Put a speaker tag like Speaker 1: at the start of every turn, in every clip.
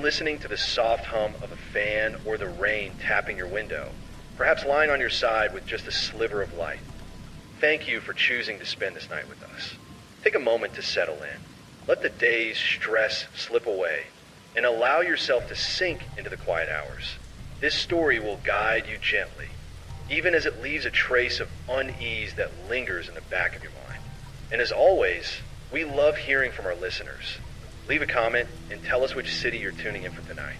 Speaker 1: listening to the soft hum of a fan or the rain tapping your window, perhaps lying on your side with just a sliver of light. Thank you for choosing to spend this night with us. Take a moment to settle in. Let the day's stress slip away and allow yourself to sink into the quiet hours. This story will guide you gently, even as it leaves a trace of unease that lingers in the back of your mind. And as always, we love hearing from our listeners. Leave a comment and tell us which city you're tuning in from tonight.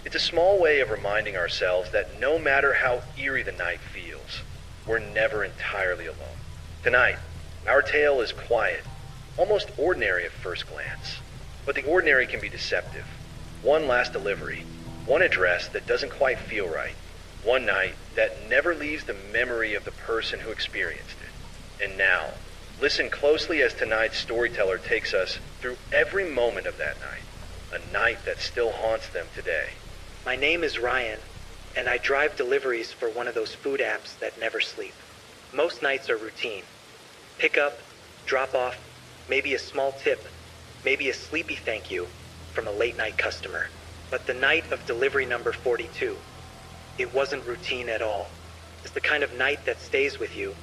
Speaker 1: It's a small way of reminding ourselves that no matter how eerie the night feels, we're never entirely alone. Tonight, our tale is quiet, almost ordinary at first glance, but the ordinary can be deceptive. One last delivery, one address that doesn't quite feel right, one night that never leaves the memory of the person who experienced it. And now, listen closely as tonight's storyteller takes us through every moment of that night, a night that still haunts them today.
Speaker 2: My name is Ryan, and I drive deliveries for one of those food apps that never sleep. Most nights are routine. Pick up, drop off, maybe a small tip, maybe a sleepy thank you from a late night customer. But the night of delivery number 42, it wasn't routine at all. It's the kind of night that stays with you,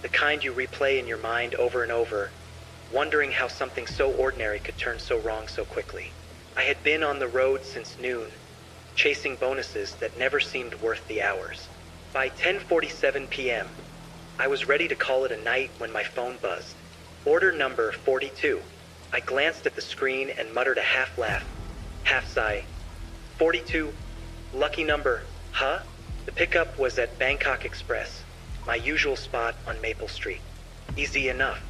Speaker 2: the kind you replay in your mind over and over, wondering how something so ordinary could turn so wrong so quickly. I had been on the road since noon, chasing bonuses that never seemed worth the hours. By 10:47 p.m., I was ready to call it a night when my phone buzzed. Order number 42. I glanced at the screen and muttered a half laugh, half sigh. 42, lucky number, huh? The pickup was at Bangkok Express, my usual spot on Maple Street. Easy enough.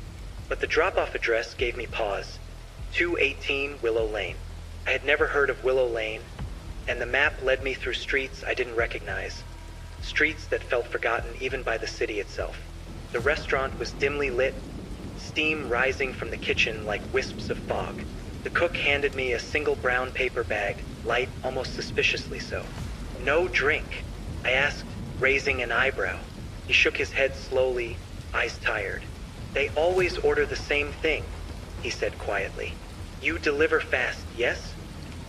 Speaker 2: But the drop-off address gave me pause. 218 Willow Lane. I had never heard of Willow Lane, and the map led me through streets I didn't recognize. Streets that felt forgotten even by the city itself. The restaurant was dimly lit, steam rising from the kitchen like wisps of fog. The cook handed me a single brown paper bag, light, almost suspiciously so. No drink, I asked, raising an eyebrow. He shook his head slowly, eyes tired. They always order the same thing, he said quietly. You deliver fast, yes?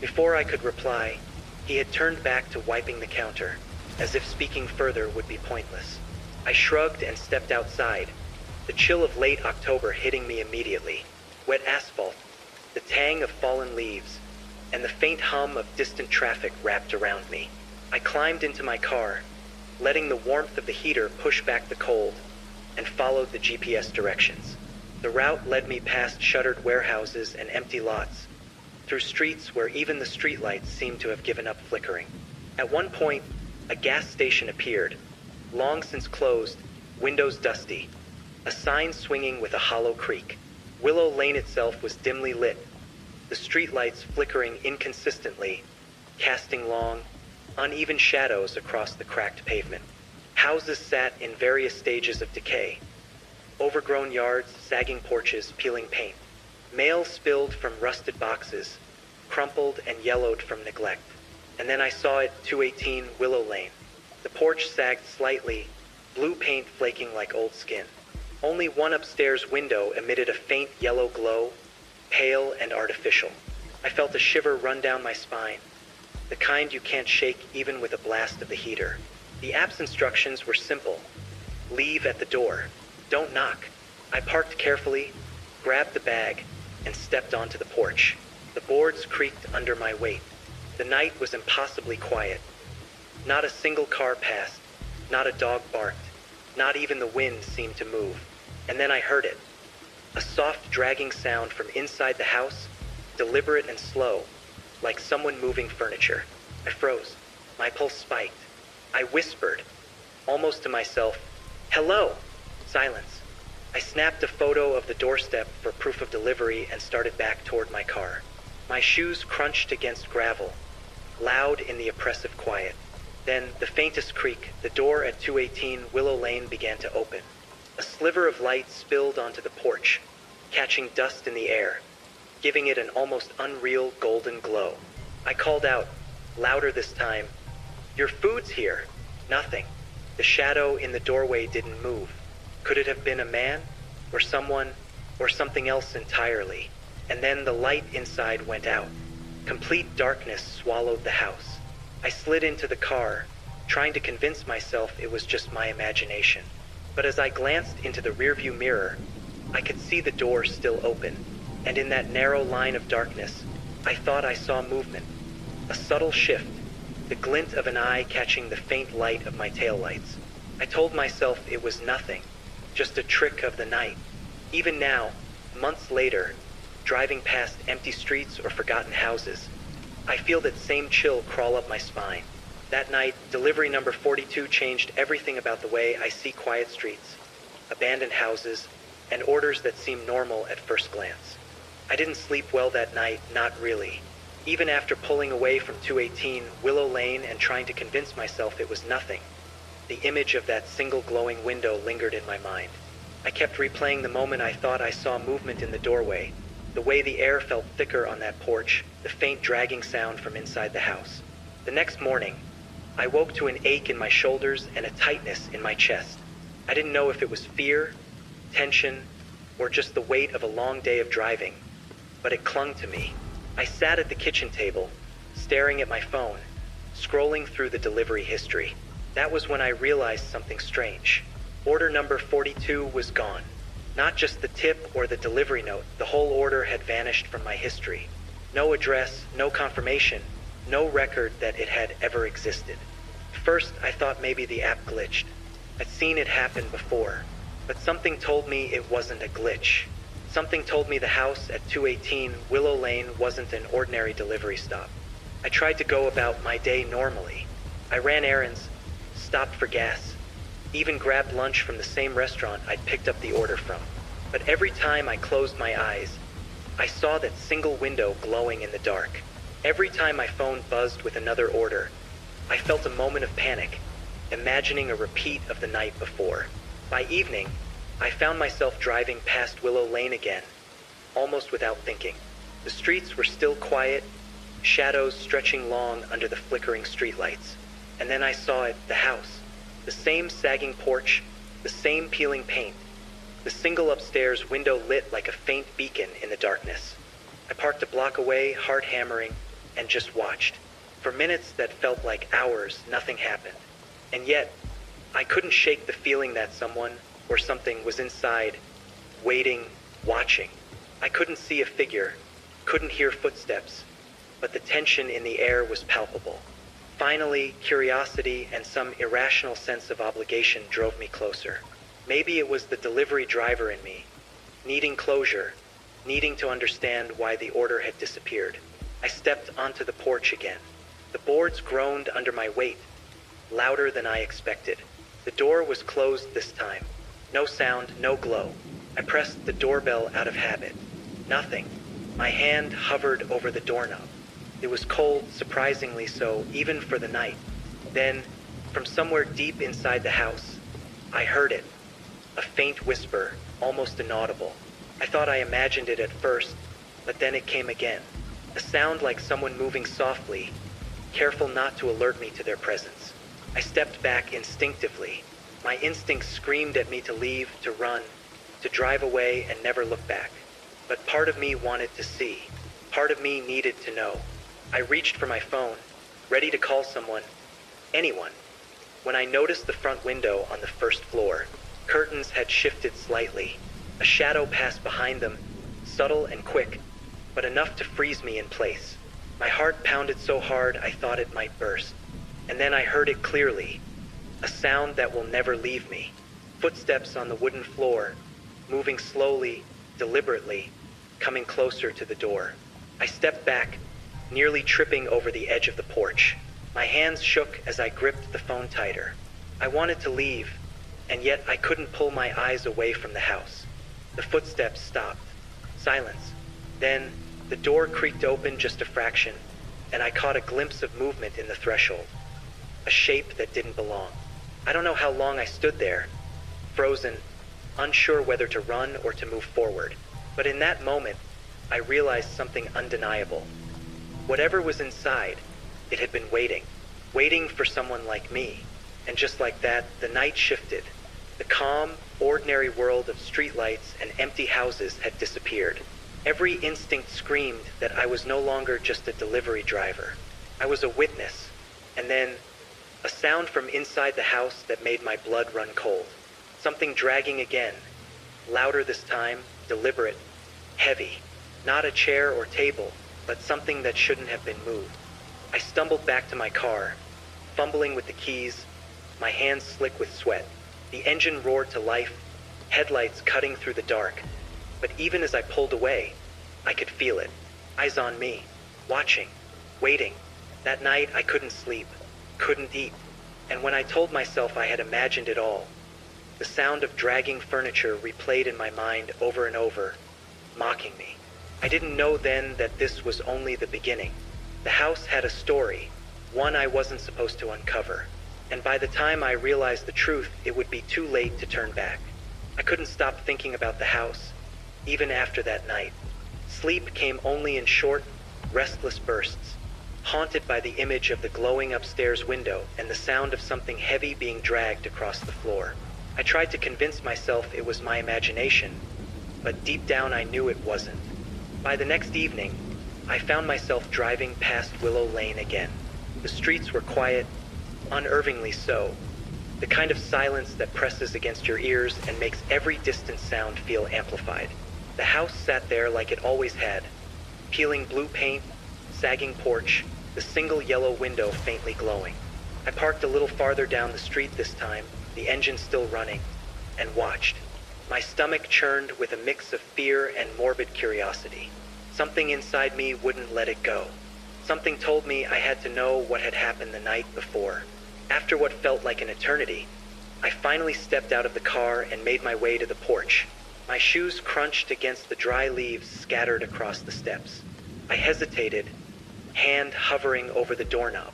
Speaker 2: Before I could reply, he had turned back to wiping the counter, as if speaking further would be pointless. I shrugged and stepped outside, the chill of late October hitting me immediately. Wet asphalt, the tang of fallen leaves, and the faint hum of distant traffic wrapped around me. I climbed into my car, letting the warmth of the heater push back the cold, and followed the GPS directions. The route led me past shuttered warehouses and empty lots, through streets where even the streetlights seemed to have given up flickering. At one point, a gas station appeared, long since closed, windows dusty, a sign swinging with a hollow creak. Willow Lane itself was dimly lit, the streetlights flickering inconsistently, casting long, uneven shadows across the cracked pavement. Houses sat in various stages of decay, overgrown yards, sagging porches, peeling paint. Mail spilled from rusted boxes, crumpled and yellowed from neglect. And then I saw it, 218 Willow Lane. The porch sagged slightly, blue paint flaking like old skin. Only one upstairs window emitted a faint yellow glow, pale and artificial. I felt a shiver run down my spine, the kind you can't shake even with a blast of the heater. The app's instructions were simple. Leave at the door. Don't knock. I parked carefully, grabbed the bag, and stepped onto the porch. The boards creaked under my weight. The night was impossibly quiet. Not a single car passed, not a dog barked, not even the wind seemed to move. And then I heard it. A soft dragging sound from inside the house, deliberate and slow, like someone moving furniture. I froze. My pulse spiked. I whispered, almost to myself, "Hello!" Silence. I snapped a photo of the doorstep for proof of delivery and started back toward my car. My shoes crunched against gravel, loud in the oppressive quiet. Then, the faintest creak, the door at 218 Willow Lane began to open. A sliver of light spilled onto the porch, catching dust in the air, giving it an almost unreal golden glow. I called out, louder this time, "Your food's here." Nothing. The shadow in the doorway didn't move. Could it have been a man, or someone, or something else entirely? And then the light inside went out. Complete darkness swallowed the house. I slid into the car, trying to convince myself it was just my imagination. But as I glanced into the rearview mirror, I could see the door still open, and in that narrow line of darkness, I thought I saw movement. A subtle shift, the glint of an eye catching the faint light of my taillights. I told myself it was nothing, just a trick of the night. Even now, months later, driving past empty streets or forgotten houses, I feel that same chill crawl up my spine. That night, delivery number 42 changed everything about the way I see quiet streets, abandoned houses, and orders that seem normal at first glance. I didn't sleep well that night, not really. Even after pulling away from 218 Willow Lane and trying to convince myself it was nothing, the image of that single glowing window lingered in my mind. I kept replaying the moment I thought I saw movement in the doorway, the way the air felt thicker on that porch, the faint dragging sound from inside the house. The next morning, I woke to an ache in my shoulders and a tightness in my chest. I didn't know if it was fear, tension, or just the weight of a long day of driving, but it clung to me. I sat at the kitchen table, staring at my phone, scrolling through the delivery history. That was when I realized something strange. Order number 42 was gone. Not just the tip or the delivery note, the whole order had vanished from my history. No address, no confirmation, no record that it had ever existed. First, I thought maybe the app glitched. I'd seen it happen before, but something told me it wasn't a glitch. Something told me the house at 218 Willow Lane wasn't an ordinary delivery stop. I tried to go about my day normally. I ran errands, stopped for gas, even grabbed lunch from the same restaurant I'd picked up the order from. But every time I closed my eyes, I saw that single window glowing in the dark. Every time my phone buzzed with another order, I felt a moment of panic, imagining a repeat of the night before. By evening, I found myself driving past Willow Lane again, almost without thinking. The streets were still quiet, shadows stretching long under the flickering streetlights. And then I saw it, the house. The same sagging porch, the same peeling paint, the single upstairs window lit like a faint beacon in the darkness. I parked a block away, heart hammering, and just watched. For minutes that felt like hours, nothing happened. And yet, I couldn't shake the feeling that someone or something was inside, waiting, watching. I couldn't see a figure, couldn't hear footsteps, but the tension in the air was palpable. Finally, curiosity and some irrational sense of obligation drove me closer. Maybe it was the delivery driver in me, needing closure, needing to understand why the order had disappeared. I stepped onto the porch again. The boards groaned under my weight, louder than I expected. The door was closed this time. No sound, no glow. I pressed the doorbell out of habit. Nothing. My hand hovered over the doorknob. It was cold, surprisingly so, even for the night. Then, from somewhere deep inside the house, I heard it. A faint whisper, almost inaudible. I thought I imagined it at first, but then it came again. A sound like someone moving softly, careful not to alert me to their presence. I stepped back instinctively. My instincts screamed at me to leave, to run, to drive away and never look back. But part of me wanted to see. Part of me needed to know. I reached for my phone, ready to call someone, anyone, when I noticed the front window on the first floor. Curtains had shifted slightly. A shadow passed behind them, subtle and quick, but enough to freeze me in place. My heart pounded so hard I thought it might burst. And then I heard it clearly, a sound that will never leave me. Footsteps on the wooden floor, moving slowly, deliberately, coming closer to the door. I stepped back, nearly tripping over the edge of the porch. My hands shook as I gripped the phone tighter. I wanted to leave, and yet I couldn't pull my eyes away from the house. The footsteps stopped. Silence. Then, the door creaked open just a fraction, and I caught a glimpse of movement in the threshold. A shape that didn't belong. I don't know how long I stood there, frozen, unsure whether to run or to move forward. But in that moment, I realized something undeniable. Whatever was inside, it had been waiting for someone like me. And just like that, the night shifted. The calm, ordinary world of streetlights and empty houses had disappeared. Every instinct screamed that I was no longer just a delivery driver. I was a witness. And then, a sound from inside the house that made my blood run cold. Something dragging again. Louder this time, deliberate, heavy. Not a chair or table, but something that shouldn't have been moved. I stumbled back to my car, fumbling with the keys, my hands slick with sweat. The engine roared to life, headlights cutting through the dark. But even as I pulled away, I could feel it. Eyes on me, watching, waiting. That night I couldn't sleep, couldn't eat. And when I told myself I had imagined it all, the sound of dragging furniture replayed in my mind over and over, mocking me. I didn't know then that this was only the beginning. The house had a story, one I wasn't supposed to uncover. And by the time I realized the truth, it would be too late to turn back. I couldn't stop thinking about the house, even after that night. Sleep came only in short, restless bursts, haunted by the image of the glowing upstairs window and the sound of something heavy being dragged across the floor. I tried to convince myself it was my imagination, but deep down I knew it wasn't. By the next evening, I found myself driving past Willow Lane again. The streets were quiet, unnervingly so, the kind of silence that presses against your ears and makes every distant sound feel amplified. The house sat there like it always had, peeling blue paint, sagging porch, the single yellow window faintly glowing. I parked a little farther down the street this time, the engine still running, and watched. My stomach churned with a mix of fear and morbid curiosity. Something inside me wouldn't let it go. Something told me I had to know what had happened the night before. After what felt like an eternity, I finally stepped out of the car and made my way to the porch. My shoes crunched against the dry leaves scattered across the steps. I hesitated, hand hovering over the doorknob.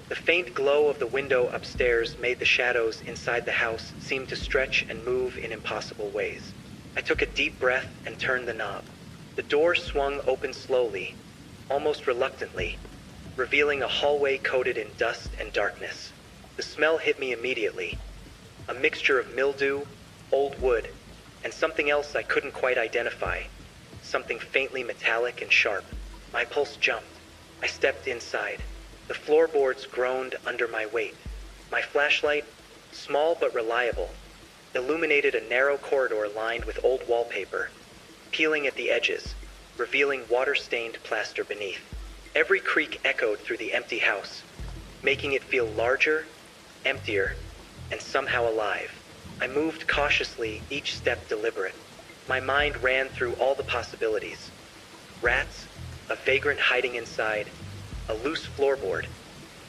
Speaker 2: The faint glow of the window upstairs made the shadows inside the house seem to stretch and move in impossible ways. I took a deep breath and turned the knob. The door swung open slowly, almost reluctantly, revealing a hallway coated in dust and darkness. The smell hit me immediately, a mixture of mildew, old wood, and something else I couldn't quite identify, something faintly metallic and sharp. My pulse jumped. I stepped inside. The floorboards groaned under my weight. My flashlight, small but reliable, illuminated a narrow corridor lined with old wallpaper, peeling at the edges, revealing water-stained plaster beneath. Every creak echoed through the empty house, making it feel larger, emptier, and somehow alive. I moved cautiously, each step deliberate. My mind ran through all the possibilities. Rats, a vagrant hiding inside, a loose floorboard,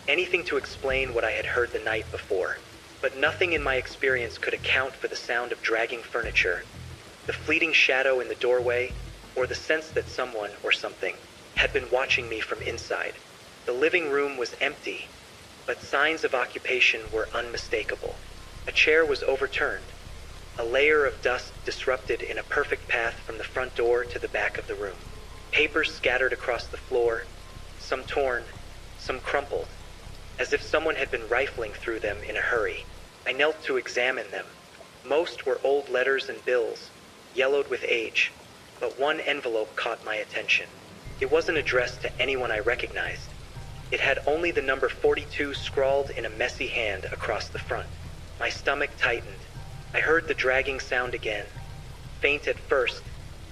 Speaker 2: anything to explain what I had heard the night before. But nothing in my experience could account for the sound of dragging furniture, the fleeting shadow in the doorway, or the sense that someone or something had been watching me from inside. The living room was empty, but signs of occupation were unmistakable. A chair was overturned, a layer of dust disrupted in a perfect path from the front door to the back of the room. Papers scattered across the floor, some torn, some crumpled, as if someone had been rifling through them in a hurry. I knelt to examine them. Most were old letters and bills, yellowed with age, but one envelope caught my attention. It wasn't addressed to anyone I recognized. It had only the number 42 scrawled in a messy hand across the front. My stomach tightened. I heard the dragging sound again, faint at first,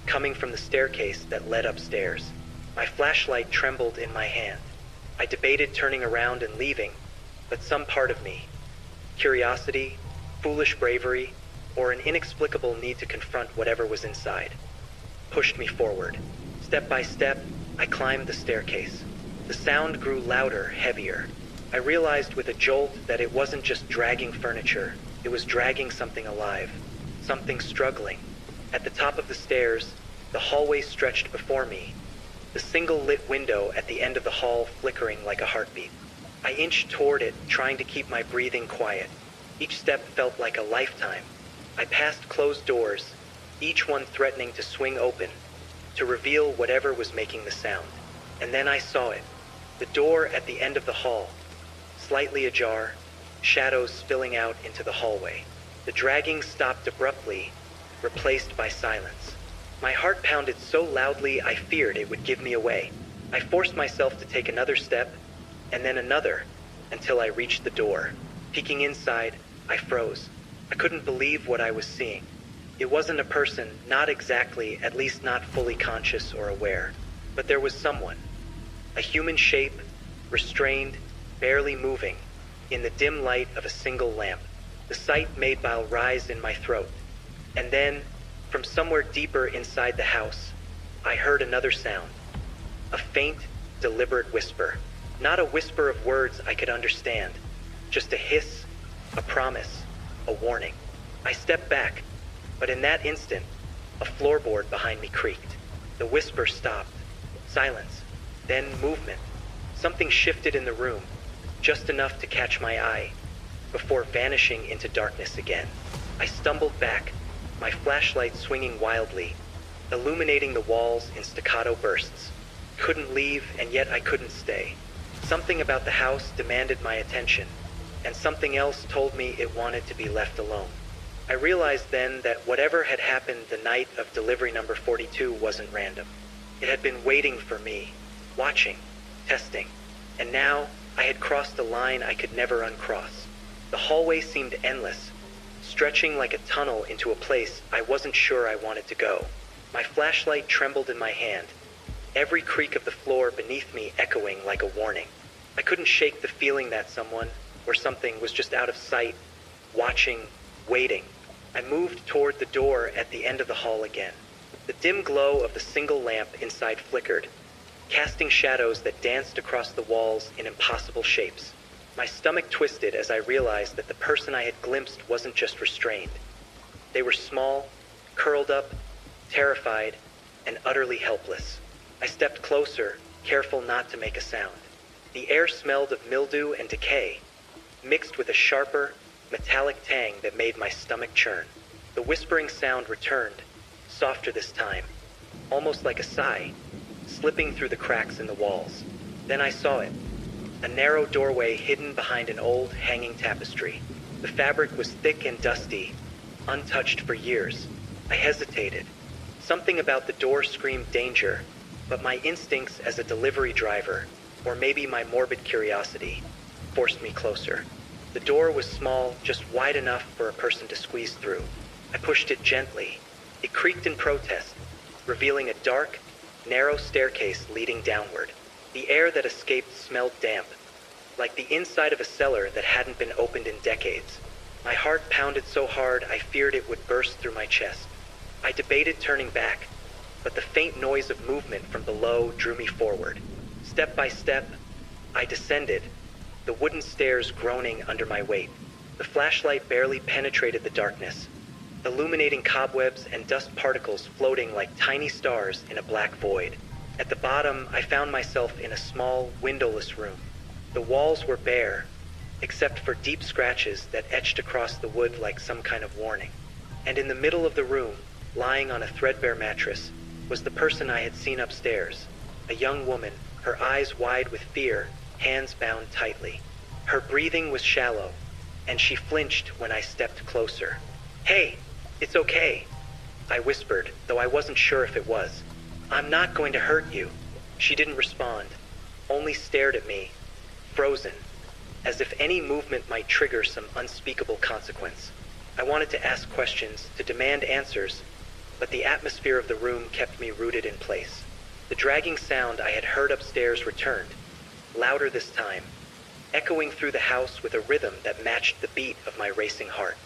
Speaker 2: coming from the staircase that led upstairs. My flashlight trembled in my hand. I debated turning around and leaving, but some part of me, curiosity, foolish bravery, or an inexplicable need to confront whatever was inside, pushed me forward. Step by step, I climbed the staircase. The sound grew louder, heavier. I realized with a jolt that it wasn't just dragging furniture, it was dragging something alive, something struggling. At the top of the stairs, the hallway stretched before me, the single lit window at the end of the hall flickering like a heartbeat. I inched toward it, trying to keep my breathing quiet. Each step felt like a lifetime. I passed closed doors, each one threatening to swing open, to reveal whatever was making the sound. And then I saw it. The door at the end of the hall, slightly ajar, shadows spilling out into the hallway. The dragging stopped abruptly, replaced by silence. My heart pounded so loudly I feared it would give me away. I forced myself to take another step, and then another, until I reached the door. Peeking inside, I froze. I couldn't believe what I was seeing. It wasn't a person, not exactly, at least not fully conscious or aware. But there was someone. A human shape, restrained, barely moving, in the dim light of a single lamp. The sight made bile rise in my throat. And then, from somewhere deeper inside the house, I heard another sound. A faint, deliberate whisper. Not a whisper of words I could understand. Just a hiss, a promise, a warning. I stepped back, but in that instant, a floorboard behind me creaked. The whisper stopped. Silence. Then movement. Something shifted in the room, just enough to catch my eye, before vanishing into darkness again. I stumbled back, my flashlight swinging wildly, illuminating the walls in staccato bursts. Couldn't leave, and yet I couldn't stay. Something about the house demanded my attention, and something else told me it wanted to be left alone. I realized then that whatever had happened the night of delivery number 42 wasn't random. It had been waiting for me, watching, testing, and now I had crossed a line I could never uncross. The hallway seemed endless, stretching like a tunnel into a place I wasn't sure I wanted to go. My flashlight trembled in my hand, every creak of the floor beneath me echoing like a warning. I couldn't shake the feeling that someone, or something, was just out of sight, watching, waiting. I moved toward the door at the end of the hall again. The dim glow of the single lamp inside flickered, casting shadows that danced across the walls in impossible shapes. My stomach twisted as I realized that the person I had glimpsed wasn't just restrained. They were small, curled up, terrified, and utterly helpless. I stepped closer, careful not to make a sound. The air smelled of mildew and decay, mixed with a sharper, metallic tang that made my stomach churn. The whispering sound returned, softer this time, almost like a sigh, slipping through the cracks in the walls. Then I saw it, a narrow doorway hidden behind an old, hanging tapestry. The fabric was thick and dusty, untouched for years. I hesitated. Something about the door screamed danger, but my instincts as a delivery driver, or maybe my morbid curiosity, forced me closer. The door was small, just wide enough for a person to squeeze through. I pushed it gently. It creaked in protest, revealing a dark, narrow staircase leading downward. The air that escaped smelled damp, like the inside of a cellar that hadn't been opened in decades. My heart pounded so hard I feared it would burst through my chest. I debated turning back, but the faint noise of movement from below drew me forward. Step by step, I descended, the wooden stairs groaning under my weight. The flashlight barely penetrated the darkness, illuminating cobwebs and dust particles floating like tiny stars in a black void. At the bottom, I found myself in a small, windowless room. The walls were bare, except for deep scratches that etched across the wood like some kind of warning. And in the middle of the room, lying on a threadbare mattress, was the person I had seen upstairs, a young woman, her eyes wide with fear, hands bound tightly. Her breathing was shallow, and she flinched when I stepped closer. "Hey, it's okay," I whispered, though I wasn't sure if it was. "I'm not going to hurt you." She didn't respond, only stared at me, frozen, as if any movement might trigger some unspeakable consequence. I wanted to ask questions, to demand answers, but the atmosphere of the room kept me rooted in place. The dragging sound I had heard upstairs returned, louder this time, echoing through the house with a rhythm that matched the beat of my racing heart.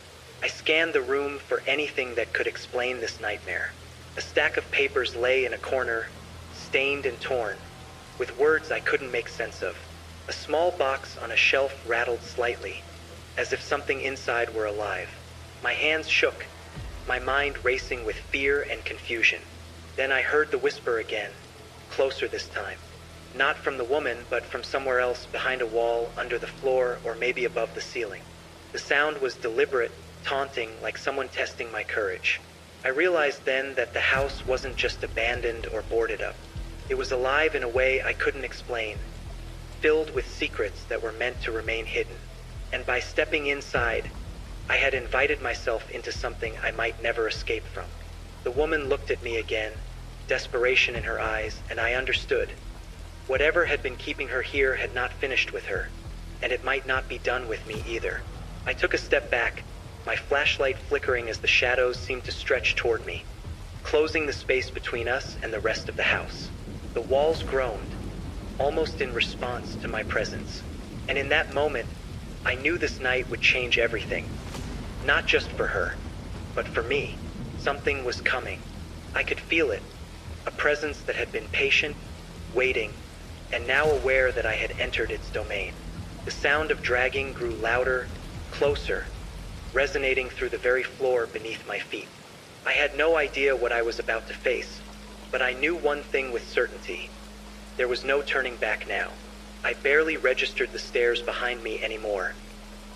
Speaker 2: I scanned the room for anything that could explain this nightmare. A stack of papers lay in a corner, stained and torn, with words I couldn't make sense of. A small box on a shelf rattled slightly, as if something inside were alive. My hands shook, my mind racing with fear and confusion. Then I heard the whisper again, closer this time. Not from the woman, but from somewhere else behind a wall, under the floor, or maybe above the ceiling. The sound was deliberate, taunting, like someone testing my courage. I realized then that the house wasn't just abandoned or boarded up. It was alive in a way I couldn't explain, filled with secrets that were meant to remain hidden. And by stepping inside, I had invited myself into something I might never escape from. The woman looked at me again, desperation in her eyes, and I understood. Whatever had been keeping her here had not finished with her, and it might not be done with me either. I took a step back, my flashlight flickering as the shadows seemed to stretch toward me, closing the space between us and the rest of the house. The walls groaned, almost in response to my presence. And in that moment, I knew this night would change everything. Not just for her, but for me. Something was coming. I could feel it. A presence that had been patient, waiting, and now aware that I had entered its domain. The sound of dragging grew louder, closer, resonating through the very floor beneath my feet. I had no idea what I was about to face, but I knew one thing with certainty. There was no turning back now. I barely registered the stairs behind me anymore,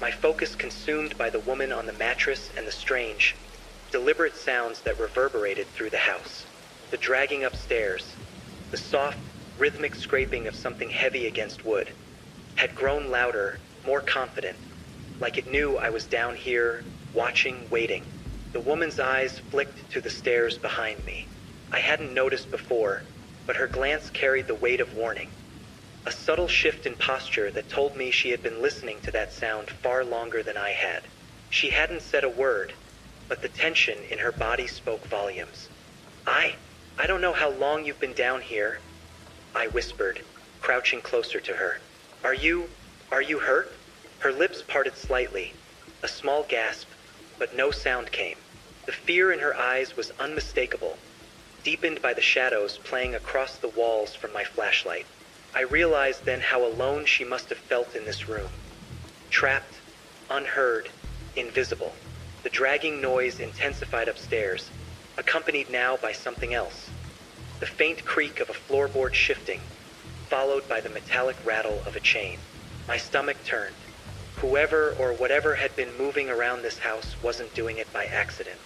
Speaker 2: my focus consumed by the woman on the mattress and the strange, deliberate sounds that reverberated through the house. The dragging upstairs, the soft, rhythmic scraping of something heavy against wood, had grown louder, more confident, like it knew I was down here, watching, waiting. The woman's eyes flicked to the stairs behind me. I hadn't noticed before, but her glance carried the weight of warning. A subtle shift in posture that told me she had been listening to that sound far longer than I had. She hadn't said a word, but the tension in her body spoke volumes. I don't know how long you've been down here, I whispered, crouching closer to her. Are you hurt? Her lips parted slightly, a small gasp, but no sound came. The fear in her eyes was unmistakable, deepened by the shadows playing across the walls from my flashlight. I realized then how alone she must have felt in this room. Trapped, unheard, invisible. The dragging noise intensified upstairs, accompanied now by something else. The faint creak of a floorboard shifting, followed by the metallic rattle of a chain. My stomach turned. Whoever or whatever had been moving around this house wasn't doing it by accident.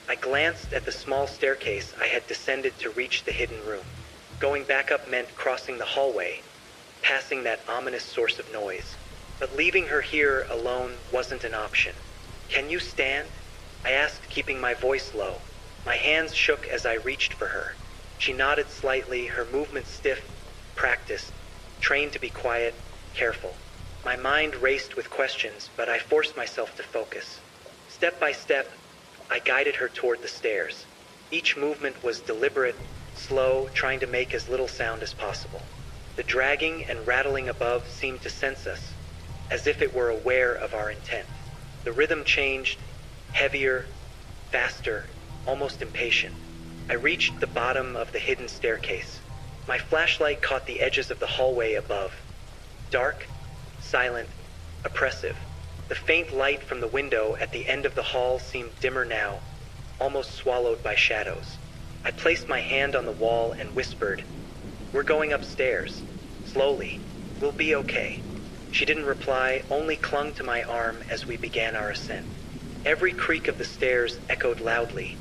Speaker 2: I glanced at the small staircase I had descended to reach the hidden room. Going back up meant crossing the hallway, passing that ominous source of noise. But leaving her here alone wasn't an option. Can you stand? I asked, keeping my voice low. My hands shook as I reached for her. She nodded slightly, her movements stiff, practiced, trained to be quiet, careful. My mind raced with questions, but I forced myself to focus. Step by step, I guided her toward the stairs. Each movement was deliberate, slow, trying to make as little sound as possible. The dragging and rattling above seemed to sense us, as if it were aware of our intent. The rhythm changed, heavier, faster, almost impatient. I reached the bottom of the hidden staircase. My flashlight caught the edges of the hallway above. Dark, silent, oppressive. The faint light from the window at the end of the hall seemed dimmer now, almost swallowed by shadows. I placed my hand on the wall and whispered, "We're going upstairs. Slowly. We'll be okay." She didn't reply, only clung to my arm as we began our ascent. Every creak of the stairs echoed loudly.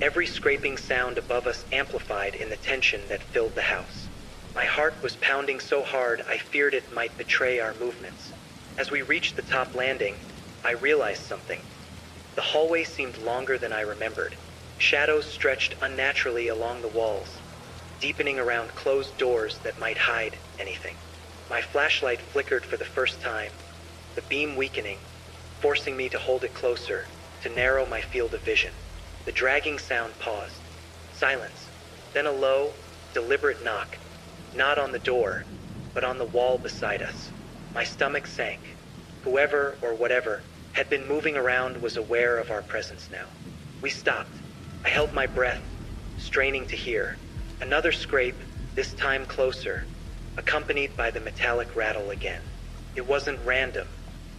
Speaker 2: Every scraping sound above us amplified in the tension that filled the house. My heart was pounding so hard I feared it might betray our movements. As we reached the top landing, I realized something. The hallway seemed longer than I remembered. Shadows stretched unnaturally along the walls, deepening around closed doors that might hide anything. My flashlight flickered for the first time, the beam weakening, forcing me to hold it closer, to narrow my field of vision. The dragging sound paused. Silence. Then a low, deliberate knock. Not on the door, but on the wall beside us. My stomach sank. Whoever or whatever had been moving around was aware of our presence now. We stopped. I held my breath, straining to hear. Another scrape, this time closer, accompanied by the metallic rattle again. It wasn't random.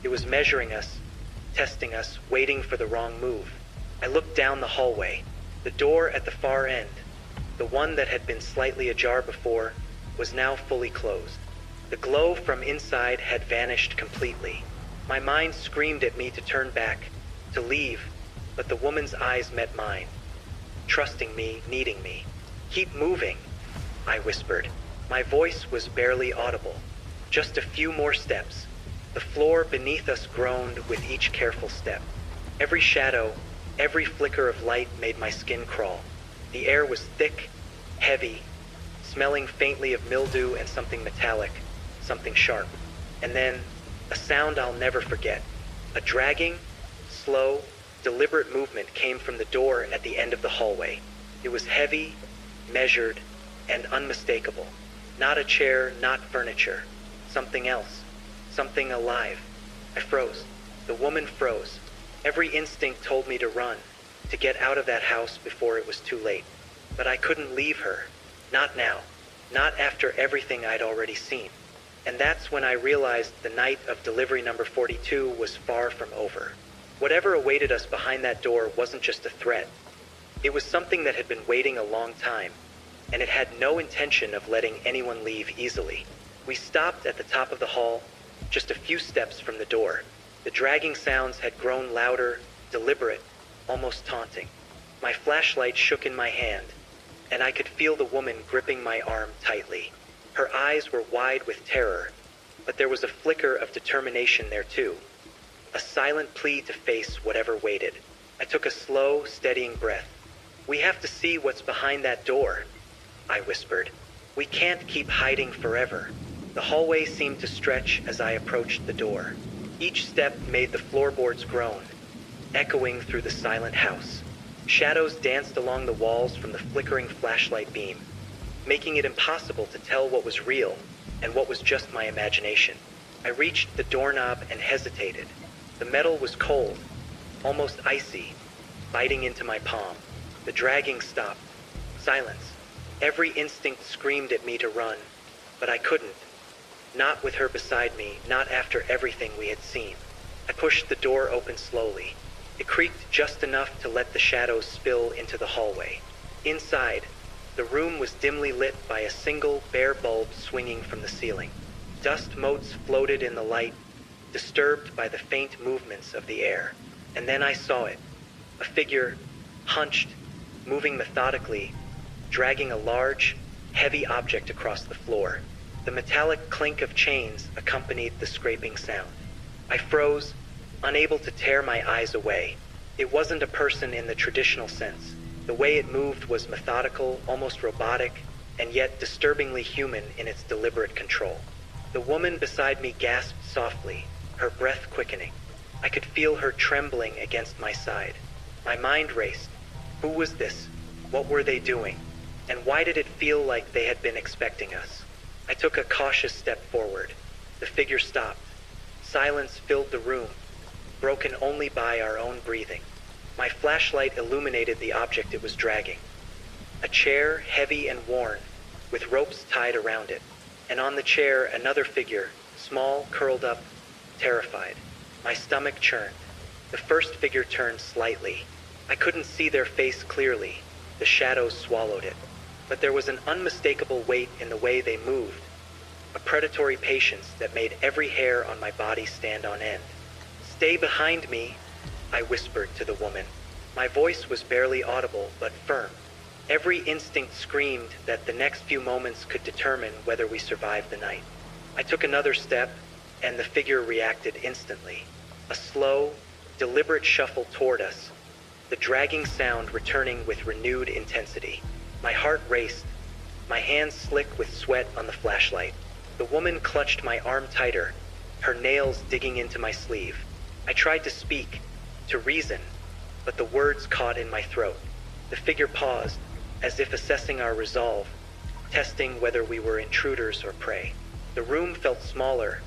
Speaker 2: It was measuring us, testing us, waiting for the wrong move. I looked down the hallway. The door at the far end, the one that had been slightly ajar before, was now fully closed. The glow from inside had vanished completely. My mind screamed at me to turn back, to leave, but the woman's eyes met mine, trusting me, needing me. "Keep moving," I whispered. My voice was barely audible. Just a few more steps. The floor beneath us groaned with each careful step. Every shadow, every flicker of light made my skin crawl. The air was thick, heavy, smelling faintly of mildew and something metallic, something sharp. And then, a sound I'll never forget. A dragging, slow, deliberate movement came from the door at the end of the hallway. It was heavy, measured, and unmistakable. Not a chair, not furniture. Something else. Something alive. I froze. The woman froze. Every instinct told me to run, to get out of that house before it was too late. But I couldn't leave her. Not now. Not after everything I'd already seen. And that's when I realized the night of delivery number 42 was far from over. Whatever awaited us behind that door wasn't just a threat. It was something that had been waiting a long time, and it had no intention of letting anyone leave easily. We stopped at the top of the hall, just a few steps from the door. The dragging sounds had grown louder, deliberate, almost taunting. My flashlight shook in my hand, and I could feel the woman gripping my arm tightly. Her eyes were wide with terror, but there was a flicker of determination there too. A silent plea to face whatever waited. I took a slow, steadying breath. "We have to see what's behind that door," I whispered. "We can't keep hiding forever." The hallway seemed to stretch as I approached the door. Each step made the floorboards groan, echoing through the silent house. Shadows danced along the walls from the flickering flashlight beam, making it impossible to tell what was real and what was just my imagination. I reached the doorknob and hesitated. The metal was cold, almost icy, biting into my palm. The dragging stopped. Silence. Every instinct screamed at me to run, but I couldn't. Not with her beside me, not after everything we had seen. I pushed the door open slowly. It creaked just enough to let the shadows spill into the hallway. Inside, the room was dimly lit by a single bare bulb swinging from the ceiling. Dust motes floated in the light, disturbed by the faint movements of the air. And then I saw it. A figure, hunched, moving methodically, dragging a large, heavy object across the floor. The metallic clink of chains accompanied the scraping sound. I froze, unable to tear my eyes away. It wasn't a person in the traditional sense. The way it moved was methodical, almost robotic, and yet disturbingly human in its deliberate control. The woman beside me gasped softly, her breath quickening. I could feel her trembling against my side. My mind raced. Who was this? What were they doing? And why did it feel like they had been expecting us? I took a cautious step forward. The figure stopped. Silence filled the room, broken only by our own breathing. My flashlight illuminated the object it was dragging. A chair, heavy and worn, with ropes tied around it. And on the chair, another figure, small, curled up, terrified. My stomach churned. The first figure turned slightly. I couldn't see their face clearly. The shadows swallowed it. But there was an unmistakable weight in the way they moved, a predatory patience that made every hair on my body stand on end. "Stay behind me," I whispered to the woman. My voice was barely audible, but firm. Every instinct screamed that the next few moments could determine whether we survived the night. I took another step, and the figure reacted instantly. A slow, deliberate shuffle toward us, the dragging sound returning with renewed intensity. My heart raced, my hands slick with sweat on the flashlight. The woman clutched my arm tighter, her nails digging into my sleeve. I tried to speak, to reason, but the words caught in my throat. The figure paused, as if assessing our resolve, testing whether we were intruders or prey. The room felt smaller,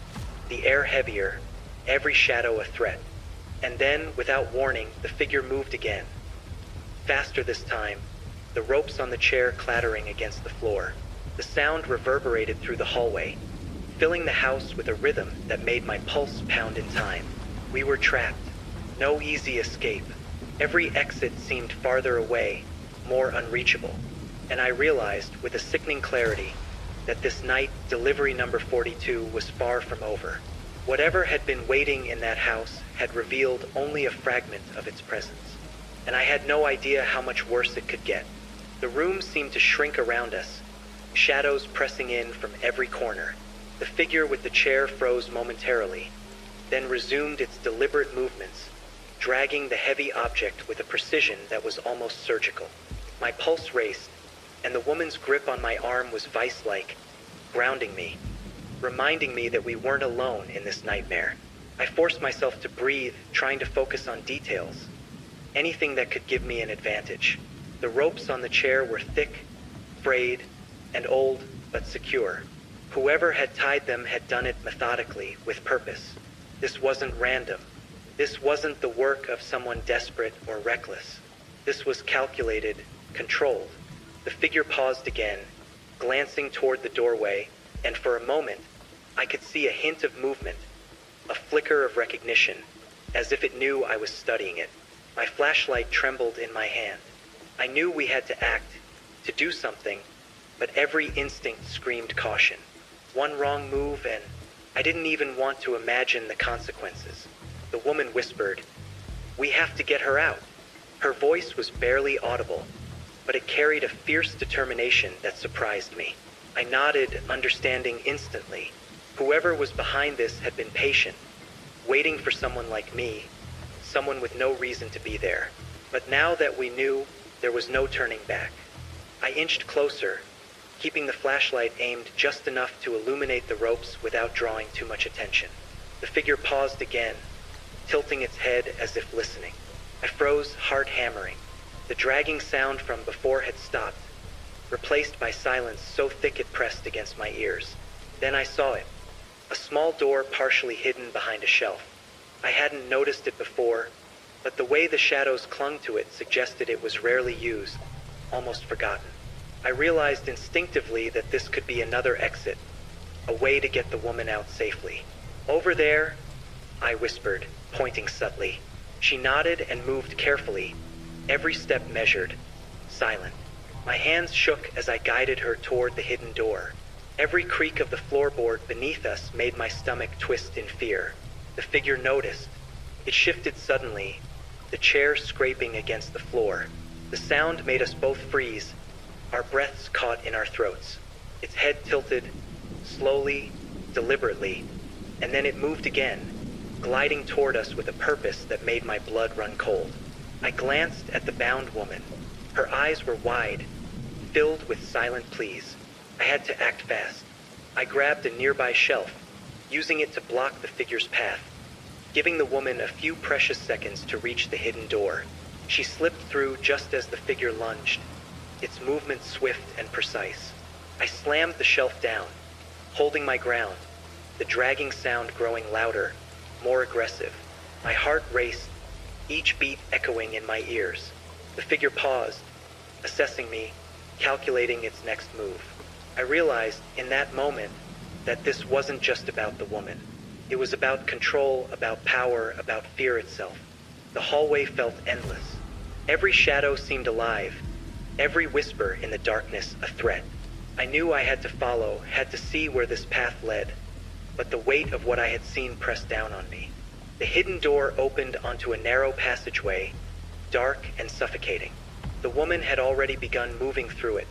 Speaker 2: the air heavier, every shadow a threat. And then, without warning, the figure moved again. Faster this time, the ropes on the chair clattering against the floor. The sound reverberated through the hallway, filling the house with a rhythm that made my pulse pound in time. We were trapped. No easy escape. Every exit seemed farther away, more unreachable. And I realized, with a sickening clarity, that this night, delivery number 42 was far from over. Whatever had been waiting in that house had revealed only a fragment of its presence. And I had no idea how much worse it could get. The room seemed to shrink around us, shadows pressing in from every corner. The figure with the chair froze momentarily, then resumed its deliberate movements, dragging the heavy object with a precision that was almost surgical. My pulse raced, and the woman's grip on my arm was vice-like, grounding me, reminding me that we weren't alone in this nightmare. I forced myself to breathe, trying to focus on details, anything that could give me an advantage. The ropes on the chair were thick, frayed, and old, but secure. Whoever had tied them had done it methodically, with purpose. This wasn't random. This wasn't the work of someone desperate or reckless. This was calculated, controlled. The figure paused again, glancing toward the doorway, and for a moment, I could see a hint of movement, a flicker of recognition, as if it knew I was studying it. My flashlight trembled in my hand. I knew we had to act, to do something, but every instinct screamed caution. One wrong move and I didn't even want to imagine the consequences. The woman whispered, "We have to get her out." Her voice was barely audible, but it carried a fierce determination that surprised me. I nodded, understanding instantly. Whoever was behind this had been patient, waiting for someone like me, someone with no reason to be there. But now that we knew, there was no turning back. I inched closer, keeping the flashlight aimed just enough to illuminate the ropes without drawing too much attention. The figure paused again, tilting its head as if listening. I froze, heart hammering. The dragging sound from before had stopped, replaced by silence so thick it pressed against my ears. Then I saw it, a small door partially hidden behind a shelf. I hadn't noticed it before, but the way the shadows clung to it suggested it was rarely used, almost forgotten. I realized instinctively that this could be another exit, a way to get the woman out safely. "Over there," I whispered, pointing subtly. She nodded and moved carefully, every step measured, silent. My hands shook as I guided her toward the hidden door. Every creak of the floorboard beneath us made my stomach twist in fear. The figure noticed. It shifted suddenly, the chair scraping against the floor. The sound made us both freeze, our breaths caught in our throats. Its head tilted, slowly, deliberately, and then it moved again, gliding toward us with a purpose that made my blood run cold. I glanced at the bound woman. Her eyes were wide, filled with silent pleas. I had to act fast. I grabbed a nearby shelf, using it to block the figure's path, giving the woman a few precious seconds to reach the hidden door. She slipped through just as the figure lunged, its movement swift and precise. I slammed the shelf down, holding my ground, the dragging sound growing louder, more aggressive. My heart raced, each beat echoing in my ears. The figure paused, assessing me, calculating its next move. I realized in that moment that this wasn't just about the woman. It was about control, about power, about fear itself. The hallway felt endless. Every shadow seemed alive, every whisper in the darkness a threat. I knew I had to follow, had to see where this path led, but the weight of what I had seen pressed down on me. The hidden door opened onto a narrow passageway, dark and suffocating. The woman had already begun moving through it,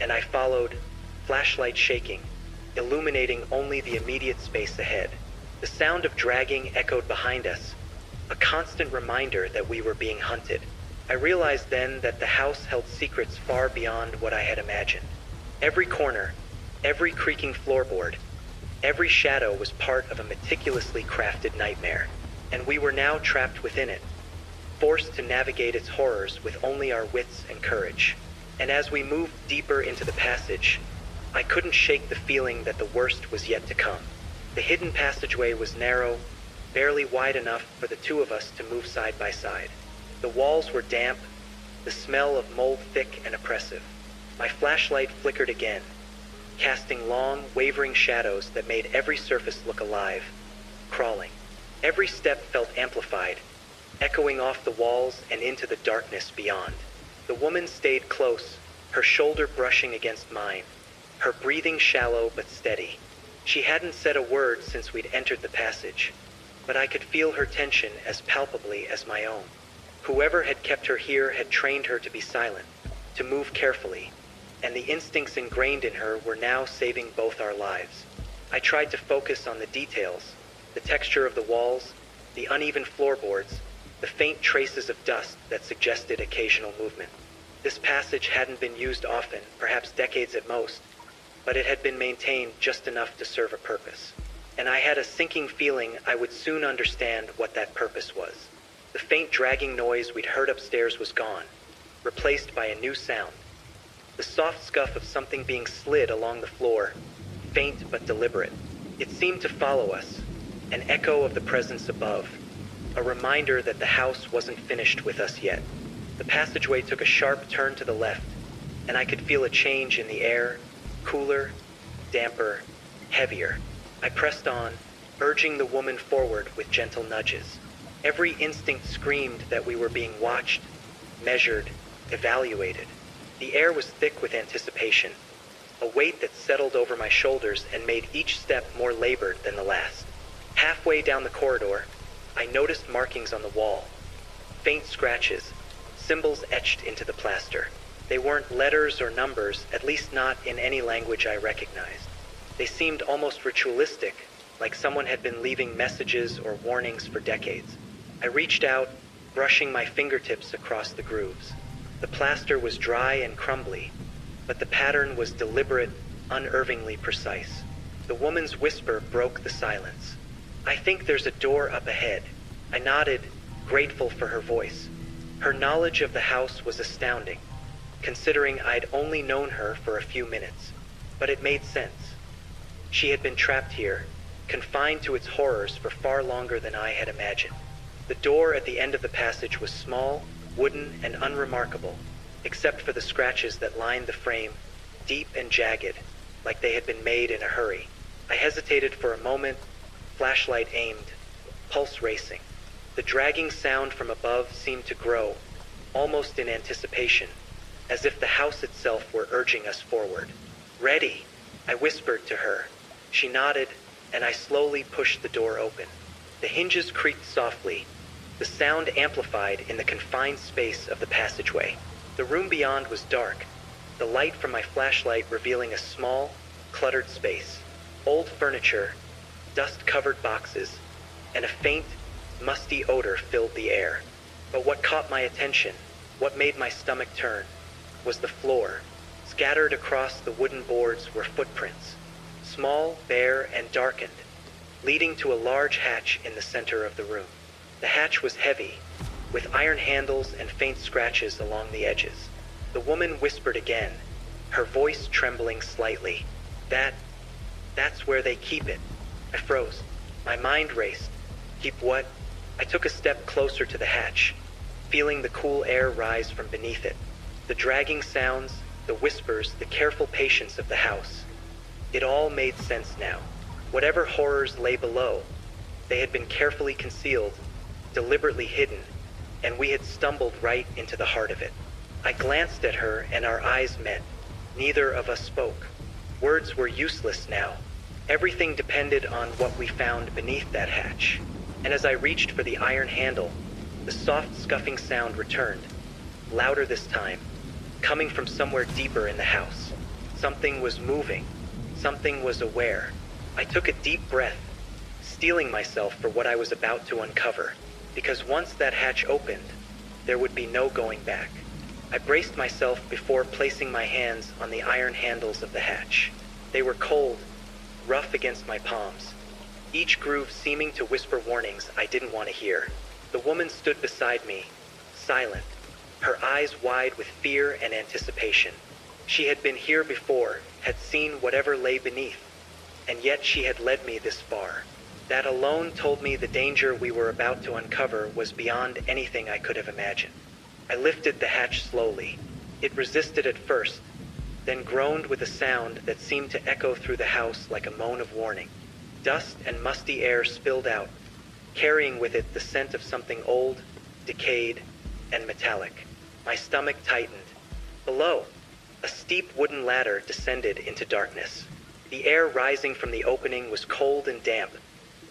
Speaker 2: and I followed, flashlight shaking, illuminating only the immediate space ahead. The sound of dragging echoed behind us, a constant reminder that we were being hunted. I realized then that the house held secrets far beyond what I had imagined. Every corner, every creaking floorboard, every shadow was part of a meticulously crafted nightmare, and we were now trapped within it, forced to navigate its horrors with only our wits and courage. And as we moved deeper into the passage, I couldn't shake the feeling that the worst was yet to come. The hidden passageway was narrow, barely wide enough for the two of us to move side by side. The walls were damp, the smell of mold thick and oppressive. My flashlight flickered again, casting long, wavering shadows that made every surface look alive, crawling. Every step felt amplified, echoing off the walls and into the darkness beyond. The woman stayed close, her shoulder brushing against mine, her breathing shallow but steady. She hadn't said a word since we'd entered the passage, but I could feel her tension as palpably as my own. Whoever had kept her here had trained her to be silent, to move carefully, and the instincts ingrained in her were now saving both our lives. I tried to focus on the details, the texture of the walls, the uneven floorboards, the faint traces of dust that suggested occasional movement. This passage hadn't been used often, perhaps decades at most, but it had been maintained just enough to serve a purpose. And I had a sinking feeling I would soon understand what that purpose was. The faint dragging noise we'd heard upstairs was gone, replaced by a new sound. The soft scuff of something being slid along the floor, faint but deliberate. It seemed to follow us, an echo of the presence above, a reminder that the house wasn't finished with us yet. The passageway took a sharp turn to the left, and I could feel a change in the air, cooler, damper, heavier. I pressed on, urging the woman forward with gentle nudges. Every instinct screamed that we were being watched, measured, evaluated. The air was thick with anticipation, a weight that settled over my shoulders and made each step more labored than the last. Halfway down the corridor, I noticed markings on the wall, faint scratches, symbols etched into the plaster. They weren't letters or numbers, at least not in any language I recognized. They seemed almost ritualistic, like someone had been leaving messages or warnings for decades. I reached out, brushing my fingertips across the grooves. The plaster was dry and crumbly, but the pattern was deliberate, unervingly precise. The woman's whisper broke the silence. "I think there's a door up ahead." I nodded, grateful for her voice. Her knowledge of the house was astounding, considering I'd only known her for a few minutes. But it made sense. She had been trapped here, confined to its horrors for far longer than I had imagined. The door at the end of the passage was small, wooden, and unremarkable, except for the scratches that lined the frame, deep and jagged, like they had been made in a hurry. I hesitated for a moment, flashlight aimed, pulse racing. The dragging sound from above seemed to grow, almost in anticipation, as if the house itself were urging us forward. "Ready," I whispered to her. She nodded, and I slowly pushed the door open. The hinges creaked softly, the sound amplified in the confined space of the passageway. The room beyond was dark, the light from my flashlight revealing a small, cluttered space. Old furniture, dust-covered boxes, and a faint, musty odor filled the air. But what caught my attention, what made my stomach turn, was the floor. Scattered across the wooden boards were footprints, small, bare, and darkened, leading to a large hatch in the center of the room. The hatch was heavy, with iron handles and faint scratches along the edges. The woman whispered again, her voice trembling slightly. That's where they keep it." I froze. My mind raced. Keep what? I took a step closer to the hatch, feeling the cool air rise from beneath it. The dragging sounds, the whispers, the careful patience of the house. It all made sense now. Whatever horrors lay below, they had been carefully concealed, deliberately hidden, and we had stumbled right into the heart of it. I glanced at her and our eyes met. Neither of us spoke. Words were useless now. Everything depended on what we found beneath that hatch. And as I reached for the iron handle, the soft scuffing sound returned, louder this time, coming from somewhere deeper in the house. Something was moving. Something was aware. I took a deep breath, steeling myself for what I was about to uncover, because once that hatch opened, there would be no going back. I braced myself before placing my hands on the iron handles of the hatch. They were cold, rough against my palms, each groove seeming to whisper warnings I didn't want to hear. The woman stood beside me, silent, her eyes wide with fear and anticipation. She had been here before, had seen whatever lay beneath, and yet she had led me this far. That alone told me the danger we were about to uncover was beyond anything I could have imagined. I lifted the hatch slowly. It resisted at first, then groaned with a sound that seemed to echo through the house like a moan of warning. Dust and musty air spilled out, carrying with it the scent of something old, decayed, and metallic. My stomach tightened. Below, a steep wooden ladder descended into darkness. The air rising from the opening was cold and damp,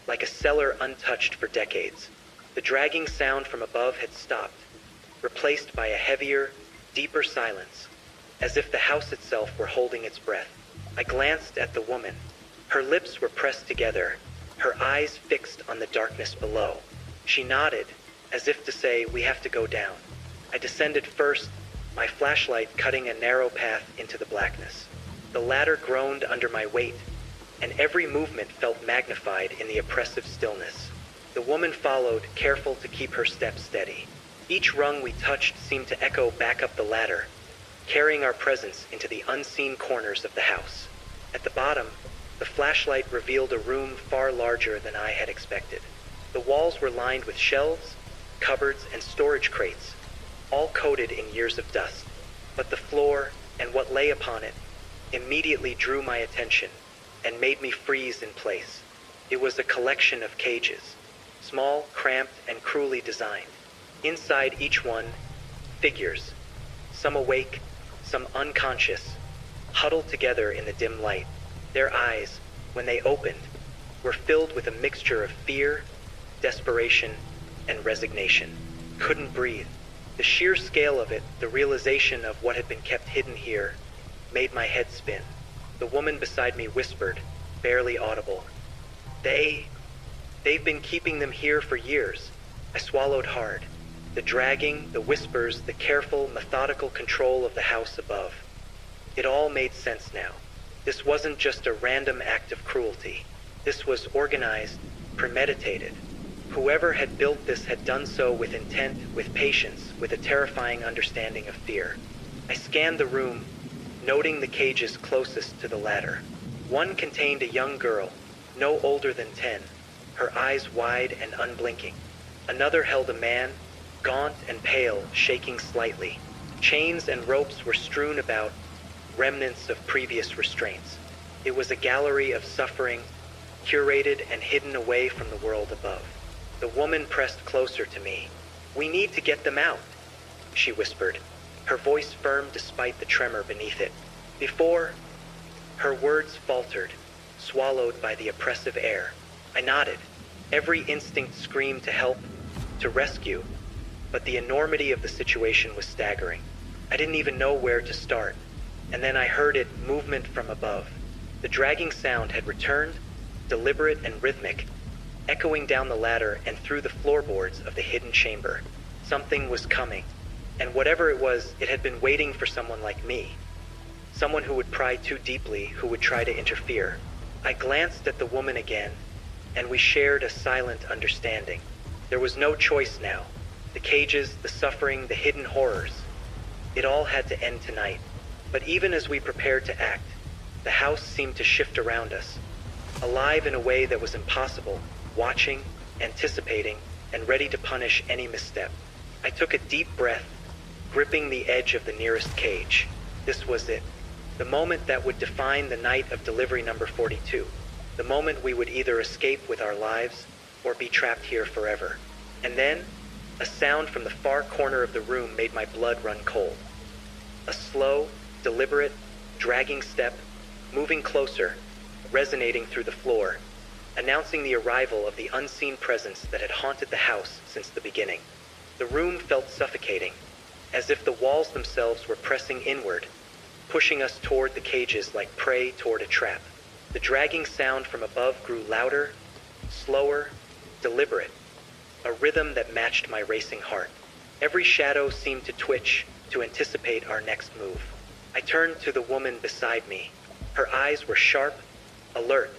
Speaker 2: like a cellar untouched for decades. The dragging sound from above had stopped, replaced by a heavier, deeper silence, as if the house itself were holding its breath. I glanced at the woman. Her lips were pressed together, her eyes fixed on the darkness below. She nodded, as if to say, "We have to go down." I descended first, my flashlight cutting a narrow path into the blackness. The ladder groaned under my weight, and every movement felt magnified in the oppressive stillness. The woman followed, careful to keep her steps steady. Each rung we touched seemed to echo back up the ladder, carrying our presence into the unseen corners of the house. At the bottom, the flashlight revealed a room far larger than I had expected. The walls were lined with shelves, cupboards, and storage crates, all coated in years of dust. But the floor, and what lay upon it, immediately drew my attention and made me freeze in place. It was a collection of cages, small, cramped, and cruelly designed. Inside each one, figures, some awake, some unconscious, huddled together in the dim light. Their eyes, when they opened, were filled with a mixture of fear, desperation, and resignation. Couldn't breathe. The sheer scale of it, the realization of what had been kept hidden here, made my head spin. The woman beside me whispered, barely audible, They've been keeping them here for years." I swallowed hard. The dragging, the whispers, the careful, methodical control of the house above. It all made sense now. This wasn't just a random act of cruelty. This was organized, premeditated. Whoever had built this had done so with intent, with patience, with a terrifying understanding of fear. I scanned the room, noting the cages closest to the ladder. One contained a young girl, no older than 10, her eyes wide and unblinking. Another held a man, gaunt and pale, shaking slightly. Chains and ropes were strewn about, remnants of previous restraints. It was a gallery of suffering, curated and hidden away from the world above. The woman pressed closer to me. "We need to get them out," she whispered, her voice firm despite the tremor beneath it. "Before..." Her words faltered, swallowed by the oppressive air. I nodded. Every instinct screamed to help, to rescue, but the enormity of the situation was staggering. I didn't even know where to start, and then I heard it, movement from above. The dragging sound had returned, deliberate and rhythmic, echoing down the ladder and through the floorboards of the hidden chamber. Something was coming, and whatever it was, it had been waiting for someone like me. Someone who would pry too deeply, who would try to interfere. I glanced at the woman again, and we shared a silent understanding. There was no choice now. The cages, the suffering, the hidden horrors. It all had to end tonight. But even as we prepared to act, the house seemed to shift around us, alive in a way that was impossible, watching, anticipating, and ready to punish any misstep. I took a deep breath, gripping the edge of the nearest cage. This was it. The moment that would define the night of delivery number 42. The moment we would either escape with our lives or be trapped here forever. And then, a sound from the far corner of the room made my blood run cold. A slow, deliberate, dragging step, moving closer, resonating through the floor, announcing the arrival of the unseen presence that had haunted the house since the beginning. The room felt suffocating, as if the walls themselves were pressing inward, pushing us toward the cages like prey toward a trap. The dragging sound from above grew louder, slower, deliberate, a rhythm that matched my racing heart. Every shadow seemed to twitch, to anticipate our next move. I turned to the woman beside me. Her eyes were sharp, alert,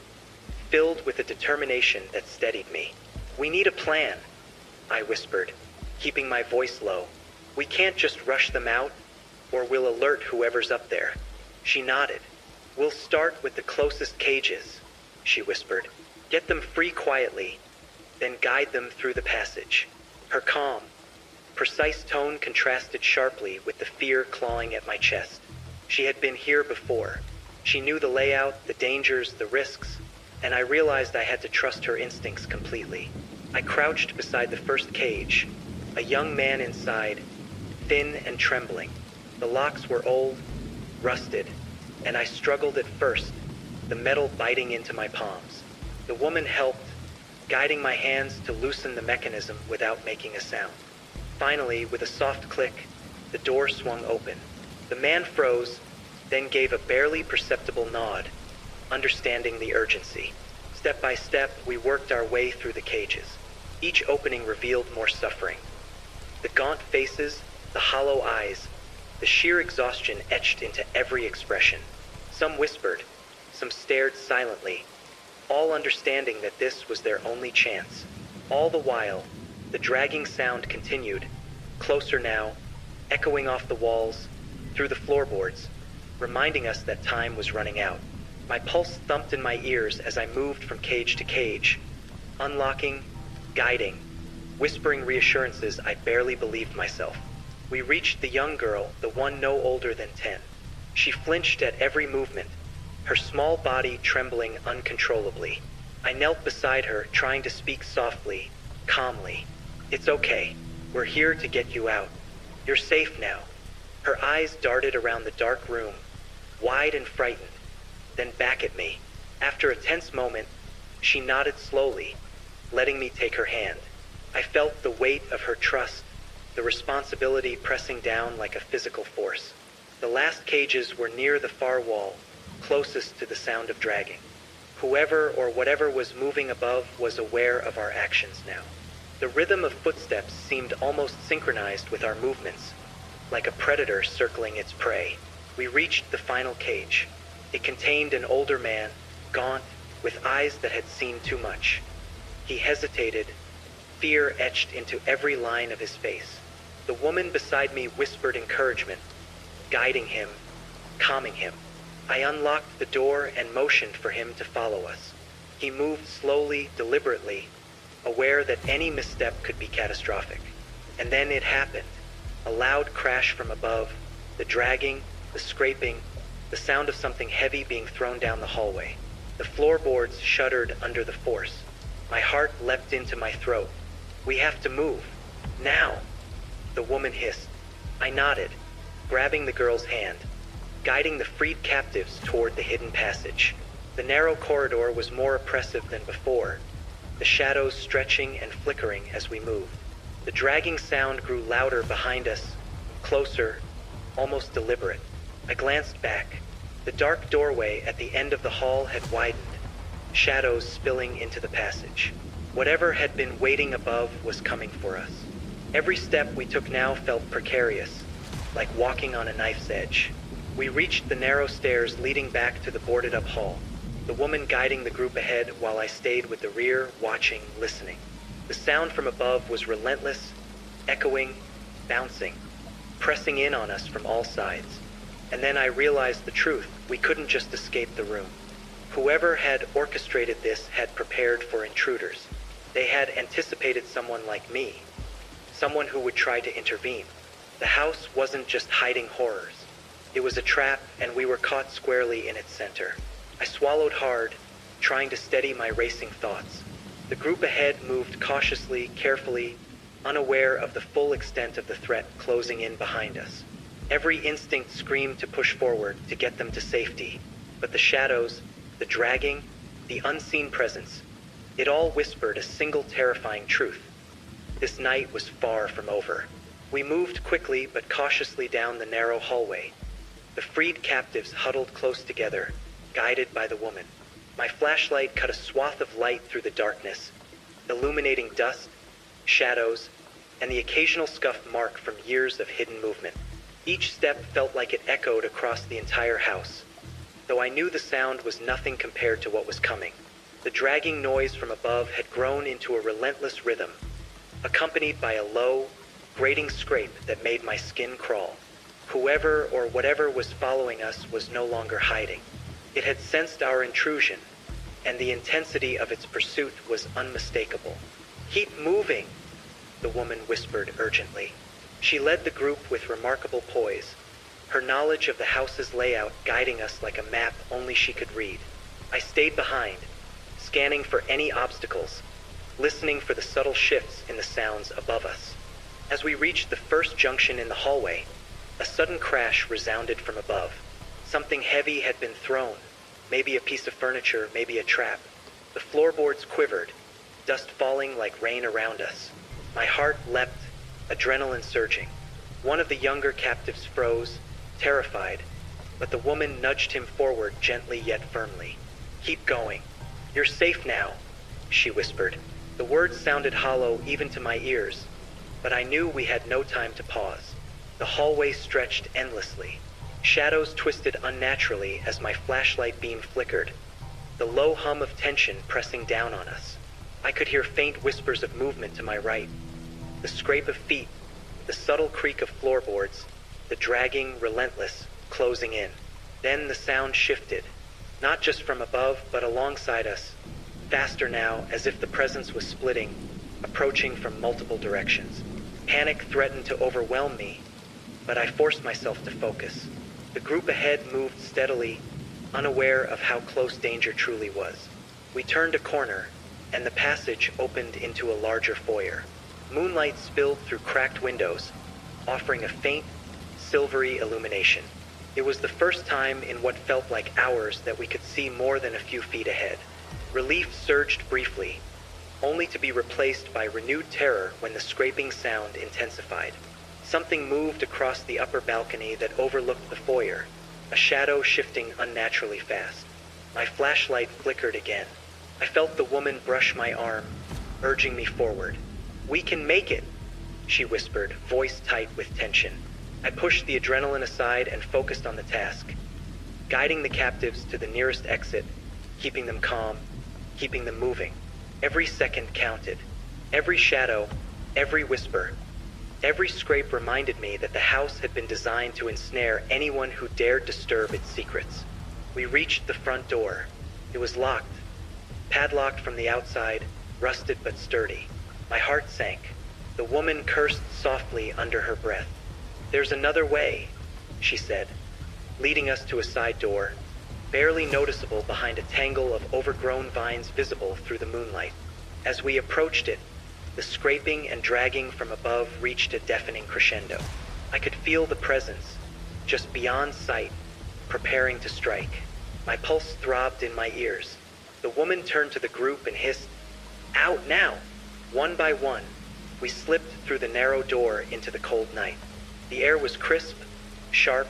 Speaker 2: filled with a determination that steadied me. "We need a plan," I whispered, keeping my voice low. "We can't just rush them out, or we'll alert whoever's up there." She nodded. "We'll start with the closest cages," she whispered. "Get them free quietly, then guide them through the passage." Her calm, precise tone contrasted sharply with the fear clawing at my chest. She had been here before. She knew the layout, the dangers, the risks, and I realized I had to trust her instincts completely. I crouched beside the first cage, a young man inside, thin and trembling. The locks were old, rusted, and I struggled at first, the metal biting into my palms. The woman helped, guiding my hands to loosen the mechanism without making a sound. Finally, with a soft click, the door swung open. The man froze, then gave a barely perceptible nod, understanding the urgency. Step by step, we worked our way through the cages. Each opening revealed more suffering. The gaunt faces, the hollow eyes, the sheer exhaustion etched into every expression. Some whispered, some stared silently, all understanding that this was their only chance. All the while, the dragging sound continued, closer now, echoing off the walls, through the floorboards, reminding us that time was running out. My pulse thumped in my ears as I moved from cage to cage, unlocking, guiding, whispering reassurances I barely believed myself. We reached the young girl, the one no older than 10. She flinched at every movement, her small body trembling uncontrollably. I knelt beside her, trying to speak softly, calmly. "It's okay. We're here to get you out. You're safe now." Her eyes darted around the dark room, wide and frightened, then back at me. After a tense moment, she nodded slowly, letting me take her hand. I felt the weight of her trust, the responsibility pressing down like a physical force. The last cages were near the far wall, closest to the sound of dragging. Whoever or whatever was moving above was aware of our actions now. The rhythm of footsteps seemed almost synchronized with our movements, like a predator circling its prey. We reached the final cage. It contained an older man, gaunt, with eyes that had seen too much. He hesitated, fear etched into every line of his face. The woman beside me whispered encouragement, guiding him, calming him. I unlocked the door and motioned for him to follow us. He moved slowly, deliberately, aware that any misstep could be catastrophic. And then it happened. A loud crash from above, the dragging, the scraping, the sound of something heavy being thrown down the hallway. The floorboards shuddered under the force. My heart leapt into my throat. "We have to move. Now," the woman hissed. I nodded, grabbing the girl's hand, guiding the freed captives toward the hidden passage. The narrow corridor was more oppressive than before, the shadows stretching and flickering as we moved. The dragging sound grew louder behind us, closer, almost deliberate. I glanced back. The dark doorway at the end of the hall had widened, shadows spilling into the passage. Whatever had been waiting above was coming for us. Every step we took now felt precarious, like walking on a knife's edge. We reached the narrow stairs leading back to the boarded-up hall, the woman guiding the group ahead while I stayed with the rear, watching, listening. The sound from above was relentless, echoing, bouncing, pressing in on us from all sides. And then I realized the truth. We couldn't just escape the room. Whoever had orchestrated this had prepared for intruders. They had anticipated someone like me, someone who would try to intervene. The house wasn't just hiding horrors. It was a trap, and we were caught squarely in its center. I swallowed hard, trying to steady my racing thoughts. The group ahead moved cautiously, carefully, unaware of the full extent of the threat closing in behind us. Every instinct screamed to push forward, to get them to safety. But the shadows, the dragging, the unseen presence, it all whispered a single terrifying truth. This night was far from over. We moved quickly but cautiously down the narrow hallway. The freed captives huddled close together, guided by the woman. My flashlight cut a swath of light through the darkness, illuminating dust, shadows, and the occasional scuff mark from years of hidden movement. Each step felt like it echoed across the entire house, though I knew the sound was nothing compared to what was coming. The dragging noise from above had grown into a relentless rhythm, accompanied by a low, grating scrape that made my skin crawl. Whoever or whatever was following us was no longer hiding. It had sensed our intrusion, and the intensity of its pursuit was unmistakable. "Keep moving," the woman whispered urgently. She led the group with remarkable poise, her knowledge of the house's layout guiding us like a map only she could read. I stayed behind, scanning for any obstacles, listening for the subtle shifts in the sounds above us. As we reached the first junction in the hallway, a sudden crash resounded from above. Something heavy had been thrown, maybe a piece of furniture, maybe a trap. The floorboards quivered, dust falling like rain around us. My heart leapt, adrenaline surging. One of the younger captives froze, terrified, but the woman nudged him forward gently yet firmly. "Keep going. You're safe now," she whispered. The words sounded hollow even to my ears, but I knew we had no time to pause. The hallway stretched endlessly. Shadows twisted unnaturally as my flashlight beam flickered, the low hum of tension pressing down on us. I could hear faint whispers of movement to my right, the scrape of feet, the subtle creak of floorboards, the dragging, relentless, closing in. Then the sound shifted, not just from above, but alongside us, faster now, as if the presence was splitting, approaching from multiple directions. Panic threatened to overwhelm me, but I forced myself to focus. The group ahead moved steadily, unaware of how close danger truly was. We turned a corner, and the passage opened into a larger foyer. Moonlight spilled through cracked windows, offering a faint, silvery illumination. It was the first time in what felt like hours that we could see more than a few feet ahead. Relief surged briefly, only to be replaced by renewed terror when the scraping sound intensified. Something moved across the upper balcony that overlooked the foyer, a shadow shifting unnaturally fast. My flashlight flickered again. I felt the woman brush my arm, urging me forward. "We can make it," she whispered, voice tight with tension. I pushed the adrenaline aside and focused on the task, guiding the captives to the nearest exit, keeping them calm, keeping them moving. Every second counted. Every shadow, every whisper, every scrape reminded me that the house had been designed to ensnare anyone who dared disturb its secrets. We reached the front door. It was locked, padlocked from the outside, rusted but sturdy. My heart sank. The woman cursed softly under her breath. "There's another way," she said, leading us to a side door, barely noticeable behind a tangle of overgrown vines visible through the moonlight. As we approached it, the scraping and dragging from above reached a deafening crescendo. I could feel the presence, just beyond sight, preparing to strike. My pulse throbbed in my ears. The woman turned to the group and hissed, "Out now!" One by one, we slipped through the narrow door into the cold night. The air was crisp, sharp,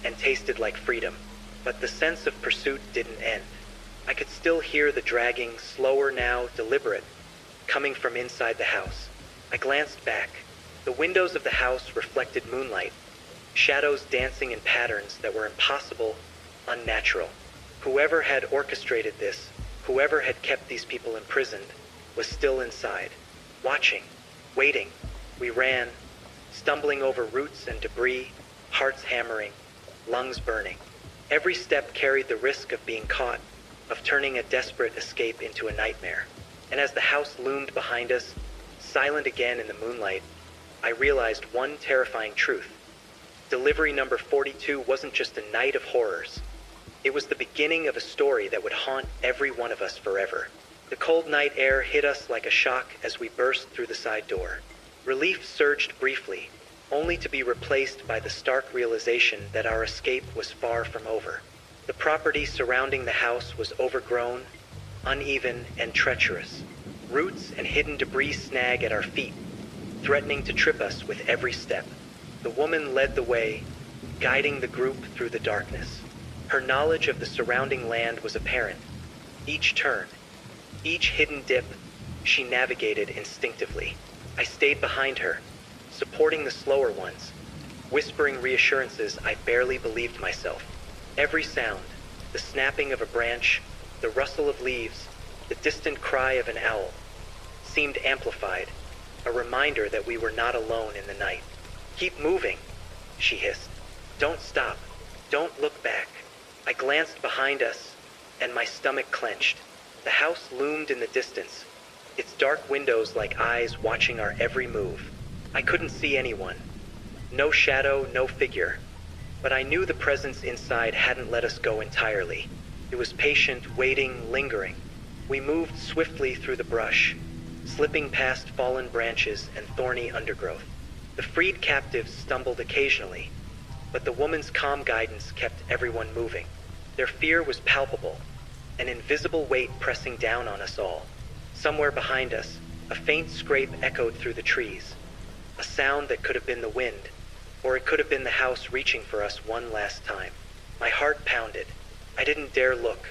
Speaker 2: and tasted like freedom, but the sense of pursuit didn't end. I could still hear the dragging, slower now, deliberate, coming from inside the house. I glanced back. The windows of the house reflected moonlight, shadows dancing in patterns that were impossible, unnatural. Whoever had orchestrated this, whoever had kept these people imprisoned, was still inside, watching, waiting. We ran, stumbling over roots and debris, hearts hammering, lungs burning. Every step carried the risk of being caught, of turning a desperate escape into a nightmare. And as the house loomed behind us, silent again in the moonlight, I realized one terrifying truth. Delivery number 42 wasn't just a night of horrors. It was the beginning of a story that would haunt every one of us forever. The cold night air hit us like a shock as we burst through the side door. Relief surged briefly, only to be replaced by the stark realization that our escape was far from over. The property surrounding the house was overgrown, uneven, and treacherous. Roots and hidden debris snag at our feet, threatening to trip us with every step. The woman led the way, guiding the group through the darkness. Her knowledge of the surrounding land was apparent. Each turn, each hidden dip, she navigated instinctively. I stayed behind her, supporting the slower ones, whispering reassurances I barely believed myself. Every sound, the snapping of a branch, the rustle of leaves, the distant cry of an owl, seemed amplified, a reminder that we were not alone in the night. "Keep moving," she hissed. "Don't stop. Don't look back." I glanced behind us, and my stomach clenched. The house loomed in the distance, its dark windows like eyes watching our every move. I couldn't see anyone. No shadow, no figure. But I knew the presence inside hadn't let us go entirely. It was patient, waiting, lingering. We moved swiftly through the brush, slipping past fallen branches and thorny undergrowth. The freed captives stumbled occasionally, but the woman's calm guidance kept everyone moving. Their fear was palpable, an invisible weight pressing down on us all. Somewhere behind us, a faint scrape echoed through the trees, a sound that could have been the wind, or it could have been the house reaching for us one last time. My heart pounded. I didn't dare look.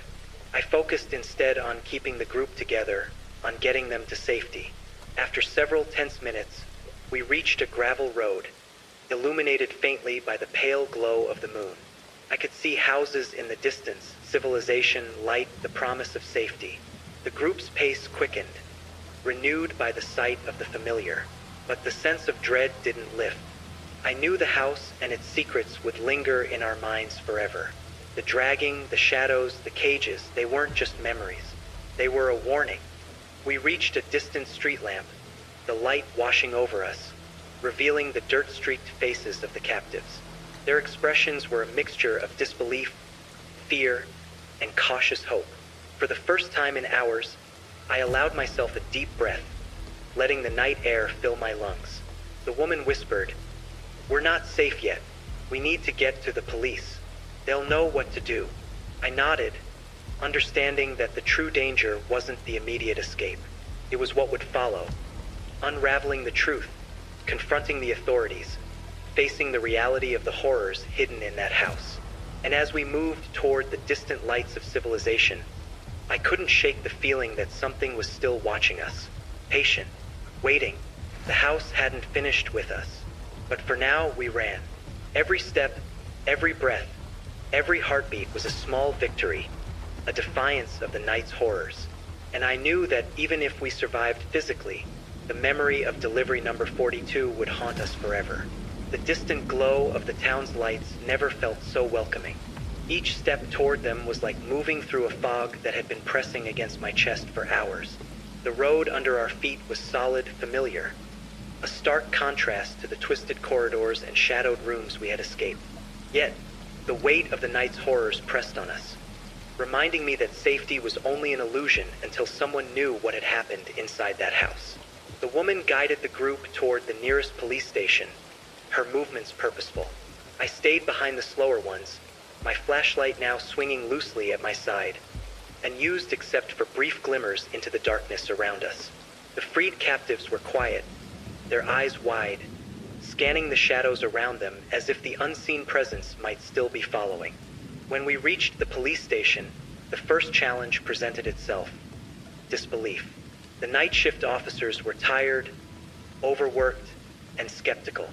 Speaker 2: I focused instead on keeping the group together, on getting them to safety. After several tense minutes, we reached a gravel road, illuminated faintly by the pale glow of the moon. I could see houses in the distance, civilization, light, the promise of safety. The group's pace quickened, renewed by the sight of the familiar, but the sense of dread didn't lift. I knew the house and its secrets would linger in our minds forever. The dragging, the shadows, the cages, they weren't just memories. They were a warning. We reached a distant street lamp, the light washing over us, revealing the dirt-streaked faces of the captives. Their expressions were a mixture of disbelief, fear, and cautious hope. For the first time in hours, I allowed myself a deep breath, letting the night air fill my lungs. The woman whispered, "We're not safe yet. We need to get to the police. They'll know what to do." I nodded, understanding that the true danger wasn't the immediate escape. It was what would follow. Unraveling the truth, confronting the authorities, facing the reality of the horrors hidden in that house. And as we moved toward the distant lights of civilization, I couldn't shake the feeling that something was still watching us, patient, waiting. The house hadn't finished with us, but for now we ran. Every step, every breath, every heartbeat was a small victory, a defiance of the night's horrors. And I knew that even if we survived physically, the memory of delivery number 42 would haunt us forever. The distant glow of the town's lights never felt so welcoming. Each step toward them was like moving through a fog that had been pressing against my chest for hours. The road under our feet was solid, familiar, a stark contrast to the twisted corridors and shadowed rooms we had escaped. Yet, the weight of the night's horrors pressed on us, reminding me that safety was only an illusion until someone knew what had happened inside that house. The woman guided the group toward the nearest police station, her movements purposeful. I stayed behind the slower ones, my flashlight now swinging loosely at my side, unused except for brief glimmers into the darkness around us. The freed captives were quiet, their eyes wide, scanning the shadows around them as if the unseen presence might still be following. When we reached the police station, the first challenge presented itself: disbelief. The night shift officers were tired, overworked, and skeptical.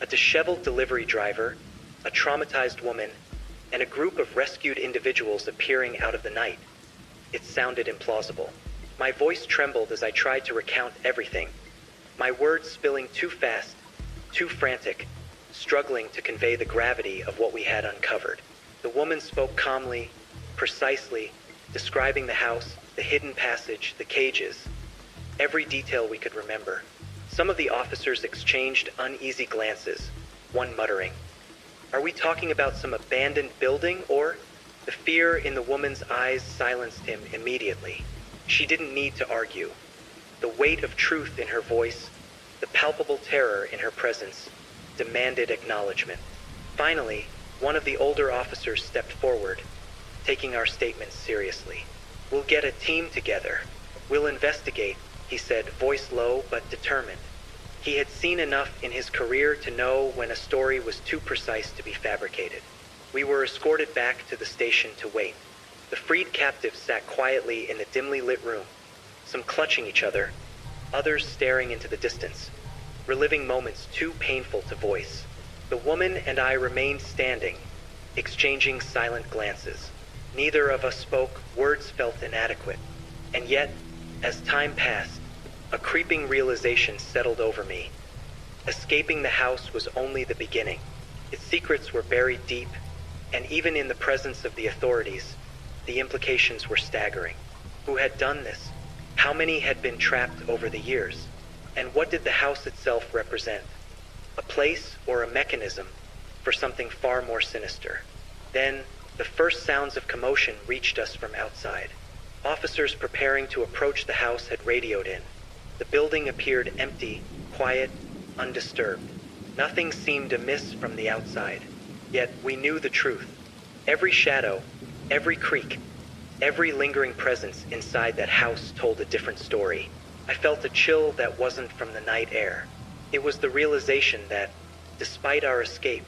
Speaker 2: A disheveled delivery driver, a traumatized woman, and a group of rescued individuals appearing out of the night. It sounded implausible. My voice trembled as I tried to recount everything, my words spilling too fast, too frantic, struggling to convey the gravity of what we had uncovered. The woman spoke calmly, precisely, describing the house, the hidden passage, the cages, every detail we could remember. Some of the officers exchanged uneasy glances, one muttering, "Are we talking about some abandoned building?" Or, the fear in the woman's eyes silenced him immediately. She didn't need to argue. The weight of truth in her voice, the palpable terror in her presence, demanded acknowledgement. Finally, one of the older officers stepped forward, taking our statements seriously. "We'll get a team together. We'll investigate," he said, voice low but determined. He had seen enough in his career to know when a story was too precise to be fabricated. We were escorted back to the station to wait. The freed captives sat quietly in the dimly lit room, some clutching each other, others staring into the distance, reliving moments too painful to voice. The woman and I remained standing, exchanging silent glances. Neither of us spoke, words felt inadequate. And yet, as time passed, a creeping realization settled over me. Escaping the house was only the beginning. Its secrets were buried deep, and even in the presence of the authorities, the implications were staggering. Who had done this? How many had been trapped over the years? And what did the house itself represent? A place or a mechanism for something far more sinister? Then, the first sounds of commotion reached us from outside. Officers preparing to approach the house had radioed in. The building appeared empty, quiet, undisturbed. Nothing seemed amiss from the outside. Yet we knew the truth. Every shadow, every creak, every lingering presence inside that house told a different story. I felt a chill that wasn't from the night air. It was the realization that, despite our escape,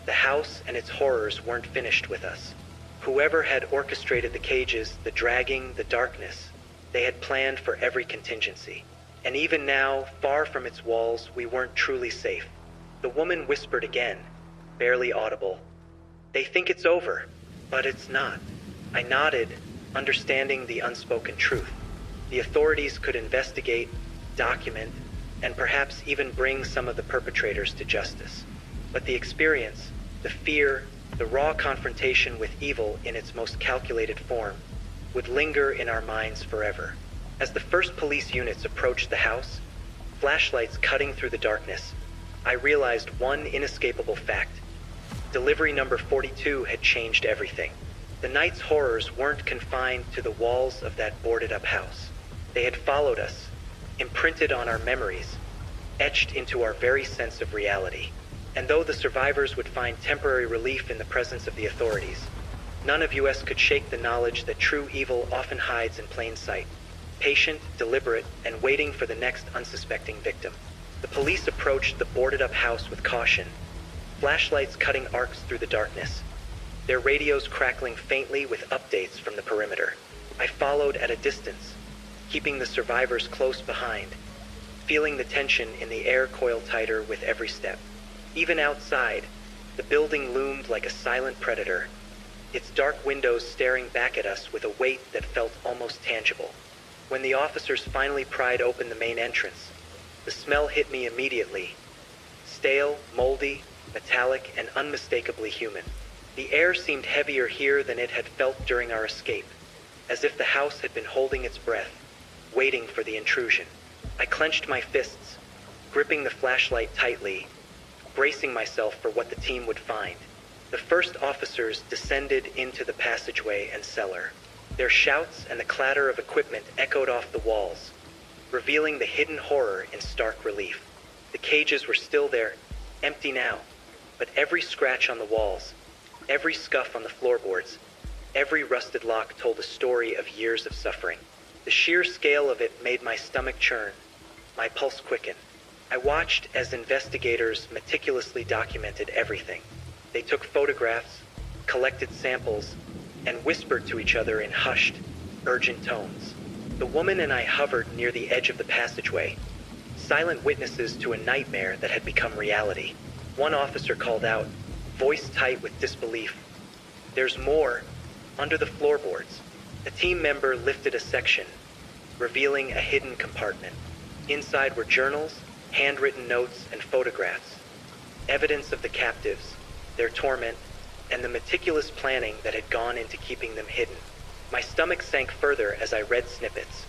Speaker 2: the house and its horrors weren't finished with us. Whoever had orchestrated the cages, the dragging, the darkness, they had planned for every contingency. And even now, far from its walls, we weren't truly safe. The woman whispered again, barely audible. "They think it's over, but it's not." I nodded, understanding the unspoken truth. The authorities could investigate, document, and perhaps even bring some of the perpetrators to justice. But the experience, the fear, the raw confrontation with evil in its most calculated form, would linger in our minds forever. As the first police units approached the house, flashlights cutting through the darkness, I realized one inescapable fact. Delivery number 42 had changed everything. The night's horrors weren't confined to the walls of that boarded-up house. They had followed us, imprinted on our memories, etched into our very sense of reality. And though the survivors would find temporary relief in the presence of the authorities, none of us could shake the knowledge that true evil often hides in plain sight, patient, deliberate, and waiting for the next unsuspecting victim. The police approached the boarded-up house with caution, flashlights cutting arcs through the darkness, their radios crackling faintly with updates from the perimeter. I followed at a distance, keeping the survivors close behind, feeling the tension in the air coil tighter with every step. Even outside, the building loomed like a silent predator, its dark windows staring back at us with a weight that felt almost tangible. When the officers finally pried open the main entrance, the smell hit me immediately. Stale, moldy, metallic, and unmistakably human. The air seemed heavier here than it had felt during our escape, as if the house had been holding its breath, waiting for the intrusion. I clenched my fists, gripping the flashlight tightly, bracing myself for what the team would find. The first officers descended into the passageway and cellar. Their shouts and the clatter of equipment echoed off the walls, revealing the hidden horror in stark relief. The cages were still there, empty now, but every scratch on the walls, every scuff on the floorboards, every rusted lock told a story of years of suffering. The sheer scale of it made my stomach churn, my pulse quicken. I watched as investigators meticulously documented everything. They took photographs, collected samples, and whispered to each other in hushed, urgent tones. The woman and I hovered near the edge of the passageway, silent witnesses to a nightmare that had become reality. One officer called out, voice tight with disbelief, "There's more, under the floorboards." A team member lifted a section, revealing a hidden compartment. Inside were journals, handwritten notes, and photographs, evidence of the captives, their torment, and the meticulous planning that had gone into keeping them hidden. My stomach sank further as I read snippets.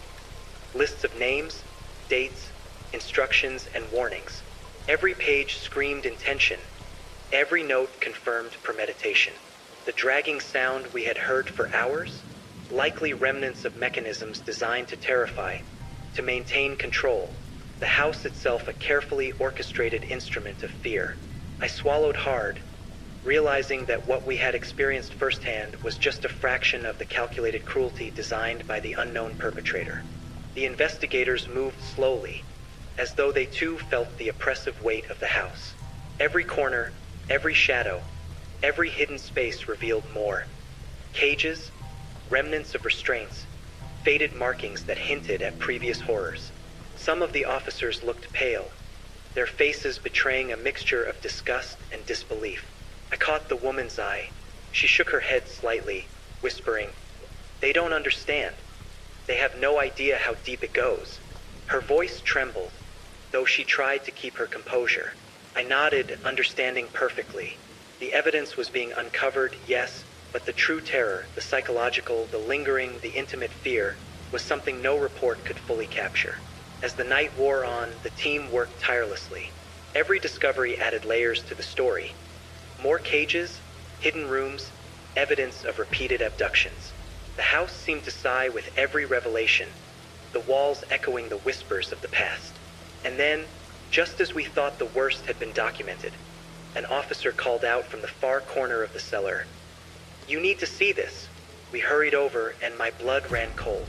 Speaker 2: Lists of names, dates, instructions, and warnings. Every page screamed intention. Every note confirmed premeditation. The dragging sound we had heard for hours? Likely remnants of mechanisms designed to terrify, to maintain control. The house itself a carefully orchestrated instrument of fear. I swallowed hard, realizing that what we had experienced firsthand was just a fraction of the calculated cruelty designed by the unknown perpetrator. The investigators moved slowly, as though they too felt the oppressive weight of the house. Every corner, every shadow, every hidden space revealed more. Cages, remnants of restraints, faded markings that hinted at previous horrors. Some of the officers looked pale, their faces betraying a mixture of disgust and disbelief. I caught the woman's eye. She shook her head slightly, whispering, "They don't understand. They have no idea how deep it goes." Her voice trembled, though she tried to keep her composure. I nodded, understanding perfectly. The evidence was being uncovered, yes, but the true terror, the psychological, the lingering, the intimate fear, was something no report could fully capture. As the night wore on, the team worked tirelessly. Every discovery added layers to the story. More cages, hidden rooms, evidence of repeated abductions. The house seemed to sigh with every revelation, the walls echoing the whispers of the past. And then, just as we thought the worst had been documented, an officer called out from the far corner of the cellar, "You need to see this." We hurried over, and my blood ran cold.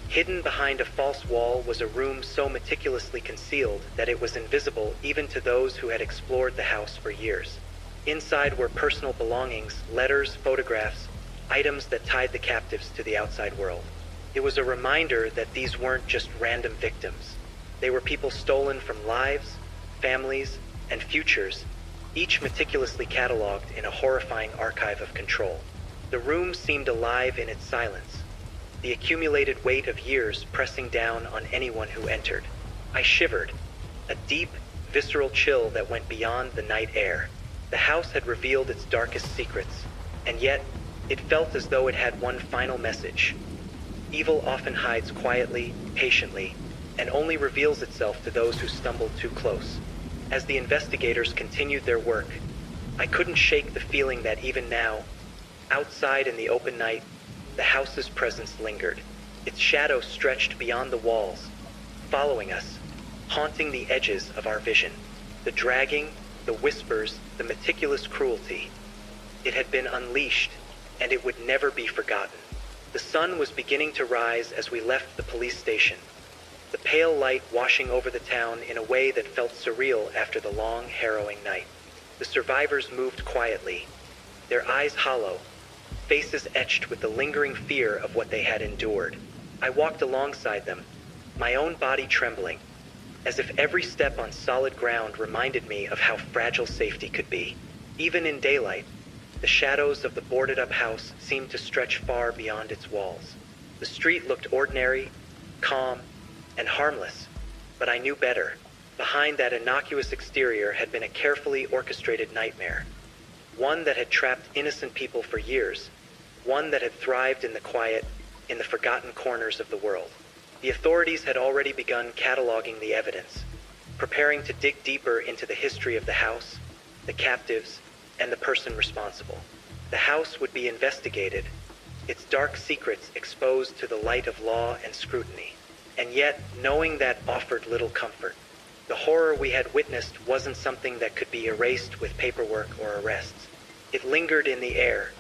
Speaker 2: Hidden behind a false wall was a room so meticulously concealed that it was invisible even to those who had explored the house for years. Inside were personal belongings, letters, photographs, items that tied the captives to the outside world. It was a reminder that these weren't just random victims. They were people stolen from lives, families, and futures, each meticulously cataloged in a horrifying archive of control. The room seemed alive in its silence, the accumulated weight of years pressing down on anyone who entered. I shivered, a deep, visceral chill that went beyond the night air. The house had revealed its darkest secrets, and yet it felt as though it had one final message. Evil often hides quietly, patiently, and only reveals itself to those who stumble too close. As the investigators continued their work, I couldn't shake the feeling that even now, outside in the open night, the house's presence lingered. Its shadow stretched beyond the walls, following us, haunting the edges of our vision. The dragging, the whispers, the meticulous cruelty. It had been unleashed, and it would never be forgotten. The sun was beginning to rise as we left the police station, the pale light washing over the town in a way that felt surreal after the long, harrowing night. The survivors moved quietly, their eyes hollow, faces etched with the lingering fear of what they had endured. I walked alongside them, my own body trembling, as if every step on solid ground reminded me of how fragile safety could be. Even in daylight, the shadows of the boarded-up house seemed to stretch far beyond its walls. The street looked ordinary, calm, and harmless, but I knew better. Behind that innocuous exterior had been a carefully orchestrated nightmare, one that had trapped innocent people for years, one that had thrived in the quiet, in the forgotten corners of the world. The authorities had already begun cataloging the evidence, preparing to dig deeper into the history of the house, the captives, and the person responsible. The house would be investigated, its dark secrets exposed to the light of law and scrutiny. And yet, knowing that offered little comfort. The horror we had witnessed wasn't something that could be erased with paperwork or arrests. It lingered in the air,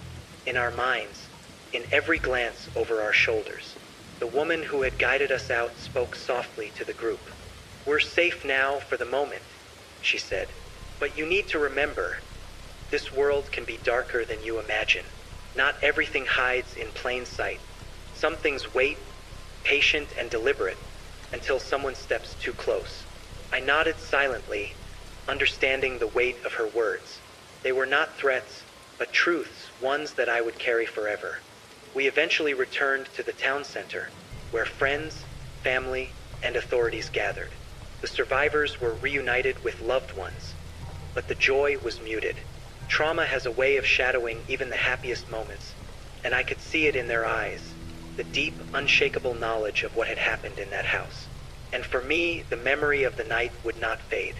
Speaker 2: in our minds, in every glance over our shoulders. The woman who had guided us out spoke softly to the group. "We're safe now for the moment," she said. "But you need to remember, this world can be darker than you imagine. Not everything hides in plain sight. Some things wait, patient and deliberate, until someone steps too close." I nodded silently, understanding the weight of her words. They were not threats, but truths, ones that I would carry forever. We eventually returned to the town center, where friends, family, and authorities gathered. The survivors were reunited with loved ones, but the joy was muted. Trauma has a way of shadowing even the happiest moments, and I could see it in their eyes, the deep, unshakable knowledge of what had happened in that house. And for me, the memory of the night would not fade.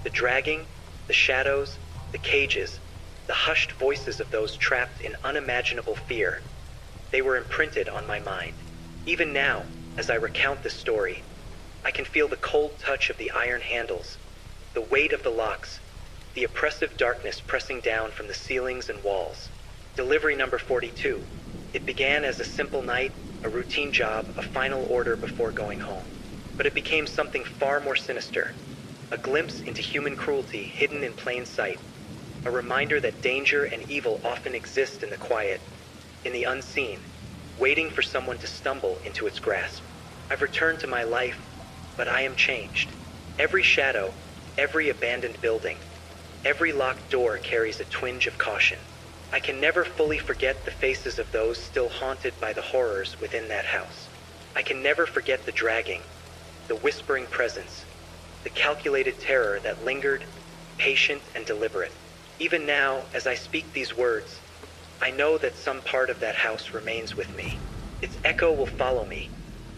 Speaker 2: The dragging, the shadows, the cages, the hushed voices of those trapped in unimaginable fear, they were imprinted on my mind. Even now, as I recount this story, I can feel the cold touch of the iron handles, the weight of the locks, the oppressive darkness pressing down from the ceilings and walls. Delivery number 42. It began as a simple night, a routine job, a final order before going home. But it became something far more sinister, a glimpse into human cruelty hidden in plain sight, a reminder that danger and evil often exist in the quiet, in the unseen, waiting for someone to stumble into its grasp. I've returned to my life, but I am changed. Every shadow, every abandoned building, every locked door carries a twinge of caution. I can never fully forget the faces of those still haunted by the horrors within that house. I can never forget the dragging, the whispering presence, the calculated terror that lingered, patient and deliberate. Even now, as I speak these words, I know that some part of that house remains with me. Its echo will follow me,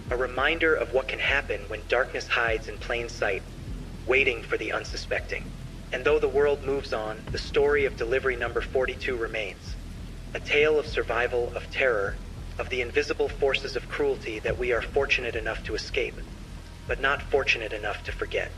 Speaker 2: a reminder of what can happen when darkness hides in plain sight, waiting for the unsuspecting. And though the world moves on, the story of delivery number 42 remains. A tale of survival, of terror, of the invisible forces of cruelty that we are fortunate enough to escape, but not fortunate enough to forget.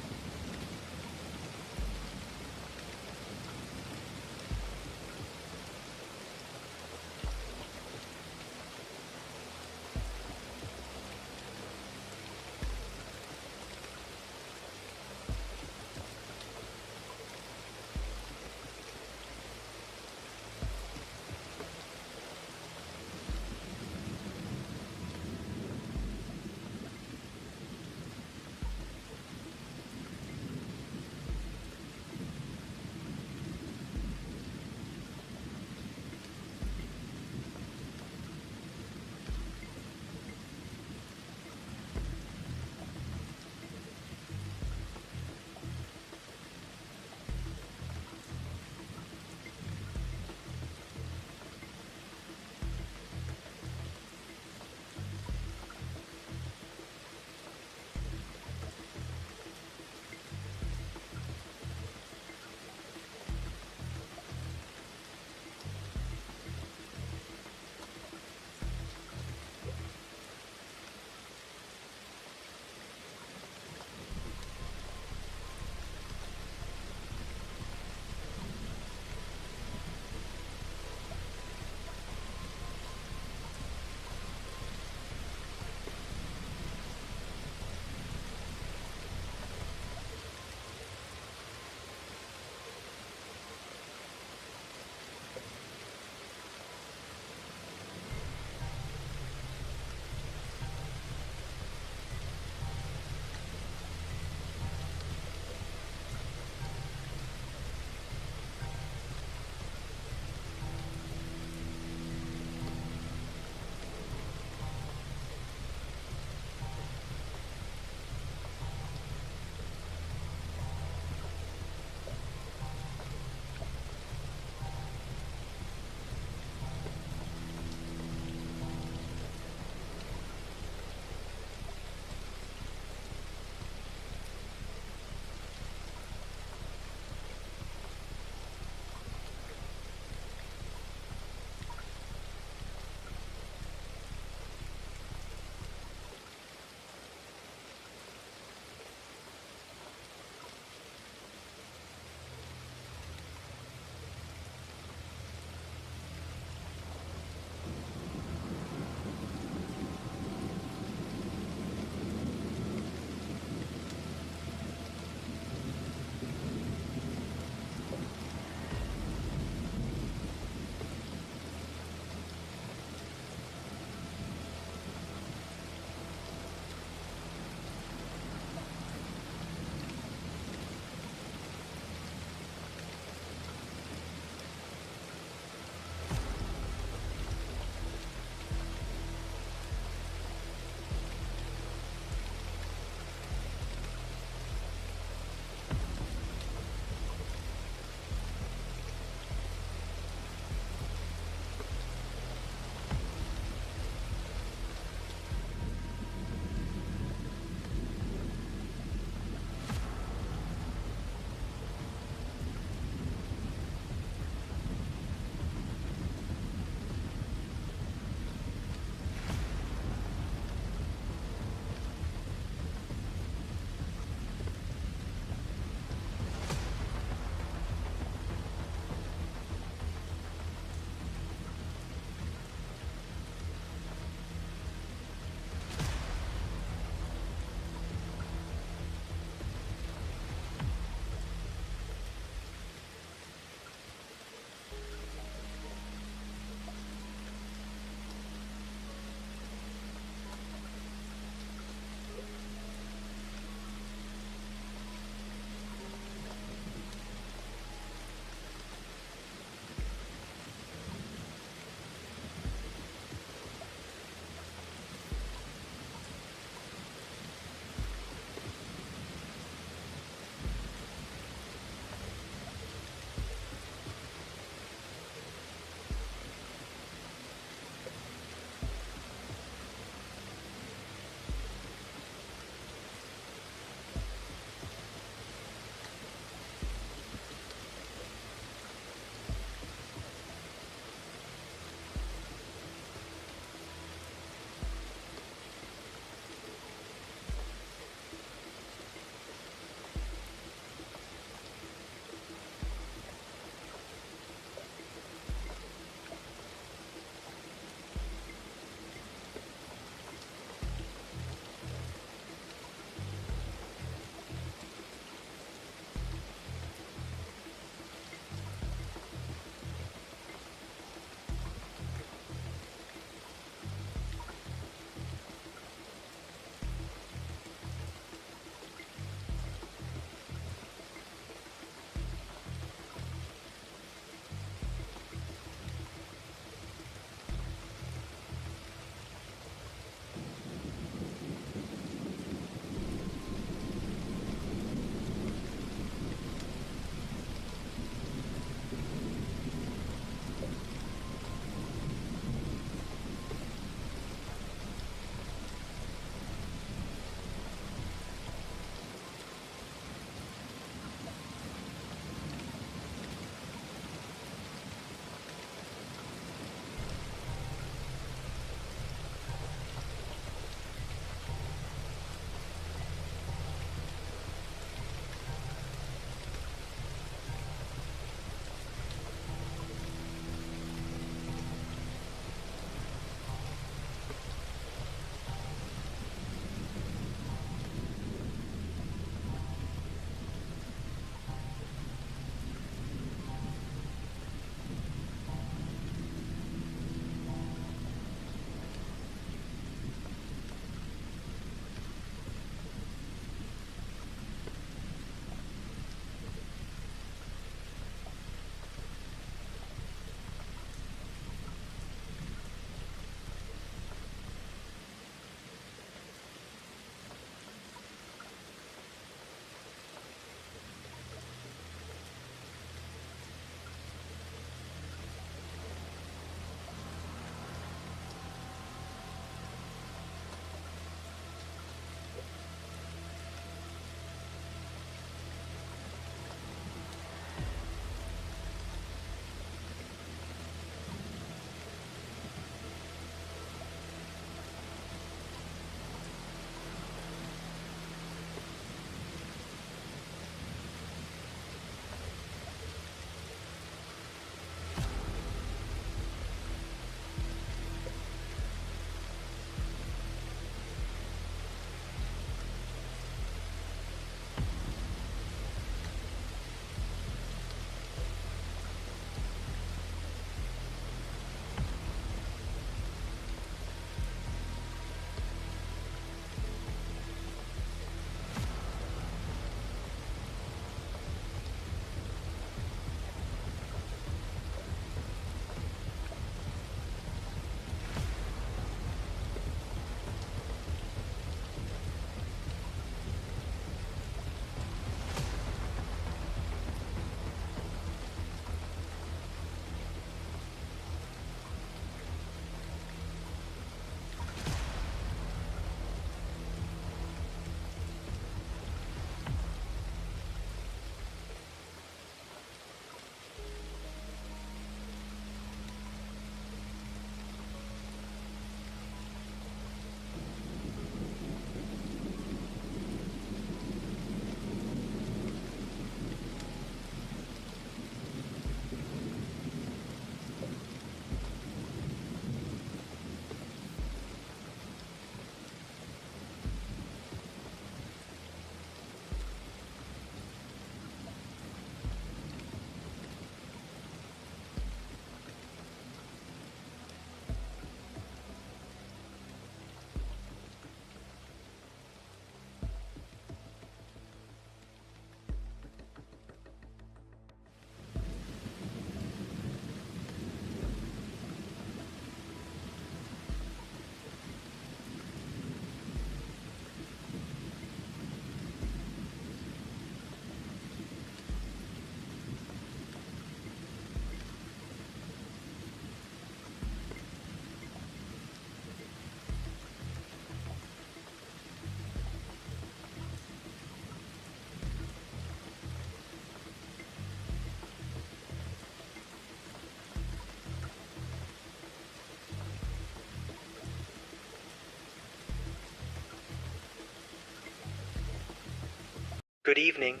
Speaker 2: Good evening,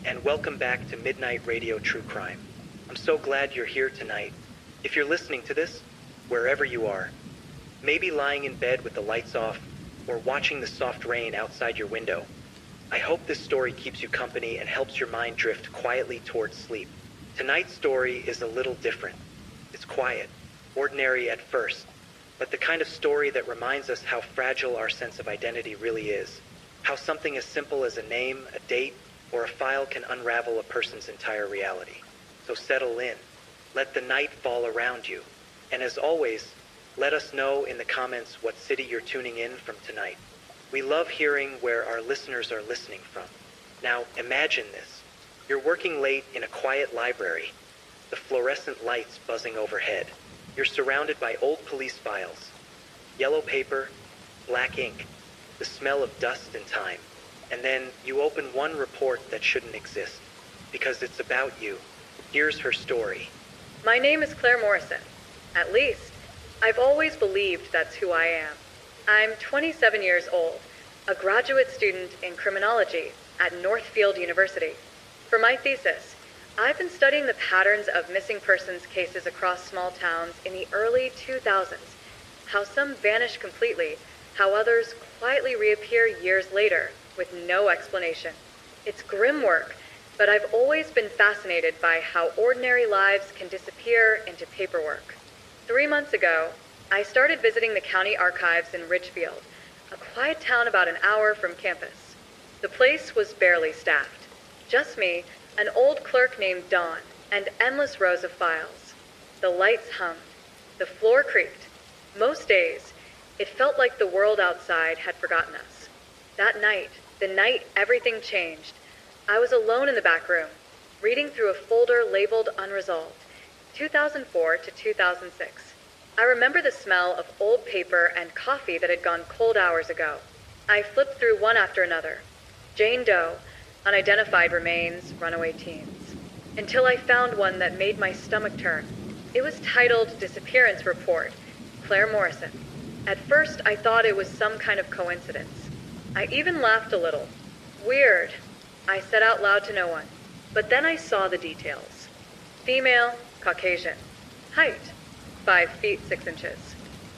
Speaker 2: and welcome back to Midnight Radio True Crime. I'm so glad you're here tonight. If you're listening to this, wherever you are, maybe lying in bed with the lights off, or watching the soft rain outside your window, I hope this story keeps you company and helps your mind drift quietly towards sleep. Tonight's story is a little different. It's quiet, ordinary at first, but the kind of story that reminds us how fragile our sense of identity really is. How something as simple as a name, a date, or a file can unravel a person's entire reality. So settle in. Let the night fall around you. And as always, let us know in the comments what city you're tuning in from tonight. We love hearing where our listeners are listening from. Now, imagine this. You're working late in a quiet library, the fluorescent lights buzzing overhead. You're surrounded by old police files, yellow paper, black ink, the smell of dust and time. And then you open one report that shouldn't exist, because it's about you. Here's her story.
Speaker 3: My name is Claire Morrison. At least, I've always believed that's who I am. I'm 27 years old, a graduate student in criminology at Northfield University. For my thesis, I've been studying the patterns of missing persons cases across small towns in the early 2000s, how some vanish completely, how others quietly reappear years later with no explanation. It's grim work, but I've always been fascinated by how ordinary lives can disappear into paperwork. 3 months ago, I started visiting the county archives in Ridgefield, a quiet town about an hour from campus. The place was barely staffed. Just me, an old clerk named Dawn, and endless rows of files. The lights hummed. The floor creaked. Most days, it felt like the world outside had forgotten us. That night, the night everything changed, I was alone in the back room, reading through a folder labeled Unresolved, 2004 to 2006. I remember the smell of old paper and coffee that had gone cold hours ago. I flipped through one after another. Jane Doe, unidentified remains, runaway teens. Until I found one that made my stomach turn. It was titled Disappearance Report, Claire Morrison. At first, I thought it was some kind of coincidence. I even laughed a little. Weird, I said out loud to no one. But then I saw the details. Female, Caucasian. Height, 5 feet 6 inches.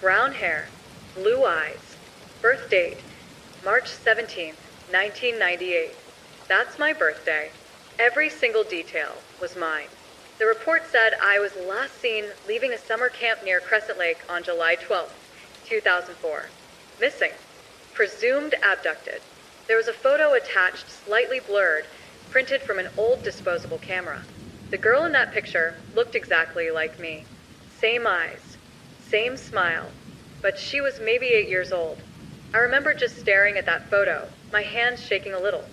Speaker 3: Brown hair, blue eyes. Birth date, March 17th, 1998. That's my birthday. Every single detail was mine. The report said I was last seen leaving a summer camp near Crescent Lake on July 12th, 2004. Missing. Presumed abducted. There was a photo attached, slightly blurred, printed from an old disposable camera. The girl in that picture looked exactly like me. Same eyes, same smile, but she was maybe 8 years old. I remember just staring at that photo, my hands shaking a little.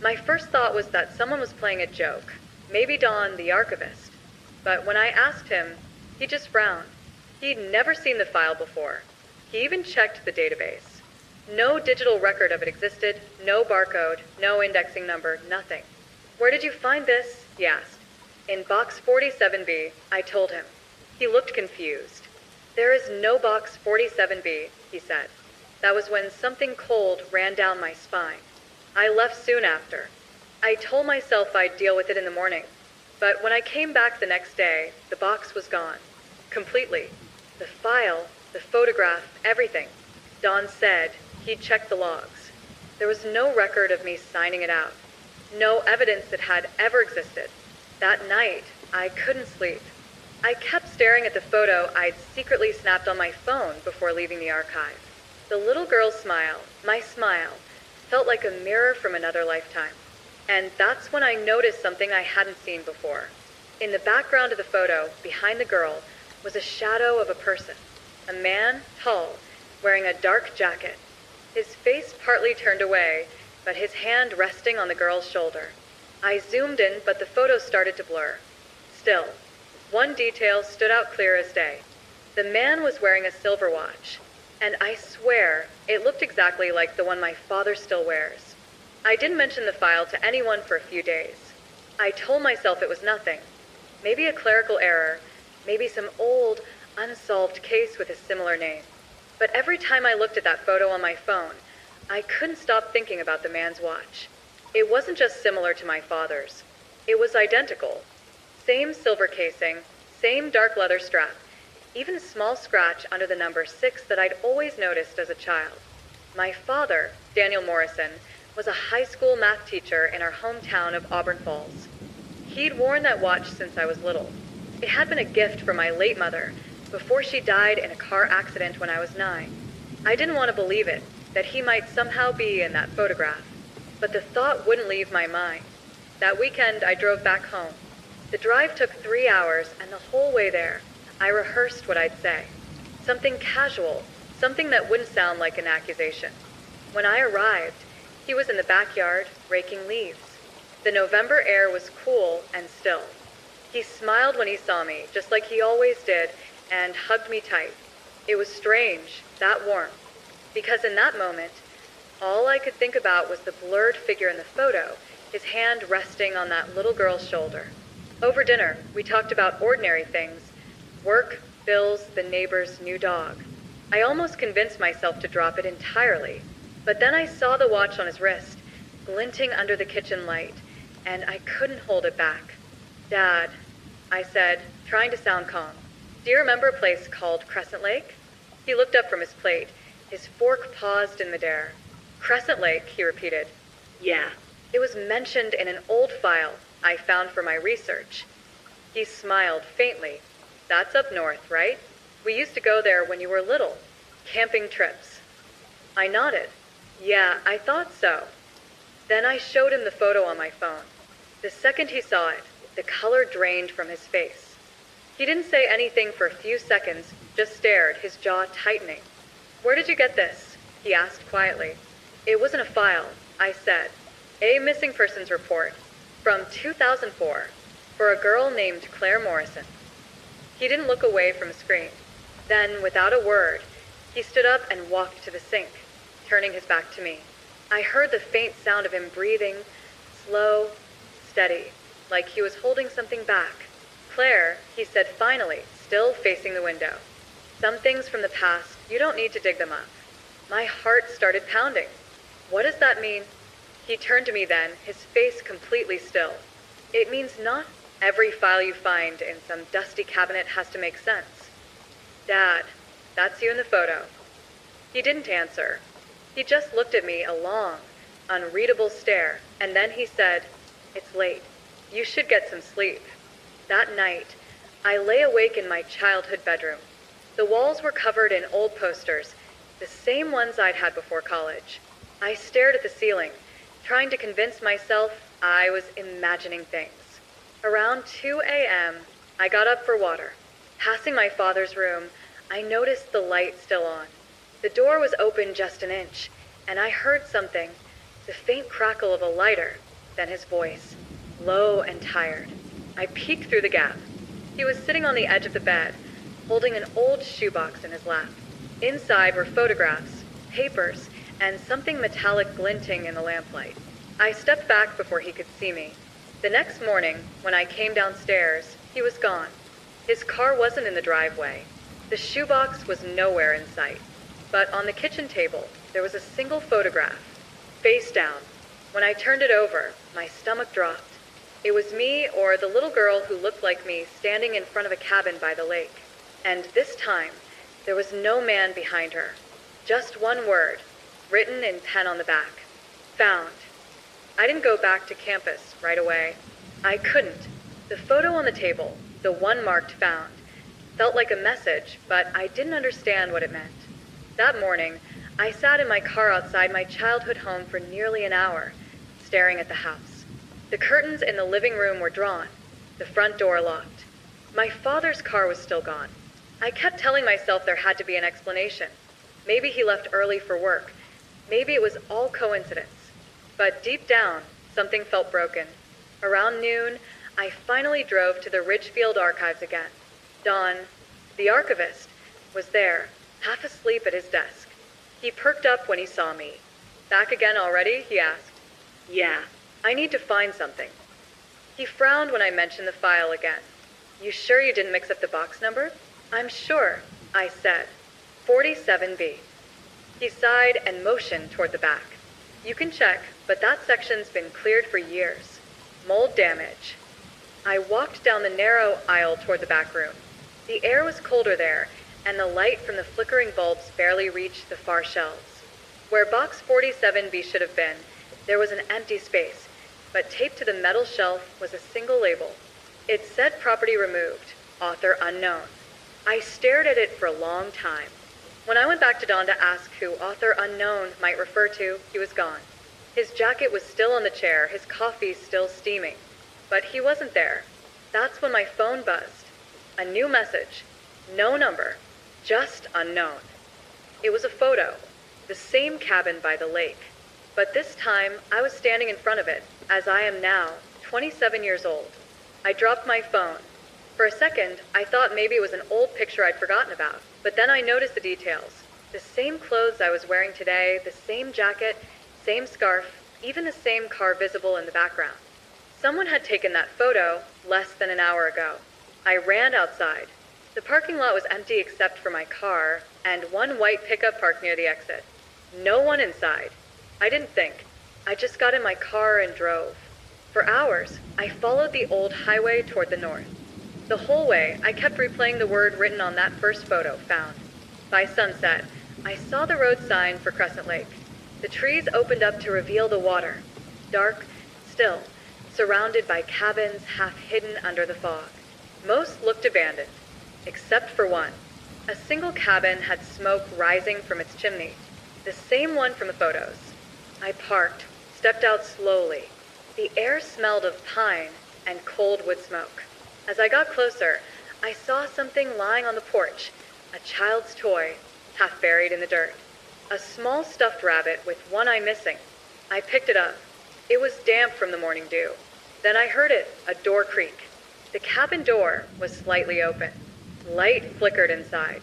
Speaker 3: My first thought was that someone was playing a joke, maybe Don, the archivist. But when I asked him, he just frowned. He'd never seen the file before. He even checked the database. No digital record of it existed, no barcode, no indexing number, nothing. Where did you find this? He asked. In box 47B, I told him. He looked confused. There is no box 47B, he said. That was when something cold ran down my spine. I left soon after. I told myself I'd deal with it in the morning. But when I came back the next day, the box was gone. Completely. The file, the photograph, everything. Don said he'd checked the logs. There was no record of me signing it out. No evidence it had ever existed. That night, I couldn't sleep. I kept staring at the photo I'd secretly snapped on my phone before leaving the archive. The little girl's smile, my smile, felt like a mirror from another lifetime. And that's when I noticed something I hadn't seen before. In the background of the photo, behind the girl, was a shadow of a person. A man, tall, wearing a dark jacket. His face partly turned away, but his hand resting on the girl's shoulder. I zoomed in, but the photo started to blur. Still, one detail stood out clear as day. The man was wearing a silver watch, and I swear it looked exactly like the one my father still wears. I didn't mention the file to anyone for a few days. I told myself it was nothing. Maybe a clerical error, maybe some old, unsolved case with a similar name. But every time I looked at that photo on my phone, I couldn't stop thinking about the man's watch. It wasn't just similar to my father's. It was identical. Same silver casing, same dark leather strap, even a small scratch under the number 6 that I'd always noticed as a child. My father, Daniel Morrison, was a high school math teacher in our hometown of Auburn Falls. He'd worn that watch since I was little. It had been a gift from my late mother before she died in a car accident when I was 9. I didn't want to believe it, that he might somehow be in that photograph. But the thought wouldn't leave my mind. That weekend, I drove back home. The drive took 3 hours, and the whole way there, I rehearsed what I'd say. Something casual, something that wouldn't sound like an accusation. When I arrived, he was in the backyard, raking leaves. The November air was cool and still. He smiled when he saw me, just like he always did, and hugged me tight. It was strange, that warmth, because in that moment, all I could think about was the blurred figure in the photo, his hand resting on that little girl's shoulder. Over dinner, we talked about ordinary things: work, bills, the neighbor's new dog. I almost convinced myself to drop it entirely, but then I saw the watch on his wrist, glinting under the kitchen light, and I couldn't hold it back. "Dad," I said, trying to sound calm, "do you remember a place called Crescent Lake?" He looked up from his plate, his fork paused in midair. "Crescent Lake," he repeated. "Yeah. It was mentioned in an old file I found for my research." He smiled faintly. "That's up north, right? We used to go there when you were little. Camping trips." I nodded. "Yeah, I thought so." Then I showed him the photo on my phone. The second he saw it, the color drained from his face. He didn't say anything for a few seconds, just stared, his jaw tightening. "Where did you get this?" he asked quietly. "It wasn't a file," I said. "A missing persons report from 2004 for a girl named Claire Morrison." He didn't look away from the screen. Then, without a word, he stood up and walked to the sink, turning his back to me. I heard the faint sound of him breathing, slow, steady, like he was holding something back. "Claire," he said finally, still facing the window. "Some things from the past, you don't need to dig them up." My heart started pounding. "What does that mean?" He turned to me then, his face completely still. "It means not every file you find in some dusty cabinet has to make sense." "Dad, that's you in the photo." He didn't answer. He just looked at me a long, unreadable stare, and then he said, "It's late. You should get some sleep." That night, I lay awake in my childhood bedroom. The walls were covered in old posters, the same ones I'd had before college. I stared at the ceiling, trying to convince myself I was imagining things. Around 2 a.m., I got up for water. Passing my father's room, I noticed the light still on. The door was open just an inch, and I heard something, the faint crackle of a lighter, then his voice, low and tired. I peeked through the gap. He was sitting on the edge of the bed, holding an old shoebox in his lap. Inside were photographs, papers, and something metallic glinting in the lamplight. I stepped back before he could see me. The next morning, when I came downstairs, he was gone. His car wasn't in the driveway. The shoebox was nowhere in sight. But on the kitchen table, there was a single photograph, face down. When I turned it over, my stomach dropped. It was me or the little girl who looked like me standing in front of a cabin by the lake. And this time, there was no man behind her. Just one word, written in pen on the back. Found. I didn't go back to campus right away. I couldn't. The photo on the table, the one marked found, felt like a message, but I didn't understand what it meant. That morning, I sat in my car outside my childhood home for nearly an hour, staring at the house. The curtains in the living room were drawn, the front door locked. My father's car was still gone. I kept telling myself there had to be an explanation. Maybe he left early for work. Maybe it was all coincidence. But deep down, something felt broken. Around noon, I finally drove to the Ridgefield archives again. Don, the archivist, was there, half asleep at his desk. He perked up when he saw me. "Back again already?" he asked. "Yeah, I need to find something." He frowned when I mentioned the file again. "You sure you didn't mix up the box number?" "I'm sure," I said. 47B. He sighed and motioned toward the back. You can check, but that section's been cleared for years. Mold damage. I walked down the narrow aisle toward the back room. The air was colder there, and the light from the flickering bulbs barely reached the far shelves. Where box 47B should have been, there was an empty space, but taped to the metal shelf was a single label. It said property removed, author unknown. I stared at it for a long time. When I went back to Don to ask who author unknown might refer to, he was gone. His jacket was still on the chair, his coffee still steaming. But he wasn't there. That's when my phone buzzed. A new message. No number. Just unknown. It was a photo. The same cabin by the lake. But this time, I was standing in front of it, as I am now, 27 years old. I dropped my phone. For a second, I thought maybe it was an old picture I'd forgotten about. But then I noticed the details. The same clothes I was wearing today, the same jacket, same scarf, even the same car visible in the background. Someone had taken that photo less than an hour ago. I ran outside. The parking lot was empty except for my car and one white pickup parked near the exit. No one inside. I didn't think. I just got in my car and drove. For hours, I followed the old highway toward the north. The whole way, I kept replaying the word written on that first photo found. By sunset, I saw the road sign for Crescent Lake. The trees opened up to reveal the water. Dark, still, surrounded by cabins half hidden under the fog. Most looked abandoned, except for one. A single cabin had smoke rising from its chimney, the same one from the photos. I parked, stepped out slowly. The air smelled of pine and cold wood smoke. As I got closer, I saw something lying on the porch, a child's toy, half buried in the dirt. A small stuffed rabbit with one eye missing. I picked it up. It was damp from the morning dew. Then I heard it, a door creak. The cabin door was slightly open. Light flickered inside.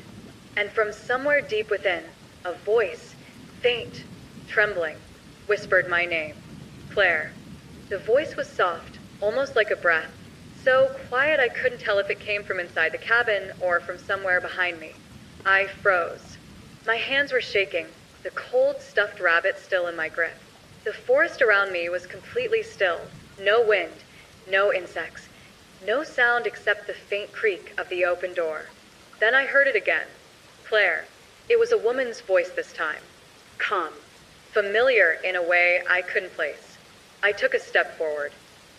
Speaker 3: And from somewhere deep within, a voice, faint, trembling, whispered my name. Claire. The voice was soft, almost like a breath. So quiet I couldn't tell if it came from inside the cabin or from somewhere behind me. I froze. My hands were shaking, the cold stuffed rabbit still in my grip. The forest around me was completely still. No wind, no insects, no sound except the faint creak of the open door. Then I heard it again. Claire. It was a woman's voice this time. Come. Familiar in a way I couldn't place. I took a step forward.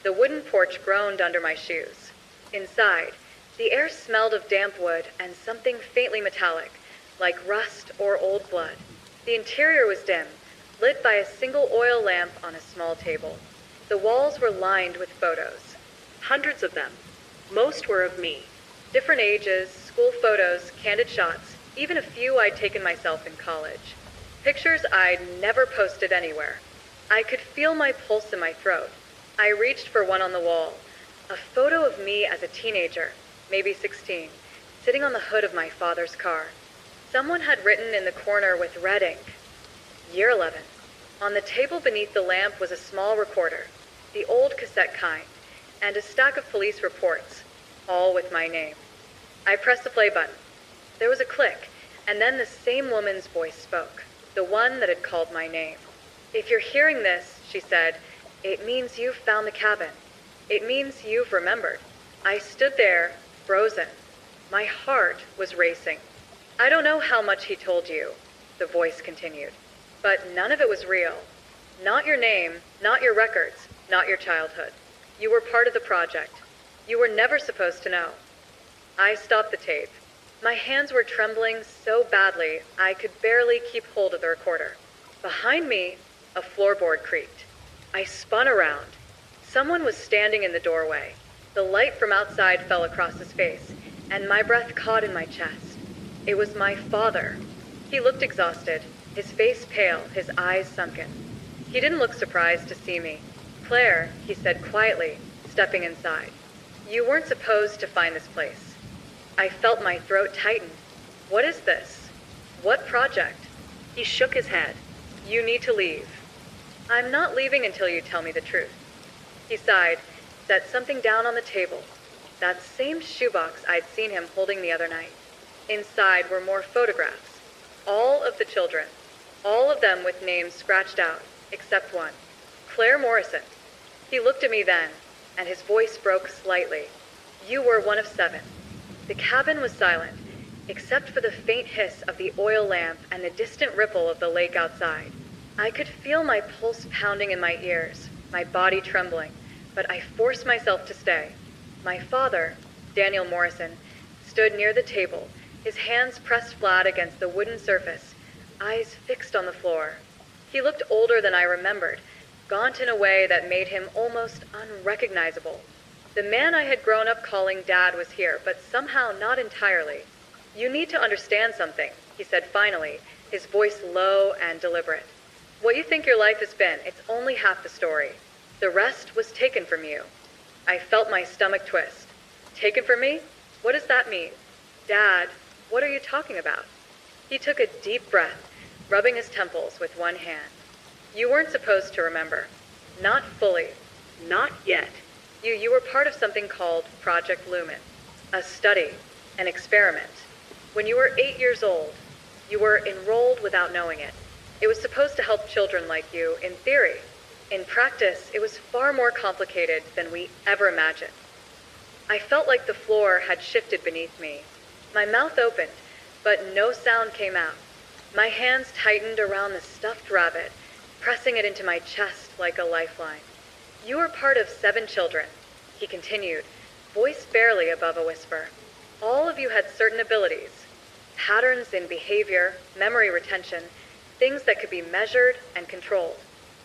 Speaker 3: The wooden porch groaned under my shoes. Inside, the air smelled of damp wood and something faintly metallic, like rust or old blood. The interior was dim, lit by a single oil lamp on a small table. The walls were lined with photos. Hundreds of them. Most were of me. Different ages, school photos, candid shots, even a few I'd taken myself in college. Pictures I'd never posted anywhere. I could feel my pulse in my throat. I reached for one on the wall. A photo of me as a teenager, maybe 16, sitting on the hood of my father's car. Someone had written in the corner with red ink, Year 11. On the table beneath the lamp was a small recorder, the old cassette kind, and a stack of police reports, all with my name. I pressed the play button. There was a click, and then the same woman's voice spoke, the one that had called my name. If you're hearing this, she said, it means you've found the cabin. It means you've remembered. I stood there, frozen. My heart was racing. I don't know how much he told you, the voice continued, but none of it was real. Not your name, not your records, not your childhood. You were part of the project. You were never supposed to know. I stopped the tape. My hands were trembling so badly I could barely keep hold of the recorder. Behind me, a floorboard creaked. I spun around. Someone was standing in the doorway. The light from outside fell across his face, and my breath caught in my chest. It was my father. He looked exhausted, his face pale, his eyes sunken. He didn't look surprised to see me. Claire, he said quietly, stepping inside. You weren't supposed to find this place. I felt my throat tighten. What is this? What project? He shook his head. You need to leave. I'm not leaving until you tell me the truth. He sighed, set something down on the table. That same shoebox I'd seen him holding the other night. Inside were more photographs. All of the children. All of them with names scratched out. except one. Claire Morrison. He looked at me then, and his voice broke slightly. You were one of 7. The cabin was silent, except for the faint hiss of the oil lamp and the distant ripple of the lake outside. I could feel my pulse pounding in my ears, my body trembling, but I forced myself to stay. My father, Daniel Morrison, stood near the table, his hands pressed flat against the wooden surface, eyes fixed on the floor. He looked older than I remembered, gaunt in a way that made him almost unrecognizable. The man I had grown up calling Dad was here, but somehow not entirely. You need to understand something, he said finally, his voice low and deliberate. What you think your life has been, it's only half the story. The rest was taken from you. I felt my stomach twist. Taken from me? What does that mean? Dad, what are you talking about? He took a deep breath, rubbing his temples with one hand. You weren't supposed to remember. Not fully. Not yet. You were part of something called Project Lumen. A study, an experiment. When you were 8 years old, you were enrolled without knowing it. It was supposed to help children like you, in theory. In practice, it was far more complicated than we ever imagined. I felt like the floor had shifted beneath me. My mouth opened, but no sound came out. My hands tightened around the stuffed rabbit, pressing it into my chest like a lifeline. You were part of 7 children, he continued, voice barely above a whisper. All of you had certain abilities, patterns in behavior, memory retention, things that could be measured and controlled.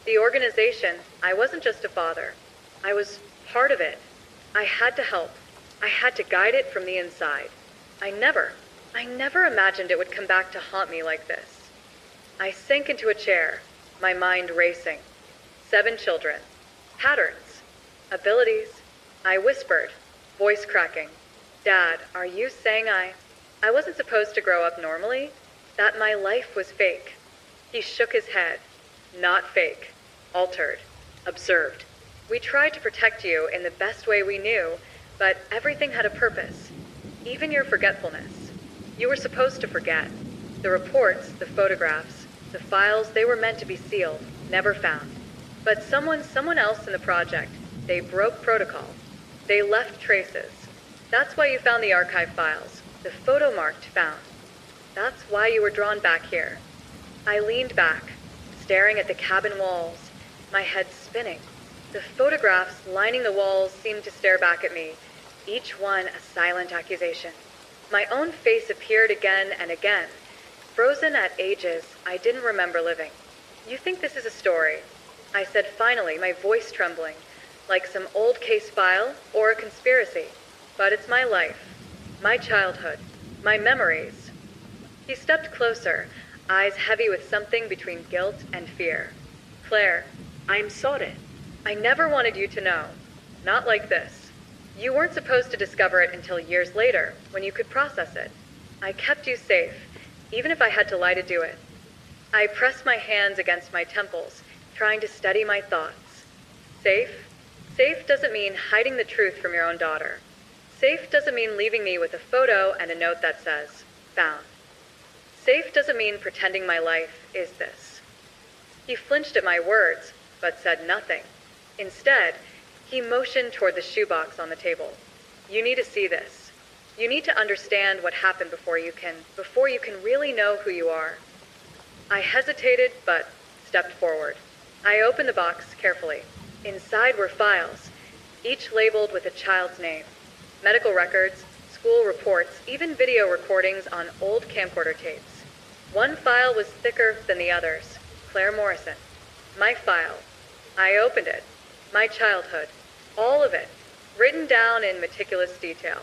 Speaker 3: The organization, I wasn't just a father. I was part of it. I had to help. I had to guide it from the inside. I never imagined it would come back to haunt me like this. I sank into a chair, my mind racing. 7 children. Patterns. Abilities. I whispered, voice cracking. Dad, are you saying I wasn't supposed to grow up normally? That my life was fake? He shook his head. Not fake. Altered. Observed. We tried to protect you in the best way we knew, but everything had a purpose. Even your forgetfulness. You were supposed to forget. The reports, the photographs, the files, they were meant to be sealed, never found. But someone else in the project, they broke protocol. They left traces. That's why you found the archive files, the photo marked found. That's why you were drawn back here. I leaned back, staring at the cabin walls, my head spinning. The photographs lining the walls seemed to stare back at me, each one a silent accusation. My own face appeared again and again, frozen at ages I didn't remember living. You think this is a story? I said finally, my voice trembling, like some old case file or a conspiracy. But it's my life, my childhood, my memories. He stepped closer, eyes heavy with something between guilt and fear. Claire, I'm sorry. I never wanted you to know. Not like this. You weren't supposed to discover it until years later, when you could process it. I kept you safe, even if I had to lie to do it. I pressed my hands against my temples, trying to steady my thoughts. Safe? Safe doesn't mean hiding the truth from your own daughter. Safe doesn't mean leaving me with a photo and a note that says, found. Safe doesn't mean pretending my life is this. He flinched at my words, but said nothing. Instead, he motioned toward the shoebox on the table. You need to see this. You need to understand what happened before you can really know who you are. I hesitated, but stepped forward. I opened the box carefully. Inside were files, each labeled with a child's name. Medical records, school reports, even video recordings on old camcorder tapes. One file was thicker than the others. Claire Morrison. My file. I opened it. My childhood. All of it. Written down in meticulous detail.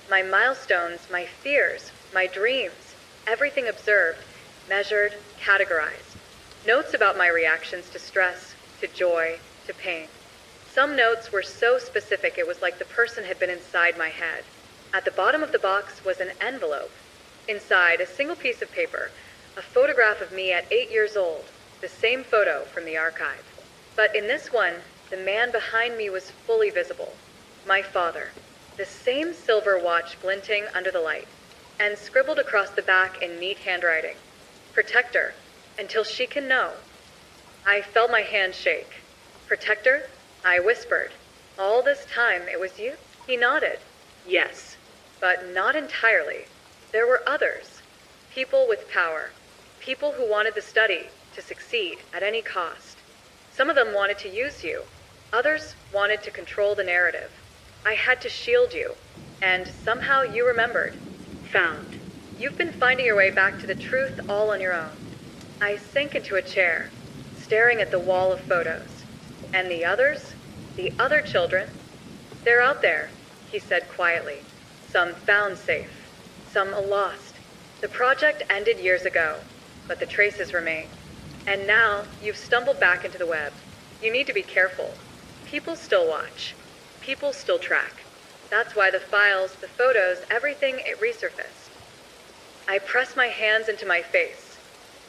Speaker 3: My milestones, my fears, my dreams. Everything observed, measured, categorized. Notes about my reactions to stress, to joy, to pain. Some notes were so specific it was like the person had been inside my head. At the bottom of the box was an envelope. Inside, a single piece of paper, a photograph of me at 8 years old, the same photo from the archive. But in this one, the man behind me was fully visible. My father. The same silver watch glinting under the light, and scribbled across the back in neat handwriting. Protect her, until she can know. I felt my hand shake. Protector? I whispered. All this time it was you? He nodded. Yes. But not entirely. There were others. People with power. People who wanted the study to succeed at any cost. Some of them wanted to use you. Others wanted to control the narrative. I had to shield you. And somehow you remembered. Found. You've been finding your way back to the truth all on your own. I sank into a chair, staring at the wall of photos. And the others? The other children? They're out there, he said quietly. Some found safe. Some lost. The project ended years ago, but the traces remain. And now you've stumbled back into the web. You need to be careful. People still watch. People still track. That's why the files, the photos, everything, it resurfaced. I pressed my hands into my face.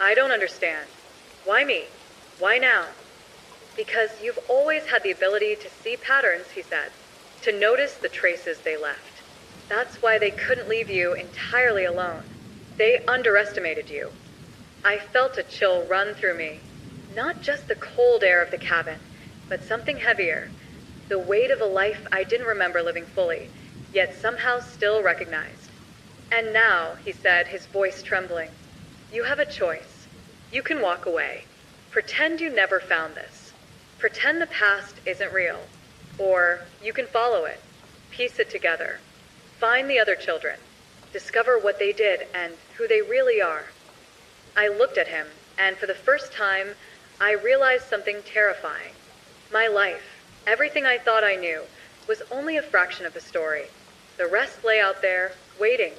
Speaker 3: I don't understand. Why me? Why now? Because you've always had the ability to see patterns, he said, to notice the traces they left. That's why they couldn't leave you entirely alone. They underestimated you. I felt a chill run through me. Not just the cold air of the cabin, but something heavier. The weight of a life I didn't remember living fully, yet somehow still recognized. And now, he said, his voice trembling, you have a choice. You can walk away. Pretend you never found this. Pretend the past isn't real. Or you can follow it. Piece it together. Find the other children. Discover what they did and who they really are. I looked at him, and for the first time, I realized something terrifying. My life, everything I thought I knew, was only a fraction of the story. The rest lay out there, waiting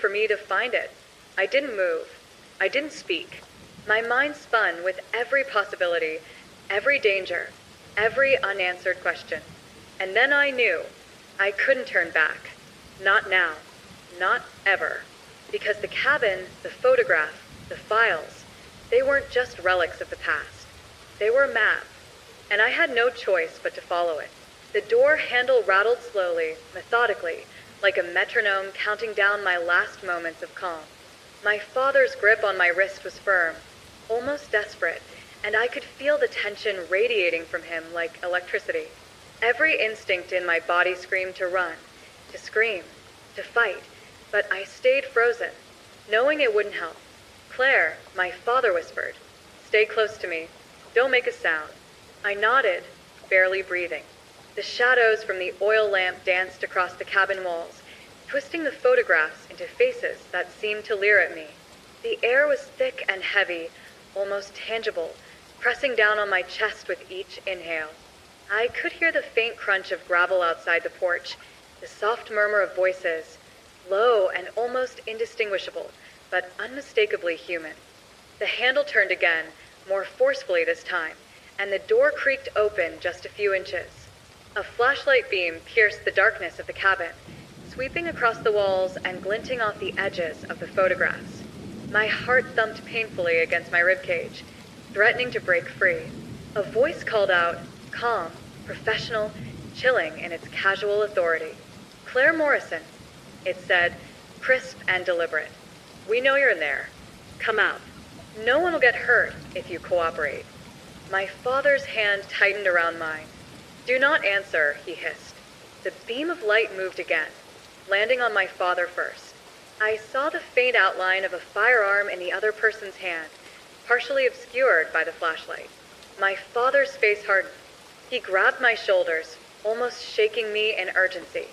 Speaker 3: for me to find it. I didn't move. I didn't speak. My mind spun with every possibility, every danger, every unanswered question. And then I knew I couldn't turn back. Not now. Not ever. Because the cabin, the photograph, the files, they weren't just relics of the past. They were a map. And I had no choice but to follow it. The door handle rattled slowly, methodically, like a metronome counting down my last moments of calm. My father's grip on my wrist was firm, almost desperate, and I could feel the tension radiating from him like electricity. Every instinct in my body screamed to run, to scream, to fight, but I stayed frozen, knowing it wouldn't help. Claire, my father whispered, stay close to me. Don't make a sound. I nodded, barely breathing. The shadows from the oil lamp danced across the cabin walls, twisting the photographs into faces that seemed to leer at me. The air was thick and heavy, almost tangible, pressing down on my chest with each inhale. I could hear the faint crunch of gravel outside the porch, the soft murmur of voices, low and almost indistinguishable, but unmistakably human. The handle turned again, more forcefully this time, and the door creaked open just a few inches. A flashlight beam pierced the darkness of the cabin, sweeping across the walls and glinting off the edges of the photographs. My heart thumped painfully against my ribcage, threatening to break free. A voice called out, calm, professional, chilling in its casual authority. Claire Morrison, it said, crisp and deliberate. We know you're in there. Come out. No one will get hurt if you cooperate. My father's hand tightened around mine. Do not answer, he hissed. The beam of light moved again, landing on my father first. I saw the faint outline of a firearm in the other person's hand, partially obscured by the flashlight. My father's face hardened. He grabbed my shoulders, almost shaking me in urgency.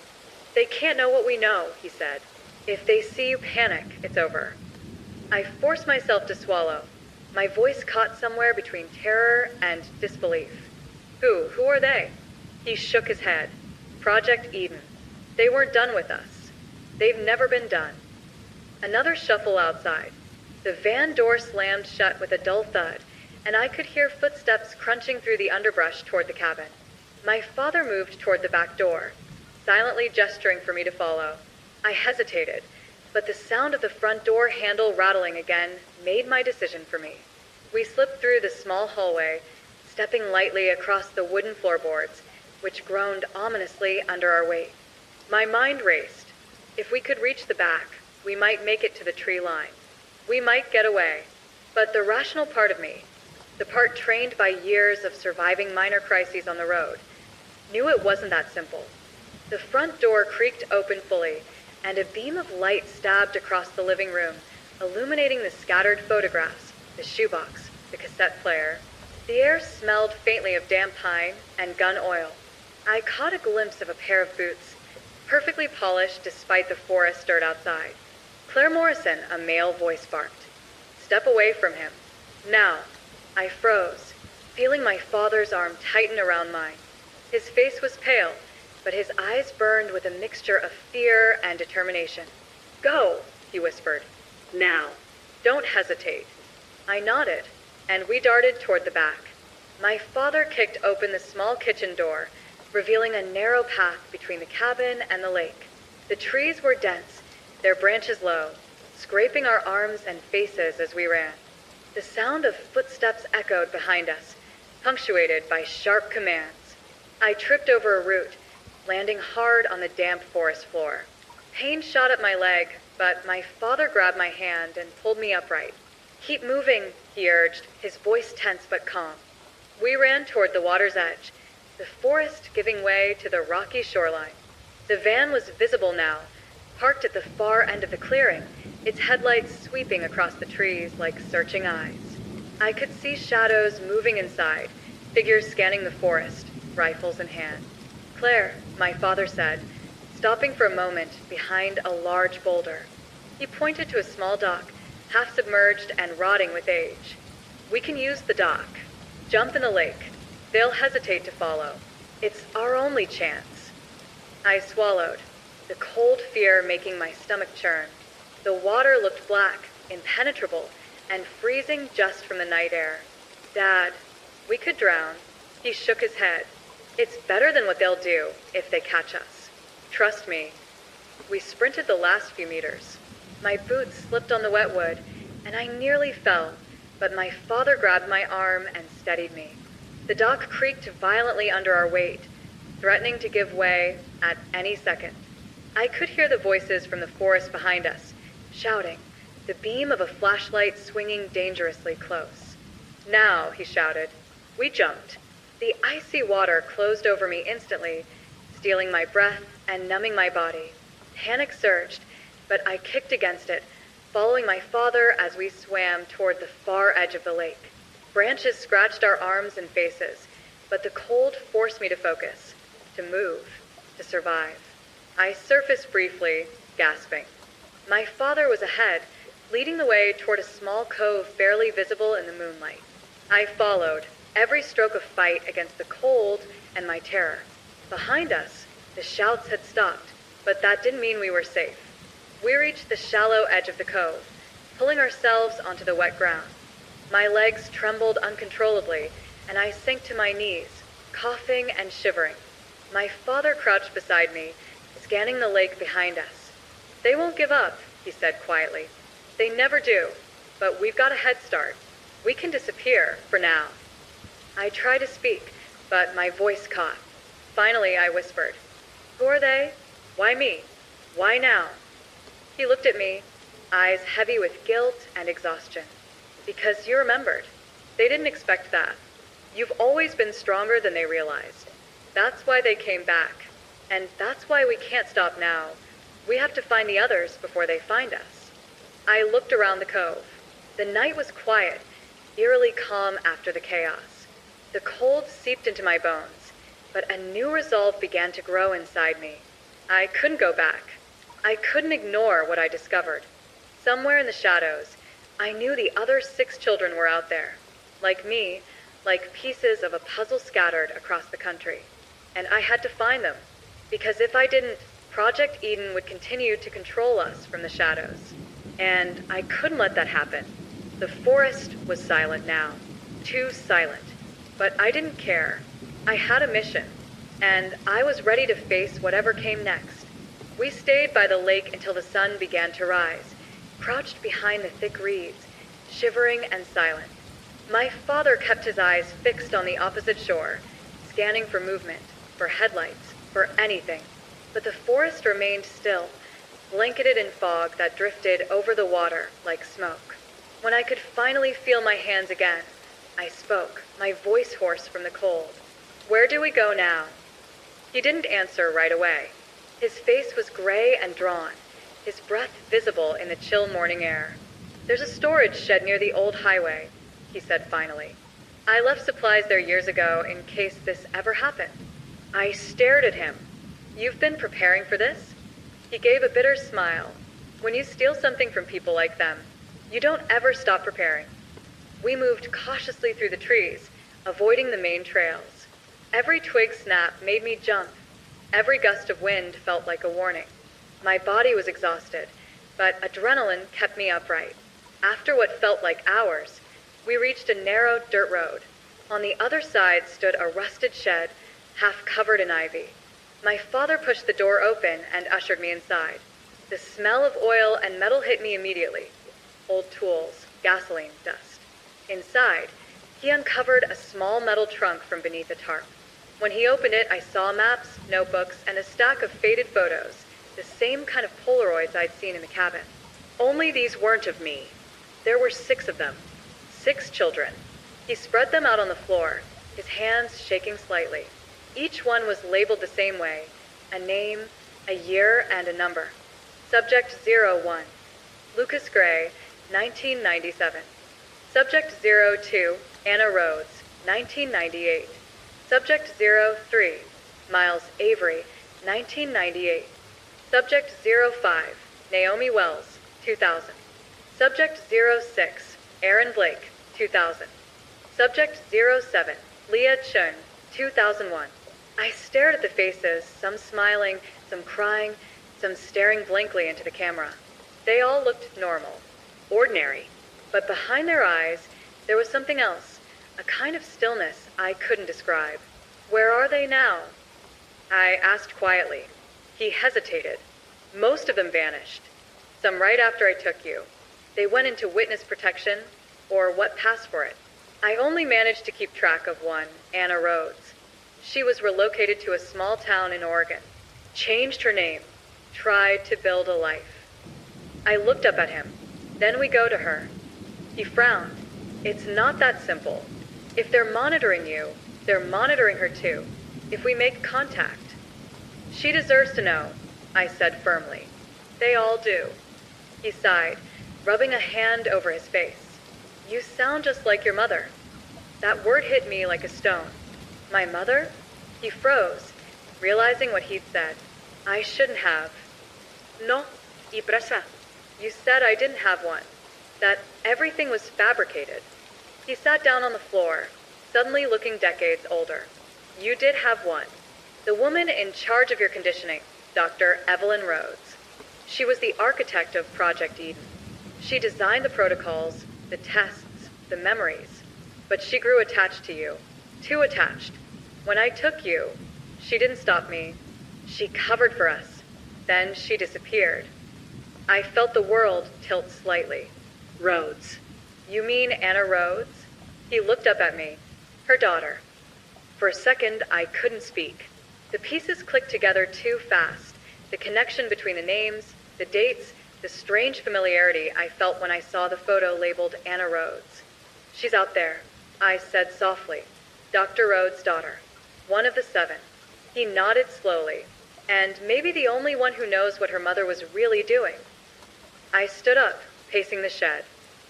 Speaker 3: They can't know what we know, he said. If they see you panic, it's over. I forced myself to swallow. My voice caught somewhere between terror and disbelief. Who are they? He shook his head. Project Eden. They weren't done with us. They've never been done. Another shuffle outside. The van door slammed shut with a dull thud, and I could hear footsteps crunching through the underbrush toward the cabin. My father moved toward the back door, silently gesturing for me to follow. I hesitated, but the sound of the front door handle rattling again made my decision for me. We slipped through the small hallway, stepping lightly across the wooden floorboards, which groaned ominously under our weight. My mind raced. If we could reach the back, we might make it to the tree line. We might get away. But the rational part of me, the part trained by years of surviving minor crises on the road, knew it wasn't that simple. The front door creaked open fully, and a beam of light stabbed across the living room, illuminating the scattered photographs, the shoebox, the cassette player. The air smelled faintly of damp pine and gun oil. I caught a glimpse of a pair of boots, perfectly polished despite the forest dirt outside. Claire Morrison, a male voice barked. Step away from him. Now. I froze, feeling my father's arm tighten around mine. His face was pale, but his eyes burned with a mixture of fear and determination. Go, he whispered. Now. Don't hesitate. I nodded, and we darted toward the back. My father kicked open the small kitchen door, revealing a narrow path between the cabin and the lake. The trees were dense, their branches low, scraping our arms and faces as we ran. The sound of footsteps echoed behind us, punctuated by sharp commands. I tripped over a root, landing hard on the damp forest floor. Pain shot up my leg, but my father grabbed my hand and pulled me upright. Keep moving, he urged, his voice tense but calm. We ran toward the water's edge, the forest giving way to the rocky shoreline. The van was visible now, parked at the far end of the clearing, its headlights sweeping across the trees like searching eyes. I could see shadows moving inside, figures scanning the forest, rifles in hand. Claire, my father said, stopping for a moment behind a large boulder. He pointed to a small dock, half submerged and rotting with age. We can use the dock. Jump in the lake. They'll hesitate to follow. It's our only chance. I swallowed, the cold fear making my stomach churn. The water looked black, impenetrable, and freezing just from the night air. Dad, we could drown. He shook his head. It's better than what they'll do if they catch us. Trust me. We sprinted the last few meters. My boots slipped on the wet wood, and I nearly fell, but my father grabbed my arm and steadied me. The dock creaked violently under our weight, threatening to give way at any second. I could hear the voices from the forest behind us, shouting, the beam of a flashlight swinging dangerously close. Now, he shouted. We jumped. The icy water closed over me instantly, stealing my breath and numbing my body. Panic surged, but I kicked against it, following my father as we swam toward the far edge of the lake. Branches scratched our arms and faces, but the cold forced me to focus, to move, to survive. I surfaced briefly, gasping. My father was ahead, leading the way toward a small cove barely visible in the moonlight. I followed, every stroke a fight against the cold and my terror. Behind us, the shouts had stopped, but that didn't mean we were safe. We reached the shallow edge of the cove, pulling ourselves onto the wet ground. My legs trembled uncontrollably, and I sank to my knees, coughing and shivering. My father crouched beside me, scanning the lake behind us. They won't give up, he said quietly. They never do, but we've got a head start. We can disappear, for now. I tried to speak, but my voice caught. Finally, I whispered, Who are they? Why me? Why now? He looked at me, eyes heavy with guilt and exhaustion. Because you remembered. They didn't expect that. You've always been stronger than they realized. That's why they came back. And that's why we can't stop now. We have to find the others before they find us. I looked around the cove. The night was quiet, eerily calm after the chaos. The cold seeped into my bones, but a new resolve began to grow inside me. I couldn't go back. I couldn't ignore what I discovered. Somewhere in the shadows, I knew the other 6 children were out there, like me, like pieces of a puzzle scattered across the country. And I had to find them, because if I didn't, Project Eden would continue to control us from the shadows. And I couldn't let that happen. The forest was silent now, too silent. But I didn't care. I had a mission, and I was ready to face whatever came next. We stayed by the lake until the sun began to rise, crouched behind the thick reeds, shivering and silent. My father kept his eyes fixed on the opposite shore, scanning for movement, for headlights, for anything. But the forest remained still, blanketed in fog that drifted over the water like smoke. When I could finally feel my hands again, I spoke, my voice hoarse from the cold. "Where do we go now?" He didn't answer right away. His face was gray and drawn, his breath visible in the chill morning air. "There's a storage shed near the old highway," he said finally. "I left supplies there years ago in case this ever happened." I stared at him. "You've been preparing for this?" He gave a bitter smile. "When you steal something from people like them, you don't ever stop preparing." We moved cautiously through the trees, avoiding the main trails. Every twig snap made me jump. Every gust of wind felt like a warning. My body was exhausted, but adrenaline kept me upright. After what felt like hours, we reached a narrow dirt road. On the other side stood a rusted shed, half covered in ivy. My father pushed the door open and ushered me inside. The smell of oil and metal hit me immediately. Old tools, gasoline, dust. Inside, he uncovered a small metal trunk from beneath a tarp. When he opened it, I saw maps, notebooks, and a stack of faded photos, the same kind of Polaroids I'd seen in the cabin. Only these weren't of me. There were 6 of them. 6 children. He spread them out on the floor, his hands shaking slightly. Each one was labeled the same way, a name, a year, and a number. Subject 01, Lucas Gray, 1997. Subject 02, Anna Rhodes, 1998. Subject 03, Miles Avery, 1998. Subject 05, Naomi Wells, 2000. Subject 06, Aaron Blake, 2000. Subject 07, Leah Chun, 2001. I stared at the faces, some smiling, some crying, some staring blankly into the camera. They all looked normal, ordinary, but behind their eyes, there was something else, a kind of stillness I couldn't describe. "Where are they now?" I asked quietly. He hesitated. "Most of them vanished. Some right after I took you. They went into witness protection, or what passed for it. I only managed to keep track of one, Anna Rhodes. She was relocated to a small town in Oregon, changed her name, tried to build a life." I looked up at him. "Then we go to her." He frowned. "It's not that simple. If they're monitoring you, they're monitoring her too. If we make contact." "She deserves to know," I said firmly. "They all do." He sighed, rubbing a hand over his face. "You sound just like your mother." That word hit me like a stone. My mother? He froze, realizing what he'd said. I shouldn't have. "No, y presa." You said I didn't have one, that everything was fabricated. He sat down on the floor, suddenly looking decades older. "You did have one. The woman in charge of your conditioning, Dr. Evelyn Rhodes. She was the architect of Project Eden. She designed the protocols, the tests, the memories. But she grew attached to you. Too attached. When I took you, she didn't stop me. She covered for us. Then she disappeared. I felt the world tilt slightly. Rhodes. You mean Anna Rhodes?" He looked up at me. "Her daughter." For a second, I couldn't speak. The pieces clicked together too fast. The connection between the names, the dates, the strange familiarity I felt when I saw the photo labeled Anna Rhodes. "She's out there," I said softly. "Dr. Rhodes' daughter. One of the 7. He nodded slowly. "And maybe the only one who knows what her mother was really doing." I stood up, pacing the shed.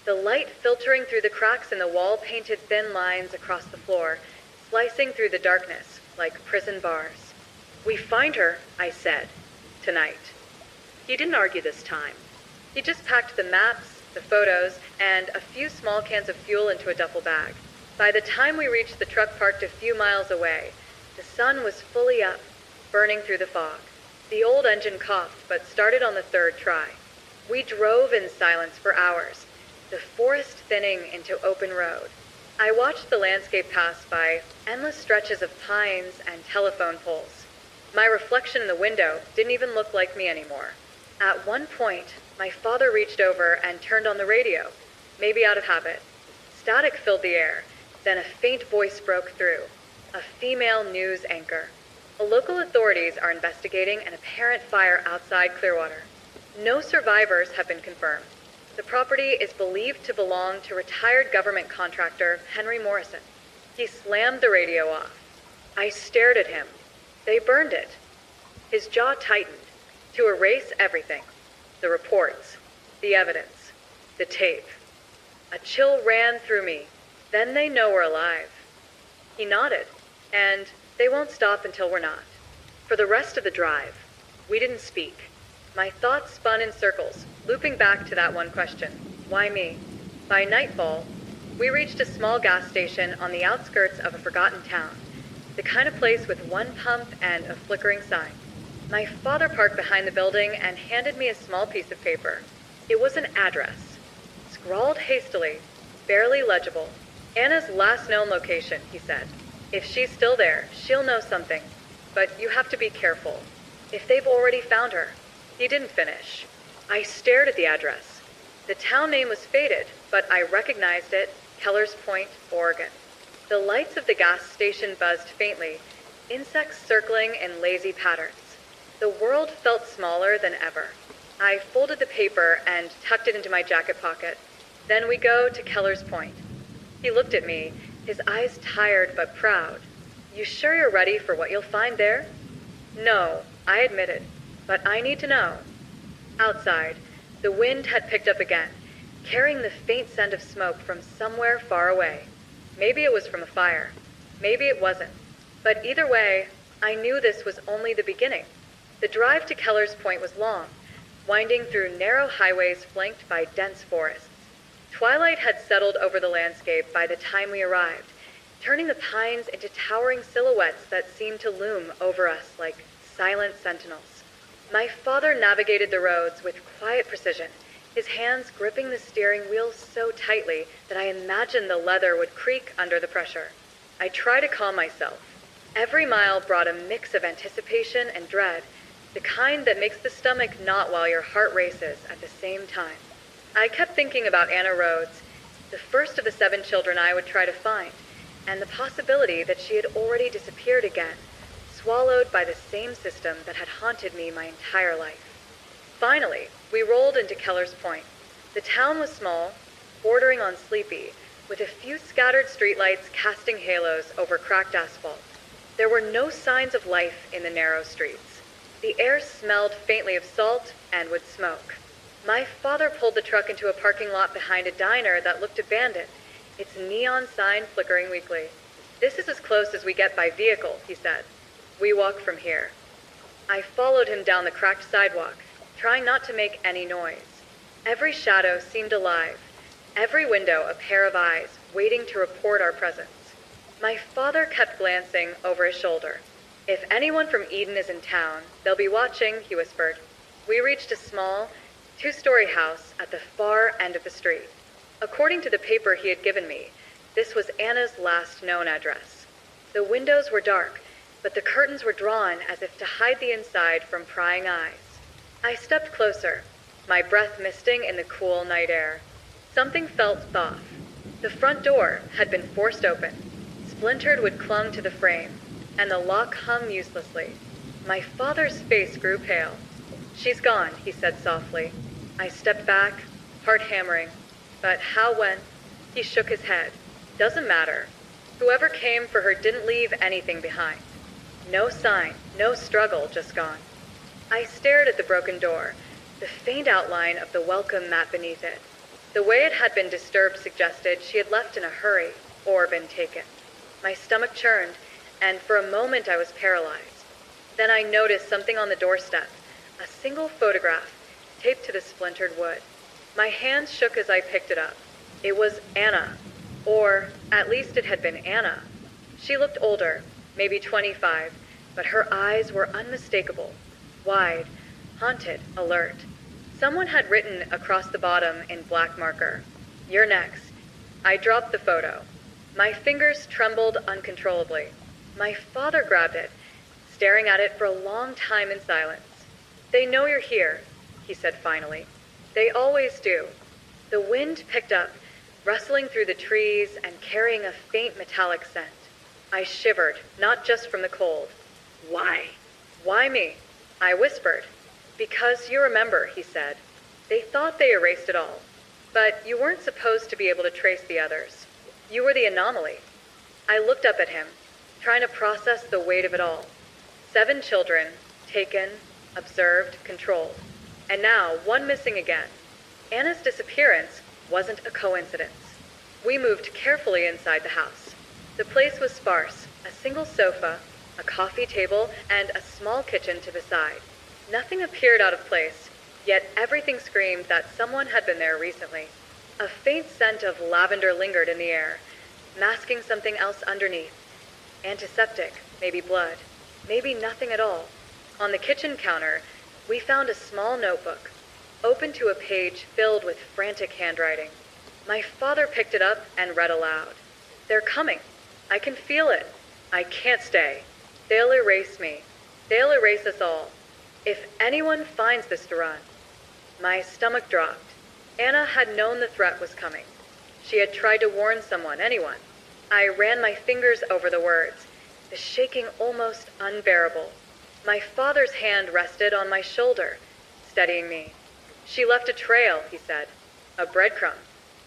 Speaker 3: The light filtering through the cracks in the wall painted thin lines across the floor, slicing through the darkness like prison bars. "We find her," I said, "tonight." He didn't argue this time. He just packed the maps, the photos, and a few small cans of fuel into a duffel bag. By the time we reached the truck parked a few miles away, the sun was fully up, burning through the fog. The old engine coughed, but started on the 3rd try. We drove in silence for hours, the forest thinning into open road. I watched the landscape pass by, endless stretches of pines and telephone poles. My reflection in the window didn't even look like me anymore. At one point, my father reached over and turned on the radio, maybe out of habit. Static filled the air, then a faint voice broke through, a female news anchor. Local authorities are investigating an apparent fire outside Clearwater. No survivors have been confirmed. The property is believed to belong to retired government contractor Henry Morrison. He slammed the radio off. I stared at him. They burned it. His jaw tightened to erase everything. The reports, the evidence, the tape. A chill ran through me. Then they know we're alive. He nodded, and they won't stop until we're not. For the rest of the drive, we didn't speak. My thoughts spun in circles, looping back to that one question. Why me? By nightfall, we reached a small gas station on the outskirts of a forgotten town. The kind of place with one pump and a flickering sign. My father parked behind the building and handed me a small piece of paper. It was an address, scrawled hastily, barely legible. Anna's last known location, he said. If she's still there, she'll know something. But you have to be careful. If they've already found her. He didn't finish. I stared at the address. The town name was faded, but I recognized it, Kellers Point, Oregon. The lights of the gas station buzzed faintly, insects circling in lazy patterns. The world felt smaller than ever. I folded the paper and tucked it into my jacket pocket. Then we go to Kellers Point. He looked at me, his eyes tired but proud. You sure you're ready for what you'll find there? No, I admitted, but I need to know. Outside, the wind had picked up again, carrying the faint scent of smoke from somewhere far away. Maybe it was from a fire. Maybe it wasn't. But either way, I knew this was only the beginning. The drive to Kellers Point was long, winding through narrow highways flanked by dense forests. Twilight had settled over the landscape by the time we arrived, turning the pines into towering silhouettes that seemed to loom over us like silent sentinels. My father navigated the roads with quiet precision, his hands gripping the steering wheel so tightly that I imagined the leather would creak under the pressure. I tried to calm myself. Every mile brought a mix of anticipation and dread, the kind that makes the stomach knot while your heart races at the same time. I kept thinking about Anna Rhodes, the first of the 7 children I would try to find, and the possibility that she had already disappeared again, swallowed by the same system that had haunted me my entire life. Finally, we rolled into Kellers Point. The town was small, bordering on sleepy, with a few scattered streetlights casting halos over cracked asphalt. There were no signs of life in the narrow streets. The air smelled faintly of salt and wood smoke. My father pulled the truck into a parking lot behind a diner that looked abandoned, its neon sign flickering weakly. This is as close as we get by vehicle, he said. We walk from here. I followed him down the cracked sidewalk, trying not to make any noise. Every shadow seemed alive, every window a pair of eyes waiting to report our presence. My father kept glancing over his shoulder. If anyone from Eden is in town, they'll be watching, he whispered. We reached a small, 2-story house at the far end of the street. According to the paper he had given me, this was Anna's last known address. The windows were dark, but the curtains were drawn as if to hide the inside from prying eyes. I stepped closer, my breath misting in the cool night air. Something felt off. The front door had been forced open. Splintered wood clung to the frame, and the lock hung uselessly. My father's face grew pale. She's gone, he said softly. I stepped back, heart hammering. But how when? He shook his head. Doesn't matter. Whoever came for her didn't leave anything behind. No sign, no struggle, just gone. I stared at the broken door, the faint outline of the welcome mat beneath it. The way it had been disturbed suggested she had left in a hurry or been taken. My stomach churned, and for a moment I was paralyzed. Then I noticed something on the doorstep, a single photograph taped to the splintered wood. My hands shook as I picked it up. It was Anna, or at least it had been Anna. She looked older, maybe 25, but her eyes were unmistakable, wide, haunted, alert. Someone had written across the bottom in black marker, "You're next." I dropped the photo. My fingers trembled uncontrollably. My father grabbed it, staring at it for a long time in silence. "They know you're here," he said finally. "They always do." The wind picked up, rustling through the trees and carrying a faint metallic scent. I shivered, not just from the cold. "Why? Why me?" I whispered. "Because you remember," he said. "They thought they erased it all. But you weren't supposed to be able to trace the others. You were the anomaly. I looked up at him, trying to process the weight of it all. 7 children, taken, observed, controlled. And now, one missing again. Anna's disappearance wasn't a coincidence. We moved carefully inside the house. The place was sparse, a single sofa, a coffee table, and a small kitchen to the side. Nothing appeared out of place, yet everything screamed that someone had been there recently. A faint scent of lavender lingered in the air, masking something else underneath. Antiseptic, maybe blood, maybe nothing at all. On the kitchen counter, we found a small notebook, open to a page filled with frantic handwriting. My father picked it up and read aloud. "They're coming. I can feel it. I can't stay. They'll erase me. They'll erase us all. If anyone finds this to run." My stomach dropped. Anna had known the threat was coming. She had tried to warn someone, anyone. I ran my fingers over the words, the shaking almost unbearable. My father's hand rested on my shoulder, steadying me. "She left a trail," he said. "A breadcrumb.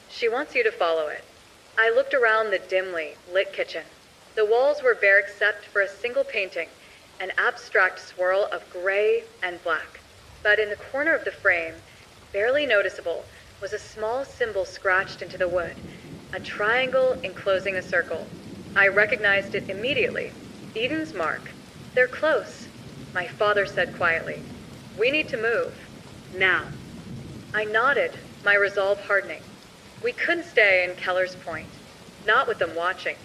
Speaker 3: She wants you to follow it." I looked around the dimly lit kitchen. The walls were bare except for a single painting, an abstract swirl of gray and black. But in the corner of the frame, barely noticeable, was a small symbol scratched into the wood, a triangle enclosing a circle. I recognized it immediately. Eden's mark. "They're close," my father said quietly. "We need to move. Now." I nodded, my resolve hardening. We couldn't stay in Keller's Point. Not with them watching.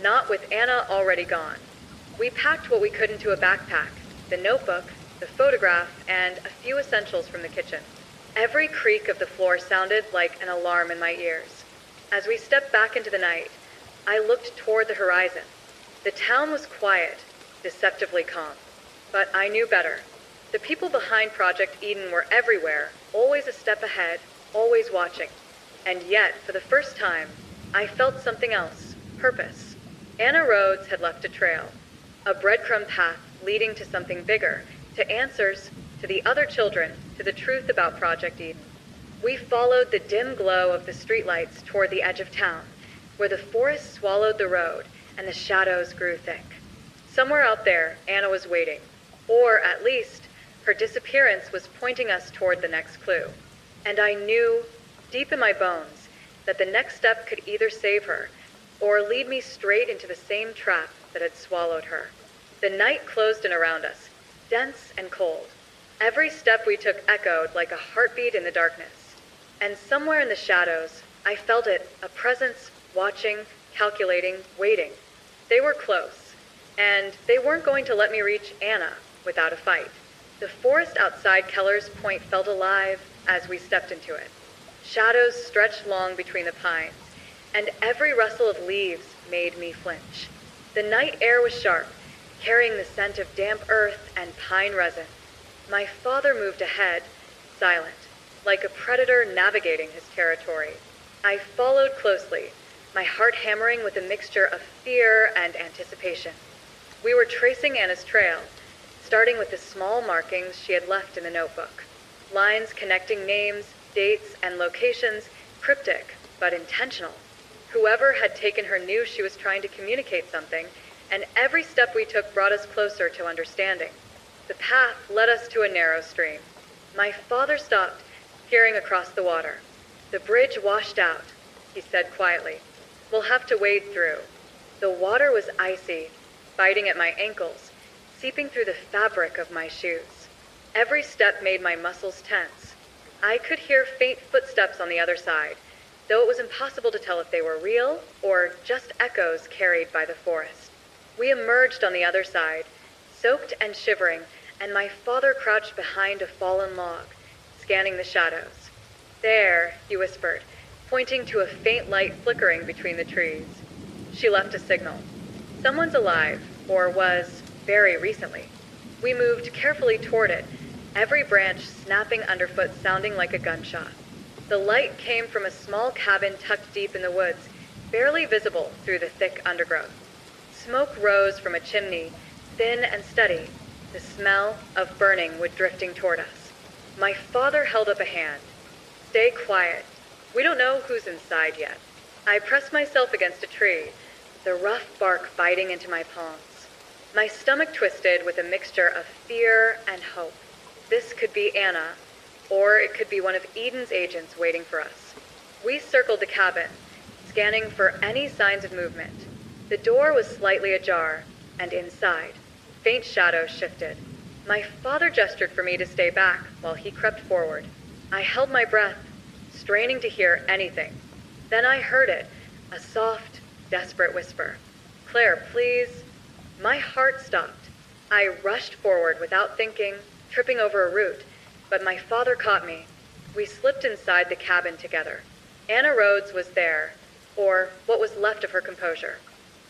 Speaker 3: Not with Anna already gone. We packed what we could into a backpack, the notebook, the photograph, and a few essentials from the kitchen. Every creak of the floor sounded like an alarm in my ears. As we stepped back into the night, I looked toward the horizon. The town was quiet, deceptively calm. But I knew better. The people behind Project Eden were everywhere, always a step ahead, always watching. And yet, for the first time, I felt something else, purpose. Anna Rhodes had left a trail, a breadcrumb path leading to something bigger, to answers, to the other children, to the truth about Project Eden. We followed the dim glow of the streetlights toward the edge of town, where the forest swallowed the road and the shadows grew thick. Somewhere out there, Anna was waiting, or at least, her disappearance was pointing us toward the next clue. And I knew, deep in my bones, that the next step could either save her, or lead me straight into the same trap that had swallowed her. The night closed in around us, dense and cold. Every step we took echoed like a heartbeat in the darkness. And somewhere in the shadows, I felt it, a presence, watching, calculating, waiting. They were close, and they weren't going to let me reach Anna without a fight. The forest outside Keller's Point felt alive as we stepped into it. Shadows stretched long between the pines, and every rustle of leaves made me flinch. The night air was sharp, carrying the scent of damp earth and pine resin. My father moved ahead, silent, like a predator navigating his territory. I followed closely, my heart hammering with a mixture of fear and anticipation. We were tracing Anna's trail, starting with the small markings she had left in the notebook. Lines connecting names, dates, and locations, cryptic but intentional. Whoever had taken her knew she was trying to communicate something, and every step we took brought us closer to understanding. The path led us to a narrow stream. My father stopped, peering across the water. "The bridge washed out," he said quietly. "We'll have to wade through." The water was icy, biting at my ankles, seeping through the fabric of my shoes. Every step made my muscles tense. I could hear faint footsteps on the other side, though it was impossible to tell if they were real or just echoes carried by the forest. We emerged on the other side, soaked and shivering, and my father crouched behind a fallen log, scanning the shadows. "There," he whispered, pointing to a faint light flickering between the trees. "She left a signal. Someone's alive, or was, very recently." We moved carefully toward it, every branch snapping underfoot sounding like a gunshot. The light came from a small cabin tucked deep in the woods, barely visible through the thick undergrowth. Smoke rose from a chimney, thin and steady, the smell of burning wood drifting toward us. My father held up a hand. "Stay quiet. We don't know who's inside yet. I press myself against a tree, the rough bark biting into my palms. My stomach twisted with a mixture of fear and hope. This could be Anna, or it could be one of Eden's agents waiting for us. We circled the cabin, scanning for any signs of movement. The door was slightly ajar, and inside, faint shadows shifted. My father gestured for me to stay back while he crept forward. I held my breath, straining to hear anything. Then I heard it, a soft, desperate whisper. "Claire, please." My heart stopped. I rushed forward without thinking, tripping over a root, but my father caught me. We slipped inside the cabin together. Anna Rhodes was there, or what was left of her composure.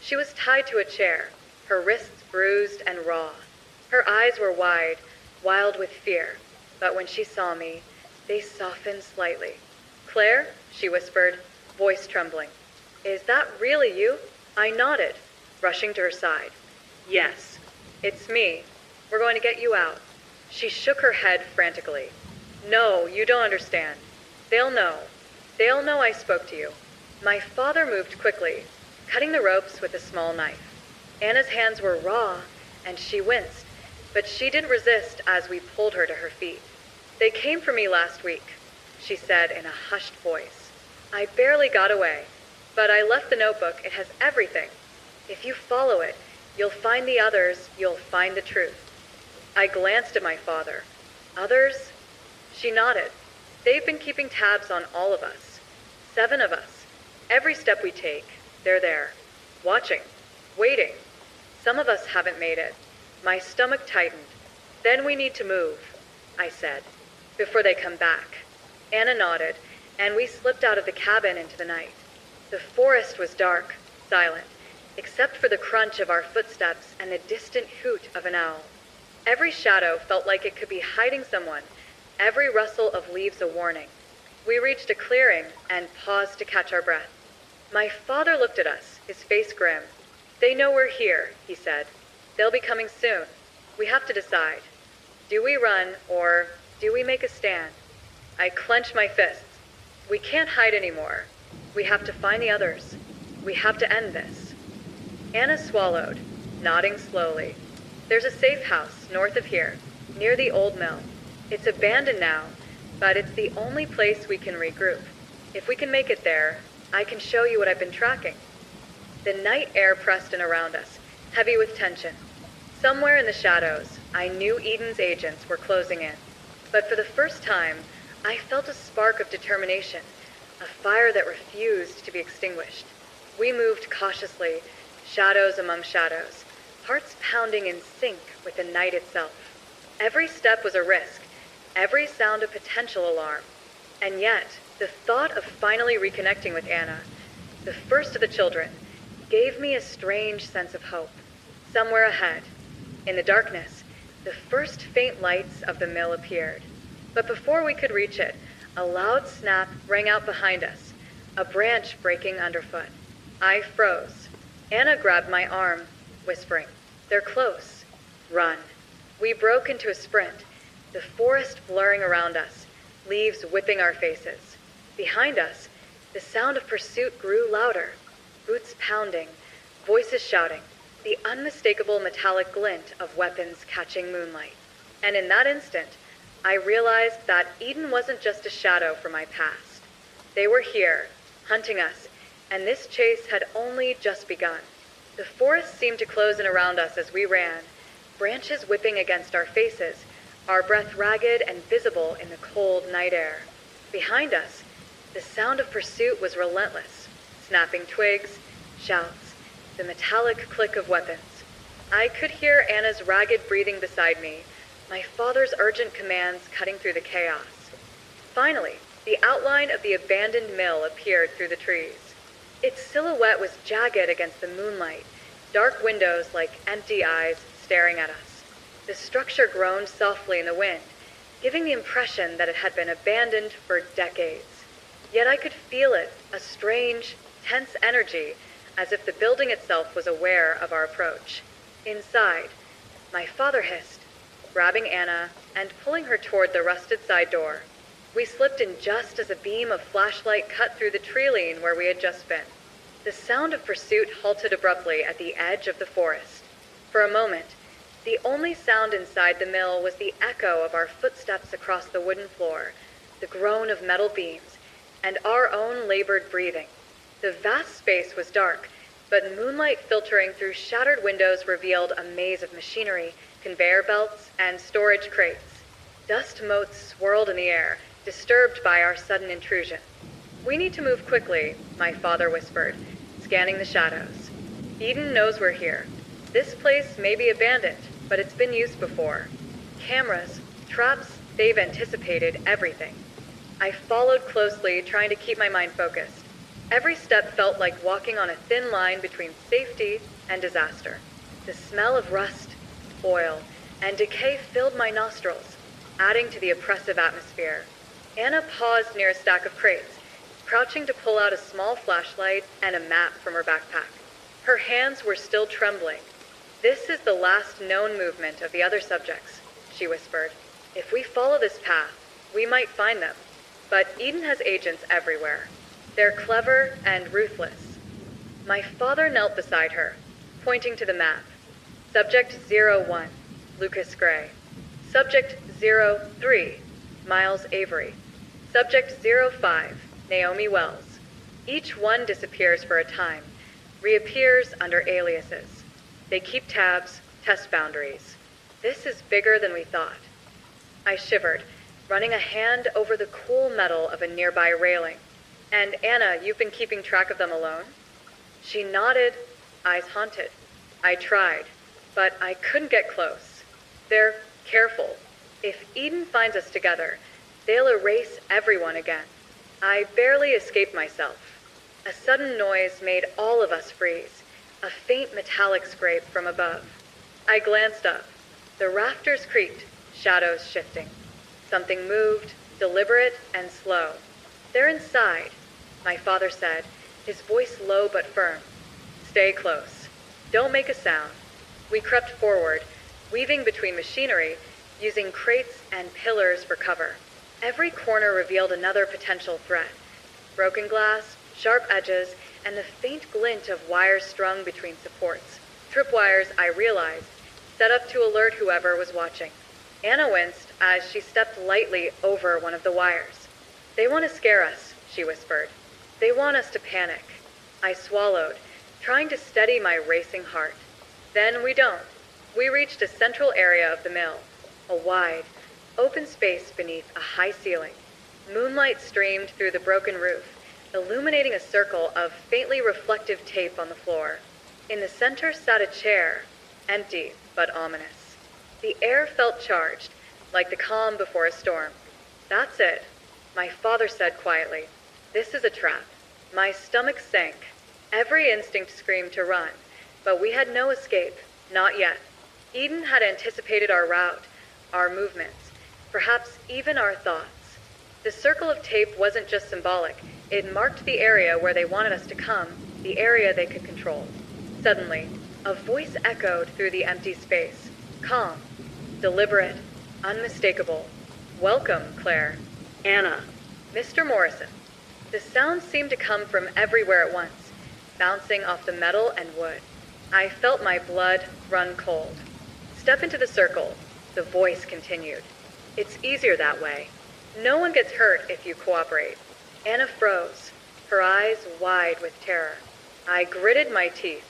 Speaker 3: She was tied to a chair, her wrists bruised and raw. Her eyes were wide, wild with fear, but when she saw me, they softened slightly. "Claire," she whispered, voice trembling. "Is that really you?" I nodded, rushing to her side. "Yes, it's me. We're going to get you out." She shook her head frantically. "No, you don't understand. They'll know. They'll know I spoke to you." My father moved quickly, cutting the ropes with a small knife. Anna's hands were raw, and she winced, but she didn't resist as we pulled her to her feet. "They came for me last week," she said in a hushed voice. "I barely got away, but I left the notebook. It has everything. If you follow it, you'll find the others, you'll find the truth." I glanced at my father. "Others?" She nodded. "They've been keeping tabs on all of us. 7 of us. Every step we take, they're there, watching, waiting. Some of us haven't made it." My stomach tightened. "Then we need to move," I said, "before they come back." Anna nodded, and we slipped out of the cabin into the night. The forest was dark, silent, except for the crunch of our footsteps and the distant hoot of an owl. Every shadow felt like it could be hiding someone, every rustle of leaves a warning. We reached a clearing and paused to catch our breath. My father looked at us, his face grim. "They know we're here," he said. "They'll be coming soon. We have to decide. Do we run, or do we make a stand?" I clenched my fists. We can't hide anymore. We have to find the others. We have to end this. Anna swallowed, nodding slowly. "There's a safe house north of here, near the old mill. It's abandoned now, but it's the only place we can regroup. If we can make it there, I can show you what I've been tracking." The night air pressed in around us, heavy with tension. Somewhere in the shadows, I knew Eden's agents were closing in. But for the first time, I felt a spark of determination, a fire that refused to be extinguished. We moved cautiously, shadows among shadows, hearts pounding in sync with the night itself. Every step was a risk, every sound a potential alarm. And yet, the thought of finally reconnecting with Anna, the first of the children, gave me a strange sense of hope. Somewhere ahead, in the darkness, the first faint lights of the mill appeared. But before we could reach it, a loud snap rang out behind us, a branch breaking underfoot. I froze. Anna grabbed my arm, whispering, "They're close. Run." We broke into a sprint, the forest blurring around us, leaves whipping our faces. Behind us, the sound of pursuit grew louder, boots pounding, voices shouting, the unmistakable metallic glint of weapons catching moonlight. And in that instant, I realized that Eden wasn't just a shadow from my past. They were here, hunting us, and this chase had only just begun. The forest seemed to close in around us as we ran, branches whipping against our faces, our breath ragged and visible in the cold night air. Behind us, the sound of pursuit was relentless, snapping twigs, shouts, the metallic click of weapons. I could hear Anna's ragged breathing beside me, my father's urgent commands cutting through the chaos. Finally, the outline of the abandoned mill appeared through the trees. Its silhouette was jagged against the moonlight, dark windows like empty eyes staring at us. The structure groaned softly in the wind, giving the impression that it had been abandoned for decades. Yet I could feel it, a strange, tense energy, as if the building itself was aware of our approach. Inside, my father hissed, grabbing Anna and pulling her toward the rusted side door. We slipped in just as a beam of flashlight cut through the tree where we had just been. The sound of pursuit halted abruptly at the edge of the forest. For a moment, the only sound inside the mill was the echo of our footsteps across the wooden floor, the groan of metal beams, and our own labored breathing. The vast space was dark, but moonlight filtering through shattered windows revealed a maze of machinery, conveyor belts, and storage crates. Dust motes swirled in the air, disturbed by our sudden intrusion. "We need to move quickly," my father whispered, scanning the shadows. "Eden knows we're here. This place may be abandoned, but it's been used before. Cameras, traps, they've anticipated everything." I followed closely, trying to keep my mind focused. Every step felt like walking on a thin line between safety and disaster. The smell of rust, oil, and decay filled my nostrils, adding to the oppressive atmosphere. Anna paused near a stack of crates, crouching to pull out a small flashlight and a map from her backpack. Her hands were still trembling. "This is the last known movement of the other subjects," she whispered. "If we follow this path, we might find them. But Eden has agents everywhere. They're clever and ruthless." My father knelt beside her, pointing to the map. "Subject 01, Lucas Gray. Subject 03, Miles Avery. Subject 05, Naomi Wells. Each one disappears for a time, reappears under aliases. They keep tabs, test boundaries. This is bigger than we thought." I shivered, running a hand over the cool metal of a nearby railing. "And Anna, you've been keeping track of them alone?" She nodded, eyes haunted. I tried, but I couldn't get close. "They're careful. If Eden finds us together, they'll erase everyone again." I barely escaped myself. A sudden noise made all of us freeze, a faint metallic scrape from above. I glanced up. The rafters creaked, shadows shifting. Something moved, deliberate and slow. "They're inside," my father said, his voice low but firm. "Stay close. Don't make a sound." We crept forward, weaving between machinery, using crates and pillars for cover. Every corner revealed another potential threat. Broken glass, sharp edges, and the faint glint of wires strung between supports. Tripwires, I realized, set up to alert whoever was watching. Anna winced as she stepped lightly over one of the wires. "They want to scare us," she whispered. "They want us to panic." I swallowed, trying to steady my racing heart. Then we don't. We reached a central area of the mill, a wide, open space beneath a high ceiling. Moonlight streamed through the broken roof, illuminating a circle of faintly reflective tape on the floor. In the center sat a chair, empty but ominous. The air felt charged, like the calm before a storm. "That's it," my father said quietly. "This is a trap." My stomach sank. Every instinct screamed to run, but we had no escape, not yet. Eden had anticipated our route, our movements, perhaps even our thoughts. The circle of tape wasn't just symbolic. It marked the area where they wanted us to come, the area they could control. Suddenly, a voice echoed through the empty space, calm, deliberate, unmistakable. "Welcome, Claire." "Anna." "Mr. Morrison." The sound seemed to come from everywhere at once, bouncing off the metal and wood. I felt my blood run cold. "Step into the circle," the voice continued. "It's easier that way. No one gets hurt if you cooperate." Anna froze, her eyes wide with terror. I gritted my teeth.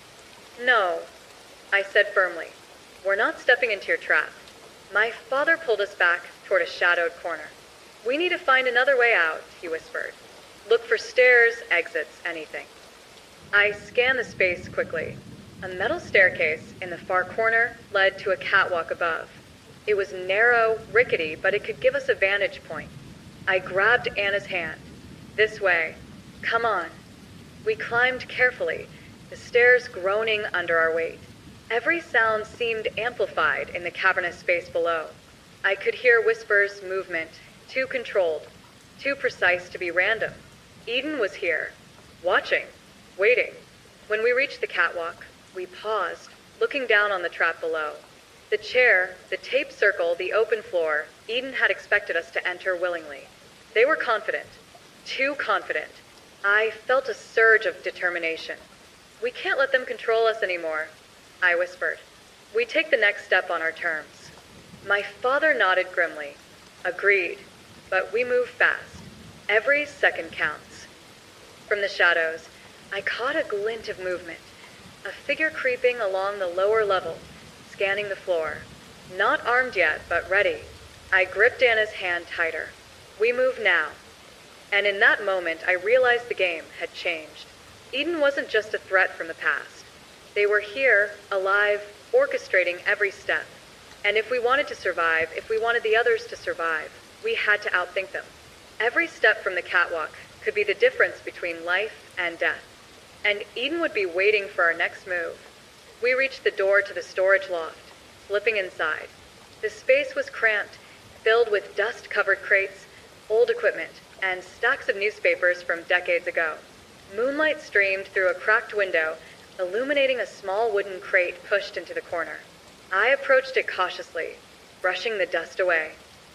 Speaker 3: "No," I said firmly. "We're not stepping into your trap." My father pulled us back toward a shadowed corner. "We need to find another way out," he whispered. "Look for stairs, exits, anything." I scanned the space quickly. A metal staircase in the far corner led to a catwalk above. It was narrow, rickety, but it could give us a vantage point. I grabbed Anna's hand. "This way. Come on." We climbed carefully, the stairs groaning under our weight. Every sound seemed amplified in the cavernous space below. I could hear whispers, movement, too controlled, too precise to be random. Eden was here, watching, waiting. When we reached the catwalk, we paused, looking down on the trap below. The chair, the tape circle, the open floor, Eden had expected us to enter willingly. They were confident. Too confident. I felt a surge of determination. We can't let them control us anymore, I whispered. We take the next step on our terms. My father nodded grimly. Agreed. But we move fast. Every second counts. From the shadows, I caught a glint of movement. A figure creeping along the lower level, scanning the floor. Not armed yet, but ready. I gripped Anna's hand tighter. We move now. And in that moment, I realized the game had changed. Eden wasn't just a threat from the past. They were here, alive, orchestrating every step. And if we wanted to survive, if we wanted the others to survive, we had to outthink them. Every step from the catwalk could be the difference between life and death. And Eden would be waiting for our next move. We reached the door to the storage loft, slipping inside. The space was cramped, filled with dust-covered crates, old equipment, and stacks of newspapers from decades ago. Moonlight streamed through a cracked window, illuminating a small wooden crate pushed into the corner. I approached it cautiously, brushing the dust away.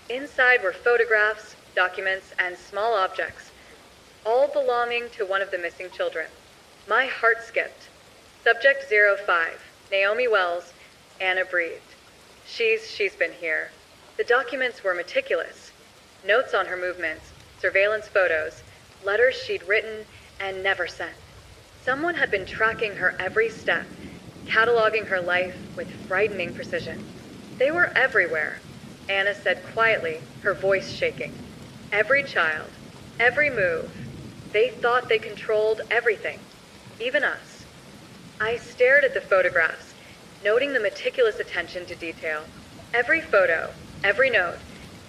Speaker 3: Inside were photographs, documents, and small objects, all belonging to one of the missing children. My heart skipped. Subject 05, Naomi Wells. Anna breathed. She's been here. The documents were meticulous. Notes on her movements, surveillance photos, letters she'd written and never sent. Someone had been tracking her every step, cataloging her life with frightening precision. They were everywhere, Anna said quietly, her voice shaking. Every child, every move. They thought they controlled everything, even us. I stared at the photographs, noting the meticulous attention to detail. Every photo, every note,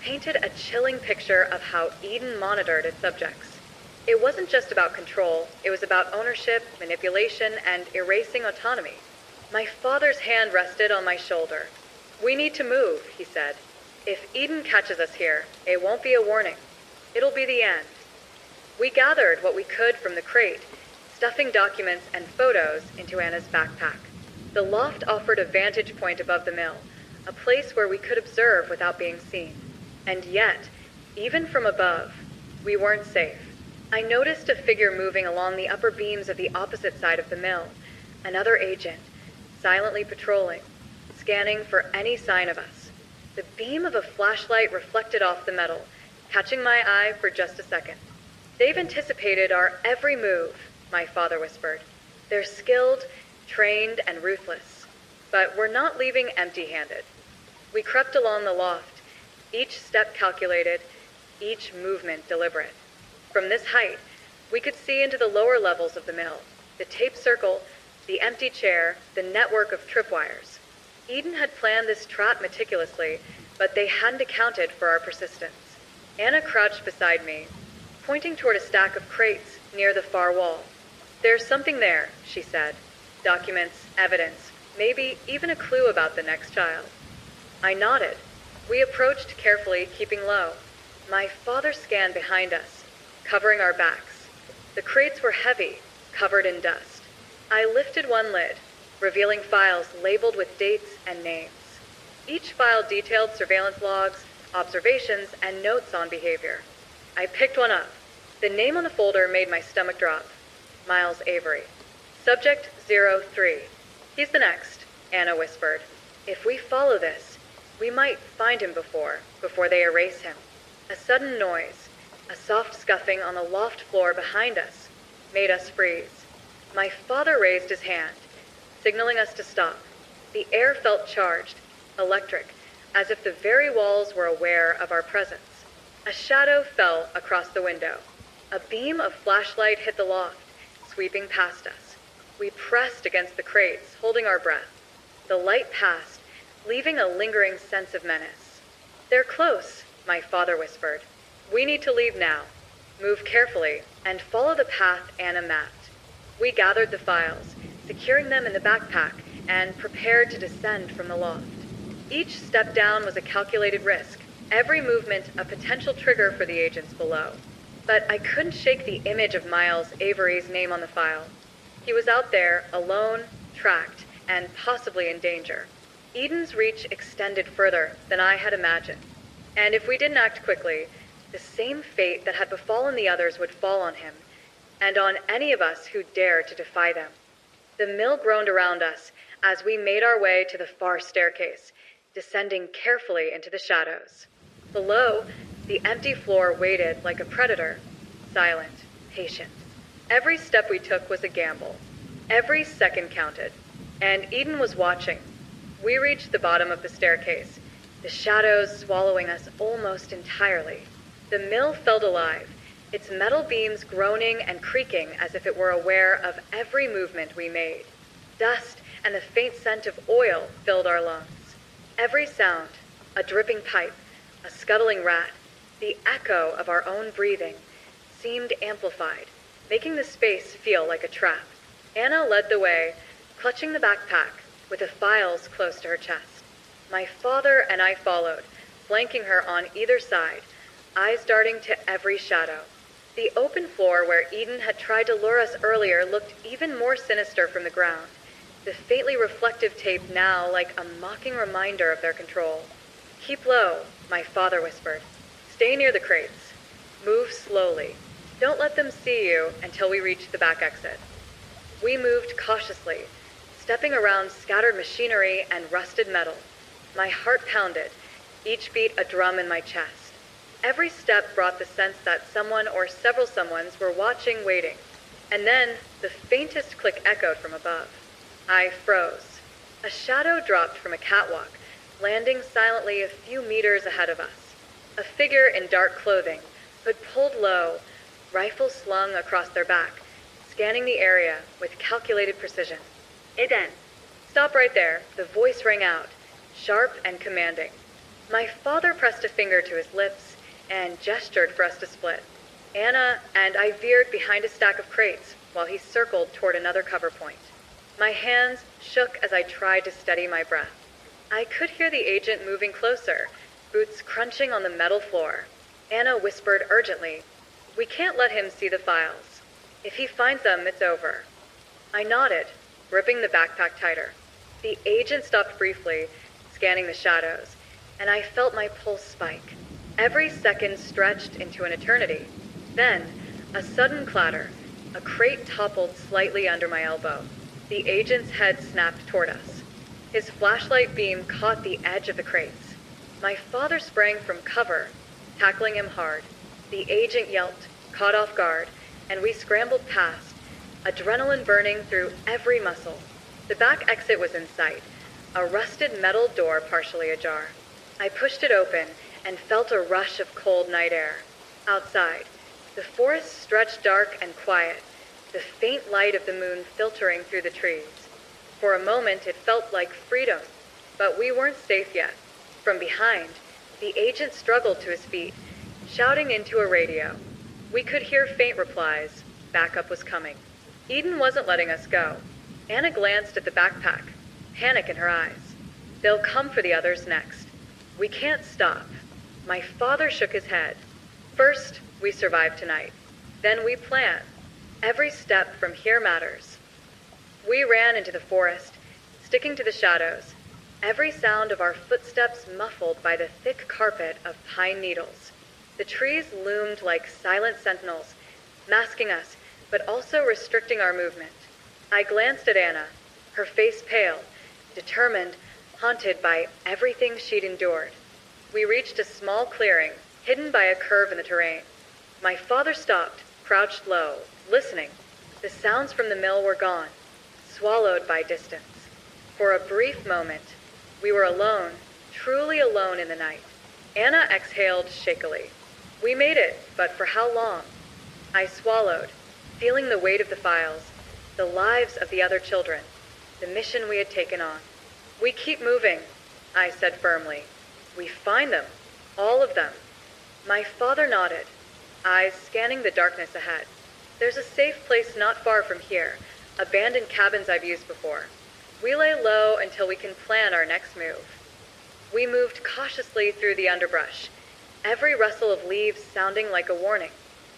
Speaker 3: painted a chilling picture of how Eden monitored its subjects. It wasn't just about control, it was about ownership, manipulation, and erasing autonomy. My father's hand rested on my shoulder. We need to move, he said. If Eden catches us here, it won't be a warning. It'll be the end. We gathered what we could from the crate, stuffing documents and photos into Anna's backpack. The loft offered a vantage point above the mill, a place where we could observe without being seen. And yet, even from above, we weren't safe. I noticed a figure moving along the upper beams of the opposite side of the mill, another agent, silently patrolling, scanning for any sign of us. The beam of a flashlight reflected off the metal, catching my eye for just a second. They've anticipated our every move, my father whispered. They're skilled, trained, and ruthless. But we're not leaving empty-handed. We crept along the loft, each step calculated, each movement deliberate. From this height, we could see into the lower levels of the mill, the taped circle, the empty chair, the network of tripwires. Eden had planned this trap meticulously, but they hadn't accounted for our persistence. Anna crouched beside me, pointing toward a stack of crates near the far wall. There's something there, she said. Documents, evidence, maybe even a clue about the next child. I nodded. We approached carefully, keeping low. My father scanned behind us, covering our backs. The crates were heavy, covered in dust. I lifted one lid, revealing files labeled with dates and names. Each file detailed surveillance logs, observations, and notes on behavior. I picked one up. The name on the folder made my stomach drop. Miles Avery. Subject 03. He's the next, Anna whispered. If we follow this, we might find him before they erase him. A sudden noise, a soft scuffing on the loft floor behind us, made us freeze. My father raised his hand, signaling us to stop. The air felt charged, electric, as if the very walls were aware of our presence. A shadow fell across the window. A beam of flashlight hit the loft, sweeping past us. We pressed against the crates, holding our breath. The light passed, leaving a lingering sense of menace. They're close, my father whispered. We need to leave now. Move carefully and follow the path Anna mapped. We gathered the files, securing them in the backpack, and prepared to descend from the loft. Each step down was a calculated risk, every movement a potential trigger for the agents below. But I couldn't shake the image of Miles Avery's name on the file. He was out there, alone, tracked, and possibly in danger. Eden's reach extended further than I had imagined. And if we didn't act quickly, The same fate that had befallen the others would fall on him, and on any of us who dared to defy them. The mill groaned around us as we made our way to the far staircase, descending carefully into the shadows. Below, the empty floor waited like a predator, silent, patient. Every step we took was a gamble. Every second counted, and Eden was watching. We reached the bottom of the staircase, the shadows swallowing us almost entirely. The mill felt alive, its metal beams groaning and creaking as if it were aware of every movement we made. Dust and the faint scent of oil filled our lungs. Every sound, a dripping pipe, a scuttling rat, the echo of our own breathing, seemed amplified, making the space feel like a trap. Anna led the way, clutching the backpack, with the files close to her chest. My father and I followed, flanking her on either side, eyes darting to every shadow. The open floor where Eden had tried to lure us earlier looked even more sinister from the ground, the faintly reflective tape now like a mocking reminder of their control. "Keep low," my father whispered. "Stay near the crates. Move slowly. Don't let them see you until we reach the back exit." We moved cautiously, stepping around scattered machinery and rusted metal. My heart pounded, each beat a drum in my chest. Every step brought the sense that someone or several someones were watching, waiting. And then the faintest click echoed from above. I froze. A shadow dropped from a catwalk, landing silently a few meters ahead of us. A figure in dark clothing, hood pulled low, rifle slung across their back, scanning the area with calculated precision. "Eden!" "Stop right there," the voice rang out, sharp and commanding. My father pressed a finger to his lips and gestured for us to split. Anna and I veered behind a stack of crates while he circled toward another cover point. My hands shook as I tried to steady my breath. I could hear the agent moving closer, boots crunching on the metal floor. Anna whispered urgently, "We can't let him see the files. If he finds them, it's over." I nodded, gripping the backpack tighter. The agent stopped briefly, scanning the shadows, and I felt my pulse spike. Every second stretched into an eternity. Then, a sudden clatter. A crate toppled slightly under my elbow. The agent's head snapped toward us. His flashlight beam caught the edge of the crates. My father sprang from cover, tackling him hard. The agent yelped, caught off guard, and we scrambled past, adrenaline burning through every muscle. The back exit was in sight, a rusted metal door partially ajar. I pushed it open and felt a rush of cold night air. Outside, the forest stretched dark and quiet, the faint light of the moon filtering through the trees. For a moment, it felt like freedom, but we weren't safe yet. From behind, the agent struggled to his feet, shouting into a radio. We could hear faint replies. Backup was coming. Eden wasn't letting us go. Anna glanced at the backpack, panic in her eyes. "They'll come for the others next. We can't stop." My father shook his head. "First, we survive tonight. Then we plan. Every step from here matters." We ran into the forest, sticking to the shadows, every sound of our footsteps muffled by the thick carpet of pine needles. The trees loomed like silent sentinels, masking us, but also restricting our movement. I glanced at Anna, her face pale, determined, haunted by everything she'd endured. We reached a small clearing, hidden by a curve in the terrain. My father stopped, crouched low, listening. The sounds from the mill were gone, swallowed by distance. For a brief moment, we were alone, truly alone in the night. Anna exhaled shakily. We made it, but for how long? I swallowed, feeling the weight of the files, the lives of the other children, the mission we had taken on. "We keep moving," I said firmly. "We find them, all of them." My father nodded, eyes scanning the darkness ahead. "There's a safe place not far from here, abandoned cabins I've used before. We lay low until we can plan our next move." We moved cautiously through the underbrush, every rustle of leaves sounding like a warning.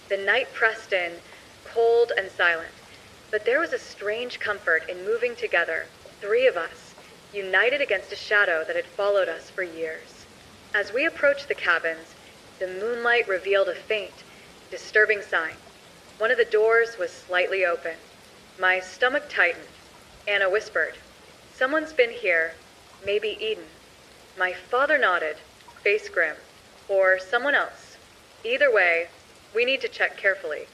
Speaker 3: The night pressed in, cold and silent, but there was a strange comfort in moving together, three of us, united against a shadow that had followed us for years. As we approached the cabins, The moonlight revealed a faint, disturbing sign. One of the doors was slightly open. My stomach tightened. Anna whispered, "Someone's been here. Maybe Eden." My father nodded, face grim. Or someone else. Either way, we need to check carefully.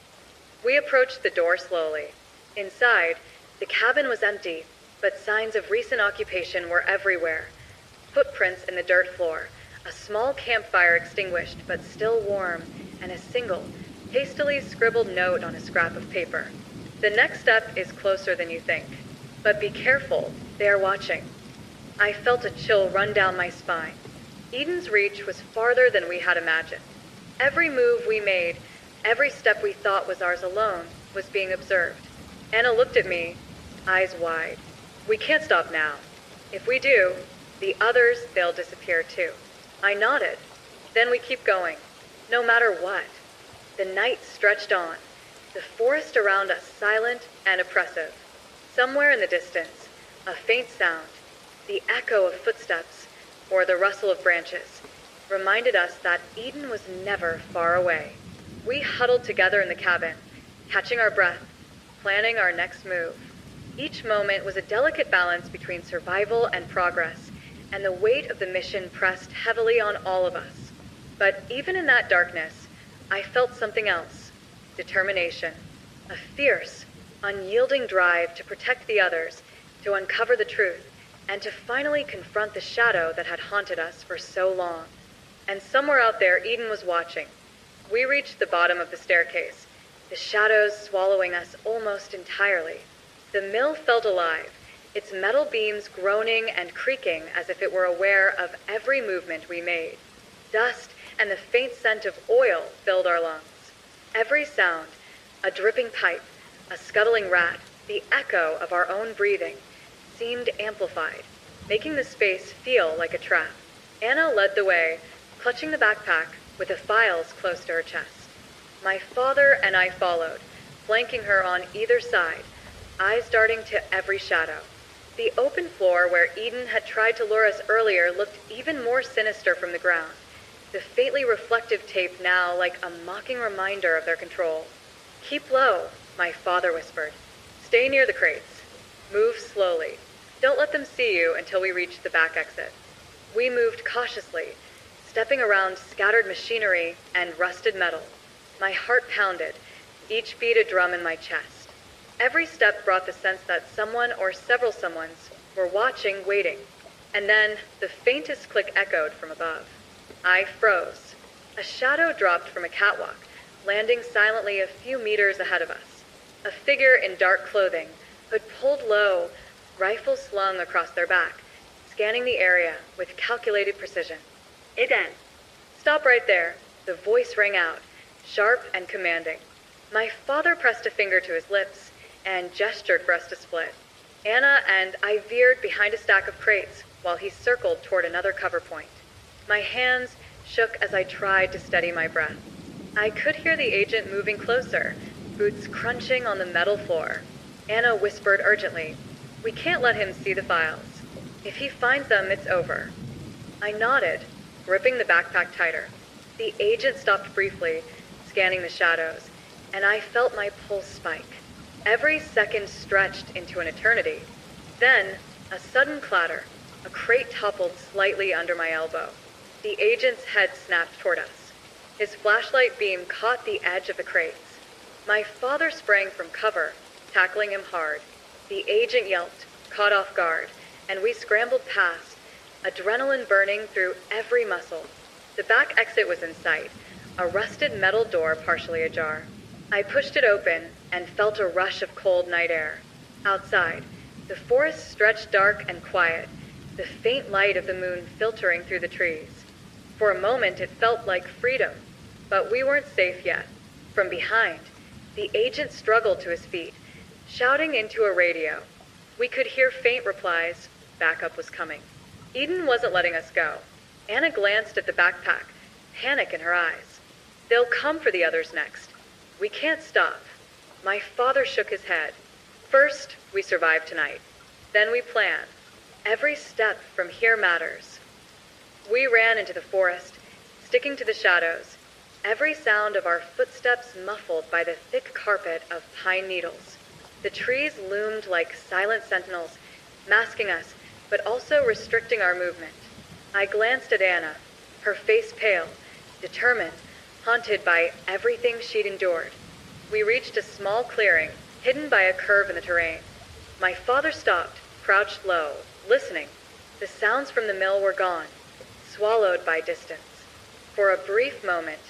Speaker 3: We approached the door slowly. Inside, the cabin was empty, but signs of recent occupation were everywhere. Footprints in the dirt floor, a small campfire extinguished but still warm, and a single, hastily scribbled note on a scrap of paper. "The next step is closer than you think. But be careful, they are watching." I felt a chill run down my spine. Eden's reach was farther than we had imagined. Every move we made, every step we thought was ours alone, was being observed. Anna looked at me, eyes wide. "We can't stop now. If we do, the others, they'll disappear too." I nodded. "Then we keep going, no matter what." The night stretched on, the forest around us silent and oppressive. Somewhere in the distance, a faint sound, the echo of footsteps, or the rustle of branches, reminded us that Eden was never far away. We huddled together in the cabin, catching our breath, planning our next move. Each moment was a delicate balance between survival and progress, and the weight of the mission pressed heavily on all of us. But even in that darkness, I felt something else: determination. A fierce, unyielding drive to protect the others, to uncover the truth, and to finally confront the shadow that had haunted us for so long. And somewhere out there, Eden was watching. We reached the bottom of the staircase, the shadows swallowing us almost entirely. The mill felt alive, its metal beams groaning and creaking as if it were aware of every movement we made. Dust and the faint scent of oil filled our lungs. Every sound, a dripping pipe, a scuttling rat, the echo of our own breathing, seemed amplified, making the space feel like a trap. Anna led the way, clutching the backpack with the files close to her chest. My father and I followed, flanking her on either side, eyes darting to every shadow. The open floor where Eden had tried to lure us earlier looked even more sinister from the ground, the faintly reflective tape now like a mocking reminder of their control. "Keep low," my father whispered. "Stay near the crates. Move slowly. Don't let them see you until we reach the back exit." We moved cautiously, stepping around scattered machinery and rusted metal. My heart pounded, each beat a drum in my chest. Every step brought the sense that someone or several someones were watching, waiting. And then the faintest click echoed from above. I froze. A shadow dropped from a catwalk, landing silently a few meters ahead of us. A figure in dark clothing, hood pulled low, rifle slung across their back, scanning the area with calculated precision. "Eden!" "Stop right there," the voice rang out, sharp and commanding. My father pressed a finger to his lips and gestured for us to split. Anna and I veered behind a stack of crates while he circled toward another cover point. My hands shook as I tried to steady my breath. I could hear the agent moving closer, boots crunching on the metal floor. Anna whispered urgently, "We can't let him see the files. If he finds them, it's over." I nodded, gripping the backpack tighter. The agent stopped briefly, scanning the shadows, and I felt my pulse spike. Every second stretched into an eternity. Then, a sudden clatter. A crate toppled slightly under my elbow. The agent's head snapped toward us. His flashlight beam caught the edge of the crates. My father sprang from cover, tackling him hard. The agent yelped, caught off guard, and we scrambled past, adrenaline burning through every muscle. The back exit was in sight, a rusted metal door partially ajar. I pushed it open and felt a rush of cold night air. Outside, the forest stretched dark and quiet, the faint light of the moon filtering through the trees. For a moment it felt like freedom, but we weren't safe yet. From behind, the agent struggled to his feet, shouting into a radio. We could hear faint replies. Backup was coming. Eden wasn't letting us go. Anna glanced at the backpack, panic in her eyes. "They'll come for the others next. We can't stop." My father shook his head. "First, we survive tonight. Then we plan. Every step from here matters." We ran into the forest, sticking to the shadows, every sound of our footsteps muffled by the thick carpet of pine needles. The trees loomed like silent sentinels, masking us, but also restricting our movement. I glanced at Anna, her face pale, determined, haunted by everything she'd endured. We reached a small clearing, hidden by a curve in the terrain. My father stopped, crouched low, listening. The sounds from the mill were gone, swallowed by distance. For a brief moment,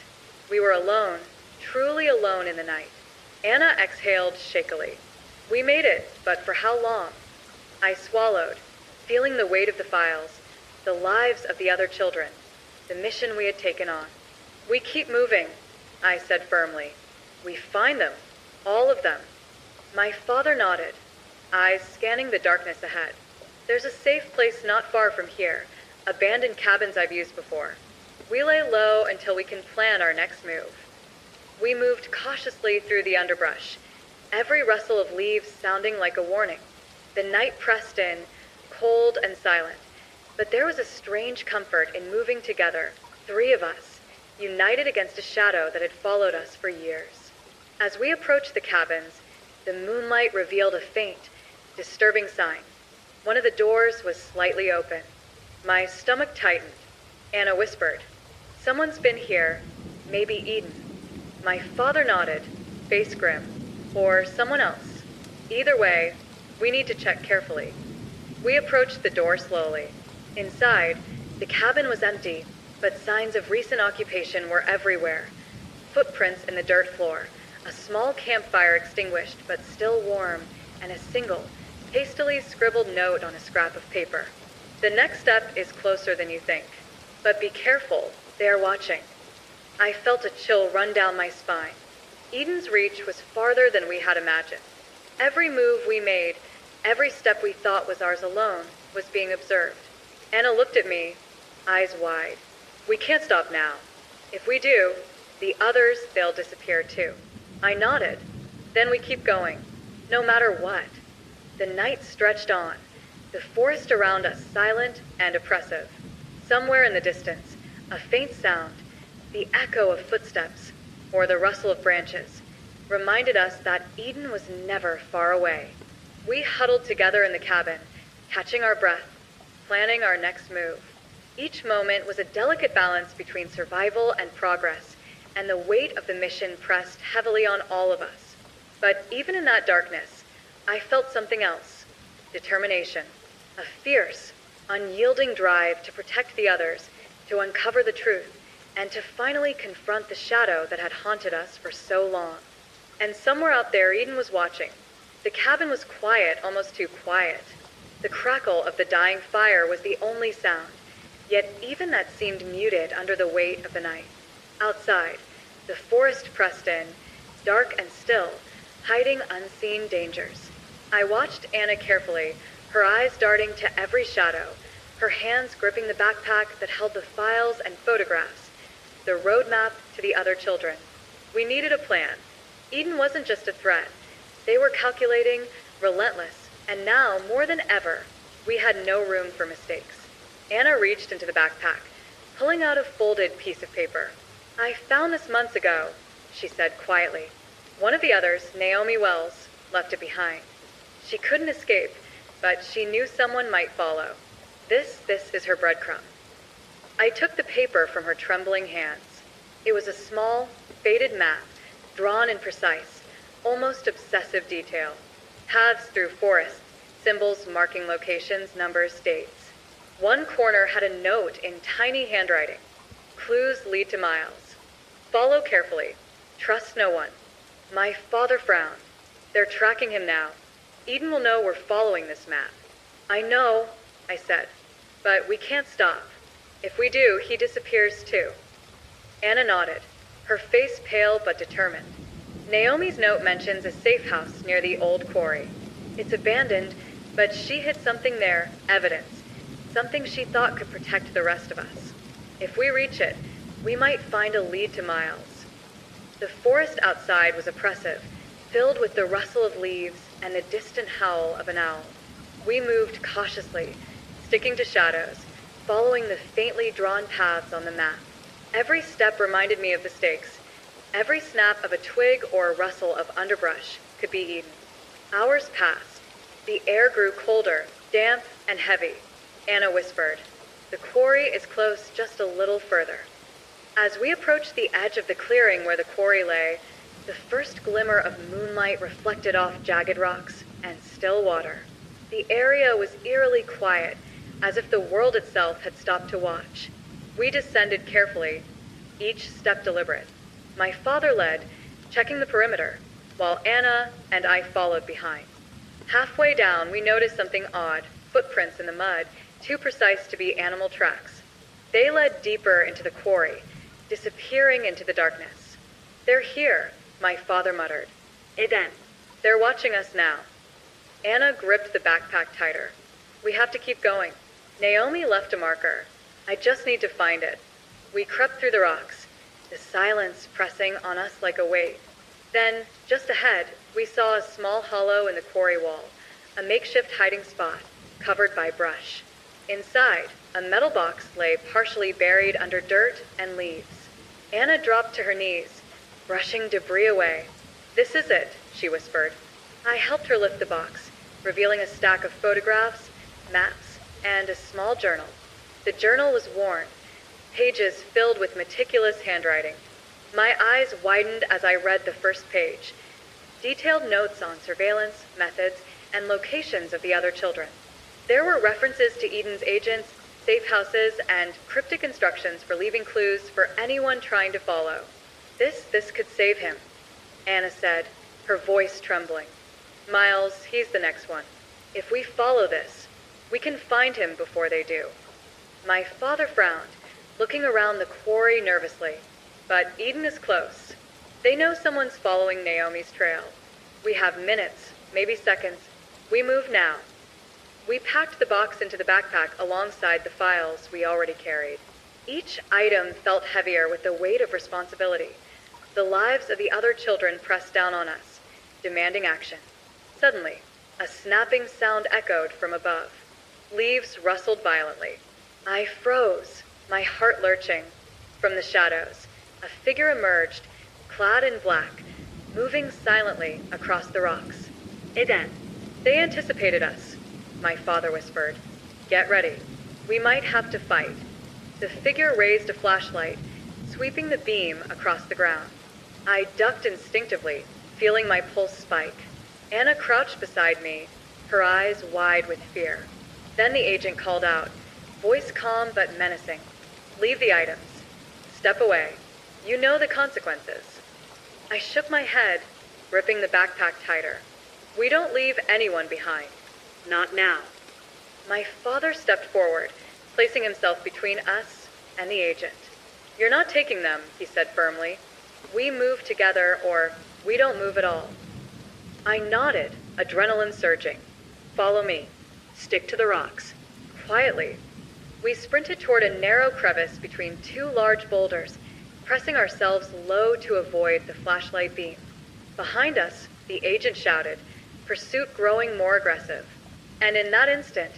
Speaker 3: we were alone, truly alone in the night. Anna exhaled shakily. We made it, but for how long? I swallowed, feeling the weight of the files, the lives of the other children, the mission we had taken on. We keep moving, I said firmly. We find them, all of them. My father nodded, eyes scanning the darkness ahead. There's a safe place not far from here, abandoned cabins I've used before. We lay low until we can plan our next move. We moved cautiously through the underbrush, every rustle of leaves sounding like a warning. The night pressed in, cold and silent, but there was a strange comfort in moving together, three of us, united against a shadow that had followed us for years. As we approached the cabins, the moonlight revealed a faint, disturbing sign. One of the doors was slightly open. My stomach tightened. Anna whispered, "Someone's been here, maybe Eden." My father nodded, face grim. Or someone else. Either way, we need to check carefully. We approached the door slowly. Inside, the cabin was empty, but signs of recent occupation were everywhere. Footprints in the dirt floor, a small campfire extinguished but still warm, and a single, hastily scribbled note on a scrap of paper. The next step is closer than you think. But be careful, they are watching. I felt a chill run down my spine. Eden's reach was farther than we had imagined. Every move we made, every step we thought was ours alone, was being observed. Anna looked at me, eyes wide. We can't stop now. If we do, the others, they'll disappear too. I nodded. Then we keep going, no matter what. The night stretched on, the forest around us silent and oppressive. Somewhere in the distance, a faint sound, the echo of footsteps, or the rustle of branches, reminded us that Eden was never far away. We huddled together in the cabin, catching our breath, planning our next move. Each moment was a delicate balance between survival and progress, and the weight of the mission pressed heavily on all of us. But even in that darkness, I felt something else. Determination. A fierce, unyielding drive to protect the others, to uncover the truth, and to finally confront the shadow that had haunted us for so long. And somewhere out there, Eden was watching. The cabin was quiet, almost too quiet. The crackle of the dying fire was the only sound, yet even that seemed muted under the weight of the night. Outside, the forest pressed in, dark and still, hiding unseen dangers. I watched Anna carefully, her eyes darting to every shadow, her hands gripping the backpack that held the files and photographs, the roadmap to the other children. We needed a plan. Eden wasn't just a threat. They were calculating, relentless, and now, more than ever, we had no room for mistakes. Anna reached into the backpack, pulling out a folded piece of paper. "I found this months ago," she said quietly. "One of the others, Naomi Wells, left it behind. She couldn't escape, but she knew someone might follow. This is her breadcrumb." I took the paper from her trembling hands. It was a small, faded map, drawn in precise, almost obsessive detail. Paths through forests, symbols marking locations, numbers, dates. One corner had a note in tiny handwriting. "Clues lead to miles. Follow carefully. Trust no one." My father frowned. "They're tracking him now. Eden will know we're following this map." "I know," I said, "but we can't stop. If we do, he disappears too." Anna nodded, her face pale but determined. "Naomi's note mentions a safe house near the old quarry. It's abandoned, but she hid something there, evidence, something she thought could protect the rest of us. If we reach it, we might find a lead to miles." The forest outside was oppressive, filled with the rustle of leaves and the distant howl of an owl. We moved cautiously, sticking to shadows, following the faintly drawn paths on the map. Every step reminded me of the stakes. Every snap of a twig or rustle of underbrush could be Eden. Hours passed. The air grew colder, damp, and heavy. Anna whispered, "The quarry is close, just a little further." As we approached the edge of the clearing where the quarry lay, the first glimmer of moonlight reflected off jagged rocks and still water. The area was eerily quiet, as if the world itself had stopped to watch. We descended carefully, each step deliberate. My father led, checking the perimeter, while Anna and I followed behind. Halfway down, we noticed something odd, footprints in the mud, too precise to be animal tracks. They led deeper into the quarry, disappearing into the darkness. "They're here," my father muttered. "Eden." "They're watching us now." Anna gripped the backpack tighter. "We have to keep going." Naomi left a marker. "I just need to find it." We crept through the rocks, the silence pressing on us like a weight. Then, just ahead, we saw a small hollow in the quarry wall, a makeshift hiding spot, covered by brush. Inside, a metal box lay partially buried under dirt and leaves. Anna dropped to her knees, brushing debris away. "This is it," she whispered. I helped her lift the box, revealing a stack of photographs, maps, and a small journal. The journal was worn, pages filled with meticulous handwriting. My eyes widened as I read the first page. Detailed notes on surveillance, methods, and locations of the other children. There were references to Eden's agents, safe houses, and cryptic instructions for leaving clues for anyone trying to follow. This could save him," Anna said, her voice trembling. "Miles, he's the next one. If we follow this, we can find him before they do." My father frowned, looking around the quarry nervously. "But Eden is close. They know someone's following Naomi's trail. We have minutes, maybe seconds. We move now." We packed the box into the backpack alongside the files we already carried. Each item felt heavier with the weight of responsibility. The lives of the other children pressed down on us, demanding action. Suddenly, a snapping sound echoed from above. Leaves rustled violently. I froze, my heart lurching. From the shadows, a figure emerged, clad in black, moving silently across the rocks. "Eden." "They anticipated us," my father whispered. "Get ready. We might have to fight." The figure raised a flashlight, sweeping the beam across the ground. I ducked instinctively, feeling my pulse spike. Anna crouched beside me, her eyes wide with fear. Then the agent called out, voice calm but menacing. "Leave the items. Step away. You know the consequences." I shook my head, gripping the backpack tighter. "We don't leave anyone behind. Not now." My father stepped forward, placing himself between us and the agent. "You're not taking them," he said firmly. "We move together, or we don't move at all." I nodded, adrenaline surging. "Follow me. Stick to the rocks." Quietly, we sprinted toward a narrow crevice between two large boulders, pressing ourselves low to avoid the flashlight beam. Behind us, the agent shouted, pursuit growing more aggressive. And in that instant,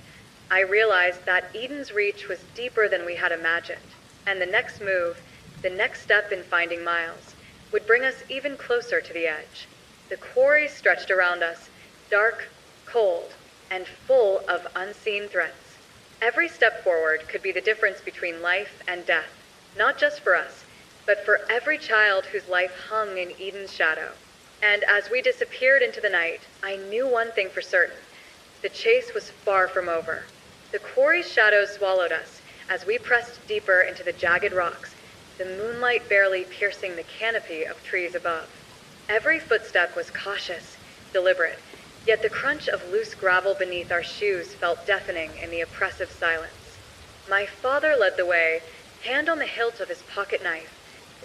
Speaker 3: I realized that Eden's reach was deeper than we had imagined, and the next move, the next step in finding Miles, would bring us even closer to the edge. The quarry stretched around us, dark, cold, and full of unseen threats. Every step forward could be the difference between life and death, not just for us, but for every child whose life hung in Eden's shadow. And as we disappeared into the night, I knew one thing for certain. The chase was far from over. The quarry's shadows swallowed us as we pressed deeper into the jagged rocks, the moonlight barely piercing the canopy of trees above. Every footstep was cautious, deliberate, yet the crunch of loose gravel beneath our shoes felt deafening in the oppressive silence. My father led the way, hand on the hilt of his pocket knife,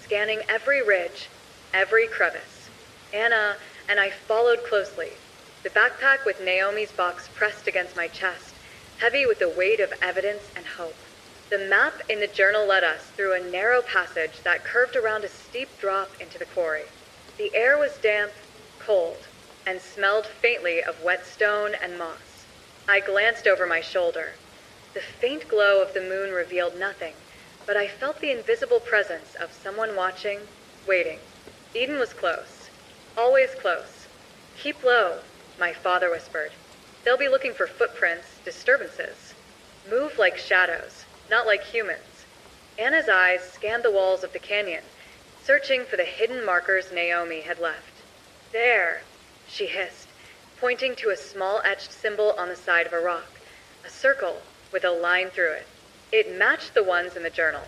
Speaker 3: scanning every ridge, every crevice. Anna and I followed closely, the backpack with Naomi's box pressed against my chest, heavy with the weight of evidence and hope. The map in the journal led us through a narrow passage that curved around a steep drop into the quarry. The air was damp, cold, and smelled faintly of wet stone and moss. I glanced over my shoulder. The faint glow of the moon revealed nothing, but I felt the invisible presence of someone watching, waiting. Eden was close. Always close. Keep low, my father whispered. They'll be looking for footprints, disturbances. Move like shadows, not like humans. Anna's eyes scanned the walls of the canyon, searching for the hidden markers Naomi had left. There, she hissed, pointing to a small etched symbol on the side of a rock, a circle with a line through it. It matched the ones in the journal.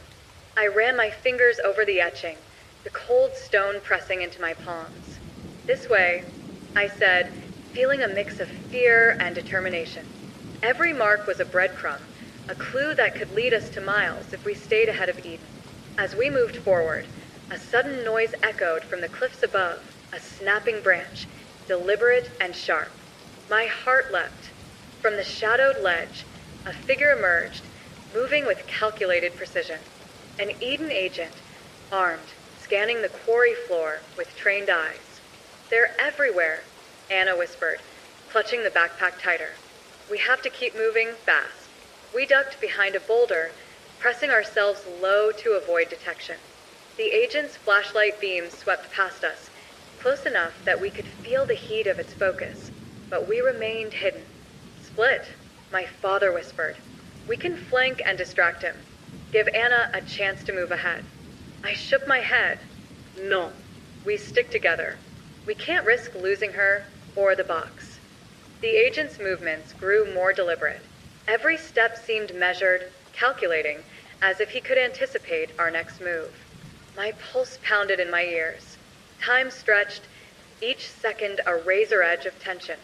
Speaker 3: I ran my fingers over the etching, the cold stone pressing into my palms. This way, I said, feeling a mix of fear and determination. Every mark was a breadcrumb, a clue that could lead us to Miles if we stayed ahead of Eden. As we moved forward, a sudden noise echoed from the cliffs above, a snapping branch, deliberate and sharp. My heart leapt. From the shadowed ledge, a figure emerged, moving with calculated precision. An Eden agent, armed, scanning the quarry floor with trained eyes. They're everywhere, Anna whispered, clutching the backpack tighter. We have to keep moving fast. We ducked behind a boulder, pressing ourselves low to avoid detection. The agent's flashlight beam swept past us, close enough that we could feel the heat of its focus, but we remained hidden. Split, my father whispered. We can flank and distract him. Give Anna a chance to move ahead. I shook my head. No. We stick together. We can't risk losing her or the box. The agent's movements grew more deliberate. Every step seemed measured, calculating, as if he could anticipate our next move. My pulse pounded in my ears. Time stretched, each second a razor edge of tension.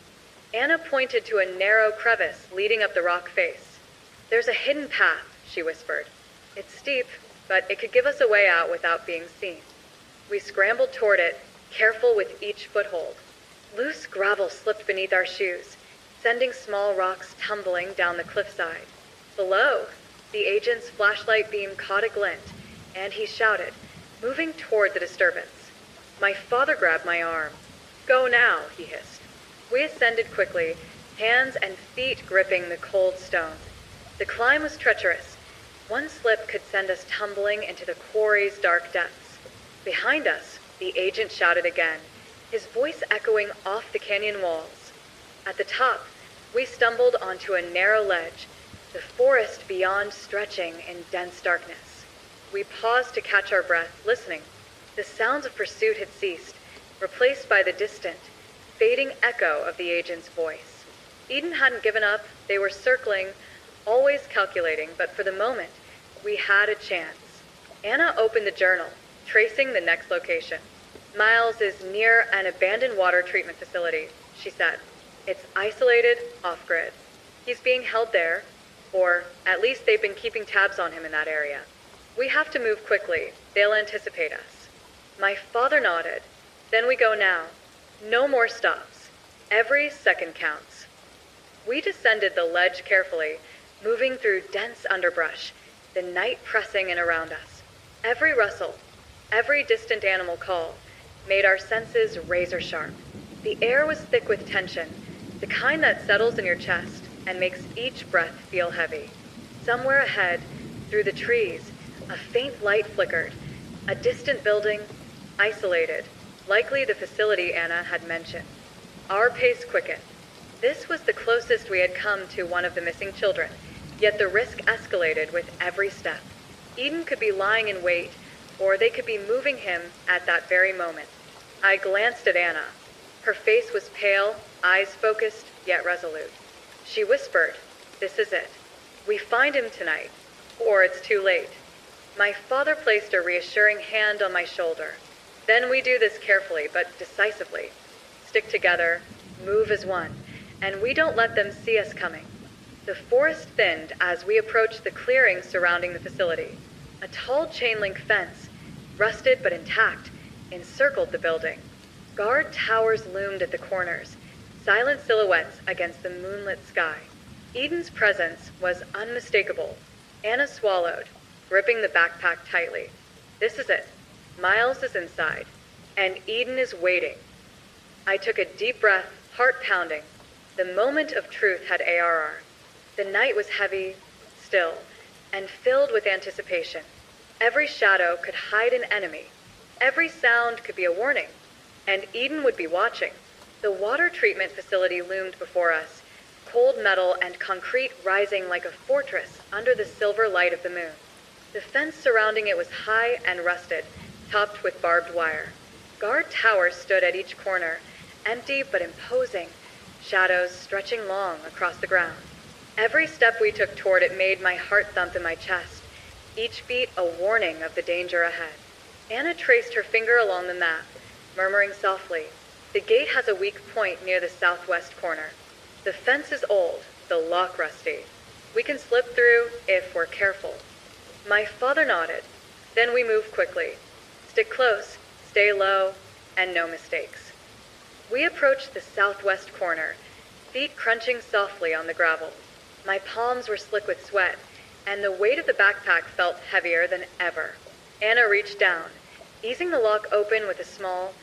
Speaker 3: Anna pointed to a narrow crevice leading up the rock face. There's a hidden path, she whispered. It's steep, but it could give us a way out without being seen. We scrambled toward it, careful with each foothold. Loose gravel slipped beneath our shoes, sending small rocks tumbling down the cliffside. Below, the agent's flashlight beam caught a glint, and he shouted, moving toward the disturbance. My father grabbed my arm. Go now, he hissed. We ascended quickly, hands and feet gripping the cold stone. The climb was treacherous. One slip could send us tumbling into the quarry's dark depths. Behind us, the agent shouted again, his voice echoing off the canyon walls. At the top, we stumbled onto a narrow ledge, the forest beyond stretching in dense darkness. We paused to catch our breath, listening. The sounds of pursuit had ceased, replaced by the distant, fading echo of the agent's voice. Eden hadn't given up. They were circling, always calculating, but for the moment, we had a chance. Anna opened the journal, tracing the next location. Miles is near an abandoned water treatment facility, she said. It's isolated, off-grid. He's being held there, or at least they've been keeping tabs on him in that area. We have to move quickly. They'll anticipate us. My father nodded. Then we go now. No more stops. Every second counts. We descended the ledge carefully, moving through dense underbrush, the night pressing in around us. Every rustle, every distant animal call, made our senses razor sharp. The air was thick with tension, the kind that settles in your chest and makes each breath feel heavy. Somewhere ahead, through the trees, a faint light flickered. A distant building, isolated, likely the facility Anna had mentioned. Our pace quickened. This was the closest we had come to one of the missing children, yet the risk escalated with every step. Eden could be lying in wait, or they could be moving him at that very moment. I glanced at Anna. Her face was pale, eyes focused, yet resolute. She whispered, "This is it. We find him tonight, or it's too late." My father placed a reassuring hand on my shoulder. Then we do this carefully, but decisively. Stick together, move as one, and we don't let them see us coming. The forest thinned as we approached the clearing surrounding the facility. A tall chain-link fence, rusted but intact, encircled the building. Guard towers loomed at the corners, silent silhouettes against the moonlit sky. Eden's presence was unmistakable. Anna swallowed, gripping the backpack tightly. This is it. Miles is inside, and Eden is waiting. I took a deep breath, heart pounding. The moment of truth had ARR. The night was heavy, still, and filled with anticipation. Every shadow could hide an enemy. Every sound could be a warning. And Eden would be watching. The water treatment facility loomed before us, cold metal and concrete rising like a fortress under the silver light of the moon. The fence surrounding it was high and rusted, topped with barbed wire. Guard towers stood at each corner, empty but imposing, shadows stretching long across the ground. Every step we took toward it made my heart thump in my chest, each beat a warning of the danger ahead. Anna traced her finger along the map, murmuring softly, "The gate has a weak point near the southwest corner. The fence is old, the lock rusty. We can slip through if we're careful." My father nodded. Then we moved quickly. Stick close, stay low, and no mistakes. We approached the southwest corner, feet crunching softly on the gravel. My palms were slick with sweat, and the weight of the backpack felt heavier than ever. Anna reached down, easing the lock open with a small,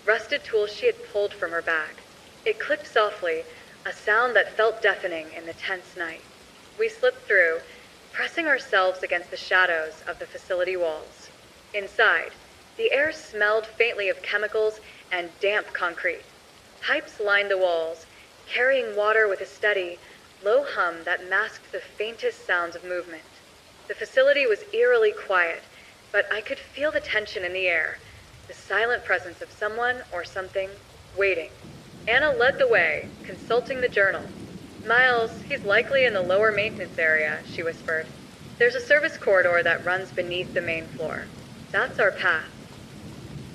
Speaker 3: rusted tool she had pulled from her bag. It clicked softly, a sound that felt deafening in the tense night. We slipped through, pressing ourselves against the shadows of the facility walls. Inside, the air smelled faintly of chemicals and damp concrete. Pipes lined the walls, carrying water with a steady, low hum that masked the faintest sounds of movement. The facility was eerily quiet, but I could feel the tension in the air, the silent presence of someone or something waiting. Anna led the way, consulting the journal. "Miles, he's likely in the lower maintenance area," she whispered. "There's a service corridor that runs beneath the main floor. That's our path."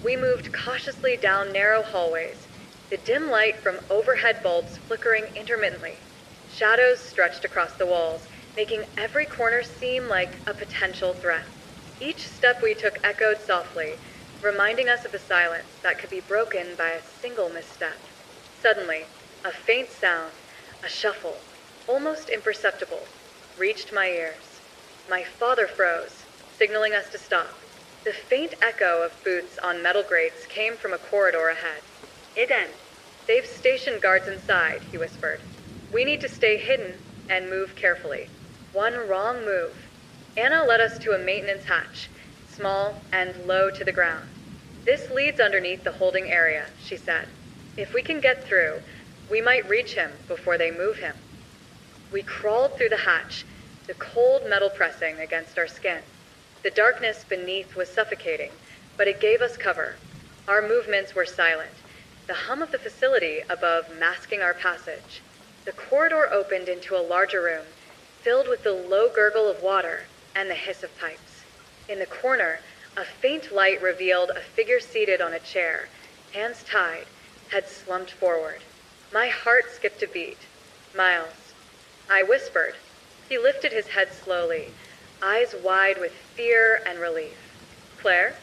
Speaker 3: We moved cautiously down narrow hallways, the dim light from overhead bulbs flickering intermittently. Shadows stretched across the walls, making every corner seem like a potential threat. Each step we took echoed softly, reminding us of the silence that could be broken by a single misstep. Suddenly, a faint sound, a shuffle, almost imperceptible, reached my ears. My father froze, signaling us to stop. The faint echo of boots on metal grates came from a corridor ahead. "Eden, they've stationed guards inside," he whispered. "We need to stay hidden and move carefully. One wrong move." Anna led us to a maintenance hatch, small and low to the ground. "This leads underneath the holding area," she said. "If we can get through, we might reach him before they move him." We crawled through the hatch, the cold metal pressing against our skin. The darkness beneath was suffocating, but it gave us cover. Our movements were silent, the hum of the facility above masking our passage. The corridor opened into a larger room, filled with the low gurgle of water and the hiss of pipes. In the corner, a faint light revealed a figure seated on a chair, hands tied, head slumped forward. My heart skipped a beat. "Miles," I whispered. He lifted his head slowly, eyes wide with fear and relief. "Claire?"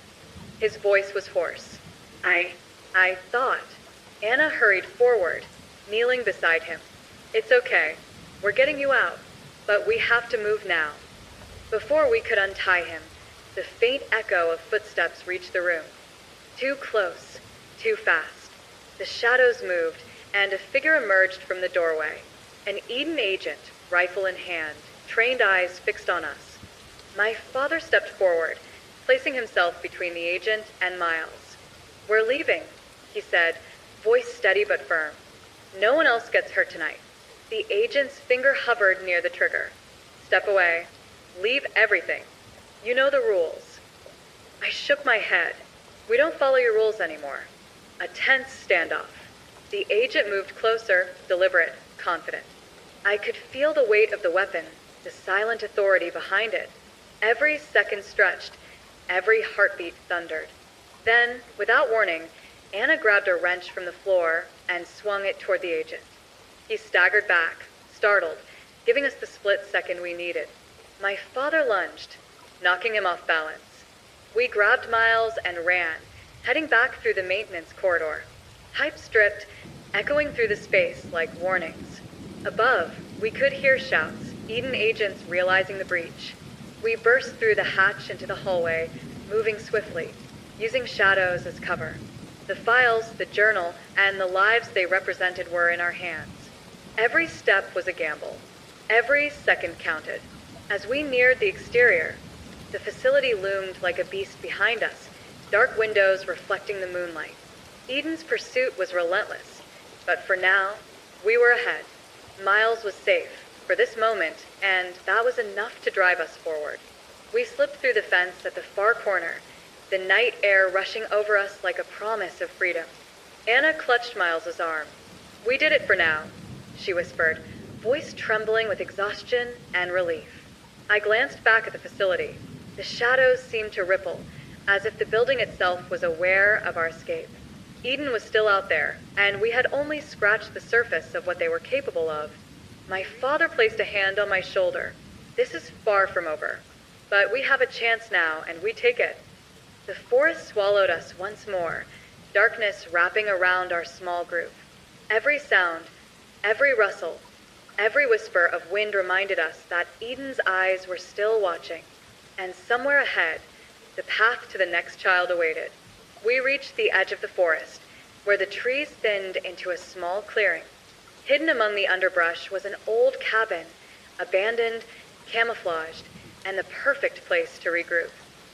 Speaker 3: His voice was hoarse. I thought." Anna hurried forward, kneeling beside him. "It's okay. We're getting you out, but we have to move now." Before we could untie him, the faint echo of footsteps reached the room. Too close, too fast. The shadows moved, and a figure emerged from the doorway. An Eden agent, rifle in hand, trained eyes fixed on us. My father stepped forward, placing himself between the agent and Miles. "We're leaving," he said, voice steady but firm. "No one else gets hurt tonight." The agent's finger hovered near the trigger. "Step away. Leave everything. You know the rules." I shook my head. "We don't follow your rules anymore." A tense standoff. The agent moved closer, deliberate, confident. I could feel the weight of the weapon, the silent authority behind it. Every second stretched, every heartbeat thundered. Then, without warning, Anna grabbed a wrench from the floor and swung it toward the agent. He staggered back, startled, giving us the split second we needed. My father lunged, knocking him off balance. We grabbed Miles and ran, heading back through the maintenance corridor. Pipes dripped, echoing through the space like warnings. Above, we could hear shouts, Eden agents realizing the breach. We burst through the hatch into the hallway, moving swiftly, using shadows as cover. The files, the journal, and the lives they represented were in our hands. Every step was a gamble. Every second counted. As we neared the exterior, The facility loomed like a beast behind us, dark windows reflecting the moonlight. Eden's pursuit was relentless, but for now, we were ahead. Miles was safe, for this moment, and that was enough to drive us forward. We slipped through the fence at the far corner, the night air rushing over us like a promise of freedom. Anna clutched Miles's arm. "We did it for now," she whispered, voice trembling with exhaustion and relief. I glanced back at the facility. The shadows seemed to ripple, as if the building itself was aware of our escape. Eden was still out there, and we had only scratched the surface of what they were capable of. My father placed a hand on my shoulder. "This is far from over, but we have a chance now, and we take it." The forest swallowed us once more, darkness wrapping around our small group. Every sound, every rustle, every whisper of wind reminded us that Eden's eyes were still watching, and somewhere ahead, the path to the next child awaited. We reached the edge of the forest, where the trees thinned into a small clearing. Hidden among the underbrush was an old cabin, abandoned, camouflaged, and the perfect place to regroup.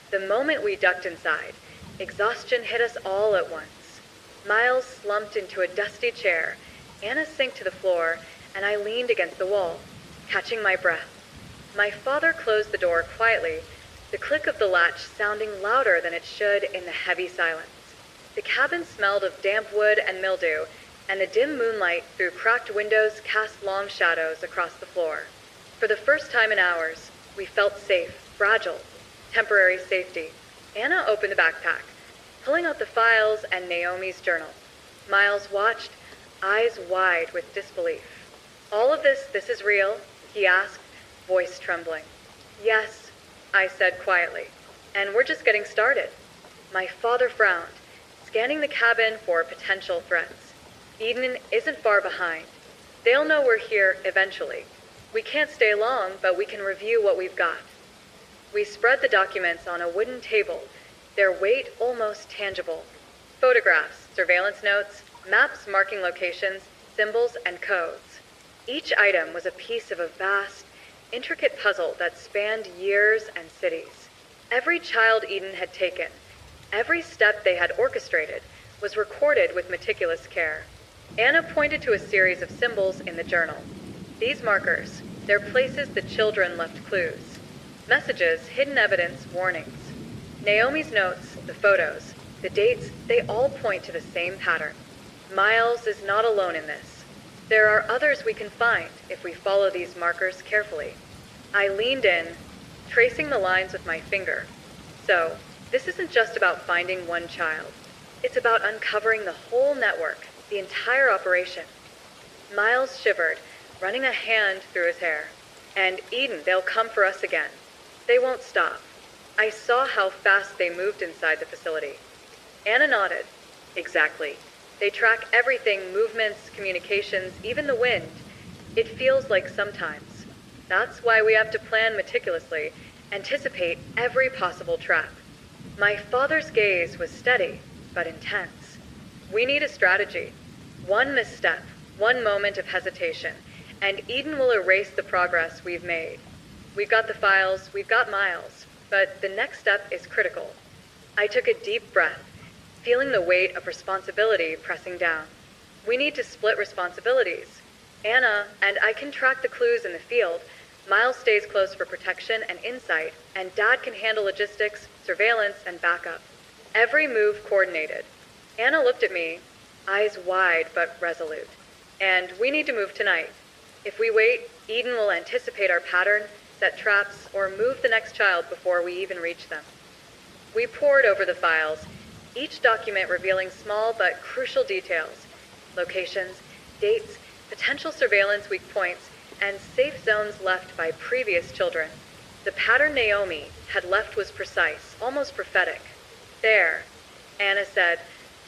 Speaker 3: The moment we ducked inside, exhaustion hit us all at once. Miles slumped into a dusty chair, Anna sank to the floor, and I leaned against the wall, catching my breath. My father closed the door quietly, the click of the latch sounding louder than it should in the heavy silence. The cabin smelled of damp wood and mildew, and the dim moonlight through cracked windows cast long shadows across the floor. For the first time in hours, we felt safe, fragile, temporary safety. Anna opened the backpack, pulling out the files and Naomi's journal. Miles watched, eyes wide with disbelief. "All of this is real?" he asked, voice trembling. "Yes," I said quietly, "and we're just getting started." My father frowned, scanning the cabin for potential threats. "Eden isn't far behind. They'll know we're here eventually. We can't stay long, but we can review what we've got." We spread the documents on a wooden table, their weight almost tangible. Photographs, surveillance notes, maps marking locations, symbols, and codes. Each item was a piece of a vast, intricate puzzle that spanned years and cities. Every child Eden had taken, every step they had orchestrated, was recorded with meticulous care. Anna pointed to a series of symbols in the journal. These markers, they're places the children left clues. Messages, hidden evidence, warnings. Naomi's notes, the photos, the dates, they all point to the same pattern. Miles is not alone in this. There are others we can find if we follow these markers carefully. I leaned in, tracing the lines with my finger. So, this isn't just about finding one child. It's about uncovering the whole network, the entire operation. Miles shivered, running a hand through his hair. "And Eden, they'll come for us again. They won't stop." I saw how fast they moved inside the facility. Anna nodded. "Exactly. They track everything, movements, communications, even the wind. It feels like sometimes. That's why we have to plan meticulously, anticipate every possible trap." My father's gaze was steady, but intense. "We need a strategy. One misstep, one moment of hesitation, and Eden will erase the progress we've made. We've got the files, we've got Miles, but the next step is critical." I took a deep breath, feeling the weight of responsibility pressing down. "We need to split responsibilities. Anna and I can track the clues in the field. Miles stays close for protection and insight, and Dad can handle logistics, surveillance, and backup. Every move coordinated." Anna looked at me, eyes wide but resolute. "And we need to move tonight. If we wait, Eden will anticipate our pattern, set traps, or move the next child before we even reach them." We pored over the files, each document revealing small but crucial details, locations, dates, potential surveillance weak points, and safe zones left by previous children. The pattern Naomi had left was precise, almost prophetic. "There," Anna said,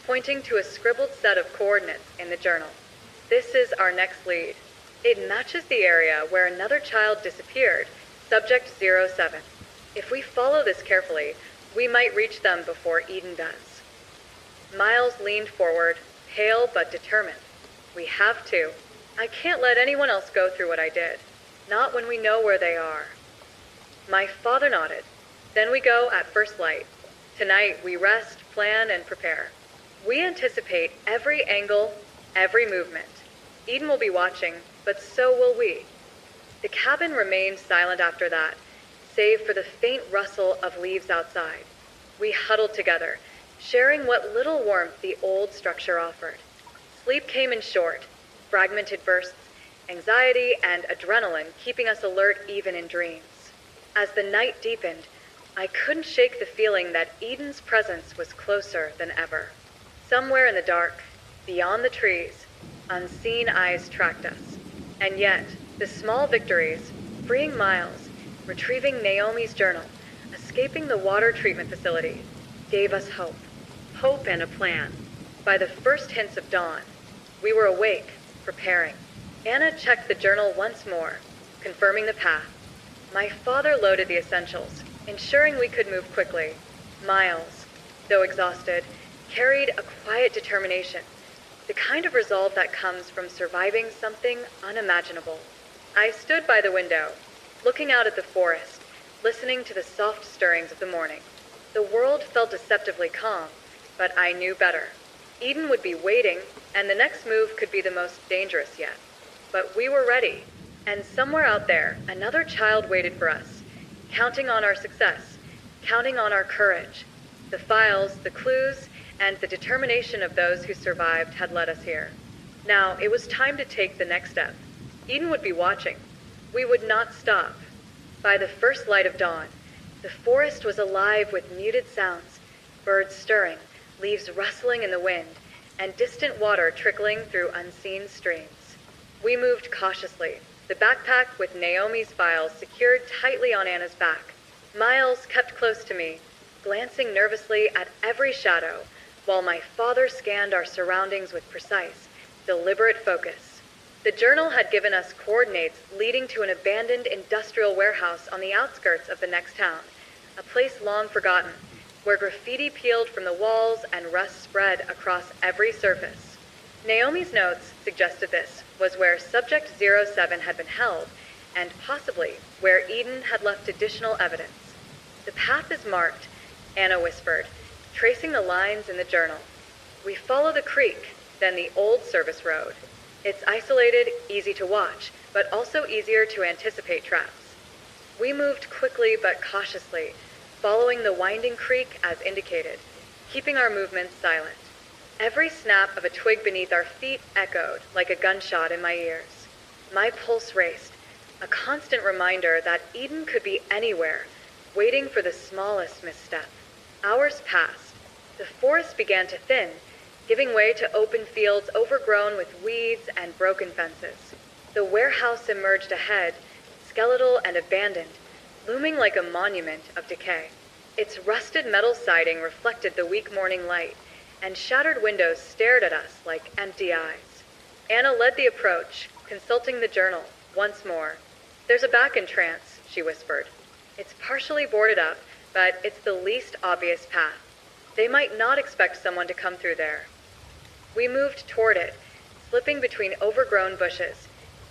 Speaker 3: pointing to a scribbled set of coordinates in the journal. "This is our next lead. It matches the area where another child disappeared, subject 07. If we follow this carefully, we might reach them before Eden does." Miles leaned forward, pale but determined. "We have to. I can't let anyone else go through what I did. Not when we know where they are." My father nodded. Then we go at first light. Tonight we rest, plan, and prepare. We anticipate every angle, every movement. Eden will be watching, but so will we. The cabin remained silent after that, save for the faint rustle of leaves outside. We huddled together, sharing what little warmth the old structure offered. Sleep came in short, fragmented bursts, anxiety and adrenaline keeping us alert even in dreams. As the night deepened, I couldn't shake the feeling that Eden's presence was closer than ever. Somewhere in the dark, beyond the trees, unseen eyes tracked us. And yet, the small victories, freeing Miles, retrieving Naomi's journal, escaping the water treatment facility, gave us hope. Hope and a plan. By the first hints of dawn, we were awake, preparing. Anna checked the journal once more, confirming the path. My father loaded the essentials, ensuring we could move quickly. Miles, though exhausted, carried a quiet determination, the kind of resolve that comes from surviving something unimaginable. I stood by the window, looking out at the forest, listening to the soft stirrings of the morning. The world felt deceptively calm, but I knew better. Eden would be waiting, and the next move could be the most dangerous yet. But we were ready, and somewhere out there, another child waited for us, counting on our success, counting on our courage. The files, the clues, and the determination of those who survived had led us here. Now, it was time to take the next step. Eden would be watching. We would not stop. By the first light of dawn, the forest was alive with muted sounds, birds stirring, leaves rustling in the wind, and distant water trickling through unseen streams. We moved cautiously, the backpack with Naomi's files secured tightly on Anna's back. Miles kept close to me, glancing nervously at every shadow, while my father scanned our surroundings with precise, deliberate focus. The journal had given us coordinates leading to an abandoned industrial warehouse on the outskirts of the next town, a place long forgotten, where graffiti peeled from the walls and rust spread across every surface. Naomi's notes suggested this was where Subject 07 had been held, and possibly where Eden had left additional evidence. "The path is marked," Anna whispered, tracing the lines in the journal. "We follow the creek, then the old service road. It's isolated, easy to watch, but also easier to anticipate traps." We moved quickly but cautiously, following the winding creek as indicated, keeping our movements silent. Every snap of a twig beneath our feet echoed like a gunshot in my ears. My pulse raced, a constant reminder that Eden could be anywhere, waiting for the smallest misstep. Hours passed. The forest began to thin, giving way to open fields overgrown with weeds and broken fences. The warehouse emerged ahead, skeletal and abandoned, looming like a monument of decay. Its rusted metal siding reflected the weak morning light, and shattered windows stared at us like empty eyes. Anna led the approach, consulting the journal once more. "There's a back entrance," she whispered. "It's partially boarded up, but it's the least obvious path. They might not expect someone to come through there." We moved toward it, slipping between overgrown bushes,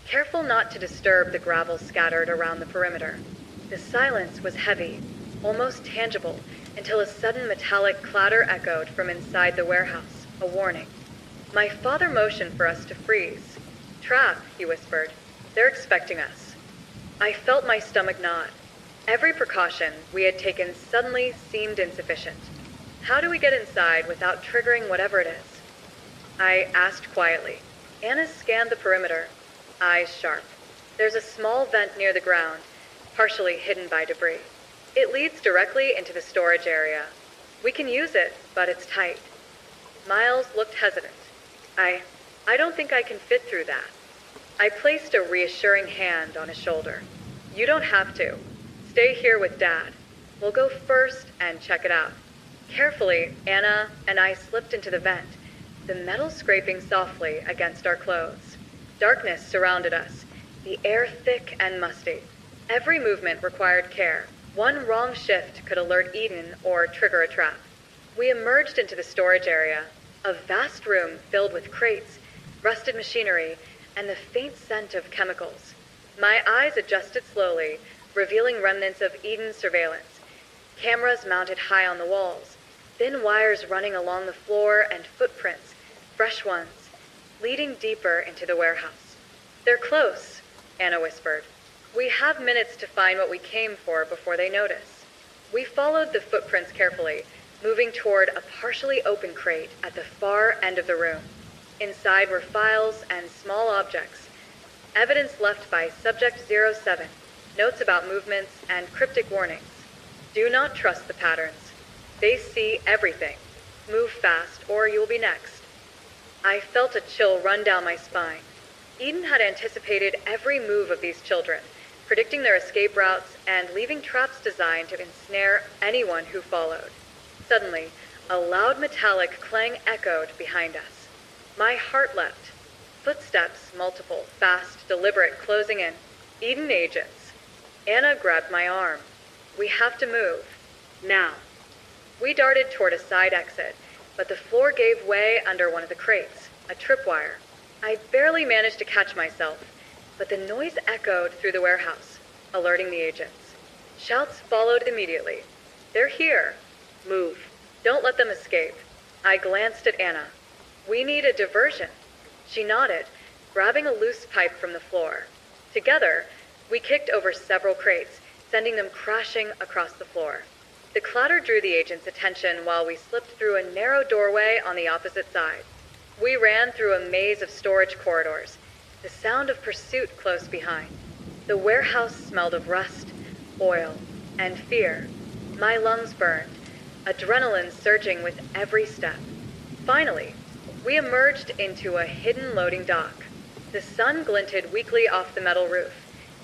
Speaker 3: careful not to disturb the gravel scattered around the perimeter. The silence was heavy, almost tangible, until a sudden metallic clatter echoed from inside the warehouse, a warning. My father motioned for us to freeze. "Trap," he whispered. "They're expecting us." I felt my stomach knot. Every precaution we had taken suddenly seemed insufficient. How do we get inside without triggering whatever it is? I asked quietly. Anna scanned the perimeter, eyes sharp. There's a small vent near the ground, partially hidden by debris. It leads directly into the storage area. We can use it, but it's tight. Miles looked hesitant. I don't think I can fit through that." I placed a reassuring hand on his shoulder. "You don't have to. Stay here with Dad. We'll go first and check it out." Carefully, Anna and I slipped into the vent, the metal scraping softly against our clothes. Darkness surrounded us, the air thick and musty. Every movement required care. One wrong shift could alert Eden or trigger a trap. We emerged into the storage area, a vast room filled with crates, rusted machinery, and the faint scent of chemicals. My eyes adjusted slowly, revealing remnants of Eden's surveillance. Cameras mounted high on the walls, thin wires running along the floor, and footprints, fresh ones, leading deeper into the warehouse. "They're close," Anna whispered. "We have minutes to find what we came for before they notice." We followed the footprints carefully, moving toward a partially open crate at the far end of the room. Inside were files and small objects, evidence left by Subject 07, notes about movements, and cryptic warnings. Do not trust the patterns. They see everything. Move fast, or you'll be next. I felt a chill run down my spine. Eden had anticipated every move of these children, predicting their escape routes and leaving traps designed to ensnare anyone who followed. Suddenly, a loud metallic clang echoed behind us. My heart leapt. Footsteps, multiple, fast, deliberate, closing in. Eden agents. Anna grabbed my arm. "We have to move. Now." We darted toward a side exit, but the floor gave way under one of the crates, a tripwire. I barely managed to catch myself, but the noise echoed through the warehouse, alerting the agents. Shouts followed immediately. "They're here. Move. Don't let them escape." I glanced at Anna. "We need a diversion." She nodded, grabbing a loose pipe from the floor. Together, we kicked over several crates, sending them crashing across the floor. The clatter drew the agent's attention while we slipped through a narrow doorway on the opposite side. We ran through a maze of storage corridors, the sound of pursuit close behind. The warehouse smelled of rust, oil, and fear. My lungs burned, adrenaline surging with every step. Finally, we emerged into a hidden loading dock. The sun glinted weakly off the metal roof,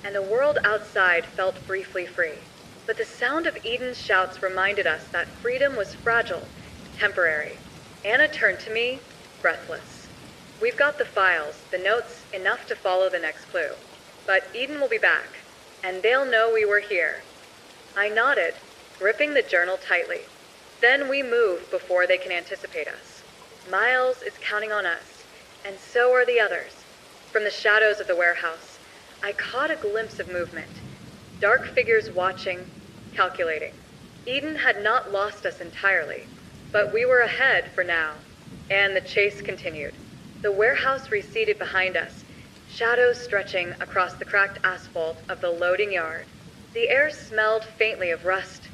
Speaker 3: and the world outside felt briefly free. But the sound of Eden's shouts reminded us that freedom was fragile, temporary. Anna turned to me, breathless. "We've got the files, the notes, enough to follow the next clue. But Eden will be back, and they'll know we were here." I nodded, gripping the journal tightly. "Then we move before they can anticipate us. Miles is counting on us, and so are the others." From the shadows of the warehouse, I caught a glimpse of movement. Dark figures watching, calculating. Eden had not lost us entirely, but we were ahead for now, and the chase continued. The warehouse receded behind us, shadows stretching across the cracked asphalt of the loading yard. The air smelled faintly of rust,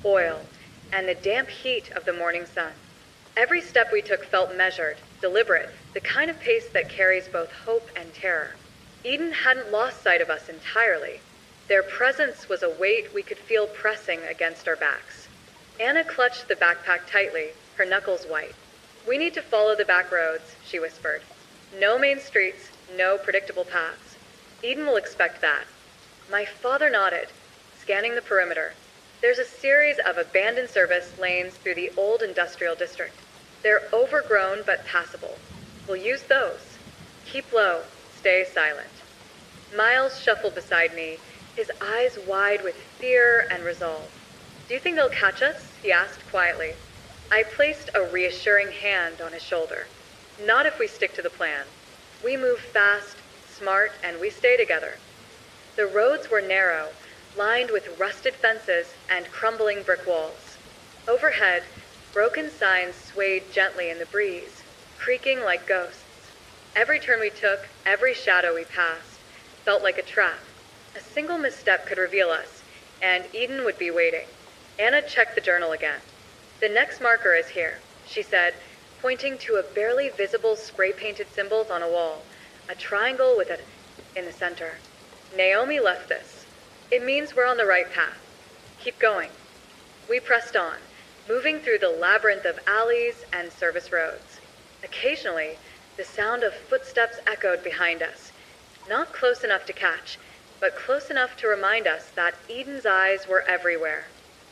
Speaker 3: oil, and the damp heat of the morning sun. Every step we took felt measured, deliberate, the kind of pace that carries both hope and terror. Eden hadn't lost sight of us entirely. Their presence was a weight we could feel pressing against our backs. Anna clutched the backpack tightly, her knuckles white. "We need to follow the back roads," she whispered. "No main streets, no predictable paths. Eden will expect that." My father nodded, scanning the perimeter. "There's a series of abandoned service lanes through the old industrial district. They're overgrown but passable. We'll use those. Keep low, stay silent." Miles shuffled beside me, his eyes wide with fear and resolve. "Do you think they'll catch us?" he asked quietly. I placed a reassuring hand on his shoulder. "Not if we stick to the plan. We move fast, smart, and we stay together." The roads were narrow, lined with rusted fences and crumbling brick walls. Overhead, broken signs swayed gently in the breeze, creaking like ghosts. Every turn we took, every shadow we passed, felt like a trap. A single misstep could reveal us, and Eden would be waiting. Anna checked the journal again. "The next marker is here," she said, pointing to a barely visible spray-painted symbol on a wall, a triangle with it in the center. "Naomi left this. It means we're on the right path. Keep going." We pressed on, moving through the labyrinth of alleys and service roads. Occasionally, the sound of footsteps echoed behind us, not close enough to catch, but close enough to remind us that Eden's eyes were everywhere.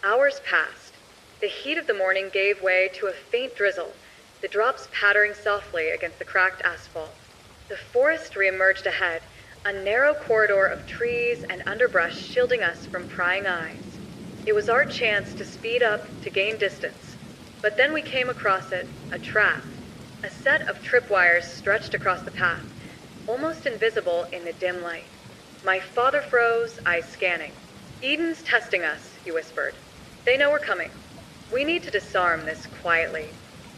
Speaker 3: Hours passed. The heat of the morning gave way to a faint drizzle, the drops pattering softly against the cracked asphalt. The forest reemerged ahead, a narrow corridor of trees and underbrush shielding us from prying eyes. It was our chance to speed up to gain distance, but then we came across it, a trap. A set of tripwires stretched across the path, almost invisible in the dim light. My father froze, eyes scanning. "Eden's testing us," he whispered. They know we're coming. We need to disarm this quietly.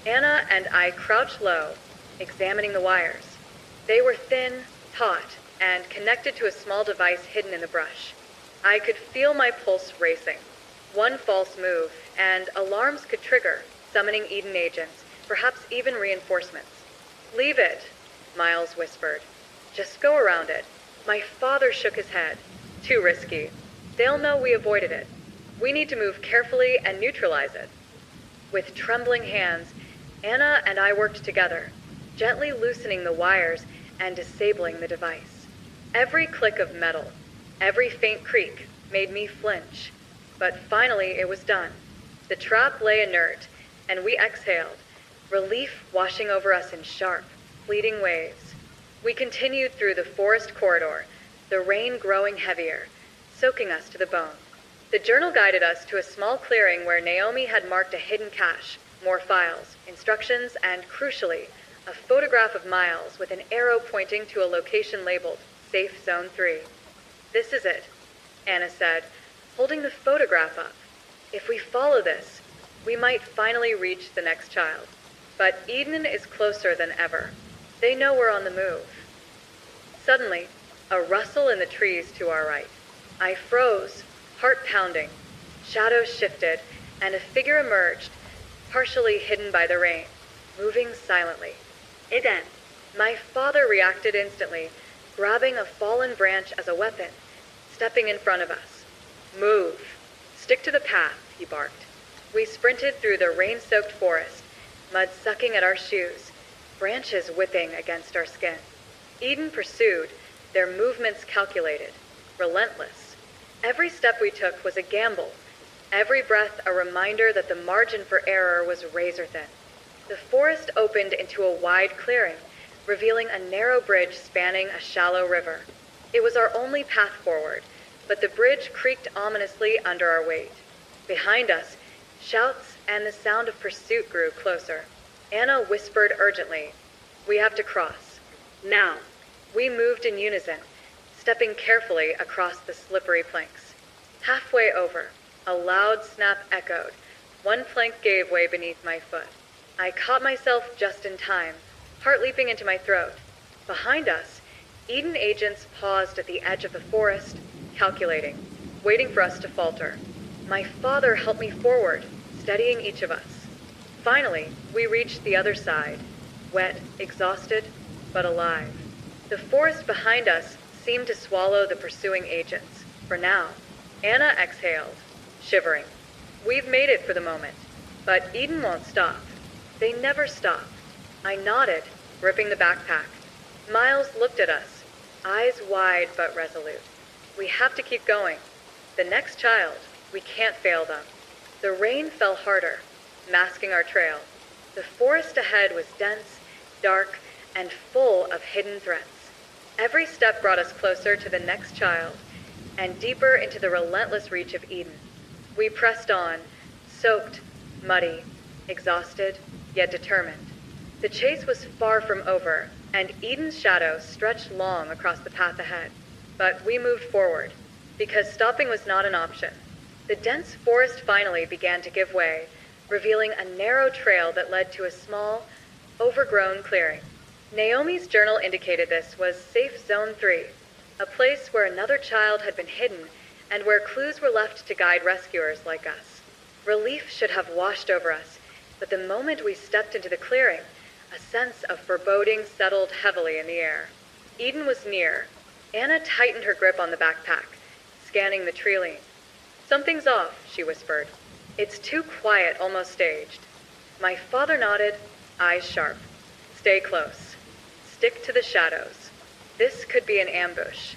Speaker 3: Anna and I crouched low, examining the wires. They were thin, taut, and connected to a small device hidden in the brush. I could feel my pulse racing. One false move, and alarms could trigger, summoning Eden agents, perhaps even reinforcements. Leave it, Miles whispered. Just go around it. My father shook his head. Too risky. They'll know we avoided it. We need to move carefully and neutralize it. With trembling hands, Anna and I worked together, gently loosening the wires and disabling the device. Every click of metal, every faint creak made me flinch. But finally it was done. The trap lay inert, and we exhaled, relief washing over us in sharp, fleeting waves. We continued through the forest corridor, the rain growing heavier, soaking us to the bone. The journal guided us to a small clearing where Naomi had marked a hidden cache, more files, instructions, and, crucially, a photograph of Miles with an arrow pointing to a location labeled Safe Zone 3. This is it, Anna said, holding the photograph up. If we follow this, we might finally reach the next child. But Eden is closer than ever. They know we're on the move. Suddenly, a rustle in the trees to our right. I froze, heart pounding. Shadows shifted, and a figure emerged, partially hidden by the rain, moving silently. Eden! My father reacted instantly, grabbing a fallen branch as a weapon, stepping in front of us. Move! Stick to the path, he barked. We sprinted through the rain-soaked forest, mud sucking at our shoes, branches whipping against our skin. Eden pursued, their movements calculated, relentless. Every step we took was a gamble, every breath a reminder that the margin for error was razor-thin. The forest opened into a wide clearing, revealing a narrow bridge spanning a shallow river. It was our only path forward, but the bridge creaked ominously under our weight. Behind us, shouts and the sound of pursuit grew closer. Anna whispered urgently, "We have to cross. Now." We moved in unison, stepping carefully across the slippery planks. Halfway over, a loud snap echoed. One plank gave way beneath my foot. I caught myself just in time, heart leaping into my throat. Behind us, Eden agents paused at the edge of the forest, calculating, waiting for us to falter. My father helped me forward, steadying each of us. Finally, we reached the other side, wet, exhausted, but alive. The forest behind us seemed to swallow the pursuing agents. For now, Anna exhaled, shivering. We've made it for the moment, but Eden won't stop. They never stop. I nodded, gripping the backpack. Miles looked at us, eyes wide but resolute. We have to keep going. The next child, we can't fail them. The rain fell harder, masking our trail. The forest ahead was dense, dark, and full of hidden threats. Every step brought us closer to the next child, and deeper into the relentless reach of Eden. We pressed on, soaked, muddy, exhausted, yet determined. The chase was far from over, and Eden's shadow stretched long across the path ahead. But we moved forward, because stopping was not an option. The dense forest finally began to give way, revealing a narrow trail that led to a small, overgrown clearing. Naomi's journal indicated this was Safe Zone 3, a place where another child had been hidden and where clues were left to guide rescuers like us. Relief should have washed over us, but the moment we stepped into the clearing, a sense of foreboding settled heavily in the air. Eden was near. Anna tightened her grip on the backpack, scanning the tree-line. "Something's off," she whispered. "It's too quiet, almost staged." My father nodded, eyes sharp. "Stay close. Stick to the shadows. This could be an ambush."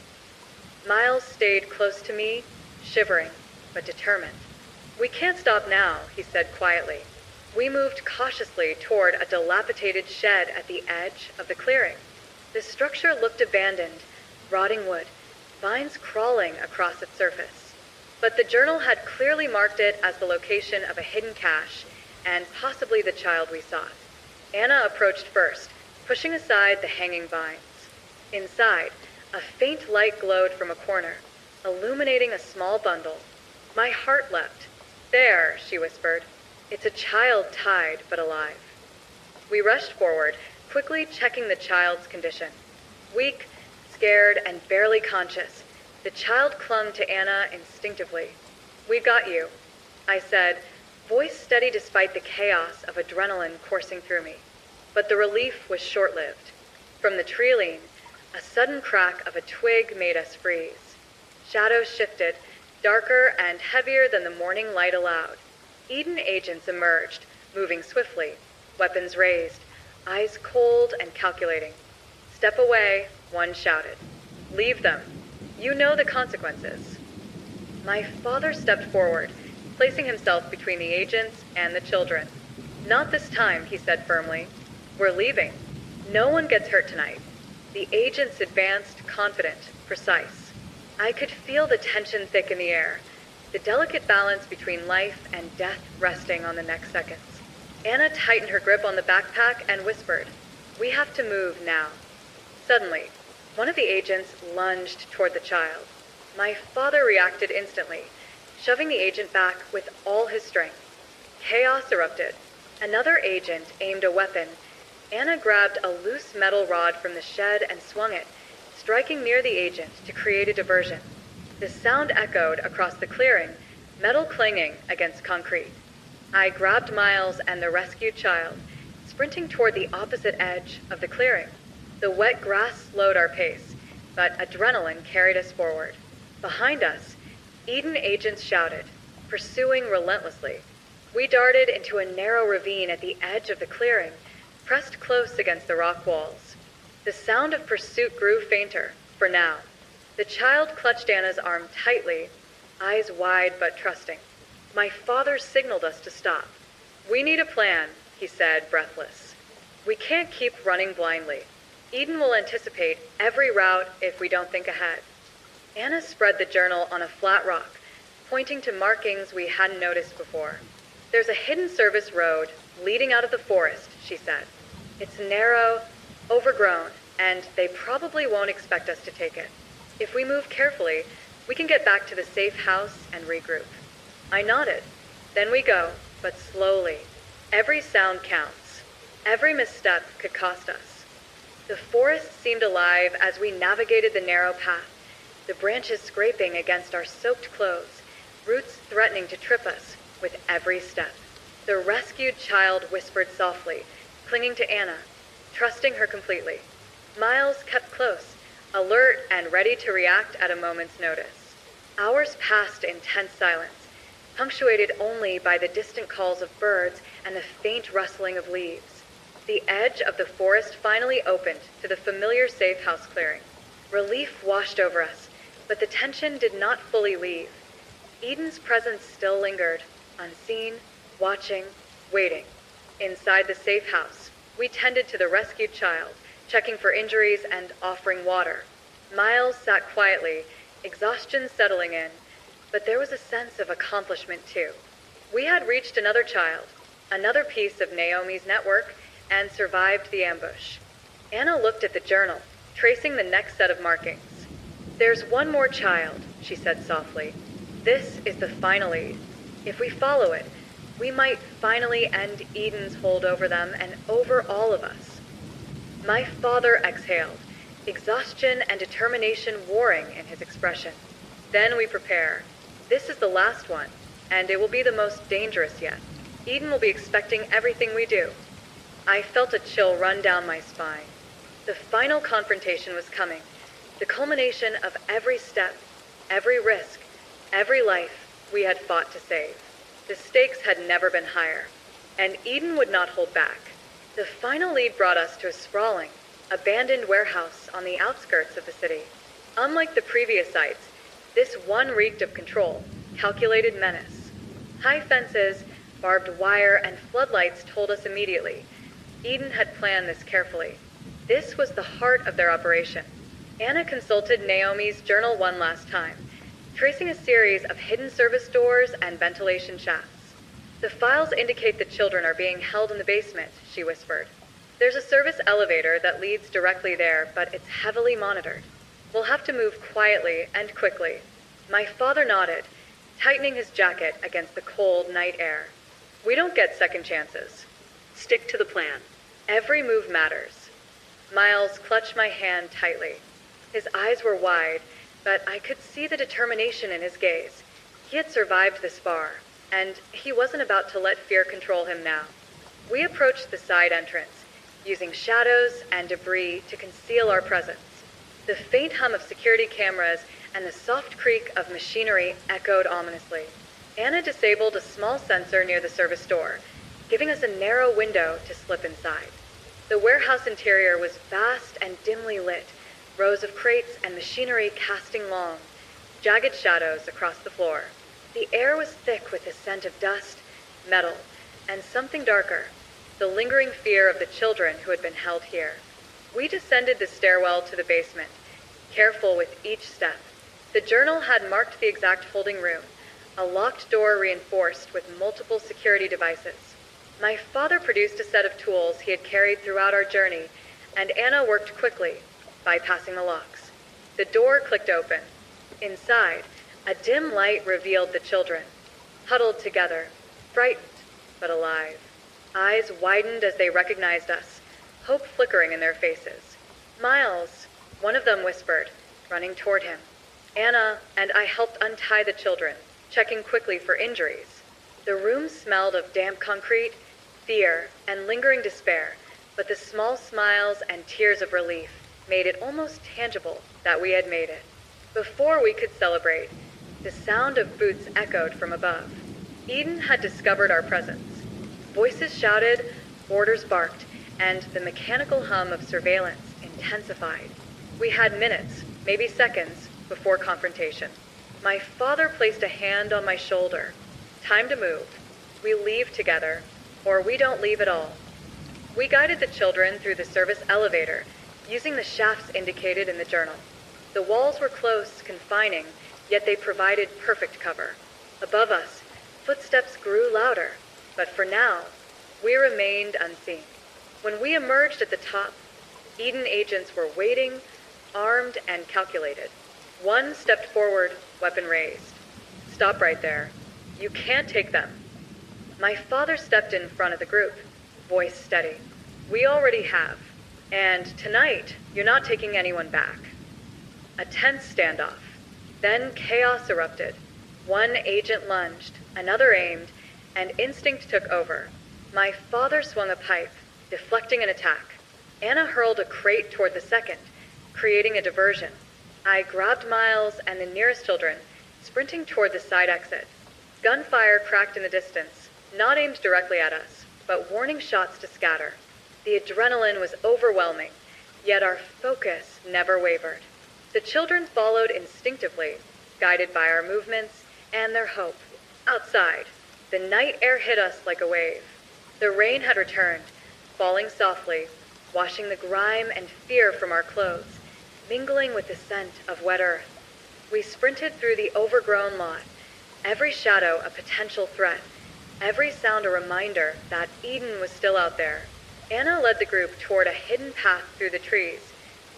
Speaker 3: Miles stayed close to me, shivering, but determined. "We can't stop now," he said quietly. We moved cautiously toward a dilapidated shed at the edge of the clearing. The structure looked abandoned, rotting wood, vines crawling across its surface. But the journal had clearly marked it as the location of a hidden cache, and possibly the child we sought. Anna approached first, pushing aside the hanging vines. Inside, a faint light glowed from a corner, illuminating a small bundle. My heart leapt. There, she whispered. It's a child tied but alive. We rushed forward, quickly checking the child's condition. Weak, scared, and barely conscious, the child clung to Anna instinctively. "We've got you," I said, voice steady despite the chaos of adrenaline coursing through me. But the relief was short-lived. From the treeline, a sudden crack of a twig made us freeze. Shadows shifted, darker and heavier than the morning light allowed. Eden agents emerged, moving swiftly, weapons raised, eyes cold and calculating. "Step away," one shouted. "Leave them. You know the consequences." My father stepped forward, placing himself between the agents and the children. "Not this time," he said firmly. "We're leaving. No one gets hurt tonight." The agents advanced, confident, precise. I could feel the tension thick in the air, the delicate balance between life and death resting on the next seconds. Anna tightened her grip on the backpack and whispered, "We have to move now." Suddenly, one of the agents lunged toward the child. My father reacted instantly, shoving the agent back with all his strength. Chaos erupted. Another agent aimed a weapon. Anna grabbed a loose metal rod from the shed and swung it, striking near the agent to create a diversion. The sound echoed across the clearing, metal clanging against concrete. I grabbed Miles and the rescued child, sprinting toward the opposite edge of the clearing. The wet grass slowed our pace, but adrenaline carried us forward. Behind us, Eden agents shouted, pursuing relentlessly. We darted into a narrow ravine at the edge of the clearing, pressed close against the rock walls. The sound of pursuit grew fainter, for now. The child clutched Anna's arm tightly, eyes wide but trusting. My father signaled us to stop. "We need a plan," he said, breathless. "We can't keep running blindly. Eden will anticipate every route if we don't think ahead." Anna spread the journal on a flat rock, pointing to markings we hadn't noticed before. "There's a hidden service road leading out of the forest," she said. "It's narrow, overgrown, and they probably won't expect us to take it. If we move carefully, we can get back to the safe house and regroup." I nodded. "Then we go, but slowly. Every sound counts. Every misstep could cost us." The forest seemed alive as we navigated the narrow path, the branches scraping against our soaked clothes, roots threatening to trip us with every step. The rescued child whispered softly, clinging to Anna, trusting her completely. Miles kept close, alert and ready to react at a moment's notice. Hours passed in tense silence, punctuated only by the distant calls of birds and the faint rustling of leaves. The edge of the forest finally opened to the familiar safe house clearing. Relief washed over us, but the tension did not fully leave. Eden's presence still lingered, unseen, watching, waiting. Inside the safe house, we tended to the rescued child, checking for injuries and offering water. Miles sat quietly, exhaustion settling in, but there was a sense of accomplishment too. We had reached another child, another piece of Naomi's network, and survived the ambush. Anna looked at the journal, tracing the next set of markings. "There's one more child," she said softly. "This is the final lead. If we follow it, we might finally end Eden's hold over them and over all of us." My father exhaled, exhaustion and determination warring in his expression. "Then we prepare. This is the last one, and it will be the most dangerous yet. Eden will be expecting everything we do." I felt a chill run down my spine. The final confrontation was coming, the culmination of every step, every risk, every life we had fought to save. The stakes had never been higher, and Eden would not hold back. The final lead brought us to a sprawling, abandoned warehouse on the outskirts of the city. Unlike the previous sites, this one reeked of control, calculated menace. High fences, barbed wire, and floodlights told us immediately. Eden had planned this carefully. This was the heart of their operation. Anna consulted Naomi's journal one last time, tracing a series of hidden service doors and ventilation shafts. "The files indicate the children are being held in the basement," she whispered. "There's a service elevator that leads directly there, but it's heavily monitored. We'll have to move quietly and quickly." My father nodded, tightening his jacket against the cold night air. We don't get second chances.
Speaker 4: Stick to the plan.
Speaker 3: Every move matters. Miles clutched my hand tightly. His eyes were wide, but I could see the determination in his gaze. He had survived this far, and he wasn't about to let fear control him now. We approached the side entrance, using shadows and debris to conceal our presence. The faint hum of security cameras and the soft creak of machinery echoed ominously. Anna disabled a small sensor near the service door, giving us a narrow window to slip inside. The warehouse interior was vast and dimly lit, rows of crates and machinery casting long, jagged shadows across the floor. The air was thick with the scent of dust, metal, and something darker, the lingering fear of the children who had been held here. We descended the stairwell to the basement, careful with each step. The journal had marked the exact holding room, a locked door reinforced with multiple security devices. My father produced a set of tools he had carried throughout our journey, and Anna worked quickly, bypassing the locks. The door clicked open. Inside, a dim light revealed the children, huddled together, frightened but alive. Eyes widened as they recognized us, hope flickering in their faces. "Miles," one of them whispered, running toward him. Anna and I helped untie the children, checking quickly for injuries. The room smelled of damp concrete, fear, and lingering despair, but the small smiles and tears of relief made it almost tangible that we had made it. Before we could celebrate, the sound of boots echoed from above. Eden had discovered our presence. Voices shouted, orders barked, and the mechanical hum of surveillance intensified. We had minutes, maybe seconds, before confrontation. My father placed a hand on my shoulder. "Time to move. We leave together, or we don't leave at all." We guided the children through the service elevator, using the shafts indicated in the journal. The walls were close, confining, yet they provided perfect cover. Above us, footsteps grew louder, but for now, we remained unseen. When we emerged at the top, Eden agents were waiting, armed and calculated. One stepped forward, weapon raised. "Stop right there. You can't take them." My father stepped in front of the group, voice steady. "We already have. And tonight, you're not taking anyone back." A tense standoff. Then chaos erupted. One agent lunged, another aimed, and instinct took over. My father swung a pipe, deflecting an attack. Anna hurled a crate toward the second, creating a diversion. I grabbed Miles and the nearest children, sprinting toward the side exit. Gunfire cracked in the distance, not aimed directly at us, but warning shots to scatter. The adrenaline was overwhelming, yet our focus never wavered. The children followed instinctively, guided by our movements and their hope. Outside, the night air hit us like a wave. The rain had returned, falling softly, washing the grime and fear from our clothes, mingling with the scent of wet earth. We sprinted through the overgrown lot, every shadow a potential threat, every sound a reminder that Eden was still out there. Anna led the group toward a hidden path through the trees,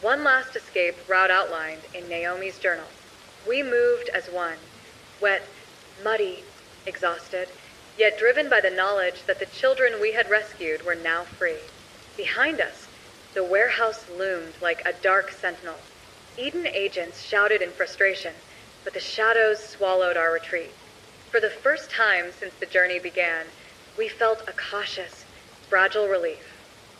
Speaker 3: one last escape route outlined in Naomi's journal. We moved as one, wet, muddy, exhausted, yet driven by the knowledge that the children we had rescued were now free. Behind us, the warehouse loomed like a dark sentinel. Eden agents shouted in frustration, but the shadows swallowed our retreat. For the first time since the journey began, we felt a cautious, fragile relief.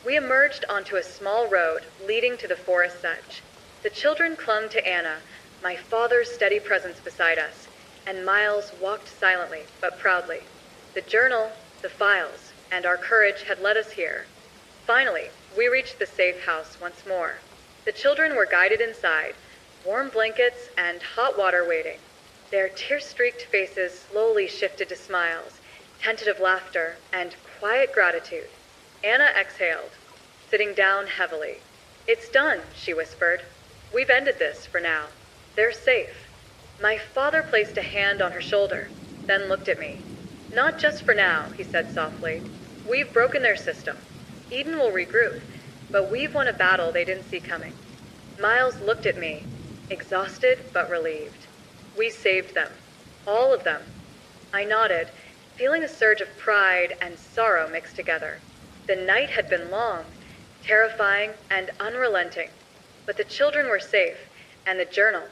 Speaker 3: We emerged onto a small road leading to the forest edge. The children clung to Anna, my father's steady presence beside us, and Miles walked silently but proudly. The journal, the files, and our courage had led us here. Finally, we reached the safe house once more. The children were guided inside, warm blankets and hot water waiting. Their tear-streaked faces slowly shifted to smiles, tentative laughter, and quiet gratitude. Anna exhaled, sitting down heavily. "It's done," she whispered. "We've ended this for now. They're safe." My father placed a hand on her shoulder, then looked at me. "Not just for now," he said softly. "We've broken their system. Eden will regroup, but we've won a battle they didn't see coming." Miles looked at me, exhausted but relieved. We saved them. All of them. I nodded, feeling a surge of pride and sorrow mixed together. The night had been long, terrifying, and unrelenting, but the children were safe, and the journal,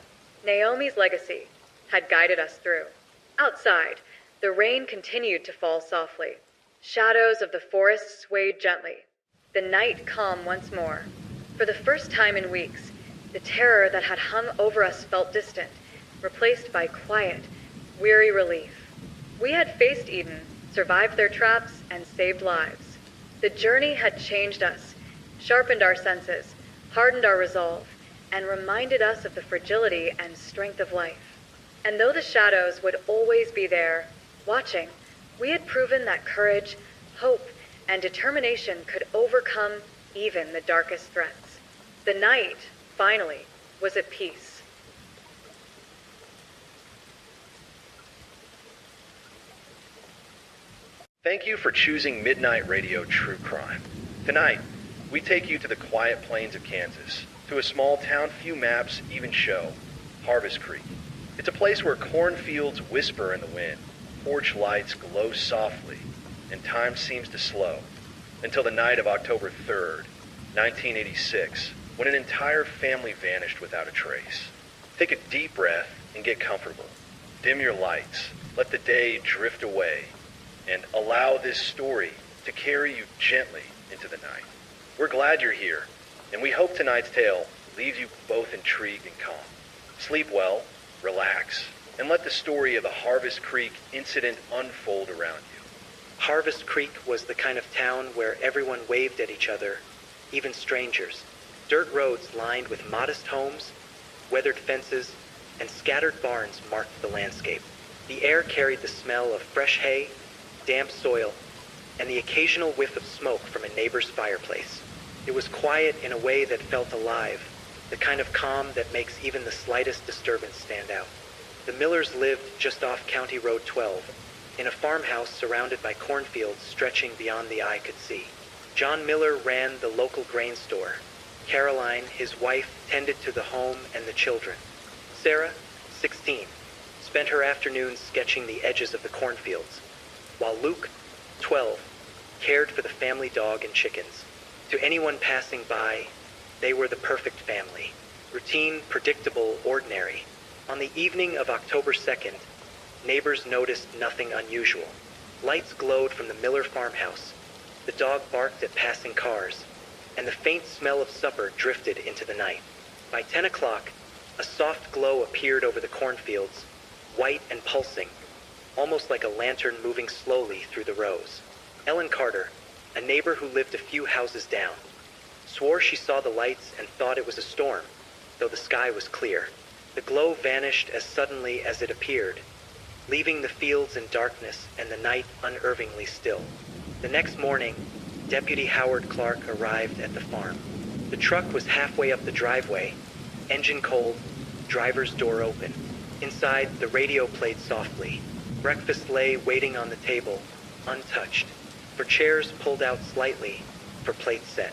Speaker 3: Naomi's legacy, had guided us through. Outside, the rain continued to fall softly. Shadows of the forest swayed gently. The night calm once more. For the first time in weeks, the terror that had hung over us felt distant, replaced by quiet, weary relief. We had faced Eden, survived their traps, and saved lives. The journey had changed us, sharpened our senses, hardened our resolve, and reminded us of the fragility and strength of life. And though the shadows would always be there, watching, we had proven that courage, hope, and determination could overcome even the darkest threats. The night, finally, was at peace.
Speaker 1: Thank you for choosing Midnight Radio True Crime. Tonight, we take you to the quiet plains of Kansas, to a small town few maps even show, Harvest Creek. It's a place where cornfields whisper in the wind, porch lights glow softly, and time seems to slow, until the night of October 3rd, 1986, when an entire family vanished without a trace. Take a deep breath and get comfortable. Dim your lights, let the day drift away, and allow this story to carry you gently into the night. We're glad you're here, and we hope tonight's tale leaves you both intrigued and calm. Sleep well, relax, and let the story of the Harvest Creek incident unfold around you.
Speaker 2: Harvest Creek was the kind of town where everyone waved at each other, even strangers. Dirt roads lined with modest homes, weathered fences, and scattered barns marked the landscape. The air carried the smell of fresh hay, damp soil, and the occasional whiff of smoke from a neighbor's fireplace. It was quiet in a way that felt alive, the kind of calm that makes even the slightest disturbance stand out. The Millers lived just off County Road 12, in a farmhouse surrounded by cornfields stretching beyond the eye could see. John Miller ran the local grain store. Caroline, his wife, tended to the home and the children. Sarah, 16, spent her afternoons sketching the edges of the cornfields, while Luke, 12, cared for the family dog and chickens. To anyone passing by, they were the perfect family. Routine, predictable, ordinary. On the evening of October 2nd, neighbors noticed nothing unusual. Lights glowed from the Miller farmhouse. The dog barked at passing cars, and the faint smell of supper drifted into the night. By 10 o'clock, a soft glow appeared over the cornfields, white and pulsing, almost like a lantern moving slowly through the rows. Ellen Carter, a neighbor who lived a few houses down, swore she saw the lights and thought it was a storm, though the sky was clear. The glow vanished as suddenly as it appeared, leaving the fields in darkness and the night unervingly still. The next morning, Deputy Howard Clark arrived at the farm. The truck was halfway up the driveway, engine cold, driver's door open. Inside, the radio played softly. Breakfast lay waiting on the table, untouched, for chairs pulled out slightly, for plates set,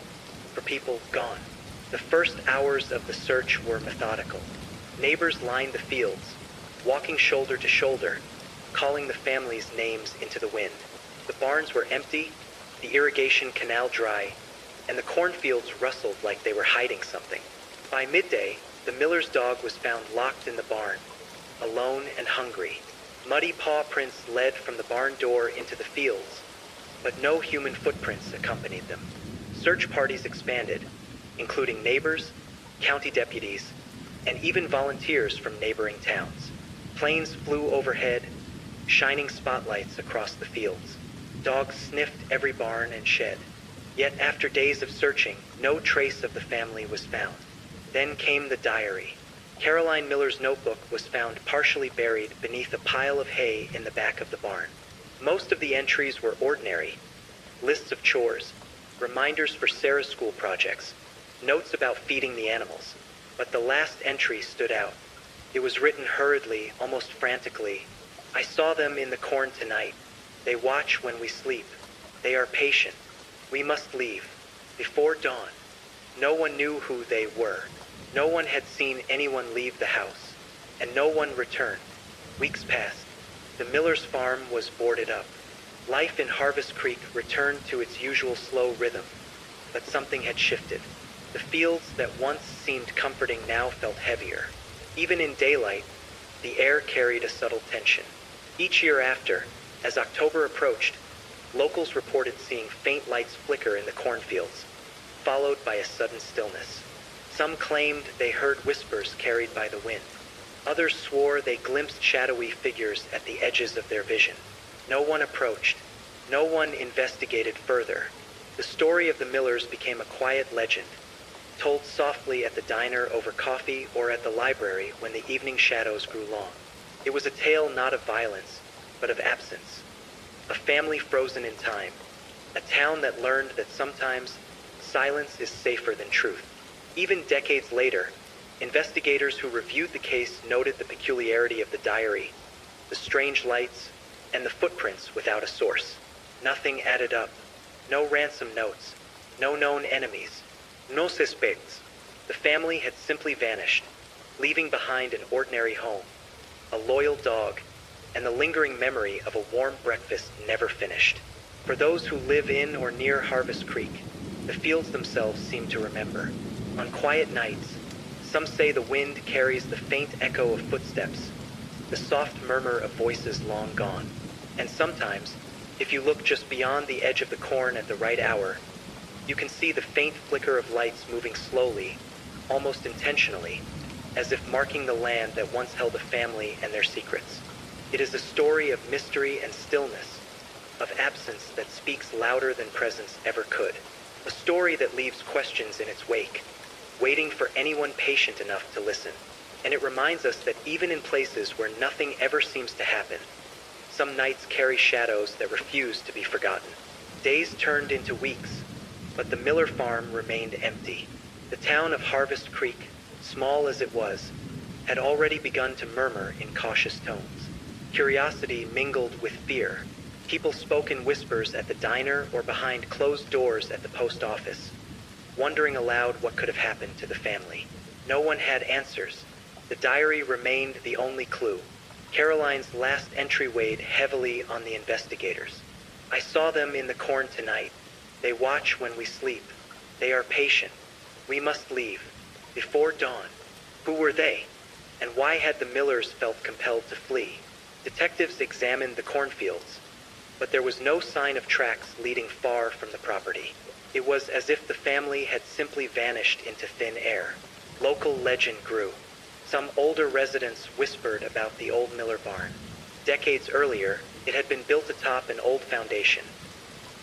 Speaker 2: for people gone. The first hours of the search were methodical. Neighbors lined the fields, walking shoulder to shoulder, calling the families' names into the wind. The barns were empty, the irrigation canal dry, and the cornfields rustled like they were hiding something. By midday, the Miller's dog was found locked in the barn, alone and hungry. Muddy paw prints led from the barn door into the fields, but no human footprints accompanied them. Search parties expanded, including neighbors, county deputies, and even volunteers from neighboring towns. Planes flew overhead, shining spotlights across the fields. Dogs sniffed every barn and shed. Yet after days of searching, no trace of the family was found. Then came the diary. Caroline Miller's notebook was found partially buried beneath a pile of hay in the back of the barn. Most of the entries were ordinary. Lists of chores, reminders for Sarah's school projects, notes about feeding the animals. But the last entry stood out. It was written hurriedly, almost frantically. I saw them in the corn tonight. They watch when we sleep. They are patient. We must leave. Before dawn. No one knew who they were. No one had seen anyone leave the house. And no one returned. Weeks passed. The Miller's farm was boarded up. Life in Harvest Creek returned to its usual slow rhythm, but something had shifted. The fields that once seemed comforting now felt heavier. Even in daylight, the air carried a subtle tension. Each year after, as October approached, locals reported seeing faint lights flicker in the cornfields, followed by a sudden stillness. Some claimed they heard whispers carried by the wind. Others swore they glimpsed shadowy figures at the edges of their vision. No one approached. No one investigated further. The story of the Millers became a quiet legend, told softly at the diner over coffee or at the library when the evening shadows grew long. It was a tale not of violence, but of absence. A family frozen in time. A town that learned that sometimes silence is safer than truth. Even decades later, investigators who reviewed the case noted the peculiarity of the diary, the strange lights, and the footprints without a source. Nothing added up. No ransom notes. No known enemies. No suspects. The family had simply vanished, leaving behind an ordinary home, a loyal dog, and the lingering memory of a warm breakfast never finished. For those who live in or near Harvest Creek, the fields themselves seem to remember. On quiet nights, some say the wind carries the faint echo of footsteps, the soft murmur of voices long gone. And sometimes, if you look just beyond the edge of the corn at the right hour, you can see the faint flicker of lights moving slowly, almost intentionally, as if marking the land that once held a family and their secrets. It is a story of mystery and stillness, of absence that speaks louder than presence ever could. A story that leaves questions in its wake, waiting for anyone patient enough to listen. And it reminds us that even in places where nothing ever seems to happen, some nights carry shadows that refuse to be forgotten. Days turned into weeks, but the Miller farm remained empty. The town of Harvest Creek, small as it was, had already begun to murmur in cautious tones. Curiosity mingled with fear. People spoke in whispers at the diner or behind closed doors at the post office, wondering aloud what could have happened to the family. No one had answers. The diary remained the only clue. Caroline's last entry weighed heavily on the investigators. I saw them in the corn tonight. They watch when we sleep. They are patient. We must leave. Before dawn. Who were they? And why had the Millers felt compelled to flee? Detectives examined the cornfields, but there was no sign of tracks leading far from the property. It was as if the family had simply vanished into thin air. Local legend grew. Some older residents whispered about the old Miller barn. Decades earlier, it had been built atop an old foundation,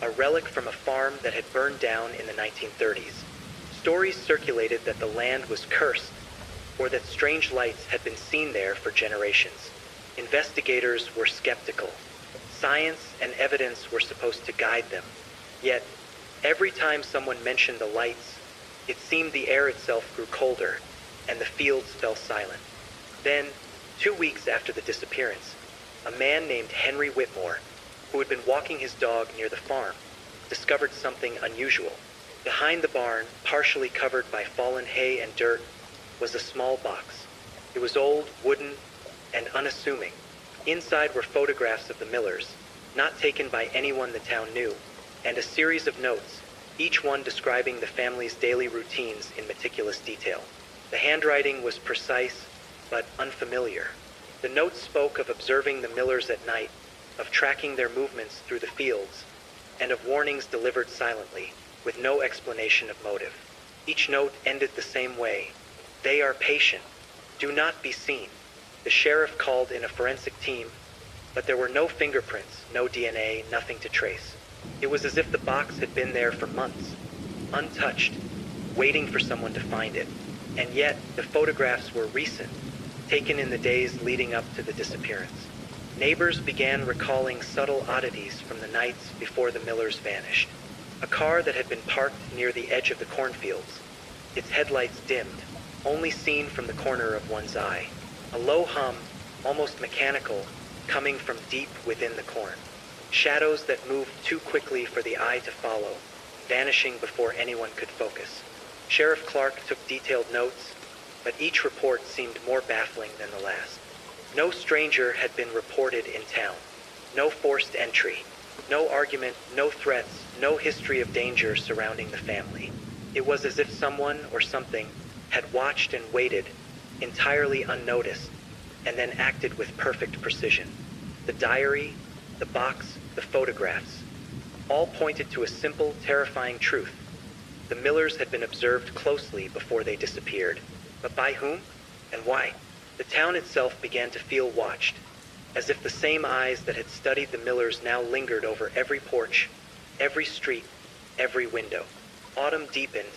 Speaker 2: a relic from a farm that had burned down in the 1930s. Stories circulated that the land was cursed, or that strange lights had been seen there for generations. Investigators were skeptical. Science and evidence were supposed to guide them. Yet, every time someone mentioned the lights, it seemed the air itself grew colder, and the fields fell silent. Then, 2 weeks after the disappearance, a man named Henry Whitmore, who had been walking his dog near the farm, discovered something unusual. Behind the barn, partially covered by fallen hay and dirt, was a small box. It was old, wooden, and unassuming. Inside were photographs of the Millers, not taken by anyone the town knew, and a series of notes, each one describing the family's daily routines in meticulous detail. The handwriting was precise, but unfamiliar. The notes spoke of observing the Millers at night, of tracking their movements through the fields, and of warnings delivered silently, with no explanation of motive. Each note ended the same way. They are patient. Do not be seen. The sheriff called in a forensic team, but there were no fingerprints, no DNA, nothing to trace. It was as if the box had been there for months, untouched, waiting for someone to find it. And yet, the photographs were recent, taken in the days leading up to the disappearance. Neighbors began recalling subtle oddities from the nights before the Millers vanished. A car that had been parked near the edge of the cornfields, its headlights dimmed, only seen from the corner of one's eye. A low hum, almost mechanical, coming from deep within the corn. Shadows that moved too quickly for the eye to follow, vanishing before anyone could focus. Sheriff Clark took detailed notes, but each report seemed more baffling than the last. No stranger had been reported in town. No forced entry. No argument, no threats, no history of danger surrounding the family. It was as if someone or something had watched and waited, entirely unnoticed, and then acted with perfect precision. The diary, the box, the photographs, all pointed to a simple, terrifying truth. The Millers had been observed closely before they disappeared. But by whom? And why? The town itself began to feel watched, as if the same eyes that had studied the Millers now lingered over every porch, every street, every window. Autumn deepened,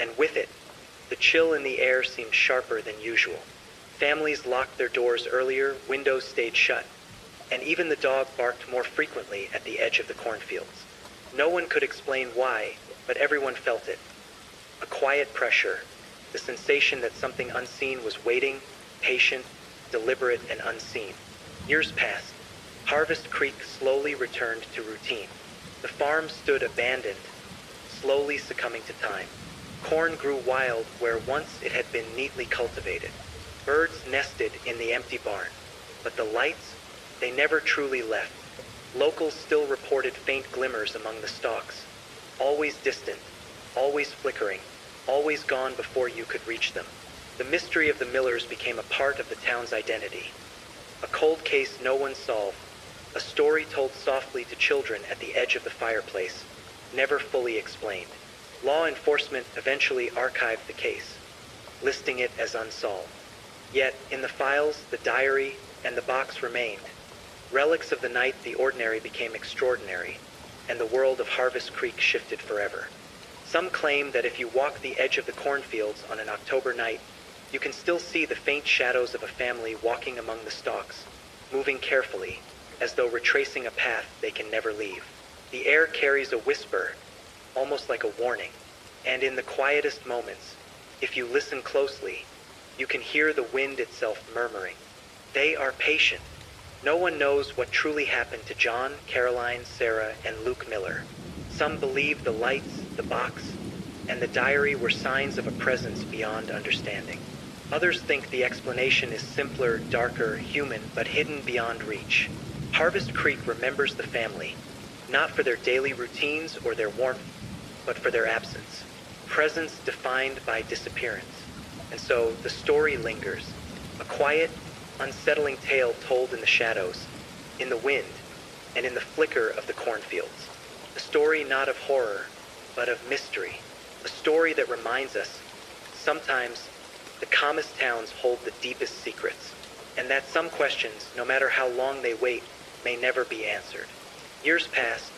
Speaker 2: and with it, the chill in the air seemed sharper than usual. Families locked their doors earlier, windows stayed shut, and even the dog barked more frequently at the edge of the cornfields. No one could explain why, but everyone felt it. A quiet pressure, the sensation that something unseen was waiting, patient, deliberate, and unseen. Years passed. Harvest Creek slowly returned to routine. The farm stood abandoned, slowly succumbing to time. Corn grew wild where once it had been neatly cultivated. Birds nested in the empty barn, but the lights, they never truly left. Locals still reported faint glimmers among the stalks, always distant, always flickering, always gone before you could reach them. The mystery of the Millers became a part of the town's identity. A cold case no one solved, a story told softly to children at the edge of the fireplace, never fully explained. Law enforcement eventually archived the case, listing it as unsolved. Yet, in the files, the diary, and the box remained. Relics of the night the ordinary became extraordinary, and the world of Harvest Creek shifted forever. Some claim that if you walk the edge of the cornfields on an October night, you can still see the faint shadows of a family walking among the stalks, moving carefully, as though retracing a path they can never leave. The air carries a whisper, almost like a warning, and in the quietest moments, if you listen closely, you can hear the wind itself murmuring. They are patient. No one knows what truly happened to John, Caroline, Sarah, and Luke Miller. Some believe the lights, the box, and the diary were signs of a presence beyond understanding. Others think the explanation is simpler, darker, human, but hidden beyond reach. Harvest Creek remembers the family, not for their daily routines or their warmth, but for their absence. Presence defined by disappearance. And so the story lingers, a quiet, unsettling tale told in the shadows, in the wind, and in the flicker of the cornfields. A story not of horror, but of mystery. A story that reminds us, sometimes, the calmest towns hold the deepest secrets, and that some questions, no matter how long they wait, may never be answered. Years passed,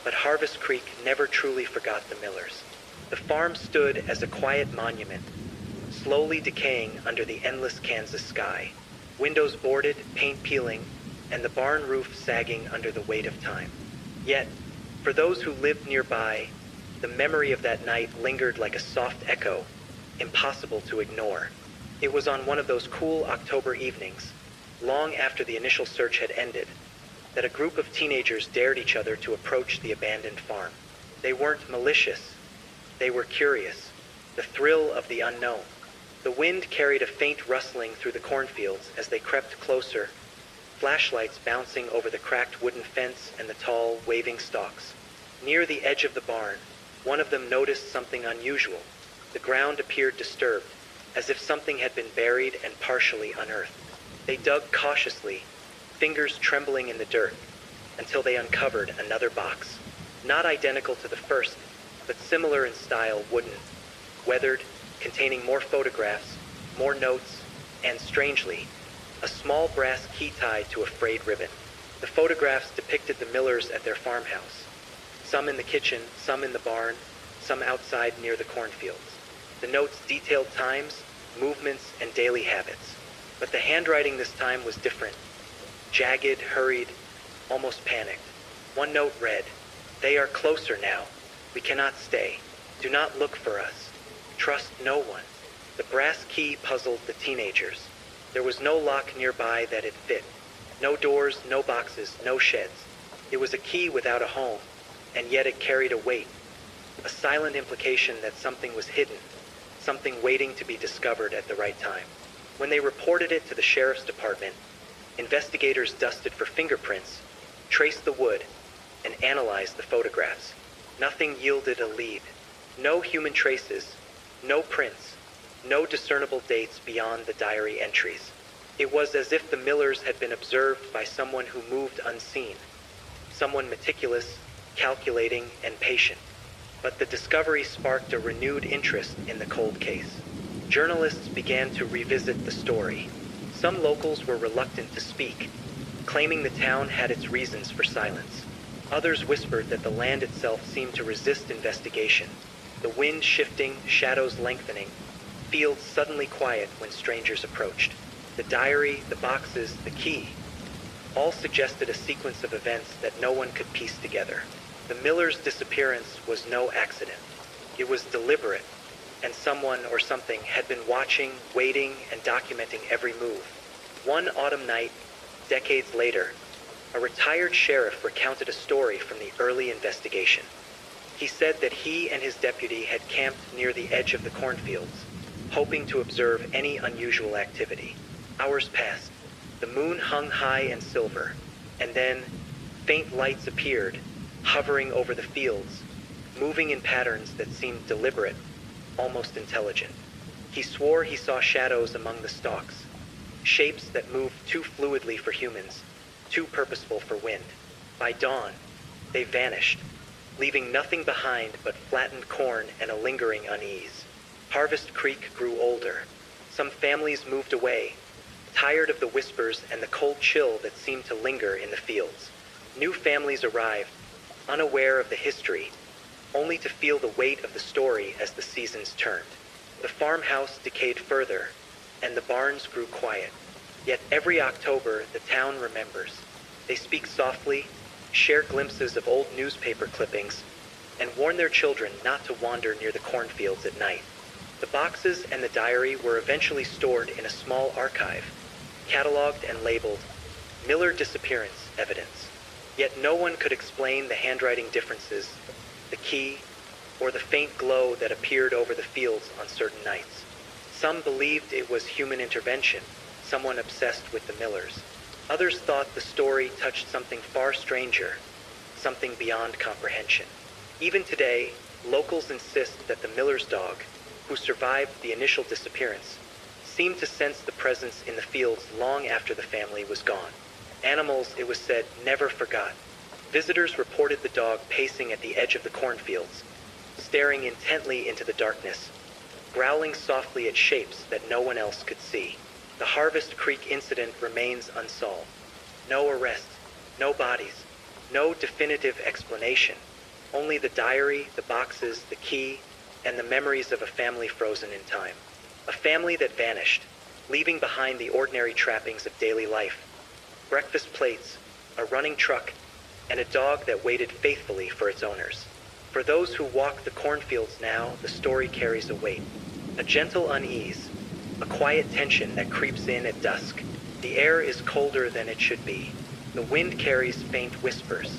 Speaker 2: but Harvest Creek never truly forgot the Millers. The farm stood as a quiet monument, slowly decaying under the endless Kansas sky, windows boarded, paint peeling, and the barn roof sagging under the weight of time. Yet, for those who lived nearby, the memory of that night lingered like a soft echo, impossible to ignore. It was on one of those cool October evenings, long after the initial search had ended, that a group of teenagers dared each other to approach the abandoned farm. They weren't malicious. They were curious, the thrill of the unknown. The wind carried a faint rustling through the cornfields as they crept closer, flashlights bouncing over the cracked wooden fence and the tall, waving stalks. Near the edge of the barn, one of them noticed something unusual. The ground appeared disturbed, as if something had been buried and partially unearthed. They dug cautiously, fingers trembling in the dirt, until they uncovered another box. Not identical to the first, but similar in style, wooden, weathered, containing more photographs, more notes, and strangely, a small brass key tied to a frayed ribbon. The photographs depicted the Millers at their farmhouse, some in the kitchen, some in the barn, some outside near the cornfields. The notes detailed times, movements, and daily habits. But the handwriting this time was different. Jagged, hurried, almost panicked. One note read, "They are closer now. We cannot stay. Do not look for us. Trust no one." The brass key puzzled the teenagers. There was no lock nearby that it fit. No doors, no boxes, no sheds. It was a key without a home, and yet it carried a weight. A silent implication that something was hidden, something waiting to be discovered at the right time. When they reported it to the sheriff's department, Investigators dusted for fingerprints, traced the wood, and analyzed the photographs. Nothing yielded a lead. No human traces, no prints, no discernible dates beyond the diary entries. It was as if the Millers had been observed by someone who moved unseen, someone meticulous, calculating, and patient. But the discovery sparked a renewed interest in the cold case. Journalists began to revisit the story. Some locals were reluctant to speak, claiming the town had its reasons for silence. Others whispered that the land itself seemed to resist investigation. The wind shifting, shadows lengthening, fields suddenly quiet when strangers approached. The diary, the boxes, the key, all suggested a sequence of events that no one could piece together. The Millers' disappearance was no accident. It was deliberate, and someone or something had been watching, waiting, and documenting every move. One autumn night, decades later, a retired sheriff recounted a story from the early investigation. He said that he and his deputy had camped near the edge of the cornfields, hoping to observe any unusual activity. Hours passed. The moon hung high and silver, and then faint lights appeared, hovering over the fields, moving in patterns that seemed deliberate, almost intelligent. He swore he saw shadows among the stalks, shapes that moved too fluidly for humans, too purposeful for wind. By dawn, they vanished, leaving nothing behind but flattened corn and a lingering unease. Harvest Creek grew older. Some families moved away, tired of the whispers and the cold chill that seemed to linger in the fields. New families arrived, unaware of the history, only to feel the weight of the story as the seasons turned. The farmhouse decayed further, and the barns grew quiet. Yet every October, the town remembers. They speak softly, share glimpses of old newspaper clippings, and warn their children not to wander near the cornfields at night. The boxes and the diary were eventually stored in a small archive, cataloged and labeled Miller Disappearance Evidence. Yet no one could explain the handwriting differences, the key, or the faint glow that appeared over the fields on certain nights. Some believed it was human intervention, someone obsessed with the Millers. Others thought the story touched something far stranger, something beyond comprehension. Even today, locals insist that the Miller's dog, who survived the initial disappearance, seemed to sense the presence in the fields long after the family was gone. Animals, it was said, never forgot. Visitors reported the dog pacing at the edge of the cornfields, staring intently into the darkness, growling softly at shapes that no one else could see. The Harvest Creek incident remains unsolved. No arrests, no bodies, no definitive explanation. Only the diary, the boxes, the key, and the memories of a family frozen in time. A family that vanished, leaving behind the ordinary trappings of daily life. Breakfast plates, a running truck, and a dog that waited faithfully for its owners. For those who walk the cornfields now, the story carries a weight. A gentle unease, a quiet tension that creeps in at dusk. The air is colder than it should be. The wind carries faint whispers,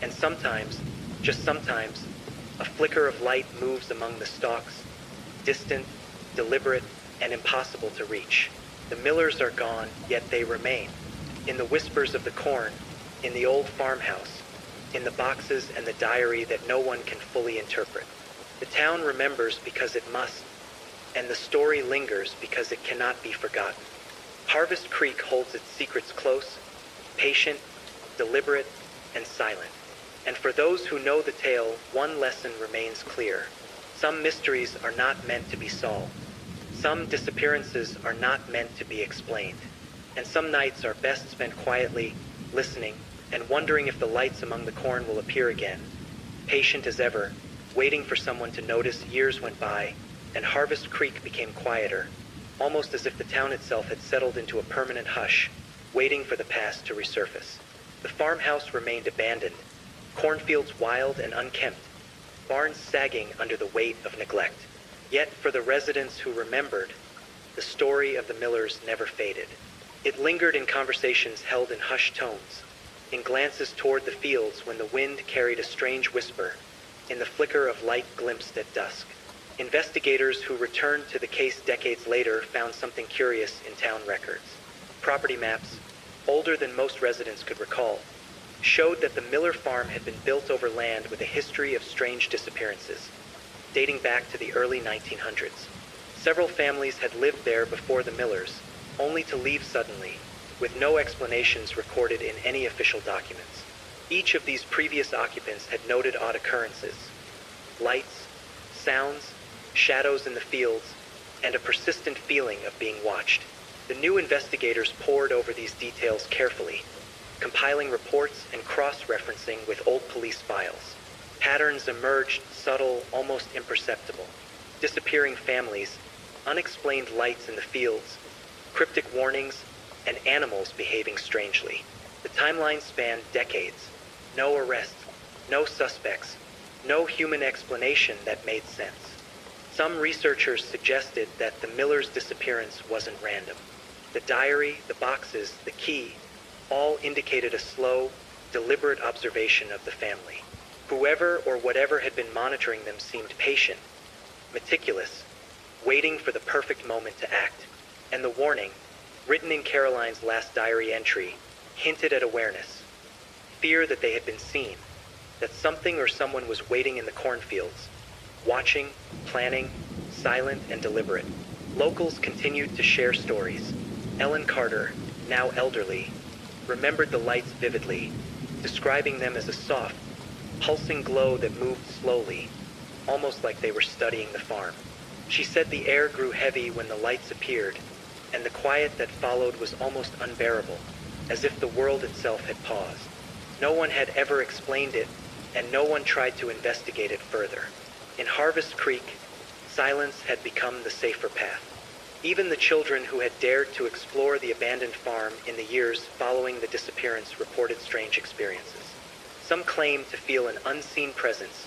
Speaker 2: and sometimes, just sometimes, a flicker of light moves among the stalks, distant, deliberate, and impossible to reach. The Millers are gone, yet they remain. In the whispers of the corn, in the old farmhouse, in the boxes and the diary that no one can fully interpret. The town remembers because it must, and the story lingers because it cannot be forgotten. Harvest Creek holds its secrets close, patient, deliberate, and silent. And for those who know the tale, one lesson remains clear. Some mysteries are not meant to be solved. Some disappearances are not meant to be explained. And some nights are best spent quietly, listening, and wondering if the lights among the corn will appear again. Patient as ever, waiting for someone to notice. Years went by, and Harvest Creek became quieter, almost as if the town itself had settled into a permanent hush, waiting for the past to resurface. The farmhouse remained abandoned, cornfields wild and unkempt, barns sagging under the weight of neglect. Yet for the residents who remembered, the story of the Millers never faded. It lingered in conversations held in hushed tones, in glances toward the fields when the wind carried a strange whisper, in the flicker of light glimpsed at dusk. Investigators who returned to the case decades later found something curious in town records. Property maps, older than most residents could recall, showed that the Miller farm had been built over land with a history of strange disappearances, dating back to the early 1900s. Several families had lived there before the Millers, only to leave suddenly, with no explanations recorded in any official documents. Each of these previous occupants had noted odd occurrences: lights, sounds, shadows in the fields, and a persistent feeling of being watched. The new investigators pored over these details carefully, compiling reports and cross-referencing with old police files. Patterns emerged, subtle, almost imperceptible. Disappearing families, unexplained lights in the fields, cryptic warnings, and animals behaving strangely. The timeline spanned decades. No arrests, no suspects, no human explanation that made sense. Some researchers suggested that the Miller's disappearance wasn't random. The diary, the boxes, the key, all indicated a slow, deliberate observation of the family. Whoever or whatever had been monitoring them seemed patient, meticulous, waiting for the perfect moment to act. And the warning, written in Caroline's last diary entry, hinted at awareness. Fear that they had been seen, that something or someone was waiting in the cornfields, watching, planning, silent and deliberate. Locals continued to share stories. Ellen Carter, now elderly, remembered the lights vividly, describing them as a soft, pulsing glow that moved slowly, almost like they were studying the farm. She said the air grew heavy when the lights appeared, and the quiet that followed was almost unbearable, as if the world itself had paused. No one had ever explained it, and no one tried to investigate it further. In Harvest Creek, silence had become the safer path. Even the children who had dared to explore the abandoned farm in the years following the disappearance reported strange experiences. Some claimed to feel an unseen presence,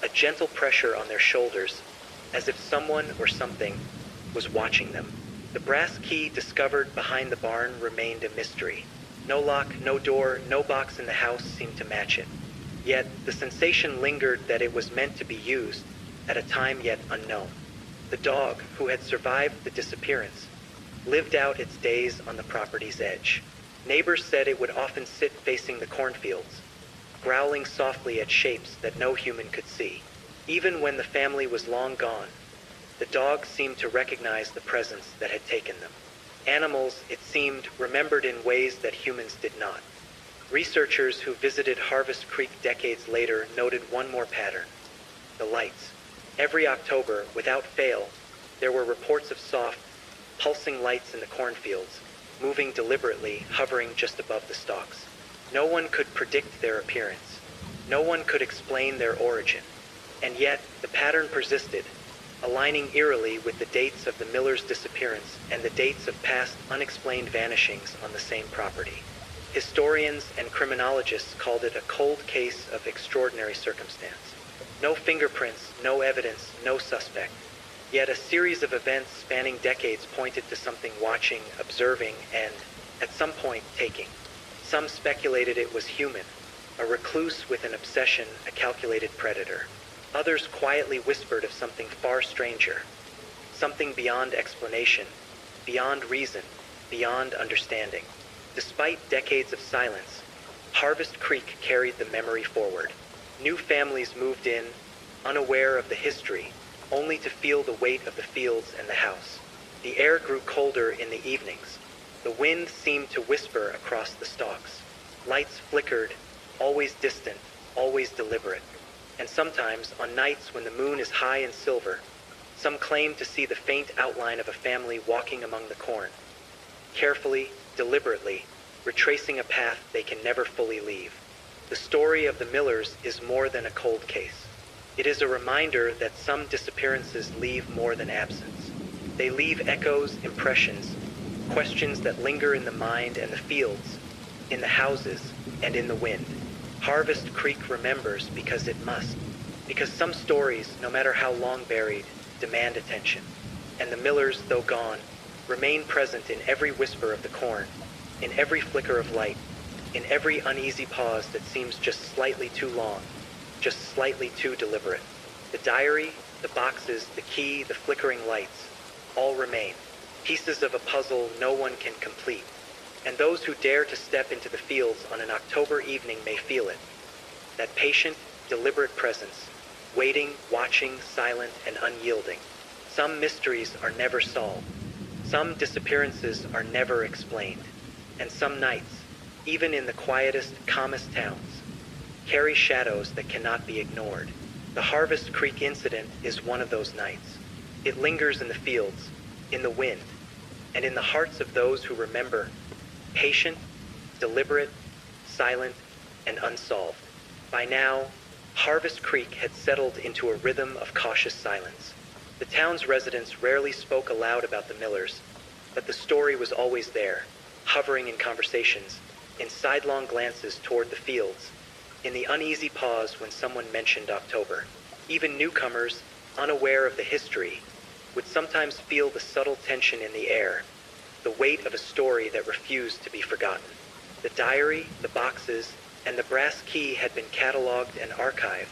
Speaker 2: a gentle pressure on their shoulders, as if someone or something was watching them. The brass key discovered behind the barn remained a mystery. No lock, no door, no box in the house seemed to match it. Yet the sensation lingered that it was meant to be used at a time yet unknown. The dog, who had survived the disappearance, lived out its days on the property's edge. Neighbors said it would often sit facing the cornfields, growling softly at shapes that no human could see. Even when the family was long gone, the dog seemed to recognize the presence that had taken them. Animals, it seemed, remembered in ways that humans did not. Researchers who visited Harvest Creek decades later noted one more pattern: the lights. Every October, without fail, there were reports of soft, pulsing lights in the cornfields, moving deliberately, hovering just above the stalks. No one could predict their appearance. No one could explain their origin. And yet, the pattern persisted, aligning eerily with the dates of the Miller's disappearance and the dates of past unexplained vanishings on the same property. Historians and criminologists called it a cold case of extraordinary circumstance. No fingerprints, no evidence, no suspect. Yet a series of events spanning decades pointed to something watching, observing, and, at some point, taking. Some speculated it was human, a recluse with an obsession, a calculated predator. Others quietly whispered of something far stranger, something beyond explanation, beyond reason, beyond understanding. Despite decades of silence, Harvest Creek carried the memory forward. New families moved in, unaware of the history, only to feel the weight of the fields and the house. The air grew colder in the evenings. The wind seemed to whisper across the stalks. Lights flickered, always distant, always deliberate. And sometimes, on nights when the moon is high and silver, some claim to see the faint outline of a family walking among the corn, carefully, deliberately, retracing a path they can never fully leave. The story of the Millers is more than a cold case. It is a reminder that some disappearances leave more than absence. They leave echoes, impressions, questions that linger in the mind and the fields, in the houses, and in the wind. Harvest Creek remembers because it must. Because some stories, no matter how long buried, demand attention. And the Millers, though gone, remain present in every whisper of the corn, in every flicker of light, in every uneasy pause that seems just slightly too long, just slightly too deliberate. The diary, the boxes, the key, the flickering lights, all remain. Pieces of a puzzle no one can complete, And those who dare to step into the fields on an October evening may feel it. That patient, deliberate presence, waiting, watching, silent, and unyielding. Some mysteries are never solved. Some disappearances are never explained. And some nights, even in the quietest, calmest towns, carry shadows that cannot be ignored. The Harvest Creek incident is one of those nights. It lingers in the fields, in the wind, and in the hearts of those who remember, patient, deliberate, silent, and unsolved. By now, Harvest Creek had settled into a rhythm of cautious silence. The town's residents rarely spoke aloud about the Millers, but the story was always there, hovering in conversations, in sidelong glances toward the fields, in the uneasy pause when someone mentioned October. Even newcomers, unaware of the history, would sometimes feel the subtle tension in the air, the weight of a story that refused to be forgotten. The diary, the boxes, and the brass key had been cataloged and archived,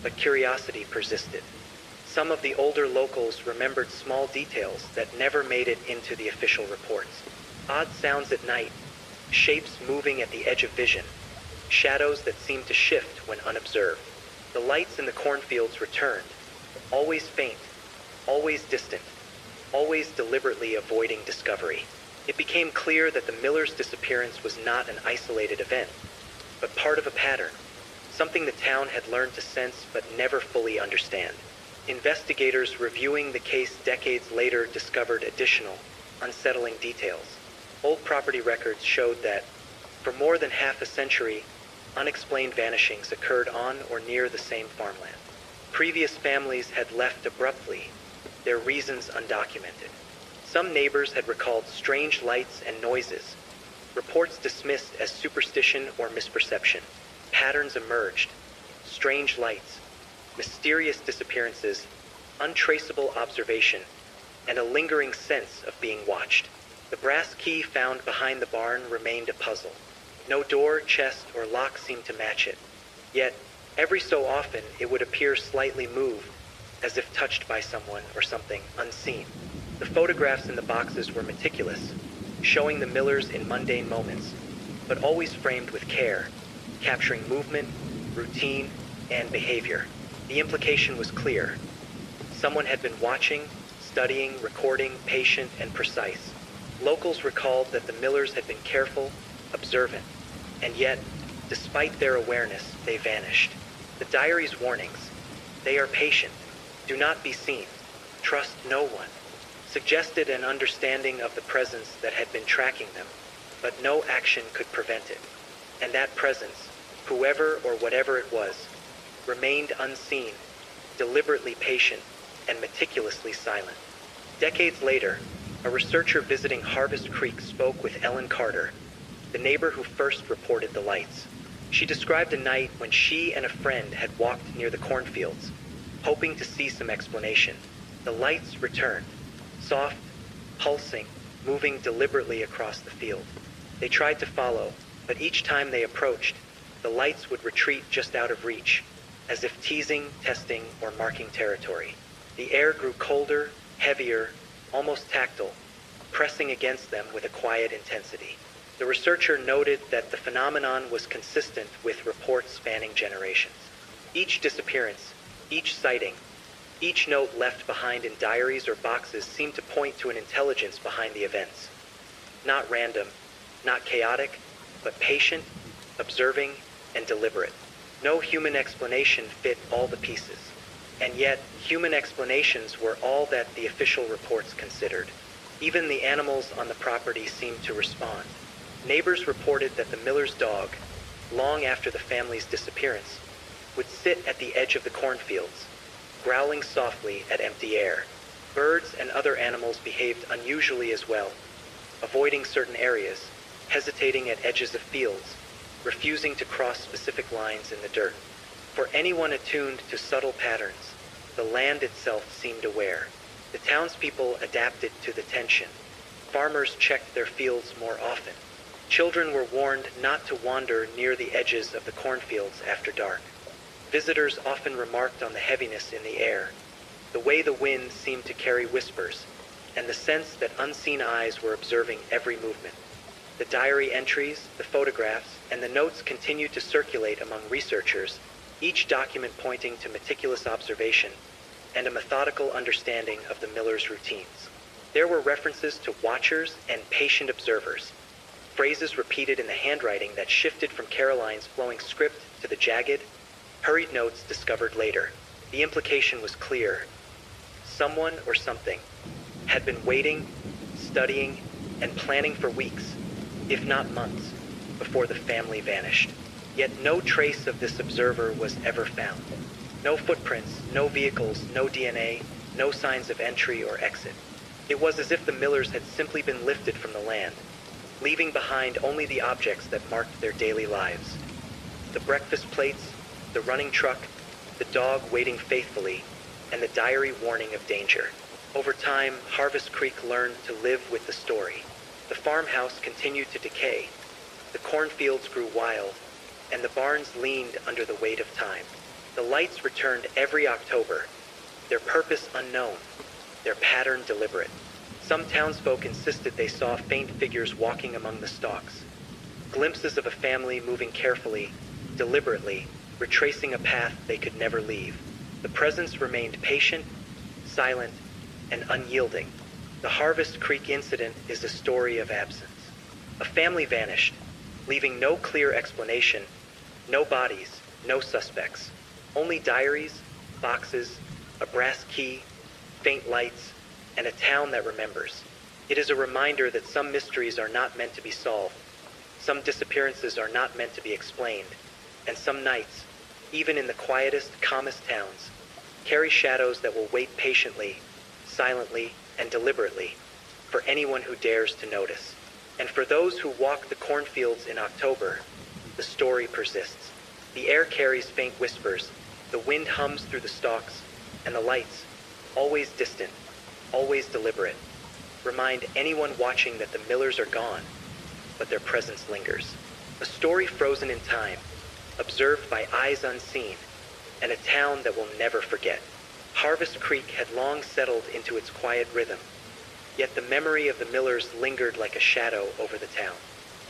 Speaker 2: but curiosity persisted. Some of the older locals remembered small details that never made it into the official reports. Odd sounds at night, shapes moving at the edge of vision, shadows that seemed to shift when unobserved. The lights in the cornfields returned, always faint, always distant, always deliberately avoiding discovery. It became clear that the Millers' disappearance was not an isolated event, but part of a pattern, something the town had learned to sense but never fully understand. Investigators reviewing the case decades later discovered additional, unsettling details. Old property records showed that, for more than half a century, unexplained vanishings occurred on or near the same farmland. Previous families had left abruptly, their reasons undocumented. Some neighbors had recalled strange lights and noises, reports dismissed as superstition or misperception. Patterns emerged, strange lights, mysterious disappearances, untraceable observation, and a lingering sense of being watched. The brass key found behind the barn remained a puzzle. No door, chest, or lock seemed to match it. Yet, every so often, it would appear slightly moved, as if touched by someone or something unseen. The photographs in the boxes were meticulous, showing the Millers in mundane moments, but always framed with care, capturing movement, routine, and behavior. The implication was clear. Someone had been watching, studying, recording, patient, and precise. Locals recalled that the Millers had been careful, observant, and yet, despite their awareness, they vanished. The diary's warnings, "They are patient, do not be seen, trust no one," suggested an understanding of the presence that had been tracking them, but no action could prevent it. And that presence, whoever or whatever it was, remained unseen, deliberately patient, and meticulously silent. Decades later, a researcher visiting Harvest Creek spoke with Ellen Carter, the neighbor who first reported the lights. She described a night when she and a friend had walked near the cornfields, hoping to see some explanation. The lights returned, soft, pulsing, moving deliberately across the field. They tried to follow, but each time they approached, the lights would retreat just out of reach, as if teasing, testing, or marking territory. The air grew colder, heavier, almost tactile, pressing against them with a quiet intensity. The researcher noted that the phenomenon was consistent with reports spanning generations. Each disappearance, each sighting, each note left behind in diaries or boxes seemed to point to an intelligence behind the events. Not random, not chaotic, but patient, observing, and deliberate. No human explanation fit all the pieces. And yet, human explanations were all that the official reports considered. Even the animals on the property seemed to respond. Neighbors reported that the Miller's dog, long after the family's disappearance, would sit at the edge of the cornfields, growling softly at empty air. Birds and other animals behaved unusually as well, avoiding certain areas, hesitating at edges of fields, refusing to cross specific lines in the dirt. For anyone attuned to subtle patterns, the land itself seemed aware. The townspeople adapted to the tension. Farmers checked their fields more often. Children were warned not to wander near the edges of the cornfields after dark. Visitors often remarked on the heaviness in the air, the way the wind seemed to carry whispers, and the sense that unseen eyes were observing every movement. The diary entries, the photographs, and the notes continued to circulate among researchers, each document pointing to meticulous observation and a methodical understanding of the Millers' routines. There were references to watchers and patient observers, phrases repeated in the handwriting that shifted from Caroline's flowing script to the jagged, hurried notes discovered later. The implication was clear. Someone or something had been waiting, studying, and planning for weeks, if not months, before the family vanished. Yet no trace of this observer was ever found. No footprints, no vehicles, no DNA, no signs of entry or exit. It was as if the Millers had simply been lifted from the land, leaving behind only the objects that marked their daily lives. The breakfast plates, the running truck, the dog waiting faithfully, and the diary warning of danger. Over time, Harvest Creek learned to live with the story. The farmhouse continued to decay, the cornfields grew wild, and the barns leaned under the weight of time. The lights returned every October, their purpose unknown, their pattern deliberate. Some townsfolk insisted they saw faint figures walking among the stalks, glimpses of a family moving carefully, deliberately, retracing a path they could never leave. The presence remained patient, silent, and unyielding. The Harvest Creek incident is a story of absence. A family vanished, leaving no clear explanation, no bodies, no suspects, only diaries, boxes, a brass key, faint lights, and a town that remembers. It is a reminder that some mysteries are not meant to be solved, some disappearances are not meant to be explained, and some nights, even in the quietest, calmest towns, carry shadows that will wait patiently, silently, and deliberately for anyone who dares to notice. And for those who walk the cornfields in October, the story persists. The air carries faint whispers, the wind hums through the stalks, and the lights, always distant, always deliberate, remind anyone watching that the Millers are gone, but their presence lingers. A story frozen in time, observed by eyes unseen, and a town that will never forget. Harvest Creek had long settled into its quiet rhythm, yet the memory of the Millers lingered like a shadow over the town.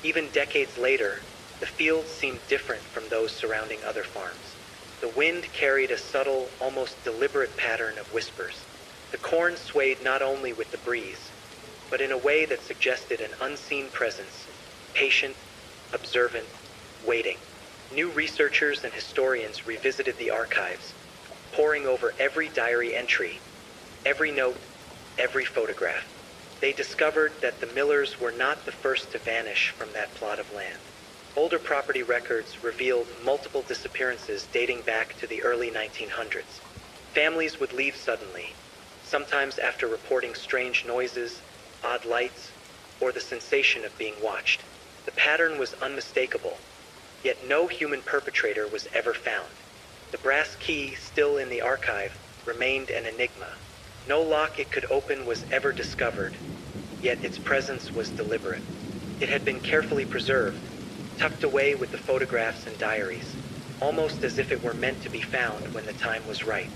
Speaker 2: Even decades later, the fields seemed different from those surrounding other farms. The wind carried a subtle, almost deliberate pattern of whispers. The corn swayed not only with the breeze, but in a way that suggested an unseen presence, patient, observant, waiting. New researchers and historians revisited the archives, poring over every diary entry, every note, every photograph. They discovered that the Millers were not the first to vanish from that plot of land. Older property records revealed multiple disappearances dating back to the early 1900s. Families would leave suddenly, sometimes after reporting strange noises, odd lights, or the sensation of being watched. The pattern was unmistakable, yet no human perpetrator was ever found. The brass key, still in the archive, remained an enigma. No lock it could open was ever discovered, yet its presence was deliberate. It had been carefully preserved, tucked away with the photographs and diaries, almost as if it were meant to be found when the time was right.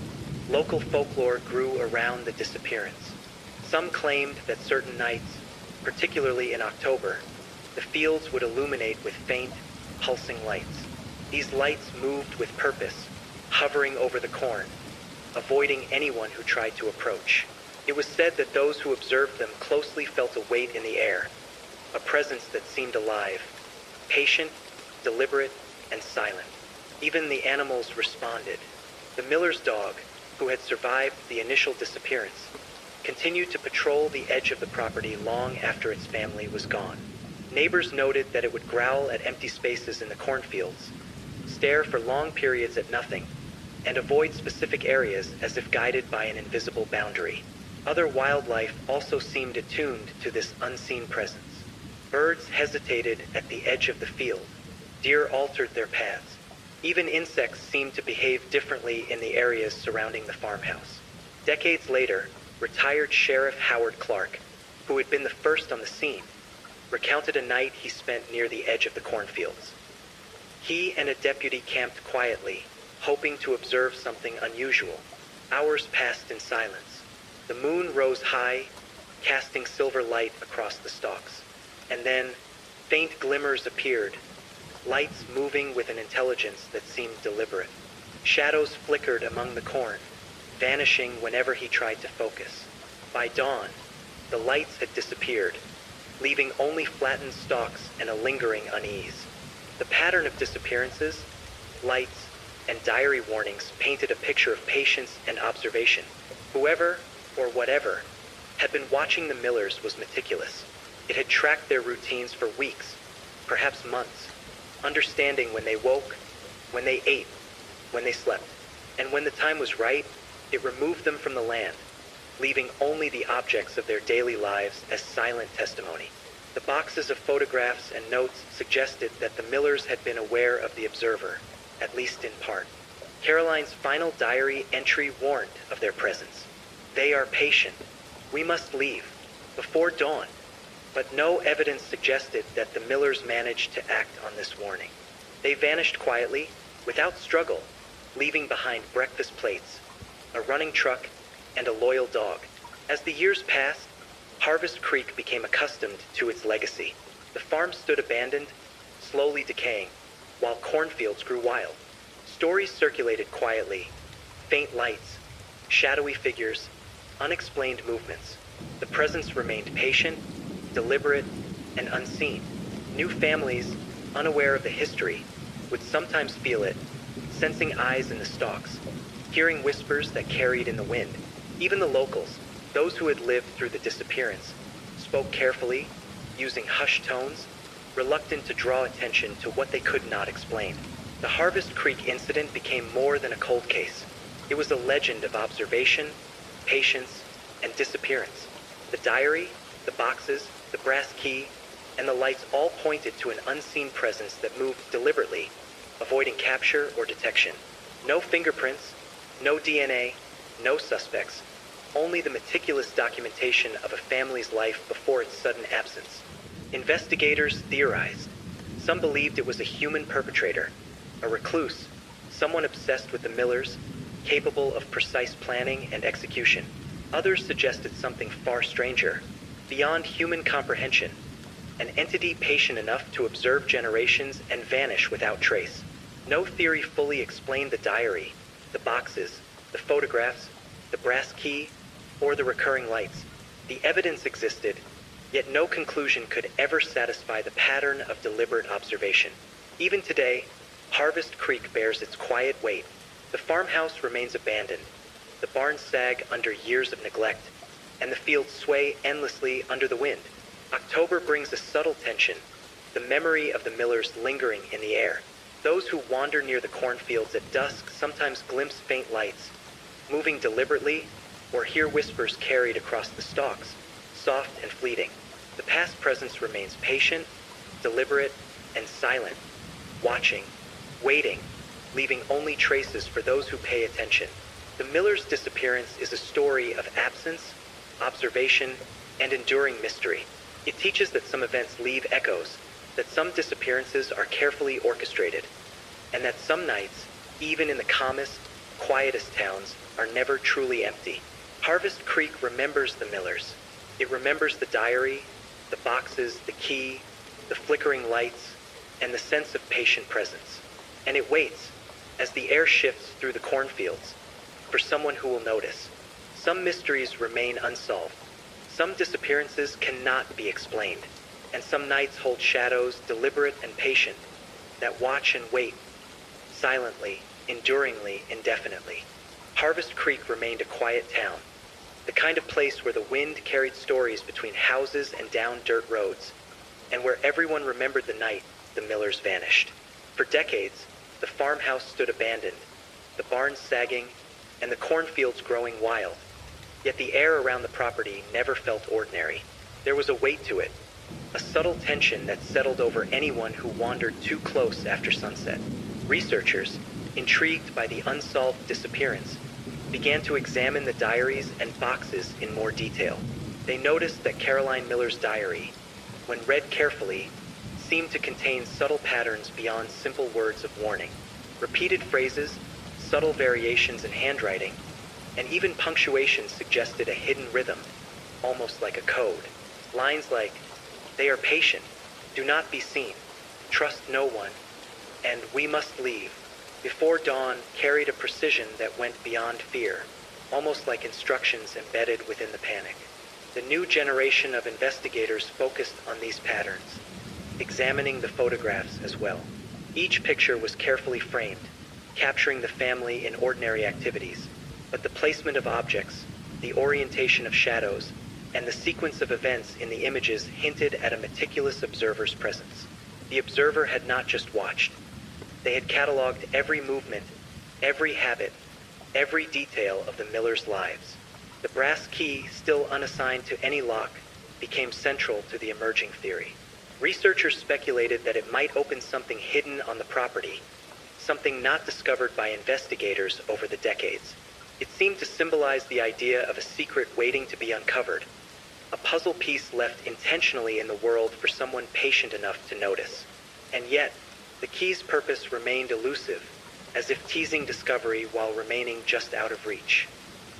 Speaker 2: Local folklore grew around the disappearance. Some claimed that certain nights, particularly in October, the fields would illuminate with faint, pulsing lights. These lights moved with purpose, hovering over the corn, avoiding anyone who tried to approach. It was said that those who observed them closely felt a weight in the air, a presence that seemed alive, patient, deliberate, and silent. Even the animals responded. The Miller's dog, who had survived the initial disappearance, continued to patrol the edge of the property long after its family was gone. Neighbors noted that it would growl at empty spaces in the cornfields, stare for long periods at nothing, and avoid specific areas as if guided by an invisible boundary. Other wildlife also seemed attuned to this unseen presence. Birds hesitated at the edge of the field. Deer altered their paths. Even insects seemed to behave differently in the areas surrounding the farmhouse. Decades later, retired Sheriff Howard Clark, who had been the first on the scene, recounted a night he spent near the edge of the cornfields. He and a deputy camped quietly, hoping to observe something unusual. Hours passed in silence. The moon rose high, casting silver light across the stalks. And then, Faint glimmers appeared, lights moving with an intelligence that seemed deliberate. Shadows flickered among the corn, vanishing whenever he tried to focus. By dawn, the lights had disappeared, leaving only flattened stalks and a lingering unease. The pattern of disappearances, lights, and diary warnings painted a picture of patience and observation. Whoever, or whatever, had been watching the Millers was meticulous. It had tracked their routines for weeks, perhaps months, understanding when they woke, when they ate, when they slept. And when the time was right, it removed them from the land, leaving only the objects of their daily lives as silent testimony. The boxes of photographs and notes suggested that the Millers had been aware of the observer, at least in part. Caroline's final diary entry warned of their presence. They are patient. We must leave, before dawn. But no evidence suggested that the Millers managed to act on this warning. They vanished quietly, without struggle, leaving behind breakfast plates, a running truck, and a loyal dog. As the years passed, Harvest Creek became accustomed to its legacy. The farm stood abandoned, slowly decaying, while cornfields grew wild. Stories circulated quietly, faint lights, shadowy figures, unexplained movements. The presence remained patient, deliberate, and unseen. New families, unaware of the history, would sometimes feel it, sensing eyes in the stalks, hearing whispers that carried in the wind. Even the locals, those who had lived through the disappearance, spoke carefully, using hushed tones, reluctant to draw attention to what they could not explain. The Harvest Creek incident became more than a cold case. It was a legend of observation, patience, and disappearance. The diary, the boxes, the brass key, and the lights all pointed to an unseen presence that moved deliberately, avoiding capture or detection. No fingerprints, no DNA, no suspects, only the meticulous documentation of a family's life before its sudden absence. Investigators theorized. Some believed it was a human perpetrator, a recluse, someone obsessed with the Millers, capable of precise planning and execution. Others suggested something far stranger, beyond human comprehension, an entity patient enough to observe generations and vanish without trace. No theory fully explained the diary, the boxes, the photographs, the brass key, or the recurring lights. The evidence existed, yet no conclusion could ever satisfy the pattern of deliberate observation. Even today, Harvest Creek bears its quiet weight. The farmhouse remains abandoned, the barns sag under years of neglect, and the fields sway endlessly under the wind. October brings a subtle tension, the memory of the Millers lingering in the air. Those who wander near the cornfields at dusk sometimes glimpse faint lights, moving deliberately, or hear whispers carried across the stalks, soft and fleeting. The past presence remains patient, deliberate, and silent, watching, waiting, leaving only traces for those who pay attention. The Millers' disappearance is a story of absence, observation, and enduring mystery. It teaches that some events leave echoes, that some disappearances are carefully orchestrated, and that some nights, even in the calmest, quietest towns, are never truly empty. Harvest Creek remembers the Millers. It remembers the diary, the boxes, the key, the flickering lights, and the sense of patient presence. And it waits, as the air shifts through the cornfields, for someone who will notice. Some mysteries remain unsolved. Some disappearances cannot be explained, and some nights hold shadows deliberate and patient that watch and wait, silently, enduringly, indefinitely. Harvest Creek remained a quiet town, the kind of place where the wind carried stories between houses and down dirt roads, and where everyone remembered the night the Millers vanished. For decades, the farmhouse stood abandoned, the barns sagging, and the cornfields growing wild. Yet the air around the property never felt ordinary. There was a weight to it, a subtle tension that settled over anyone who wandered too close after sunset. Researchers, intrigued by the unsolved disappearance, began to examine the diaries and boxes in more detail. They noticed that Caroline Miller's diary, when read carefully, seemed to contain subtle patterns beyond simple words of warning. Repeated phrases, subtle variations in handwriting, and even punctuation suggested a hidden rhythm, almost like a code. Lines like, "They are patient," Do not be seen. Trust no one. And we must leave. Before dawn carried a precision that went beyond fear, almost like instructions embedded within the panic. The new generation of investigators focused on these patterns, examining the photographs as well. Each picture was carefully framed, capturing the family in ordinary activities, but the placement of objects, the orientation of shadows, and the sequence of events in the images hinted at a meticulous observer's presence. The observer had not just watched. They had cataloged every movement, every habit, every detail of the Millers' lives. The brass key, still unassigned to any lock, became central to the emerging theory. Researchers speculated that it might open something hidden on the property, something not discovered by investigators over the decades. It seemed to symbolize the idea of a secret waiting to be uncovered, a puzzle piece left intentionally in the world for someone patient enough to notice. And yet, the key's purpose remained elusive, as if teasing discovery while remaining just out of reach.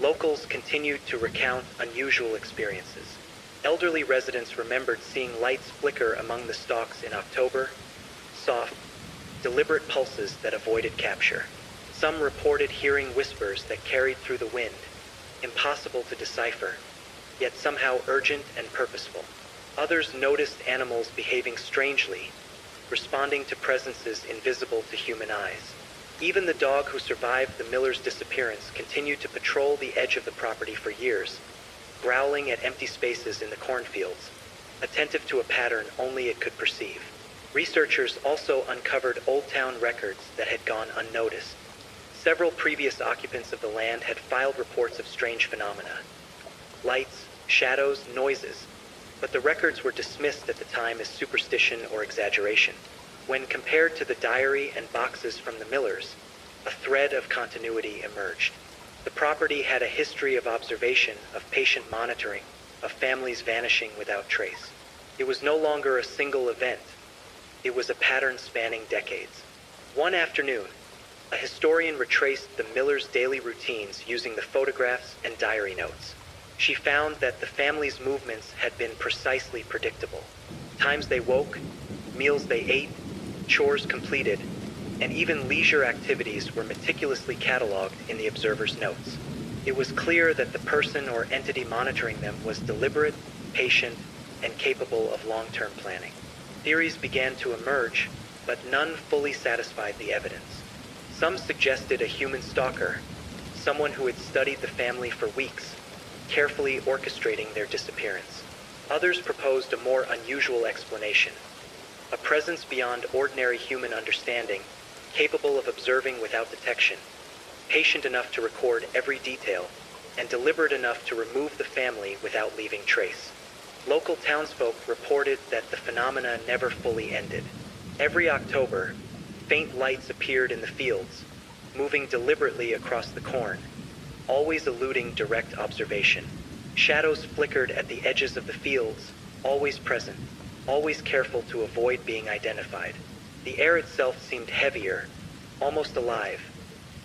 Speaker 2: Locals continued to recount unusual experiences. Elderly residents remembered seeing lights flicker among the stalks in October, soft, deliberate pulses that avoided capture. Some reported hearing whispers that carried through the wind, impossible to decipher, yet somehow urgent and purposeful. Others noticed animals behaving strangely, responding to presences invisible to human eyes. Even the dog who survived the Millers' disappearance continued to patrol the edge of the property for years, growling at empty spaces in the cornfields, attentive to a pattern only it could perceive. Researchers also uncovered old town records that had gone unnoticed. Several previous occupants of the land had filed reports of strange phenomena. Lights, shadows, noises, but the records were dismissed at the time as superstition or exaggeration. When compared to the diary and boxes from the Millers, a thread of continuity emerged. The property had a history of observation, of patient monitoring, of families vanishing without trace. It was no longer a single event. It was a pattern spanning decades. One afternoon, a historian retraced the Millers' daily routines using the photographs and diary notes. She found that the family's movements had been precisely predictable. Times they woke, meals they ate, chores completed, and even leisure activities were meticulously cataloged in the observer's notes. It was clear that the person or entity monitoring them was deliberate, patient, and capable of long-term planning. Theories began to emerge, but none fully satisfied the evidence. Some suggested a human stalker, someone who had studied the family for weeks, carefully orchestrating their disappearance. Others proposed a more unusual explanation, a presence beyond ordinary human understanding, capable of observing without detection, patient enough to record every detail, and deliberate enough to remove the family without leaving trace. Local townsfolk reported that the phenomena never fully ended. Every October, faint lights appeared in the fields, moving deliberately across the corn, always eluding direct observation. Shadows flickered at the edges of the fields, always present, always careful to avoid being identified. The air itself seemed heavier, almost alive,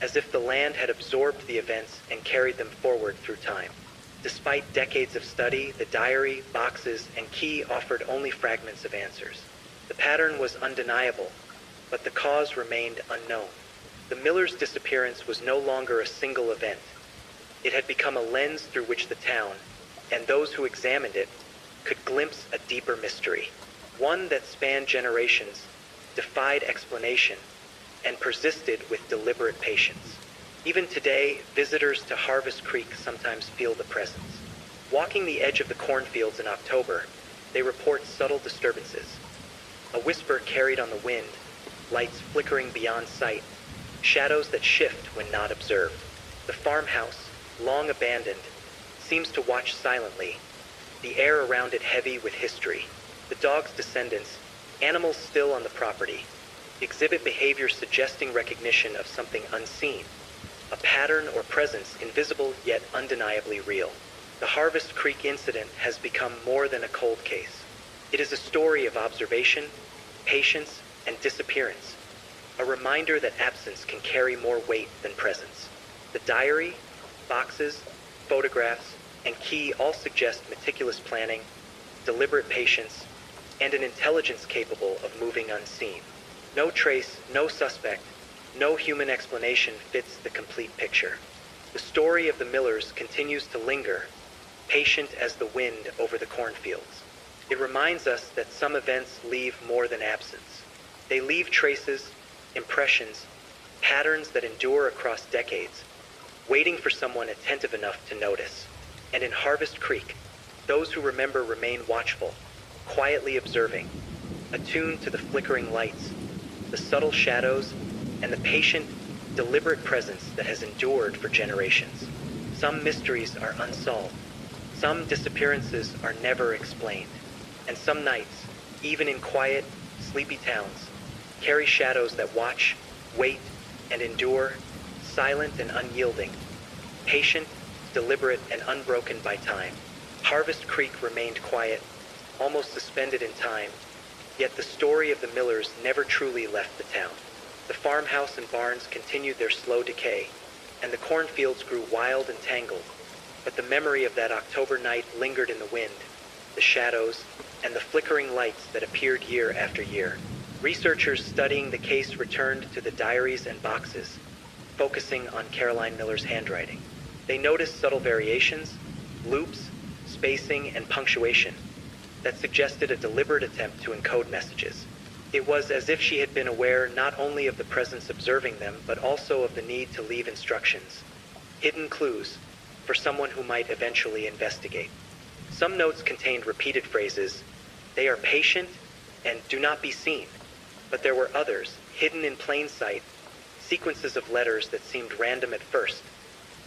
Speaker 2: as if the land had absorbed the events and carried them forward through time. Despite decades of study, the diary, boxes, and key offered only fragments of answers. The pattern was undeniable, but the cause remained unknown. The Millers' disappearance was no longer a single event. It had become a lens through which the town, and those who examined it, could glimpse a deeper mystery, one that spanned generations, defied explanation, and persisted with deliberate patience. Even today, visitors to Harvest Creek sometimes feel the presence. Walking the edge of the cornfields in October, they report subtle disturbances. A whisper carried on the wind, lights flickering beyond sight, shadows that shift when not observed. The farmhouse, long abandoned, seems to watch silently, the air around it heavy with history. The dog's descendants, animals still on the property, exhibit behavior suggesting recognition of something unseen, a pattern or presence invisible yet undeniably real. The Harvest Creek incident has become more than a cold case. It is a story of observation, patience, and disappearance, a reminder that absence can carry more weight than presence. The diary, boxes, photographs, and key all suggest meticulous planning, deliberate patience, and an intelligence capable of moving unseen. No trace, no suspect, no human explanation fits the complete picture. The story of the Millers continues to linger, patient as the wind over the cornfields. It reminds us that some events leave more than absence. They leave traces, impressions, patterns that endure across decades, waiting for someone attentive enough to notice. And in Harvest Creek, those who remember remain watchful, quietly observing, attuned to the flickering lights, the subtle shadows, and the patient, deliberate presence that has endured for generations. Some mysteries are unsolved. Some disappearances are never explained. And some nights, even in quiet, sleepy towns, carry shadows that watch, wait, and endure, silent and unyielding, patient, deliberate, and unbroken by time. Harvest Creek remained quiet, almost suspended in time, yet the story of the Millers never truly left the town. The farmhouse and barns continued their slow decay, and the cornfields grew wild and tangled, but the memory of that October night lingered in the wind, the shadows, and the flickering lights that appeared year after year. Researchers studying the case returned to the diaries and boxes, focusing on Caroline Miller's handwriting. They noticed subtle variations, loops, spacing, and punctuation that suggested a deliberate attempt to encode messages. It was as if she had been aware not only of the presence observing them, but also of the need to leave instructions, hidden clues, for someone who might eventually investigate. Some notes contained repeated phrases, "They are patient," and "do not be seen." But there were others, hidden in plain sight, sequences of letters that seemed random at first,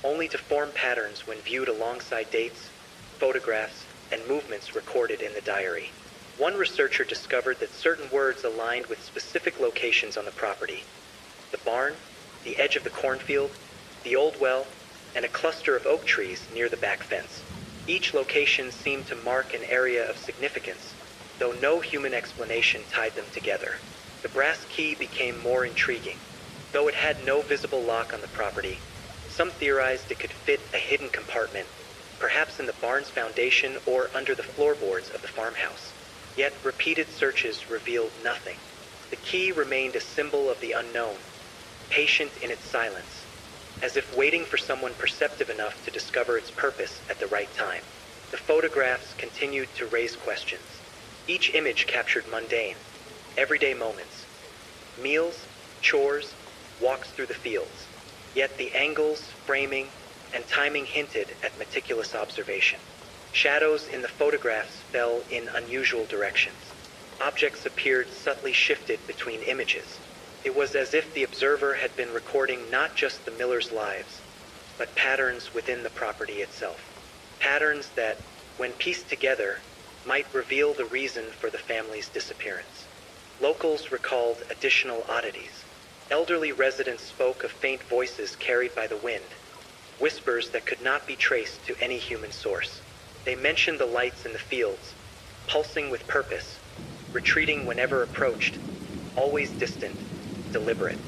Speaker 2: only to form patterns when viewed alongside dates, photographs, and movements recorded in the diary. One researcher discovered that certain words aligned with specific locations on the property: the barn, the edge of the cornfield, the old well, and a cluster of oak trees near the back fence. Each location seemed to mark an area of significance, though no human explanation tied them together. The brass key became more intriguing. Though it had no visible lock on the property, some theorized it could fit a hidden compartment, perhaps in the barn's foundation or under the floorboards of the farmhouse. Yet repeated searches revealed nothing. The key remained a symbol of the unknown, patient in its silence, as if waiting for someone perceptive enough to discover its purpose at the right time. The photographs continued to raise questions. Each image captured mundane, everyday moments: meals, chores, walks through the fields. Yet the angles, framing, and timing hinted at meticulous observation. Shadows in the photographs fell in unusual directions. Objects appeared subtly shifted between images. It was as if the observer had been recording not just the Millers' lives, but patterns within the property itself. Patterns that, when pieced together, might reveal the reason for the family's disappearance. Locals recalled additional oddities. Elderly residents spoke of faint voices carried by the wind, whispers that could not be traced to any human source. They mentioned the lights in the fields, pulsing with purpose, retreating whenever approached, always distant, deliberate.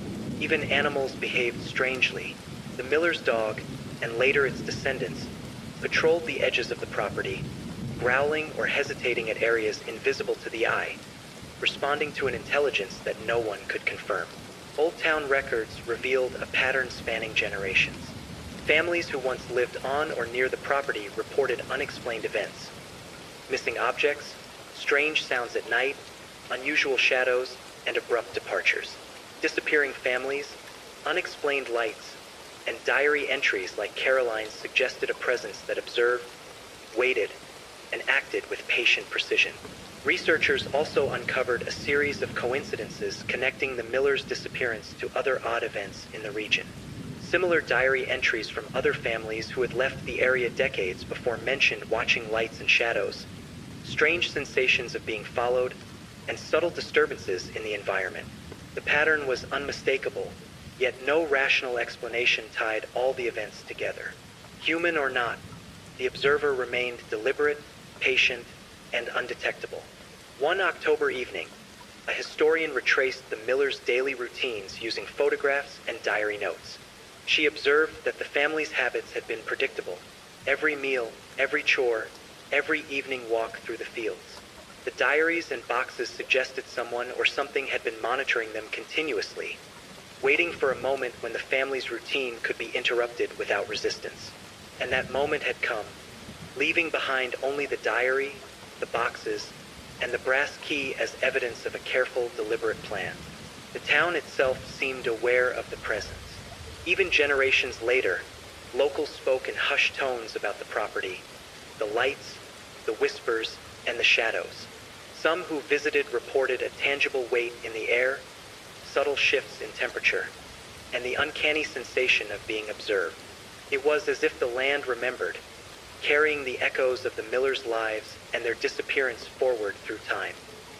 Speaker 2: Even animals behaved strangely. The Miller's dog, and later its descendants, patrolled the edges of the property, growling or hesitating at areas invisible to the eye, responding to an intelligence that no one could confirm. Old Town records revealed a pattern spanning generations. Families who once lived on or near the property reported unexplained events: missing objects, strange sounds at night, unusual shadows, and abrupt departures. Disappearing families, unexplained lights, and diary entries like Caroline's suggested a presence that observed, waited, and acted with patient precision. Researchers also uncovered a series of coincidences connecting the Millers' disappearance to other odd events in the region. Similar diary entries from other families who had left the area decades before mentioned watching lights and shadows, strange sensations of being followed, and subtle disturbances in the environment. The pattern was unmistakable, yet no rational explanation tied all the events together. Human or not, the observer remained deliberate, patient, and undetectable. One October evening, a historian retraced the Millers' daily routines using photographs and diary notes. She observed that the family's habits had been predictable: every meal, every chore, every evening walk through the fields. The diaries and boxes suggested someone or something had been monitoring them continuously, waiting for a moment when the family's routine could be interrupted without resistance. And that moment had come, leaving behind only the diary, the boxes, and the brass key as evidence of a careful, deliberate plan. The town itself seemed aware of the presence. Even generations later, locals spoke in hushed tones about the property, the lights, the whispers, and the shadows. Some who visited reported a tangible weight in the air, subtle shifts in temperature, and the uncanny sensation of being observed. It was as if the land remembered, carrying the echoes of the Millers' lives and their disappearance forward through time.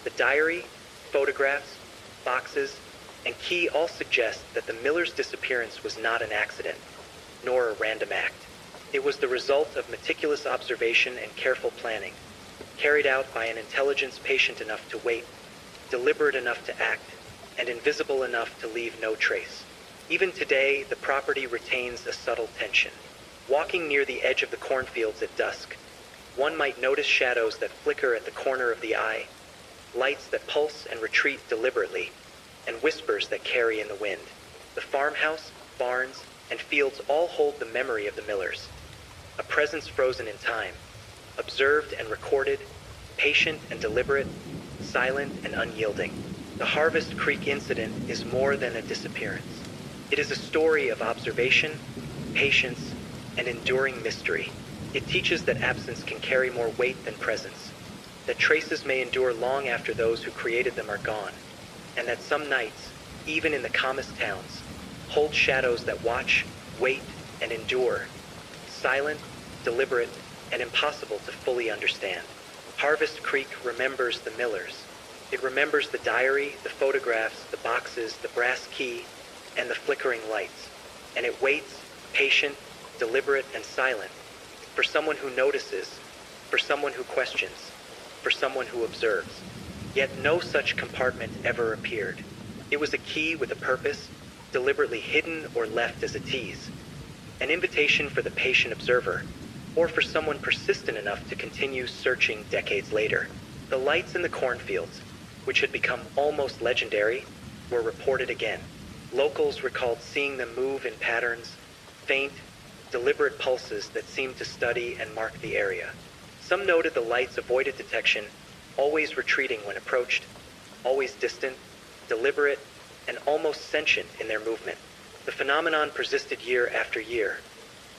Speaker 2: The diary, photographs, boxes, and key all suggest that the Millers' disappearance was not an accident, nor a random act. It was the result of meticulous observation and careful planning, carried out by an intelligence patient enough to wait, deliberate enough to act, and invisible enough to leave no trace. Even today, the property retains a subtle tension. Walking near the edge of the cornfields at dusk, one might notice shadows that flicker at the corner of the eye, lights that pulse and retreat deliberately, and whispers that carry in the wind. The farmhouse, barns, and fields all hold the memory of the Millers, a presence frozen in time, observed and recorded, patient and deliberate, silent and unyielding. The Harvest Creek incident is more than a disappearance. It is a story of observation, patience, and enduring mystery. It teaches that absence can carry more weight than presence, that traces may endure long after those who created them are gone, and that some nights, even in the calmest towns, hold shadows that watch, wait, and endure, silent, deliberate, and impossible to fully understand. Harvest Creek remembers the Millers. It remembers the diary, the photographs, the boxes, the brass key, and the flickering lights. And it waits, patient, deliberate, and silent, for someone who notices, for someone who questions, for someone who observes. Yet no such compartment ever appeared. It was a key with a purpose, deliberately hidden or left as a tease. An invitation for the patient observer, or for someone persistent enough to continue searching decades later. The lights in the cornfields, which had become almost legendary, were reported again. Locals recalled seeing them move in patterns, faint, deliberate pulses that seemed to study and mark the area. Some noted the lights avoided detection, always retreating when approached, always distant, deliberate, and almost sentient in their movement. The phenomenon persisted year after year,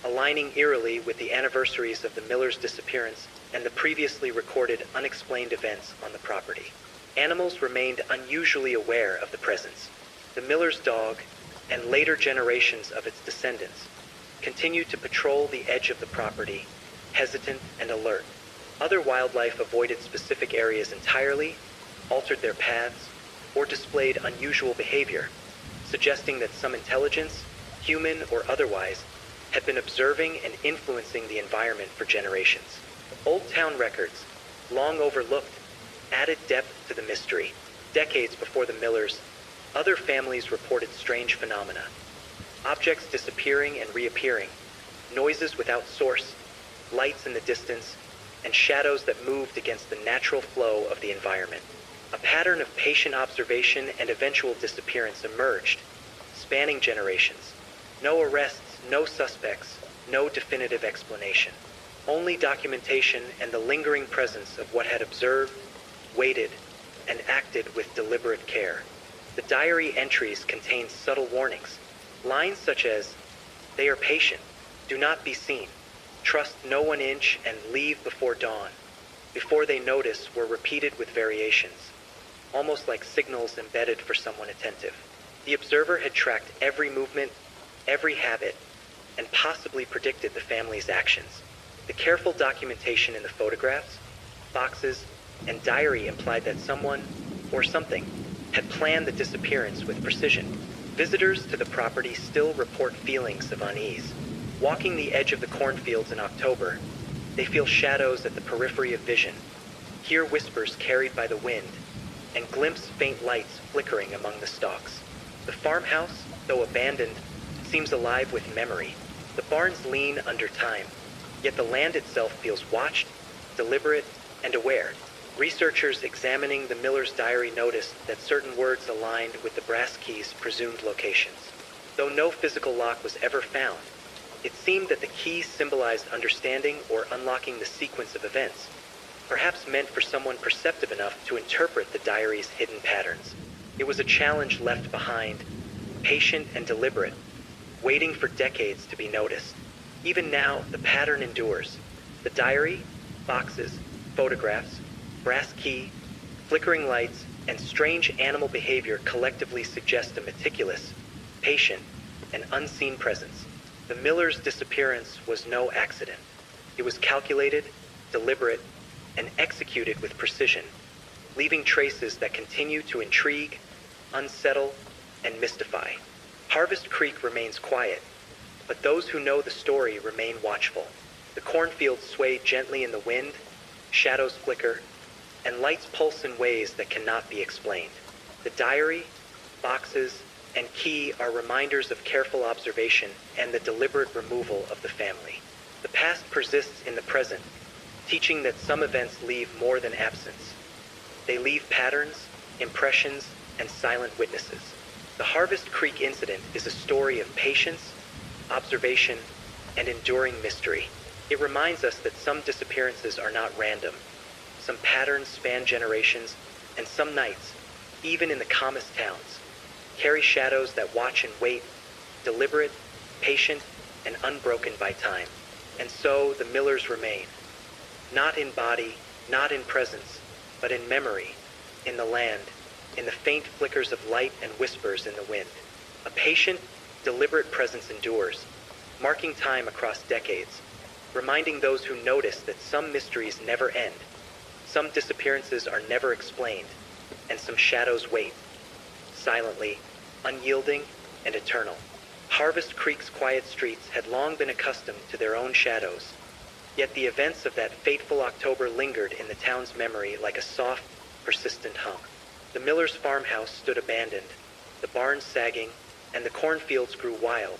Speaker 2: aligning eerily with the anniversaries of the Millers' disappearance and the previously recorded unexplained events on the property. Animals remained unusually aware of the presence. The Millers' dog, and later generations of its descendants, continued to patrol the edge of the property, hesitant and alert. Other wildlife avoided specific areas entirely, altered their paths, or displayed unusual behavior, suggesting that some intelligence, human or otherwise, had been observing and influencing the environment for generations. Old town records, long overlooked, added depth to the mystery. Decades before the Millers, other families reported strange phenomena. Objects disappearing and reappearing, noises without source, lights in the distance, and shadows that moved against the natural flow of the environment. A pattern of patient observation and eventual disappearance emerged, spanning generations. No arrests, no suspects, no definitive explanation. Only documentation and the lingering presence of what had observed, waited, and acted with deliberate care. The diary entries contained subtle warnings. Lines such as, "They are patient, do not be seen, trust no 1 inch and leave before dawn," before they notice, were repeated with variations, almost like signals embedded for someone attentive. The observer had tracked every movement, every habit, and possibly predicted the family's actions. The careful documentation in the photographs, boxes, and diary implied that someone, or something, had planned the disappearance with precision. Visitors to the property still report feelings of unease. Walking the edge of the cornfields in October, they feel shadows at the periphery of vision, hear whispers carried by the wind, and glimpse faint lights flickering among the stalks. The farmhouse, though abandoned, seems alive with memory. The barns lean under time, yet the land itself feels watched, deliberate, and aware. Researchers examining the Miller's diary noticed that certain words aligned with the brass key's presumed locations. Though no physical lock was ever found, it seemed that the keys symbolized understanding or unlocking the sequence of events, perhaps meant for someone perceptive enough to interpret the diary's hidden patterns. It was a challenge left behind, patient and deliberate, waiting for decades to be noticed. Even now, the pattern endures. The diary, boxes, photographs, brass key, flickering lights, and strange animal behavior collectively suggest a meticulous, patient, and unseen presence. The Miller's disappearance was no accident. It was calculated, deliberate, and executed with precision, leaving traces that continue to intrigue, unsettle, and mystify. Harvest Creek remains quiet, but those who know the story remain watchful. The cornfields sway gently in the wind, shadows flicker, and lights pulse in ways that cannot be explained. The diary, boxes, and key are reminders of careful observation and the deliberate removal of the family. The past persists in the present, teaching that some events leave more than absence. They leave patterns, impressions, and silent witnesses. The Harvest Creek incident is a story of patience, observation, and enduring mystery. It reminds us that some disappearances are not random. Some patterns span generations, and some nights, even in the calmest towns, carry shadows that watch and wait, deliberate, patient, and unbroken by time. And so the Millers remain, not in body, not in presence, but in memory, in the land, in the faint flickers of light and whispers in the wind. A patient, deliberate presence endures, marking time across decades, reminding those who notice that some mysteries never end, some disappearances are never explained, and some shadows wait, silently, unyielding, and eternal. Harvest Creek's quiet streets had long been accustomed to their own shadows, yet the events of that fateful October lingered in the town's memory like a soft, persistent hum. The Miller's farmhouse stood abandoned, the barns sagging, and the cornfields grew wild,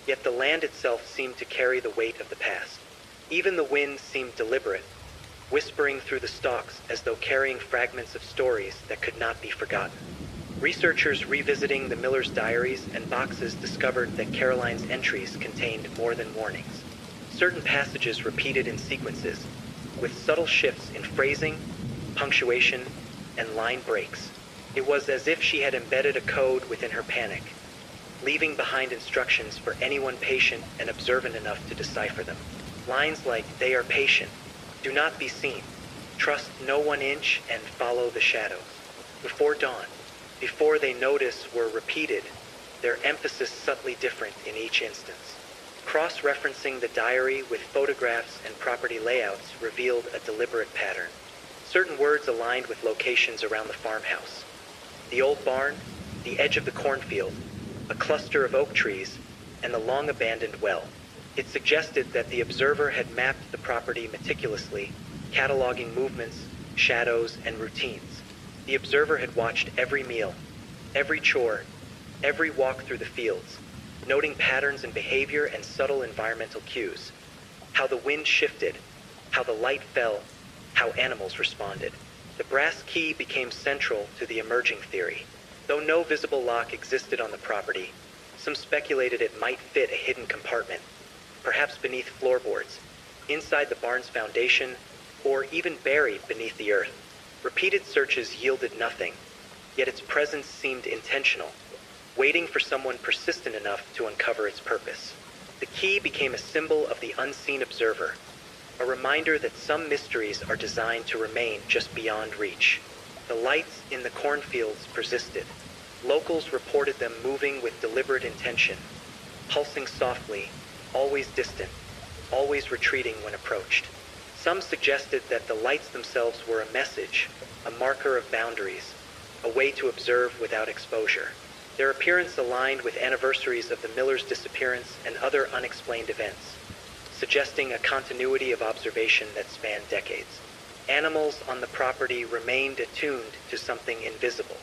Speaker 2: yet the land itself seemed to carry the weight of the past. Even the wind seemed deliberate, whispering through the stalks as though carrying fragments of stories that could not be forgotten. Researchers revisiting the Miller's diaries and boxes discovered that Caroline's entries contained more than warnings. Certain passages repeated in sequences, with subtle shifts in phrasing, punctuation, and line breaks. It was as if she had embedded a code within her panic, leaving behind instructions for anyone patient and observant enough to decipher them. Lines like, "They are patient, do not be seen, trust no 1 inch and follow the shadows." Before dawn, before they notice, were repeated, their emphasis subtly different in each instance. Cross-referencing the diary with photographs and property layouts revealed a deliberate pattern. Certain words aligned with locations around the farmhouse. The old barn, the edge of the cornfield, a cluster of oak trees, and the long-abandoned well. It suggested that the observer had mapped the property meticulously, cataloging movements, shadows, and routines. The observer had watched every meal, every chore, every walk through the fields, noting patterns in behavior and subtle environmental cues. How the wind shifted, how the light fell, how animals responded. The brass key became central to the emerging theory. Though no visible lock existed on the property, some speculated it might fit a hidden compartment, perhaps beneath floorboards, inside the barn's foundation, or even buried beneath the earth. Repeated searches yielded nothing, yet its presence seemed intentional, waiting for someone persistent enough to uncover its purpose. The key became a symbol of the unseen observer, a reminder that some mysteries are designed to remain just beyond reach. The lights in the cornfields persisted. Locals reported them moving with deliberate intention, pulsing softly, always distant, always retreating when approached. Some suggested that the lights themselves were a message, a marker of boundaries, a way to observe without exposure. Their appearance aligned with anniversaries of the Miller's disappearance and other unexplained events, suggesting a continuity of observation that spanned decades. Animals on the property remained attuned to something invisible.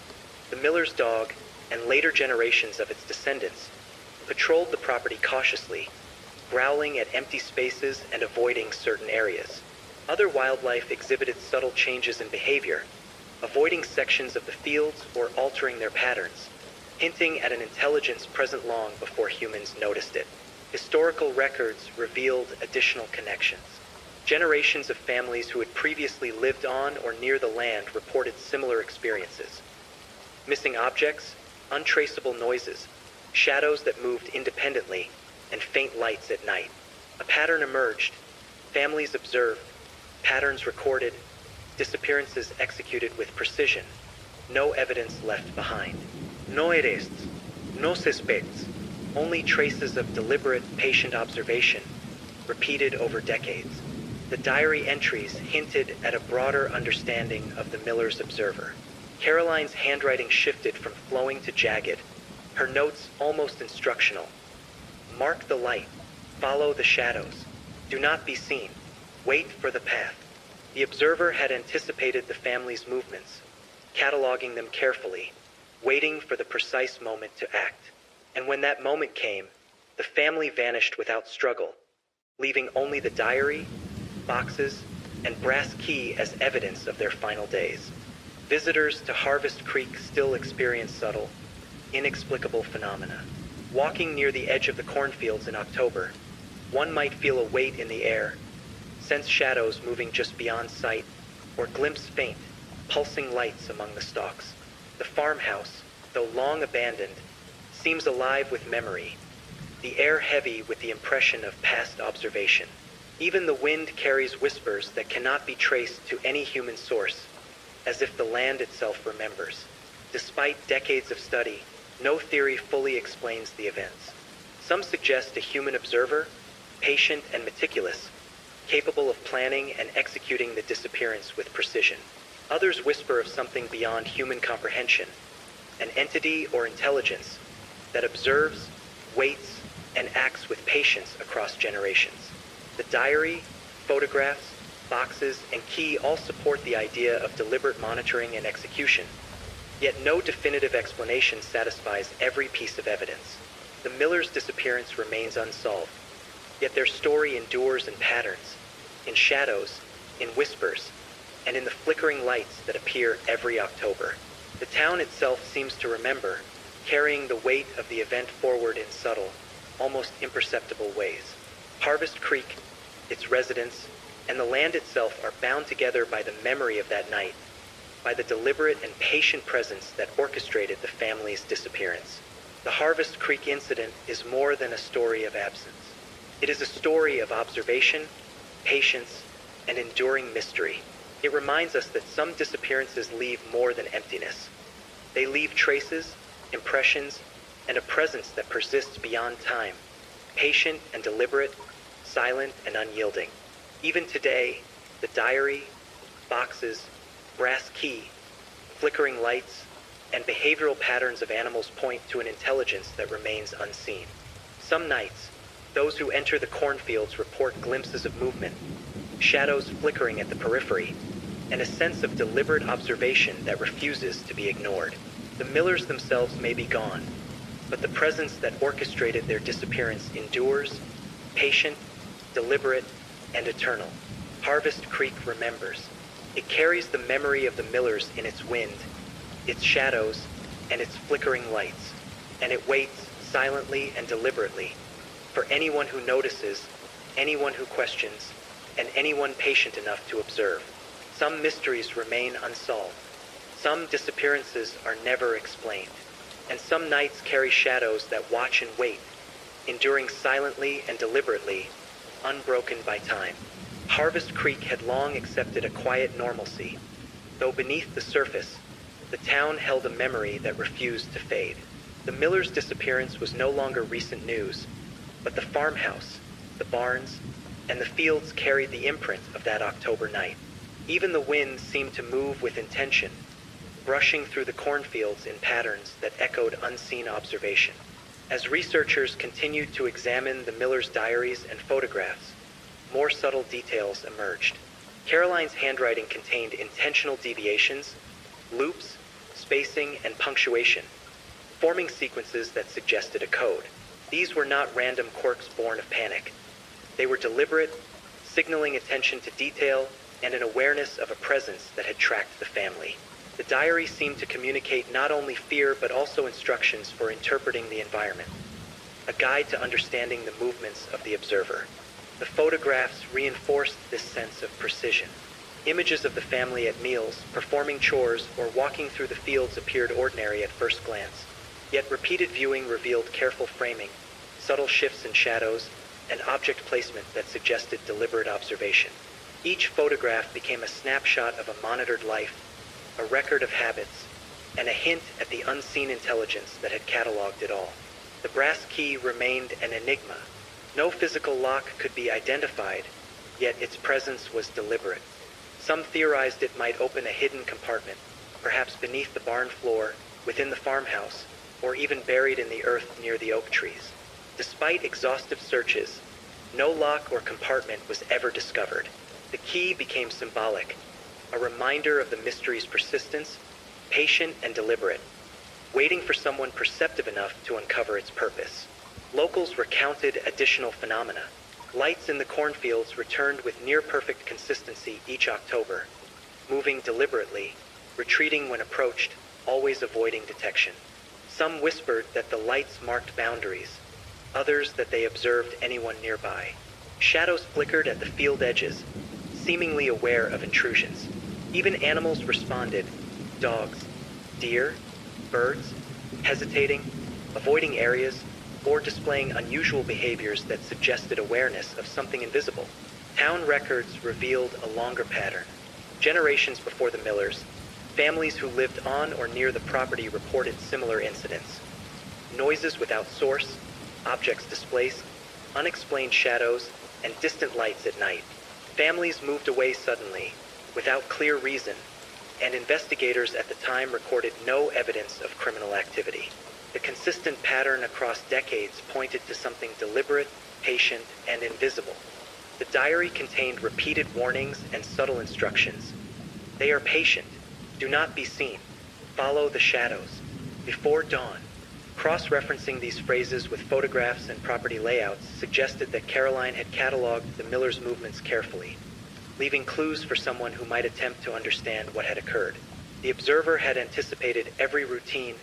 Speaker 2: The Miller's dog, and later generations of its descendants, patrolled the property cautiously, growling at empty spaces and avoiding certain areas. Other wildlife exhibited subtle changes in behavior, avoiding sections of the fields or altering their patterns, hinting at an intelligence present long before humans noticed it. Historical records revealed additional connections. Generations of families who had previously lived on or near the land reported similar experiences. Missing objects, untraceable noises, shadows that moved independently, and faint lights at night. A pattern emerged. Families observed, patterns recorded, disappearances executed with precision. No evidence left behind. No arrests, no suspects, only traces of deliberate, patient observation, repeated over decades. The diary entries hinted at a broader understanding of the Miller's observer. Caroline's handwriting shifted from flowing to jagged, her notes almost instructional. Mark the light, follow the shadows, do not be seen, wait for the path. The observer had anticipated the family's movements, cataloging them carefully, waiting for the precise moment to act. And when that moment came, the family vanished without struggle, leaving only the diary, boxes, and brass key as evidence of their final days. Visitors to Harvest Creek still experience subtle, inexplicable phenomena. Walking near the edge of the cornfields in October, one might feel a weight in the air, sense shadows moving just beyond sight, or glimpse faint, pulsing lights among the stalks. The farmhouse, though long abandoned, seems alive with memory, the air heavy with the impression of past observation. Even the wind carries whispers that cannot be traced to any human source, as if the land itself remembers. Despite decades of study, no theory fully explains the events. Some suggest a human observer, patient and meticulous, capable of planning and executing the disappearance with precision. Others whisper of something beyond human comprehension, an entity or intelligence that observes, waits, and acts with patience across generations. The diary, photographs, boxes, and key all support the idea of deliberate monitoring and execution. Yet no definitive explanation satisfies every piece of evidence. The Millers' disappearance remains unsolved, yet their story endures in patterns, in shadows, in whispers, and in the flickering lights that appear every October. The town itself seems to remember, carrying the weight of the event forward in subtle, almost imperceptible ways. Harvest Creek, its residents, and the land itself are bound together by the memory of that night, by the deliberate and patient presence that orchestrated the family's disappearance. The Harvest Creek incident is more than a story of absence. It is a story of observation, patience, and enduring mystery. It reminds us that some disappearances leave more than emptiness. They leave traces, impressions, and a presence that persists beyond time, patient and deliberate, silent and unyielding. Even today, the diary, boxes, brass key, flickering lights, and behavioral patterns of animals point to an intelligence that remains unseen. Some nights, those who enter the cornfields report glimpses of movement, shadows flickering at the periphery, and a sense of deliberate observation that refuses to be ignored. The Millers themselves may be gone, but the presence that orchestrated their disappearance endures, patient, deliberate, and eternal. Harvest Creek remembers. It carries the memory of the Millers in its wind, its shadows, and its flickering lights, and it waits silently and deliberately for anyone who notices, anyone who questions, and anyone patient enough to observe. Some mysteries remain unsolved. Some disappearances are never explained, and some nights carry shadows that watch and wait, enduring silently and deliberately, unbroken by time. Harvest Creek had long accepted a quiet normalcy, though beneath the surface, the town held a memory that refused to fade. The Millers' disappearance was no longer recent news, but the farmhouse, the barns, and the fields carried the imprint of that October night. Even the wind seemed to move with intention, brushing through the cornfields in patterns that echoed unseen observation. As researchers continued to examine the Millers' diaries and photographs, more subtle details emerged. Caroline's handwriting contained intentional deviations, loops, spacing, and punctuation, forming sequences that suggested a code. These were not random quirks born of panic. They were deliberate, signaling attention to detail and an awareness of a presence that had tracked the family. The diary seemed to communicate not only fear but also instructions for interpreting the environment, a guide to understanding the movements of the observer. The photographs reinforced this sense of precision. Images of the family at meals, performing chores, or walking through the fields appeared ordinary at first glance. Yet repeated viewing revealed careful framing, subtle shifts in shadows, and object placement that suggested deliberate observation. Each photograph became a snapshot of a monitored life, a record of habits, and a hint at the unseen intelligence that had cataloged it all. The brass key remained an enigma. No physical lock could be identified, yet its presence was deliberate. Some theorized it might open a hidden compartment, perhaps beneath the barn floor, within the farmhouse, or even buried in the earth near the oak trees. Despite exhaustive searches, no lock or compartment was ever discovered. The key became symbolic, a reminder of the mystery's persistence, patient and deliberate, waiting for someone perceptive enough to uncover its purpose. Locals recounted additional phenomena. Lights in the cornfields returned with near-perfect consistency each October, moving deliberately, retreating when approached, always avoiding detection. Some whispered that the lights marked boundaries, others that they observed anyone nearby. Shadows flickered at the field edges, seemingly aware of intrusions. Even animals responded, dogs, deer, birds, hesitating, avoiding areas, or displaying unusual behaviors that suggested awareness of something invisible. Town records revealed a longer pattern. Generations before the Millers, families who lived on or near the property reported similar incidents. Noises without source, objects displaced, unexplained shadows, and distant lights at night. Families moved away suddenly, without clear reason, and investigators at the time recorded no evidence of criminal activity. The consistent pattern across decades pointed to something deliberate, patient, and invisible. The diary contained repeated warnings and subtle instructions. They are patient. Do not be seen. Follow the shadows. Before dawn. Cross-referencing these phrases with photographs and property layouts suggested that Caroline had cataloged the Millers' movements carefully, leaving clues for someone who might attempt to understand what had occurred. The observer had anticipated every routine,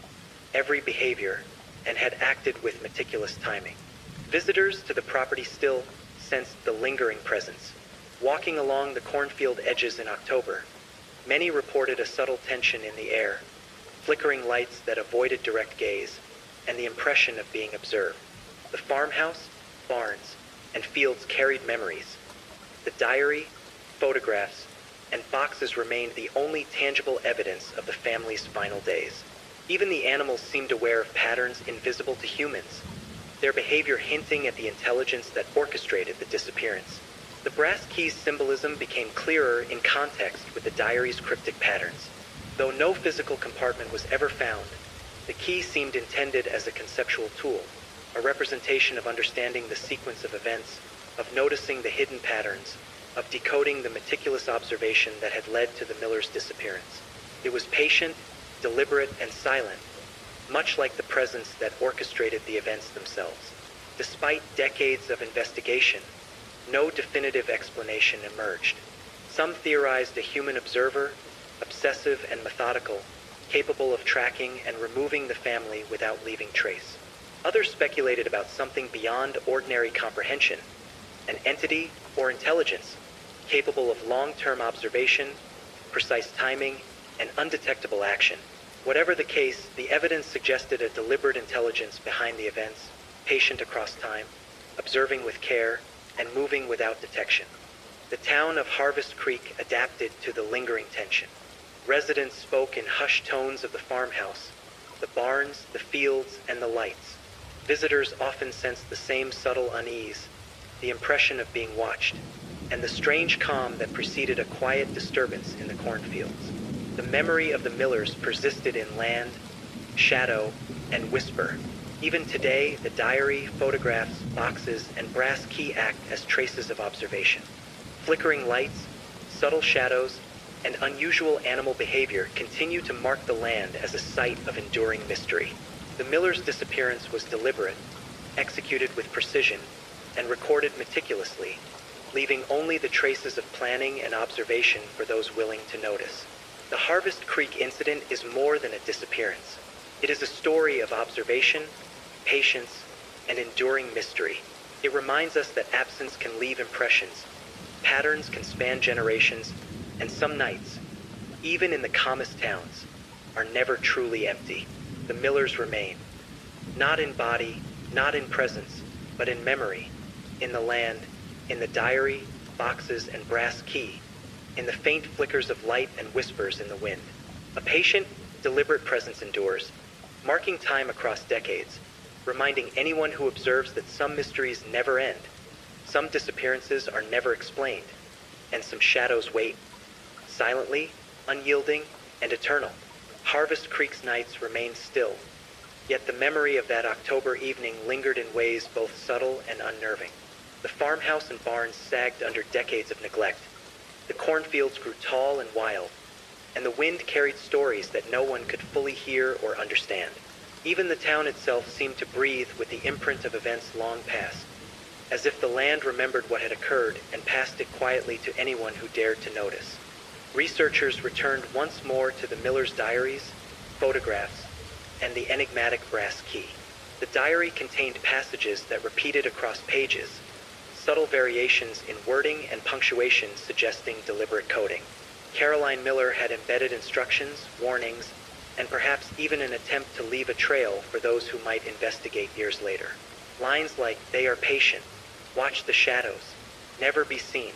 Speaker 2: every behavior, and had acted with meticulous timing. Visitors to the property still sensed the lingering presence. Walking along the cornfield edges in October, many reported a subtle tension in the air, flickering lights that avoided direct gaze, and the impression of being observed. The farmhouse, barns, and fields carried memories. The diary, photographs, and boxes remained the only tangible evidence of the family's final days. Even the animals seemed aware of patterns invisible to humans, their behavior hinting at the intelligence that orchestrated the disappearance. The brass key's symbolism became clearer in context with the diary's cryptic patterns. Though no physical compartment was ever found, the key seemed intended as a conceptual tool, a representation of understanding the sequence of events, of noticing the hidden patterns, of decoding the meticulous observation that had led to the Millers' disappearance. It was patient, deliberate, and silent, much like the presence that orchestrated the events themselves. Despite decades of investigation, no definitive explanation emerged. Some theorized a human observer, obsessive and methodical, capable of tracking and removing the family without leaving trace. Others speculated about something beyond ordinary comprehension, an entity or intelligence capable of long-term observation, precise timing, and undetectable action. Whatever the case, the evidence suggested a deliberate intelligence behind the events, patient across time, observing with care, and moving without detection. The town of Harvest Creek adapted to the lingering tension. Residents spoke in hushed tones of the farmhouse, the barns, the fields, and the lights. Visitors often sensed the same subtle unease, the impression of being watched, and the strange calm that preceded a quiet disturbance in the cornfields. The memory of the Millers persisted in land, shadow, and whisper. Even today, the diary, photographs, boxes, and brass key act as traces of observation. Flickering lights, subtle shadows, and unusual animal behavior continue to mark the land as a site of enduring mystery. The Millers' disappearance was deliberate, executed with precision, and recorded meticulously, leaving only the traces of planning and observation for those willing to notice. The Harvest Creek incident is more than a disappearance. It is a story of observation, patience, and enduring mystery. It reminds us that absence can leave impressions, patterns can span generations, and some nights, even in the calmest towns, are never truly empty. The Millers remain, not in body, not in presence, but in memory, in the land, in the diary, boxes, and brass key, in the faint flickers of light and whispers in the wind. A patient, deliberate presence endures, marking time across decades, reminding anyone who observes that some mysteries never end, some disappearances are never explained, and some shadows wait, silently, unyielding, and eternal. Harvest Creek's nights remain still, yet the memory of that October evening lingered in ways both subtle and unnerving. The farmhouse and barns sagged under decades of neglect. The cornfields grew tall and wild, and the wind carried stories that no one could fully hear or understand. Even the town itself seemed to breathe with the imprint of events long past, as if the land remembered what had occurred and passed it quietly to anyone who dared to notice. Researchers returned once more to the Millers' diaries, photographs, and the enigmatic brass key. The diary contained passages that repeated across pages, subtle variations in wording and punctuation suggesting deliberate coding. Caroline Miller had embedded instructions, warnings, and perhaps even an attempt to leave a trail for those who might investigate years later. Lines like, "They are patient, watch the shadows, never be seen,"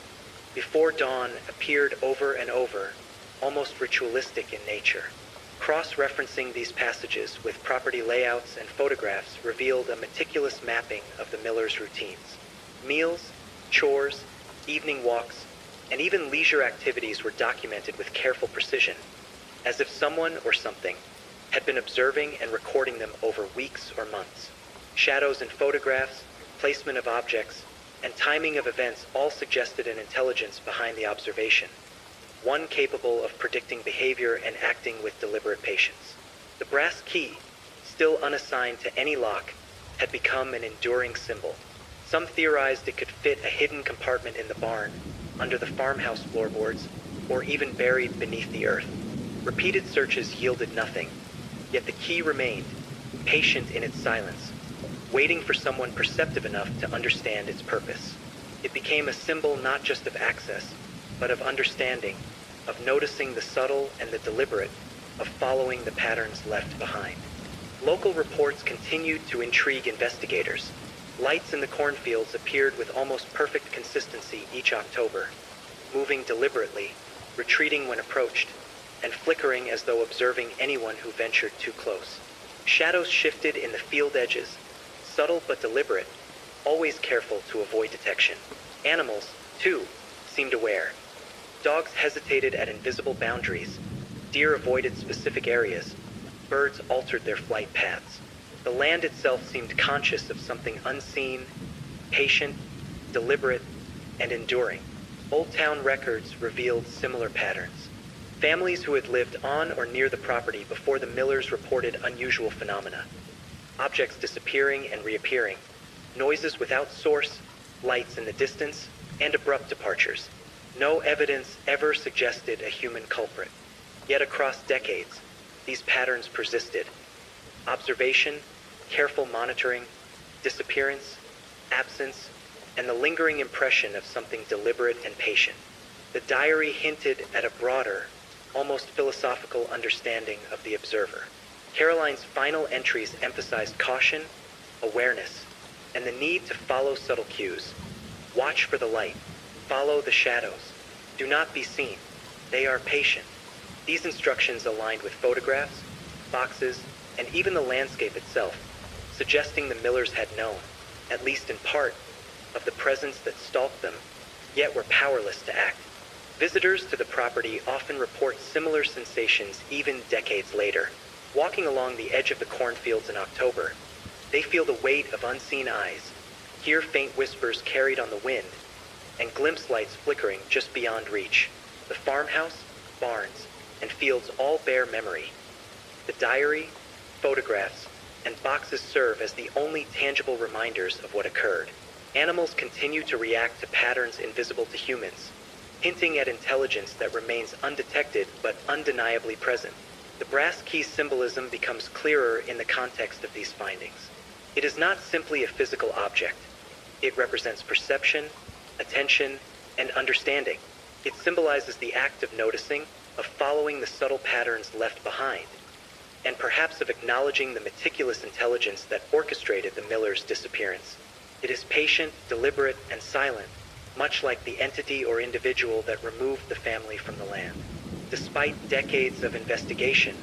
Speaker 2: "Before dawn" appeared over and over, almost ritualistic in nature. Cross-referencing these passages with property layouts and photographs revealed a meticulous mapping of the Millers' routines. Meals, chores, evening walks, and even leisure activities were documented with careful precision, as if someone or something had been observing and recording them over weeks or months. Shadows in photographs, placement of objects, and timing of events all suggested an intelligence behind the observation, one capable of predicting behavior and acting with deliberate patience. The brass key, still unassigned to any lock, had become an enduring symbol. Some theorized it could fit a hidden compartment in the barn, under the farmhouse floorboards, or even buried beneath the earth. Repeated searches yielded nothing, yet the key remained, patient in its silence, waiting for someone perceptive enough to understand its purpose. It became a symbol not just of access, but of understanding, of noticing the subtle and the deliberate, of following the patterns left behind. Local reports continued to intrigue investigators. Lights in the cornfields appeared with almost perfect consistency each October, moving deliberately, retreating when approached, and flickering as though observing anyone who ventured too close. Shadows shifted in the field edges, subtle but deliberate, always careful to avoid detection. Animals, too, seemed aware. Dogs hesitated at invisible boundaries, deer avoided specific areas, birds altered their flight paths. The land itself seemed conscious of something unseen, patient, deliberate, and enduring. Old Town records revealed similar patterns. Families who had lived on or near the property before the Millers reported unusual phenomena. Objects disappearing and reappearing, noises without source, lights in the distance, and abrupt departures. No evidence ever suggested a human culprit. Yet across decades, these patterns persisted. Observation, careful monitoring, disappearance, absence, and the lingering impression of something deliberate and patient. The diary hinted at a broader, almost philosophical understanding of the observer. Caroline's final entries emphasized caution, awareness, and the need to follow subtle cues. Watch for the light. Follow the shadows. Do not be seen. They are patient. These instructions aligned with photographs, boxes, and even the landscape itself, suggesting the Millers had known, at least in part, of the presence that stalked them, yet were powerless to act. Visitors to the property often report similar sensations even decades later. Walking along the edge of the cornfields in October, they feel the weight of unseen eyes, hear faint whispers carried on the wind, and glimpse lights flickering just beyond reach. The farmhouse, barns, and fields all bear memory. The diary, photographs, and boxes serve as the only tangible reminders of what occurred. Animals continue to react to patterns invisible to humans, hinting at intelligence that remains undetected but undeniably present. The brass key symbolism becomes clearer in the context of these findings. It is not simply a physical object. It represents perception, attention, and understanding. It symbolizes the act of noticing, of following the subtle patterns left behind, and perhaps of acknowledging the meticulous intelligence that orchestrated the Millers' disappearance. It is patient, deliberate, and silent, much like the entity or individual that removed the family from the land. Despite decades of investigation,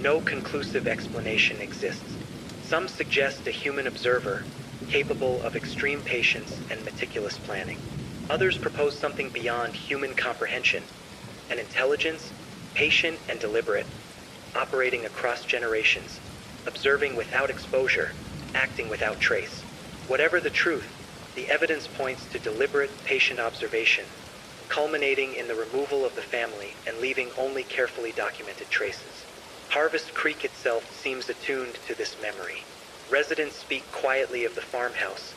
Speaker 2: no conclusive explanation exists. Some suggest a human observer, capable of extreme patience and meticulous planning. Others propose something beyond human comprehension, an intelligence, patient and deliberate, operating across generations, observing without exposure, acting without trace. Whatever the truth, the evidence points to deliberate, patient observation, culminating in the removal of the family and leaving only carefully documented traces. Harvest Creek itself seems attuned to this memory. Residents speak quietly of the farmhouse,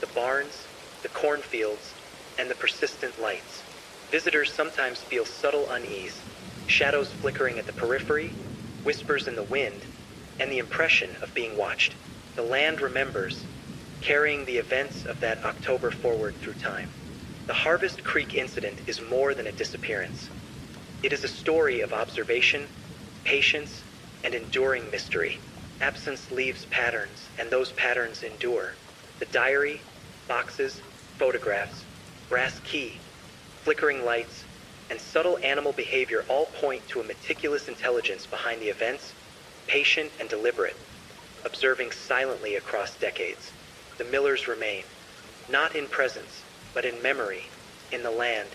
Speaker 2: the barns, the cornfields, and the persistent lights. Visitors sometimes feel subtle unease, shadows flickering at the periphery, whispers in the wind, and the impression of being watched. The land remembers, carrying the events of that October forward through time. The Harvest Creek incident is more than a disappearance. It is a story of observation, patience, and enduring mystery. Absence leaves patterns, and those patterns endure. The diary, boxes, photographs, brass key, flickering lights, and subtle animal behavior all point to a meticulous intelligence behind the events, patient and deliberate, observing silently across decades. The Millers remain, not in presence, but in memory, in the land,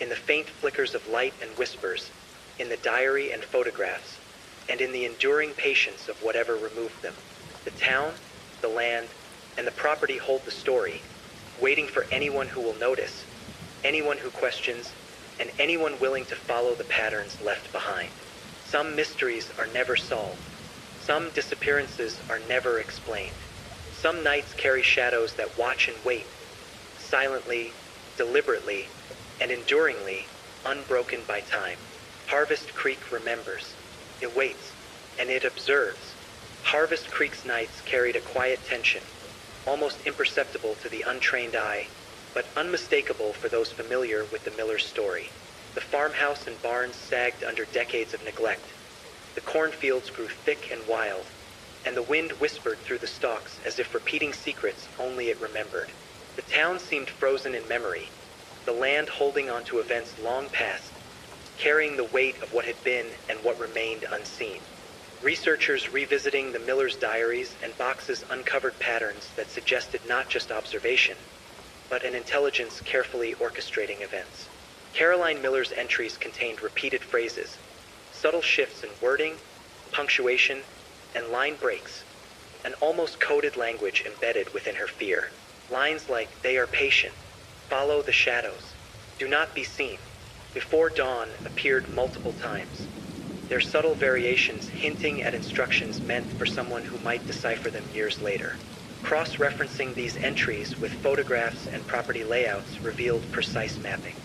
Speaker 2: in the faint flickers of light and whispers, in the diary and photographs, and in the enduring patience of whatever removed them. The town, the land, and the property hold the story, waiting for anyone who will notice, anyone who questions, and anyone willing to follow the patterns left behind. Some mysteries are never solved. Some disappearances are never explained. Some nights carry shadows that watch and wait, silently, deliberately, and enduringly, unbroken by time. Harvest Creek remembers. It waits, and it observes. Harvest Creek's nights carried a quiet tension, almost imperceptible to the untrained eye, but unmistakable for those familiar with the Miller's story. The farmhouse and barns sagged under decades of neglect. The cornfields grew thick and wild, and the wind whispered through the stalks as if repeating secrets only it remembered. The town seemed frozen in memory, the land holding on to events long past, carrying the weight of what had been and what remained unseen. Researchers revisiting the Miller's diaries and boxes uncovered patterns that suggested not just observation, but an intelligence carefully orchestrating events. Caroline Miller's entries contained repeated phrases, subtle shifts in wording, punctuation, and line breaks, an almost coded language embedded within her fear. Lines like, "They are patient," "Follow the shadows," "Do not be seen," "Before dawn" appeared multiple times, their subtle variations hinting at instructions meant for someone who might decipher them years later. Cross-referencing these entries with photographs and property layouts revealed precise mapping.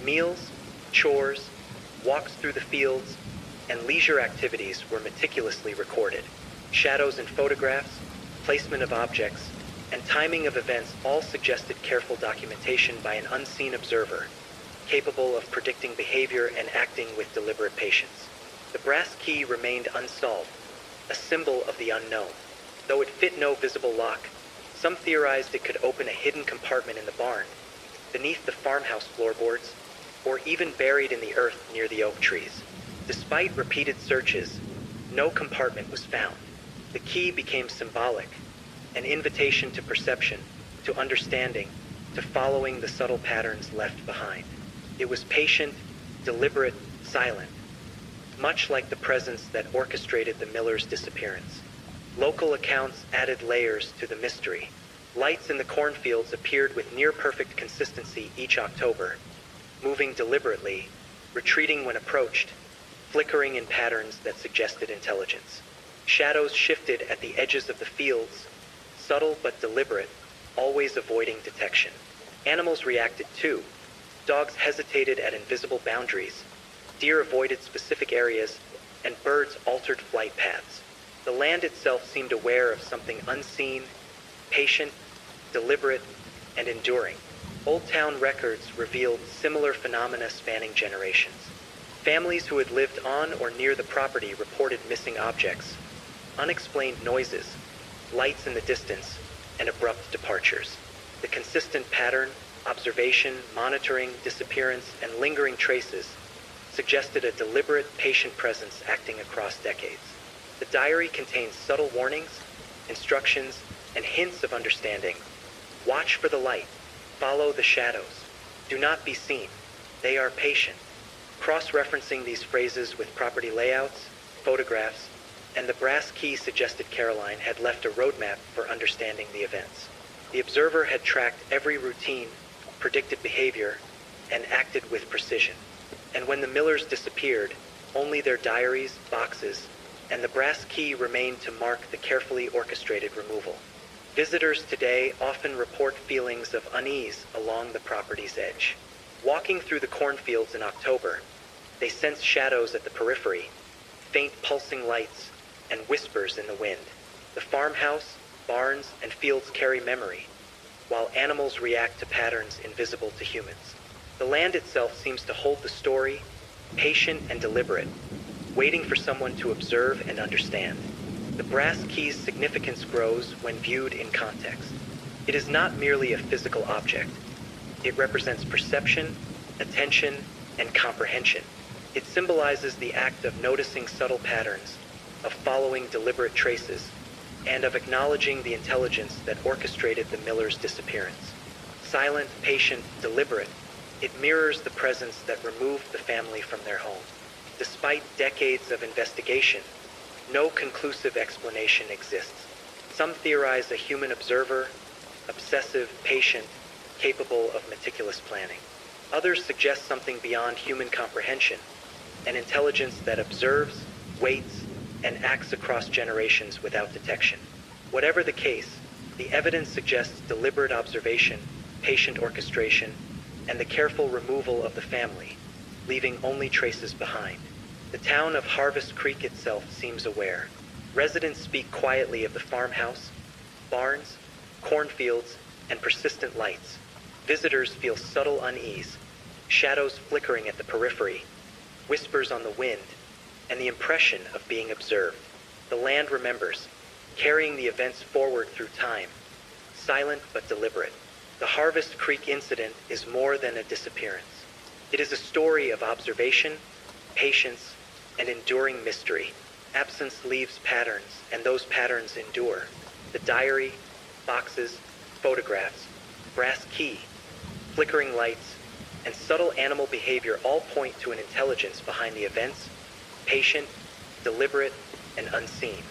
Speaker 2: Meals, chores, walks through the fields, and leisure activities were meticulously recorded. Shadows in photographs, placement of objects, and timing of events all suggested careful documentation by an unseen observer, capable of predicting behavior and acting with deliberate patience. The brass key remained unsolved, a symbol of the unknown. Though it fit no visible lock, some theorized it could open a hidden compartment in the barn, beneath the farmhouse floorboards, or even buried in the earth near the oak trees. Despite repeated searches, no compartment was found. The key became symbolic, an invitation to perception, to understanding, to following the subtle patterns left behind. It was patient, deliberate, silent, much like the presence that orchestrated the Miller's disappearance. Local accounts added layers to the mystery. Lights in the cornfields appeared with near-perfect consistency each October, moving deliberately, retreating when approached, flickering in patterns that suggested intelligence. Shadows shifted at the edges of the fields, subtle but deliberate, always avoiding detection. Animals reacted too. Dogs hesitated at invisible boundaries, deer avoided specific areas, and birds altered flight paths. The land itself seemed aware of something unseen, patient, deliberate, and enduring. Old town records revealed similar phenomena spanning generations. Families who had lived on or near the property reported missing objects, unexplained noises, lights in the distance, and abrupt departures. The consistent pattern, observation, monitoring, disappearance, and lingering traces suggested a deliberate, patient presence acting across decades. The diary contains subtle warnings, instructions, and hints of understanding. Watch for the light. Follow the shadows. Do not be seen. They are patient. Cross-referencing these phrases with property layouts, photographs, and the brass key suggested Caroline had left a roadmap for understanding the events. The observer had tracked every routine, predicted behavior, and acted with precision. And when the Millers disappeared, only their diaries, boxes, and the brass key remained to mark the carefully orchestrated removal. Visitors today often report feelings of unease along the property's edge. Walking through the cornfields in October, they sense shadows at the periphery, faint pulsing lights, and whispers in the wind. The farmhouse, barns, and fields carry memory, while animals react to patterns invisible to humans. The land itself seems to hold the story, patient and deliberate, waiting for someone to observe and understand. The brass key's significance grows when viewed in context. It is not merely a physical object. It represents perception, attention, and comprehension. It symbolizes the act of noticing subtle patterns, of following deliberate traces, and of acknowledging the intelligence that orchestrated the Millers' disappearance. Silent, patient, deliberate, it mirrors the presence that removed the family from their home. Despite decades of investigation, no conclusive explanation exists. Some theorize a human observer, obsessive, patient, capable of meticulous planning. Others suggest something beyond human comprehension, an intelligence that observes, waits, and acts across generations without detection. Whatever the case, the evidence suggests deliberate observation, patient orchestration, and the careful removal of the family, leaving only traces behind. The town of Harvest Creek itself seems aware. Residents speak quietly of the farmhouse, barns, cornfields, and persistent lights. Visitors feel subtle unease, shadows flickering at the periphery, whispers on the wind, and the impression of being observed. The land remembers, carrying the events forward through time, silent but deliberate. The Harvest Creek incident is more than a disappearance. It is a story of observation, patience, and enduring mystery. Absence leaves patterns, and those patterns endure. The diary, boxes, photographs, brass key, flickering lights, and subtle animal behavior all point to an intelligence behind the events, patient, deliberate, and unseen.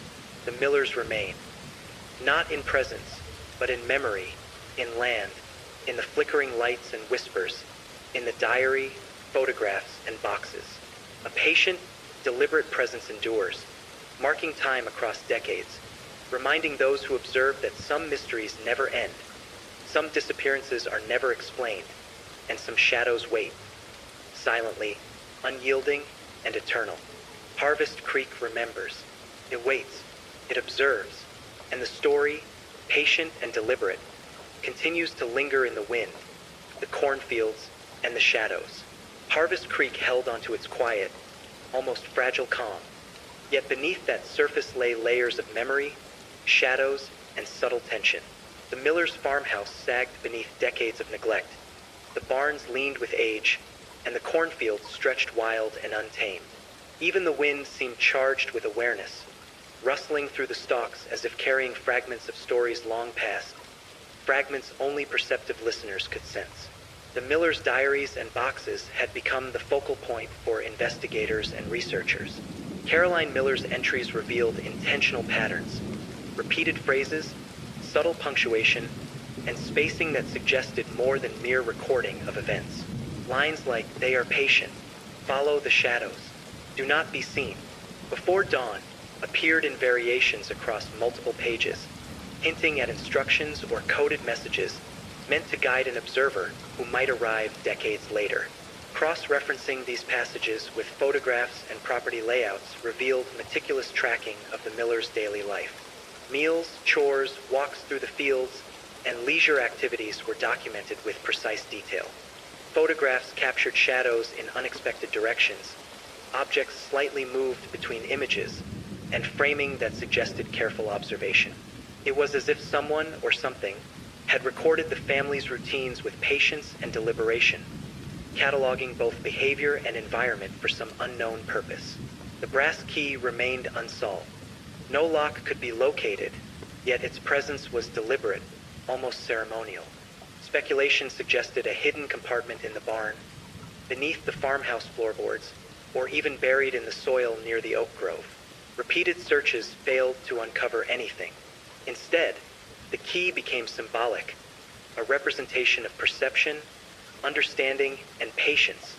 Speaker 2: The Millers remain, not in presence, but in memory, in land, in the flickering lights and whispers, in the diary, photographs, and boxes. A patient, deliberate presence endures, marking time across decades, reminding those who observe that some mysteries never end, some disappearances are never explained, and some shadows wait, silently, unyielding, and eternal. Harvest Creek remembers. It waits, it observes, and the story, patient and deliberate, continues to linger in the wind, the cornfields, and the shadows. Harvest Creek held onto its quiet, almost fragile calm, yet beneath that surface lay layers of memory, shadows, and subtle tension. The Millers' farmhouse sagged beneath decades of neglect. The barns leaned with age, and the cornfields stretched wild and untamed. Even the wind seemed charged with awareness, rustling through the stalks as if carrying fragments of stories long past, fragments only perceptive listeners could sense. The Millers' diaries and boxes had become the focal point for investigators and researchers. Caroline Miller's entries revealed intentional patterns, repeated phrases, subtle punctuation, and spacing that suggested more than mere recording of events. Lines like, "They are patient," "Follow the shadows," "Do not be seen," "Before dawn," appeared in variations across multiple pages, hinting at instructions or coded messages meant to guide an observer who might arrive decades later. Cross-referencing these passages with photographs and property layouts revealed meticulous tracking of the Millers' daily life. Meals, chores, walks through the fields, and leisure activities were documented with precise detail. Photographs captured shadows in unexpected directions, objects slightly moved between images, and framing that suggested careful observation. It was as if someone or something had recorded the family's routines with patience and deliberation, cataloging both behavior and environment for some unknown purpose. The brass key remained unsolved. No lock could be located, yet its presence was deliberate, almost ceremonial. Speculation suggested a hidden compartment in the barn, beneath the farmhouse floorboards, or even buried in the soil near the oak grove. Repeated searches failed to uncover anything. Instead, the key became symbolic, a representation of perception, understanding, and patience,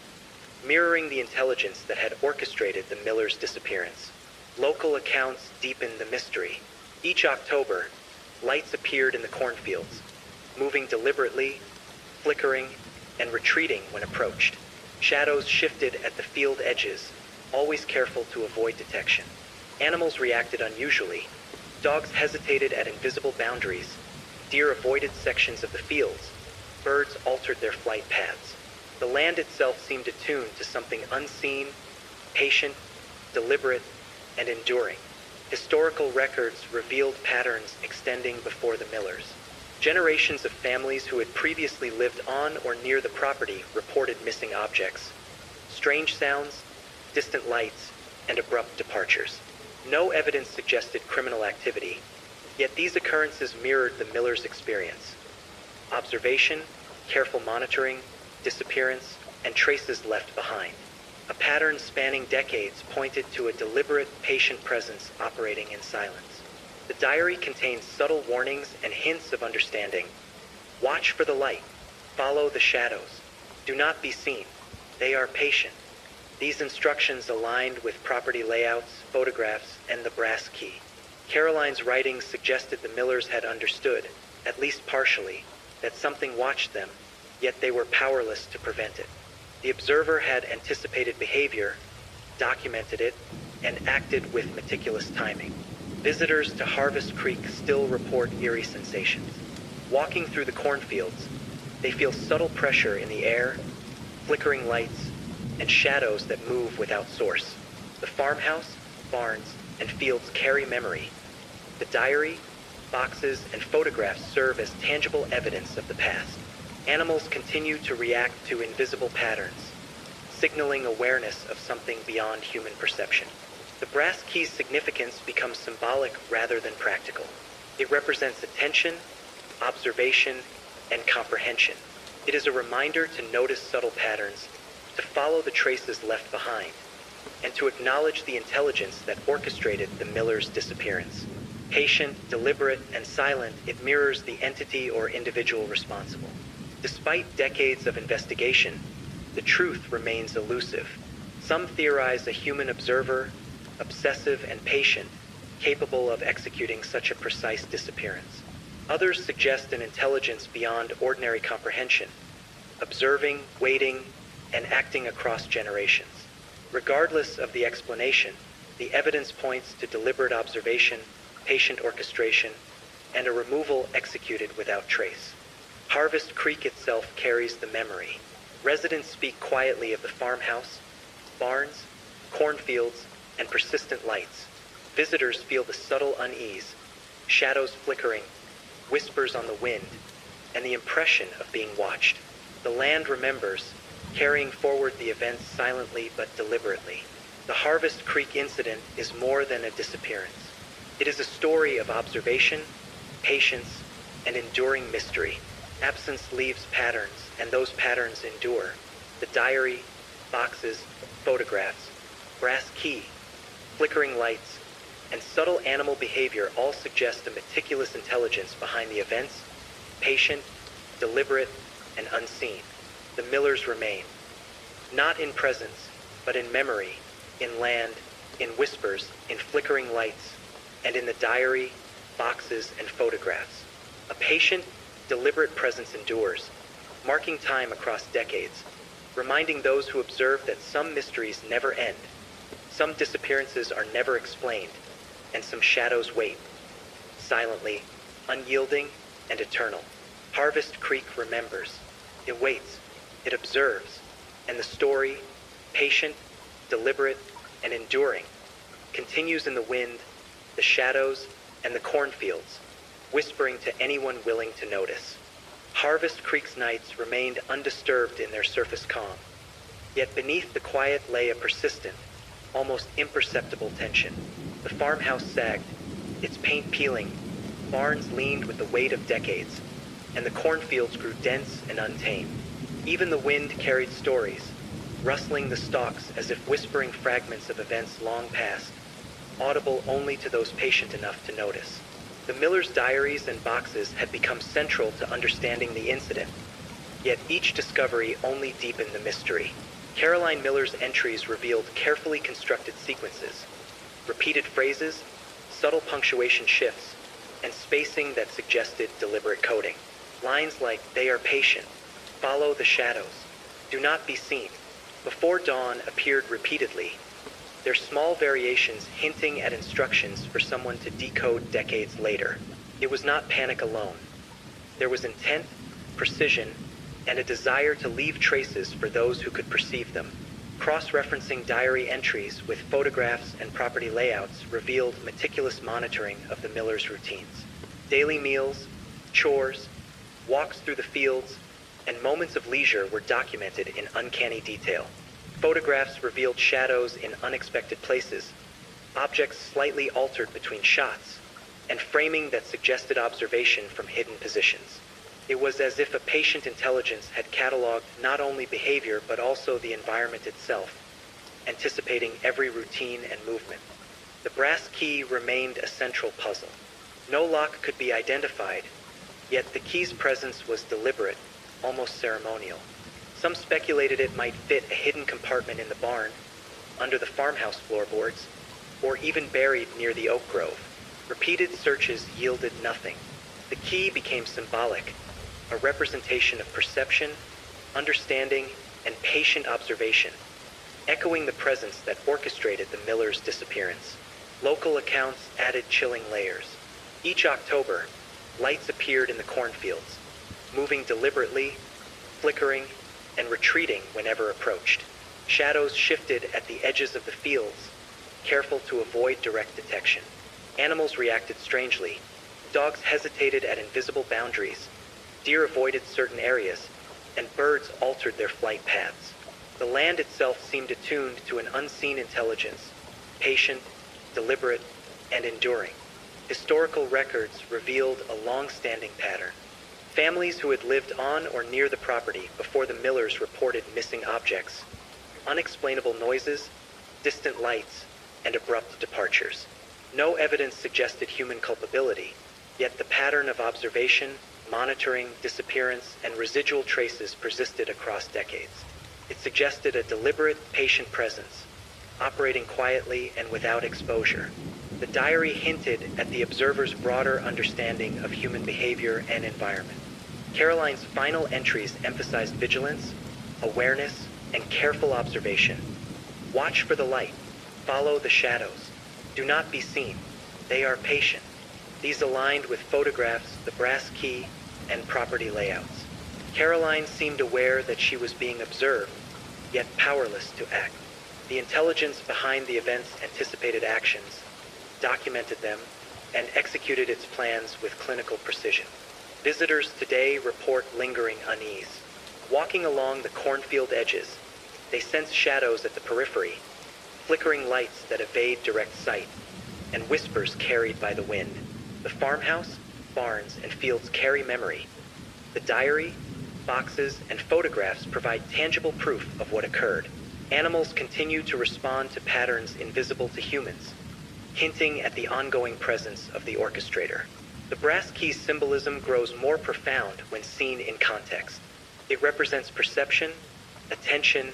Speaker 2: mirroring the intelligence that had orchestrated the Millers' disappearance. Local accounts deepened the mystery. Each October, lights appeared in the cornfields, moving deliberately, flickering, and retreating when approached. Shadows shifted at the field edges, always careful to avoid detection. Animals reacted unusually. Dogs hesitated at invisible boundaries. Deer avoided sections of the fields. Birds altered their flight paths. The land itself seemed attuned to something unseen, patient, deliberate, and enduring. Historical records revealed patterns extending before the Millers. Generations of families who had previously lived on or near the property reported missing objects, strange sounds, distant lights, and abrupt departures. No evidence suggested criminal activity, yet these occurrences mirrored the Millers' experience. Observation, careful monitoring, disappearance, and traces left behind. A pattern spanning decades pointed to a deliberate, patient presence operating in silence. The diary contains subtle warnings and hints of understanding. Watch for the light. Follow the shadows. Do not be seen. They are patient. These instructions aligned with property layouts, photographs, and the brass key. Caroline's writings suggested the Millers had understood, at least partially, that something watched them, yet they were powerless to prevent it. The observer had anticipated behavior, documented it, and acted with meticulous timing. Visitors to Harvest Creek still report eerie sensations. Walking through the cornfields, they feel subtle pressure in the air, flickering lights, and shadows that move without source. The farmhouse, barns, and fields carry memory. The diary, boxes, and photographs serve as tangible evidence of the past. Animals continue to react to invisible patterns, signaling awareness of something beyond human perception. The brass key's significance becomes symbolic rather than practical. It represents attention, observation, and comprehension. It is a reminder to notice subtle patterns, to follow the traces left behind, and to acknowledge the intelligence that orchestrated the Millers' disappearance. Patient, deliberate, and silent, it mirrors the entity or individual responsible. Despite decades of investigation, the truth remains elusive. Some theorize a human observer, obsessive and patient, capable of executing such a precise disappearance. Others suggest an intelligence beyond ordinary comprehension, observing, waiting, and acting across generations. Regardless of the explanation, the evidence points to deliberate observation, patient orchestration, and a removal executed without trace. Harvest Creek itself carries the memory. Residents speak quietly of the farmhouse, barns, cornfields, and persistent lights. Visitors feel the subtle unease, shadows flickering, whispers on the wind, and the impression of being watched. The land remembers, carrying forward the events silently but deliberately. The Harvest Creek incident is more than a disappearance. It is a story of observation, patience, and enduring mystery. Absence leaves patterns, and those patterns endure. The diary, boxes, photographs, brass key, flickering lights, and subtle animal behavior all suggest a meticulous intelligence behind the events, patient, deliberate, and unseen. The Millers remain, not in presence, but in memory, in land, in whispers, in flickering lights, and in the diary, boxes, and photographs. A patient, deliberate presence endures, marking time across decades, reminding those who observe that some mysteries never end, some disappearances are never explained, and some shadows wait, silently, unyielding, and eternal. Harvest Creek remembers. It waits. It observes. And the story, patient, deliberate, and enduring, continues in the wind, the shadows, and the cornfields, whispering to anyone willing to notice. Harvest Creek's nights remained undisturbed in their surface calm. Yet beneath the quiet lay a persistent, almost imperceptible tension. The farmhouse sagged, its paint peeling, barns leaned with the weight of decades, and the cornfields grew dense and untamed. Even the wind carried stories, rustling the stalks as if whispering fragments of events long past, audible only to those patient enough to notice. The miller's diaries and boxes had become central to understanding the incident, yet each discovery only deepened the mystery. Caroline Miller's entries revealed carefully constructed sequences, repeated phrases, subtle punctuation shifts, and spacing that suggested deliberate coding. Lines like, "They are patient," "Follow the shadows," "Do not be seen," "Before dawn" appeared repeatedly, their small variations hinting at instructions for someone to decode decades later. It was not panic alone. There was intent, precision, and a desire to leave traces for those who could perceive them. Cross-referencing diary entries with photographs and property layouts revealed meticulous monitoring of the Miller's routines. Daily meals, chores, walks through the fields, and moments of leisure were documented in uncanny detail. Photographs revealed shadows in unexpected places, objects slightly altered between shots, and framing that suggested observation from hidden positions. It was as if a patient intelligence had cataloged not only behavior but also the environment itself, anticipating every routine and movement. The brass key remained a central puzzle. No lock could be identified, yet the key's presence was deliberate, almost ceremonial. Some speculated it might fit a hidden compartment in the barn, under the farmhouse floorboards, or even buried near the oak grove. Repeated searches yielded nothing. The key became symbolic, a representation of perception, understanding, and patient observation, echoing the presence that orchestrated the Miller's disappearance. Local accounts added chilling layers. Each October, lights appeared in the cornfields, moving deliberately, flickering, and retreating whenever approached. Shadows shifted at the edges of the fields, careful to avoid direct detection. Animals reacted strangely. Dogs hesitated at invisible boundaries, deer avoided certain areas, and birds altered their flight paths. The land itself seemed attuned to an unseen intelligence, patient, deliberate, and enduring. Historical records revealed a long-standing pattern. Families who had lived on or near the property before the Millers reported missing objects, unexplainable noises, distant lights, and abrupt departures. No evidence suggested human culpability, yet the pattern of observation, monitoring, disappearance, and residual traces persisted across decades. It suggested a deliberate, patient presence, operating quietly and without exposure. The diary hinted at the observer's broader understanding of human behavior and environment. Caroline's final entries emphasized vigilance, awareness, and careful observation. Watch for the light. Follow the shadows. Do not be seen. They are patient. These aligned with photographs, the brass key, and property layouts. Caroline seemed aware that she was being observed, yet powerless to act. The intelligence behind the event's anticipated actions, documented them, and executed its plans with clinical precision. Visitors today report lingering unease. Walking along the cornfield edges, they sense shadows at the periphery, flickering lights that evade direct sight, and whispers carried by the wind. The farmhouse, barns, and fields carry memory. The diary, boxes, and photographs provide tangible proof of what occurred. Animals continue to respond to patterns invisible to humans, hinting at the ongoing presence of the orchestrator. The brass key's symbolism grows more profound when seen in context. It represents perception, attention,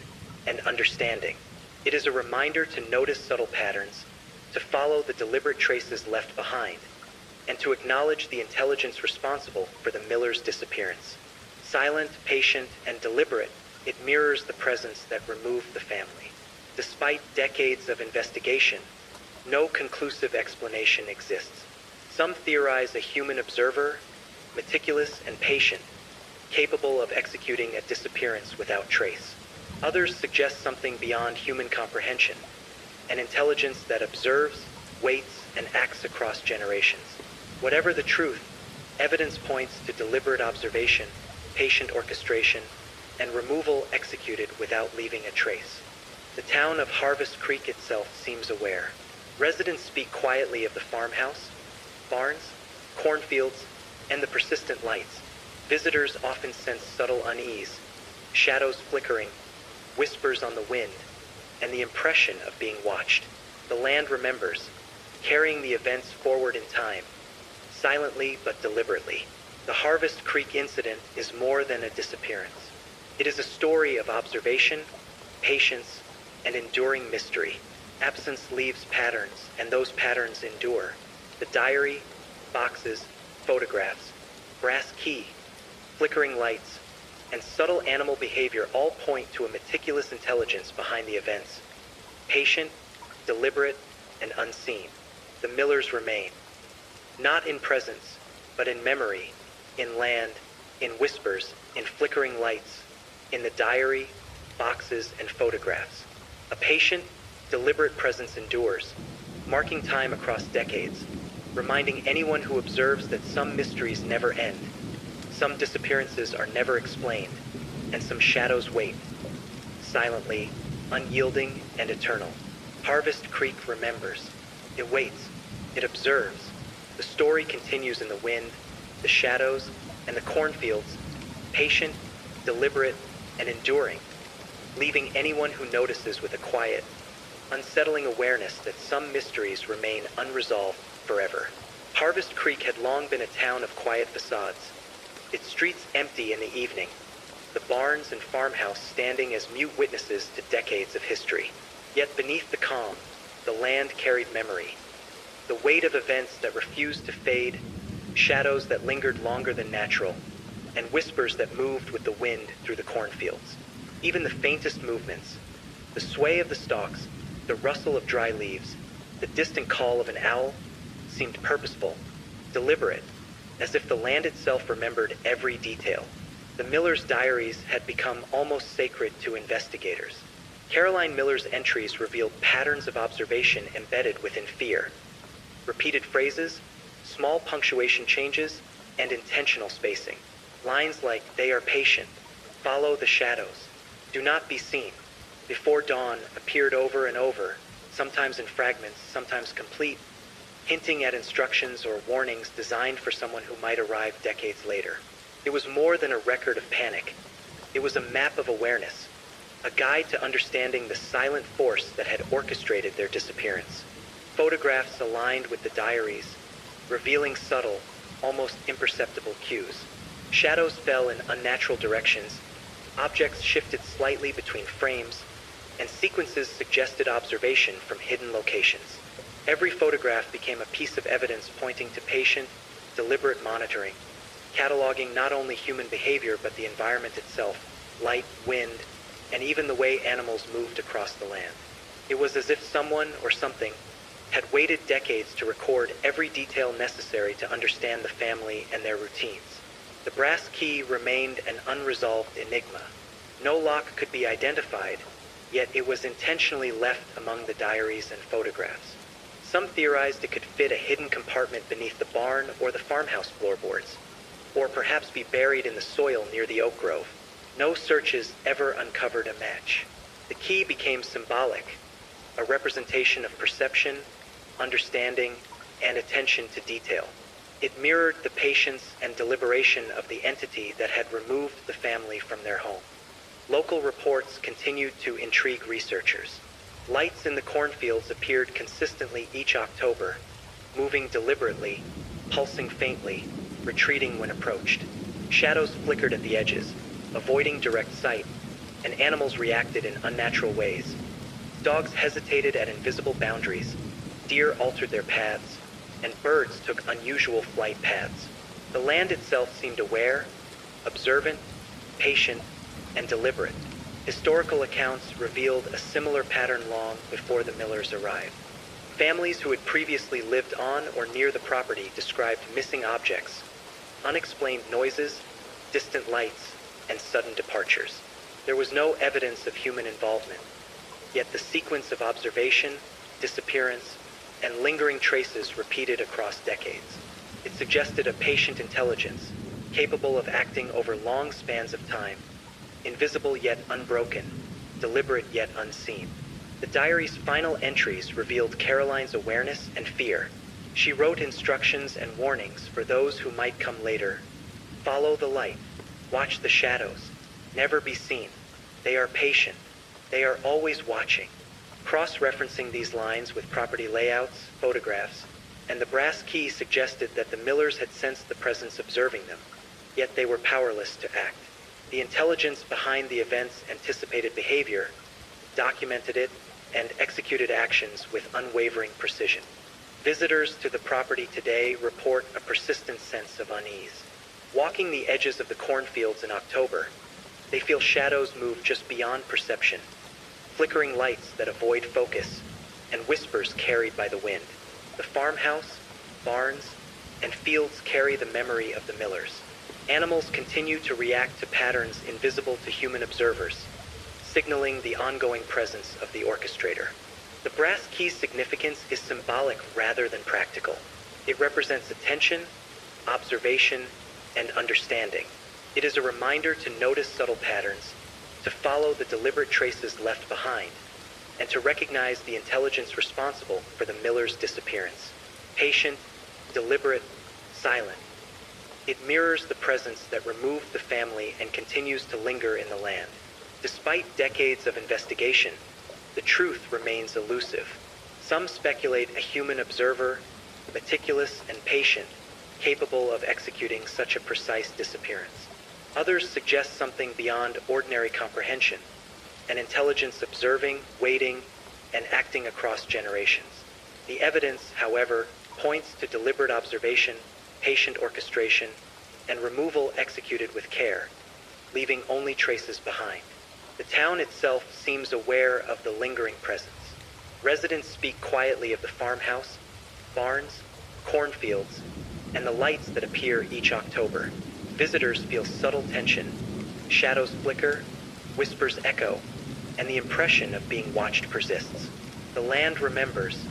Speaker 2: and understanding. It is a reminder to notice subtle patterns, to follow the deliberate traces left behind, and to acknowledge the intelligence responsible for the Millers' disappearance. Silent, patient, and deliberate, it mirrors the presence that removed the family. Despite decades of investigation, no conclusive explanation exists. Some theorize a human observer, meticulous and patient, capable of executing a disappearance without trace. Others suggest something beyond human comprehension, an intelligence that observes, waits, and acts across generations. Whatever the truth, evidence points to deliberate observation, patient orchestration, and removal executed without leaving a trace. The town of Harvest Creek itself seems aware. Residents speak quietly of the farmhouse, barns, cornfields, and the persistent lights. Visitors often sense subtle unease, shadows flickering, whispers on the wind, and the impression of being watched. The land remembers, carrying the events forward in time, silently but deliberately. The Harvest Creek incident is more than a disappearance. It is a story of observation, patience, and enduring mystery. Absence leaves patterns, and those patterns endure. The diary, boxes, photographs, brass key, flickering lights, and subtle animal behavior all point to a meticulous intelligence behind the events. Patient, deliberate, and unseen, the Millers remain. Not in presence, but in memory, in land, in whispers, in flickering lights, in the diary, boxes, and photographs. A patient, deliberate presence endures, marking time across decades, reminding anyone who observes that some mysteries never end, some disappearances are never explained, and some shadows wait, silently, unyielding, and eternal. Harvest Creek remembers. It waits. It observes. The story continues in the wind, the shadows, and the cornfields, patient, deliberate, and enduring, leaving anyone who notices with a quiet, unsettling awareness that some mysteries remain unresolved forever. Harvest Creek had long been a town of quiet facades, its streets empty in the evening, the barns and farmhouse standing as mute witnesses to decades of history. Yet beneath the calm, the land carried memory, the weight of events that refused to fade, shadows that lingered longer than natural, and whispers that moved with the wind through the cornfields. Even the faintest movements, the sway of the stalks, the rustle of dry leaves, the distant call of an owl, seemed purposeful, deliberate, as if the land itself remembered every detail. The Millers' diaries had become almost sacred to investigators. Caroline Miller's entries revealed patterns of observation embedded within fear. Repeated phrases, small punctuation changes, and intentional spacing. Lines like, "They are patient," "Follow the shadows," "Do not be seen," "Before dawn" appeared over and over, sometimes in fragments, sometimes complete, hinting at instructions or warnings designed for someone who might arrive decades later. It was more than a record of panic. It was a map of awareness, a guide to understanding the silent force that had orchestrated their disappearance. Photographs aligned with the diaries, revealing subtle, almost imperceptible cues. Shadows fell in unnatural directions, objects shifted slightly between frames, and sequences suggested observation from hidden locations. Every photograph became a piece of evidence pointing to patient, deliberate monitoring, cataloging not only human behavior but the environment itself, light, wind, and even the way animals moved across the land. It was as if someone or something had waited decades to record every detail necessary to understand the family and their routines. The brass key remained an unresolved enigma. No lock could be identified, yet it was intentionally left among the diaries and photographs. Some theorized it could fit a hidden compartment beneath the barn or the farmhouse floorboards, or perhaps be buried in the soil near the oak grove. No searches ever uncovered a match. The key became symbolic, a representation of perception, understanding, and attention to detail. It mirrored the patience and deliberation of the entity that had removed the family from their home. Local reports continued to intrigue researchers. Lights in the cornfields appeared consistently each October, moving deliberately, pulsing faintly, retreating when approached. Shadows flickered at the edges, avoiding direct sight, and animals reacted in unnatural ways. Dogs hesitated at invisible boundaries, deer altered their paths, and birds took unusual flight paths. The land itself seemed aware, observant, patient, and deliberate. Historical accounts revealed a similar pattern long before the Millers arrived. Families who had previously lived on or near the property described missing objects, unexplained noises, distant lights, and sudden departures. There was no evidence of human involvement, yet the sequence of observation, disappearance, and lingering traces repeated across decades. It suggested a patient intelligence, capable of acting over long spans of time, invisible yet unbroken, deliberate yet unseen. The diary's final entries revealed Caroline's awareness and fear. She wrote instructions and warnings for those who might come later. Follow the light. Watch the shadows. Never be seen. They are patient. They are always watching. Cross-referencing these lines with property layouts, photographs, and the brass key suggested that the Millers had sensed the presence observing them, yet they were powerless to act. The intelligence behind the event's anticipated behavior, documented it, and executed actions with unwavering precision. Visitors to the property today report a persistent sense of unease. Walking the edges of the cornfields in October, they feel shadows move just beyond perception, flickering lights that avoid focus, and whispers carried by the wind. The farmhouse, barns, and fields carry the memory of the Millers. Animals continue to react to patterns invisible to human observers, signaling the ongoing presence of the orchestrator. The brass key's significance is symbolic rather than practical. It represents attention, observation, and understanding. It is a reminder to notice subtle patterns, to follow the deliberate traces left behind, and to recognize the intelligence responsible for the Millers' disappearance. Patient, deliberate, silent. It mirrors the presence that removed the family and continues to linger in the land. Despite decades of investigation, the truth remains elusive. Some speculate a human observer, meticulous and patient, capable of executing such a precise disappearance. Others suggest something beyond ordinary comprehension, an intelligence observing, waiting, and acting across generations. The evidence, however, points to deliberate observation, patient orchestration, and removal executed with care, leaving only traces behind. The town itself seems aware of the lingering presence. Residents speak quietly of the farmhouse, barns, cornfields, and the lights that appear each October. Visitors feel subtle tension, shadows flicker, whispers echo, and the impression of being watched persists. The land remembers,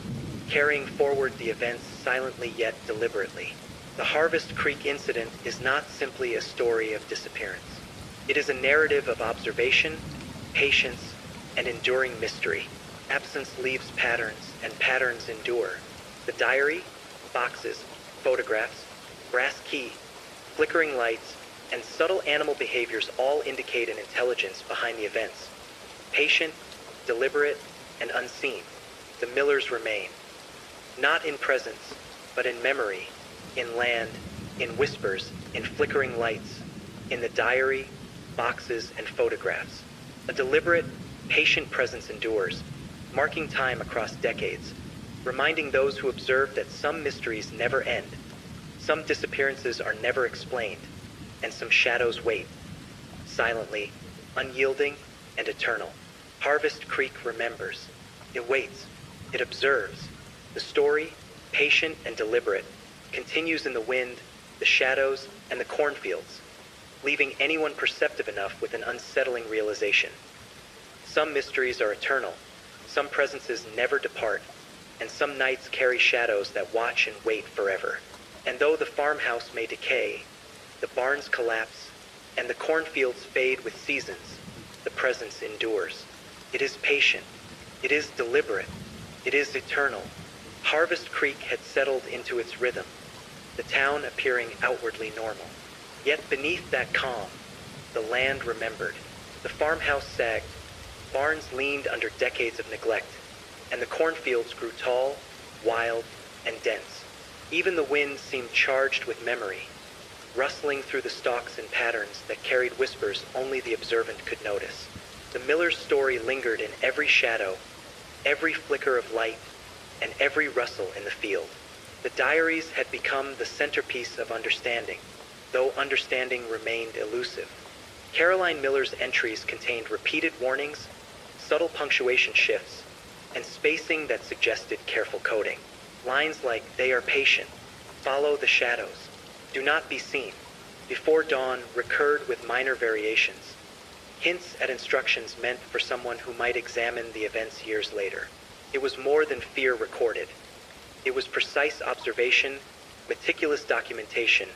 Speaker 2: carrying forward the events silently yet deliberately. The Harvest Creek incident is not simply a story of disappearance. It is a narrative of observation, patience, and enduring mystery. Absence leaves patterns, and patterns endure. The diary, boxes, photographs, brass key, flickering lights, and subtle animal behaviors all indicate an intelligence behind the events. Patient, deliberate, and unseen, the Millers remain. Not in presence, but in memory, in land, in whispers, in flickering lights, in the diary, boxes, and photographs. A deliberate, patient presence endures, marking time across decades, reminding those who observe that some mysteries never end, some disappearances are never explained, and some shadows wait, silently, unyielding, and eternal. Harvest Creek remembers. It waits. It observes. The story, patient and deliberate, continues in the wind, the shadows, and the cornfields, leaving anyone perceptive enough with an unsettling realization. Some mysteries are eternal, some presences never depart, and some nights carry shadows that watch and wait forever. And though the farmhouse may decay, the barns collapse, and the cornfields fade with seasons, the presence endures. It is patient. It is deliberate. It is eternal. Harvest Creek had settled into its rhythm, the town appearing outwardly normal. Yet beneath that calm, the land remembered. The farmhouse sagged, barns leaned under decades of neglect, and the cornfields grew tall, wild, and dense. Even the wind seemed charged with memory, rustling through the stalks in patterns that carried whispers only the observant could notice. The Millers' story lingered in every shadow, every flicker of light, and every rustle in the field. The diaries had become the centerpiece of understanding, though understanding remained elusive. Caroline Miller's entries contained repeated warnings, subtle punctuation shifts, and spacing that suggested careful coding. Lines like, "They are patient," "Follow the shadows," "Do not be seen," "Before dawn" recurred with minor variations, hints at instructions meant for someone who might examine the events years later. It was more than fear recorded. It was precise observation, meticulous documentation,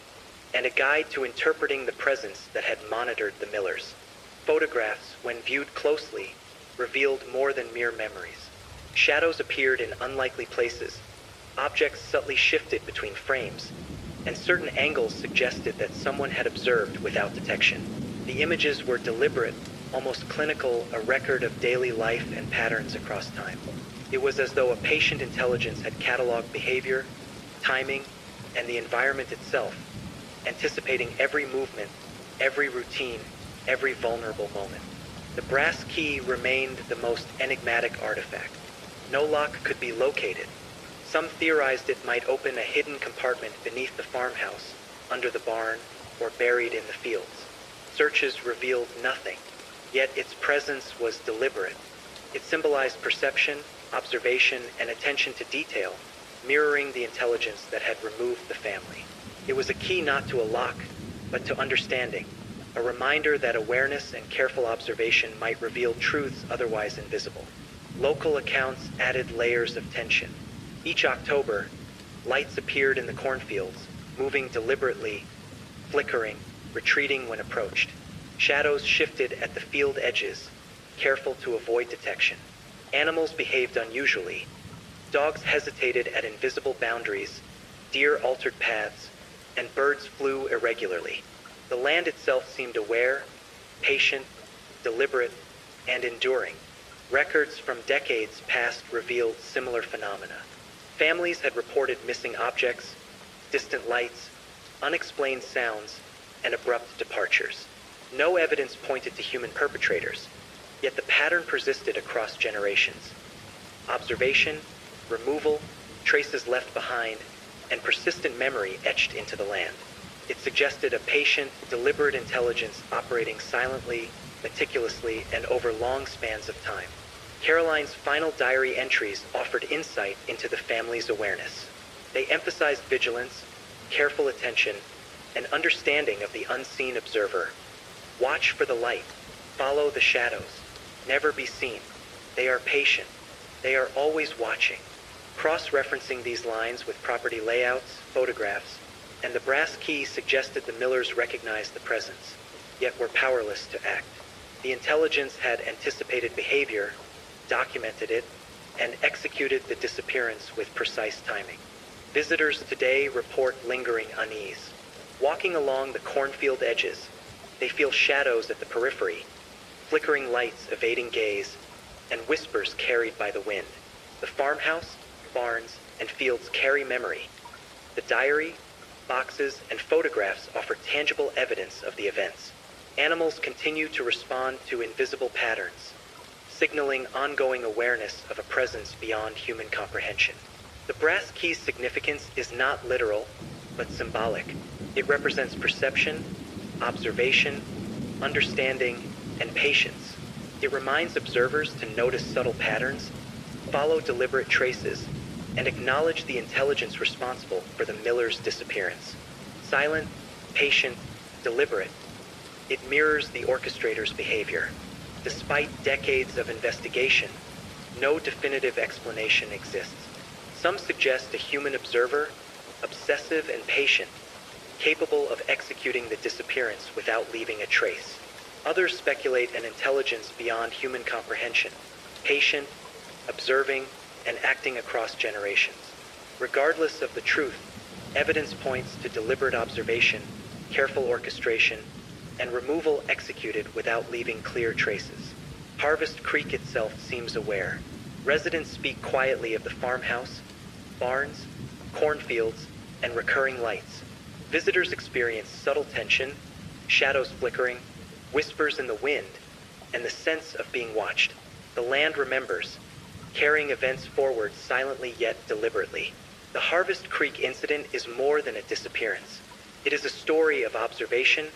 Speaker 2: and a guide to interpreting the presence that had monitored the Millers. Photographs, when viewed closely, revealed more than mere memories. Shadows appeared in unlikely places, objects subtly shifted between frames, and certain angles suggested that someone had observed without detection. The images were deliberate, almost clinical, a record of daily life and patterns across time. It was as though a patient intelligence had cataloged behavior, timing, and the environment itself, anticipating every movement, every routine, every vulnerable moment. The brass key remained the most enigmatic artifact. No lock could be located. Some theorized it might open a hidden compartment beneath the farmhouse, under the barn, or buried in the fields. Searches revealed nothing, yet its presence was deliberate. It symbolized perception, observation, and attention to detail, mirroring the intelligence that had removed the family. It was a key not to a lock, but to understanding, a reminder that awareness and careful observation might reveal truths otherwise invisible. Local accounts added layers of tension. Each October, lights appeared in the cornfields, moving deliberately, flickering, retreating when approached. Shadows shifted at the field edges, careful to avoid detection. Animals behaved unusually. Dogs hesitated at invisible boundaries, deer altered paths, and birds flew irregularly. The land itself seemed aware, patient, deliberate, and enduring. Records from decades past revealed similar phenomena. Families had reported missing objects, distant lights, unexplained sounds, and abrupt departures. No evidence pointed to human perpetrators, yet the pattern persisted across generations. Observation, removal, traces left behind, and persistent memory etched into the land. It suggested a patient, deliberate intelligence operating silently, meticulously, and over long spans of time. Caroline's final diary entries offered insight into the family's awareness. They emphasized vigilance, careful attention, and understanding of the unseen observer. Watch for the light, follow the shadows, never be seen. They are patient. They are always watching. Cross-referencing these lines with property layouts, photographs, and the brass key suggested the Millers recognized the presence, yet were powerless to act. The intelligence had anticipated behavior, documented it, and executed the disappearance with precise timing. Visitors today report lingering unease. Walking along the cornfield edges, they feel shadows at the periphery, flickering lights evading gaze, and whispers carried by the wind. The farmhouse, barns, and fields carry memory. The diary, boxes, and photographs offer tangible evidence of the events. Animals continue to respond to invisible patterns, signaling ongoing awareness of a presence beyond human comprehension. The brass key's significance is not literal, but symbolic. It represents perception, observation, understanding, and patience. It reminds observers to notice subtle patterns, follow deliberate traces, and acknowledge the intelligence responsible for the Millers' disappearance. Silent, patient, deliberate, it mirrors the orchestrator's behavior. Despite decades of investigation, no definitive explanation exists. Some suggest a human observer, obsessive and patient, capable of executing the disappearance without leaving a trace. Others speculate an intelligence beyond human comprehension, patient, observing, and acting across generations. Regardless of the truth, evidence points to deliberate observation, careful orchestration, and removal executed without leaving clear traces. Harvest Creek itself seems aware. Residents speak quietly of the farmhouse, barns, cornfields, and recurring lights. Visitors experience subtle tension, shadows flickering, whispers in the wind, and the sense of being watched. The land remembers, carrying events forward silently yet deliberately. The Harvest Creek incident is more than a disappearance. It is a story of observation,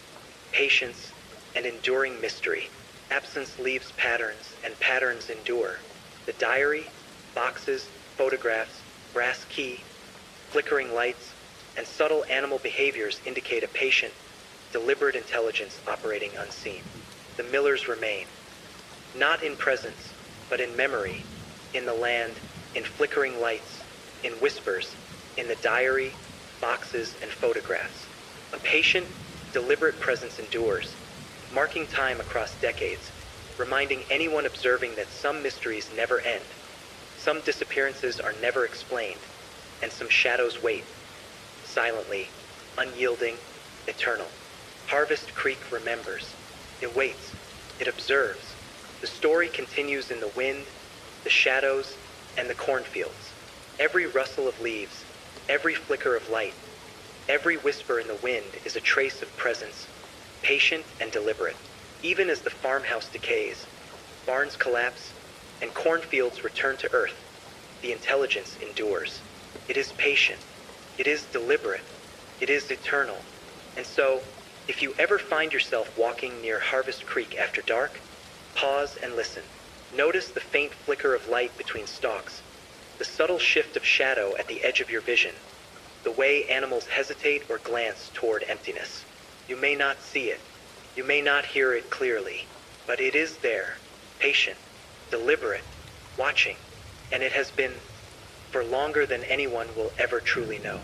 Speaker 2: patience, and enduring mystery. Absence leaves patterns, and patterns endure. The diary, boxes, photographs, brass key, flickering lights, and subtle animal behaviors indicate a patient, deliberate intelligence operating unseen. The Millers remain, not in presence, but in memory, in the land, in flickering lights, in whispers, in the diary, boxes, and photographs. A patient, deliberate presence endures, marking time across decades, reminding anyone observing that some mysteries never end, some disappearances are never explained, and some shadows wait, silently, unyielding, eternal. Harvest Creek remembers. It waits. It observes. The story continues in the wind, the shadows, and the cornfields. Every rustle of leaves, every flicker of light, every whisper in the wind is a trace of presence, patient and deliberate. Even as the farmhouse decays, barns collapse, and cornfields return to earth, the intelligence endures. It is patient. It is deliberate. It is eternal. And so, if you ever find yourself walking near Harvest Creek after dark, pause and listen. Notice the faint flicker of light between stalks, the subtle shift of shadow at the edge of your vision, the way animals hesitate or glance toward emptiness. You may not see it, you may not hear it clearly, but it is there, patient, deliberate, watching, and it has been for longer than anyone will ever truly know.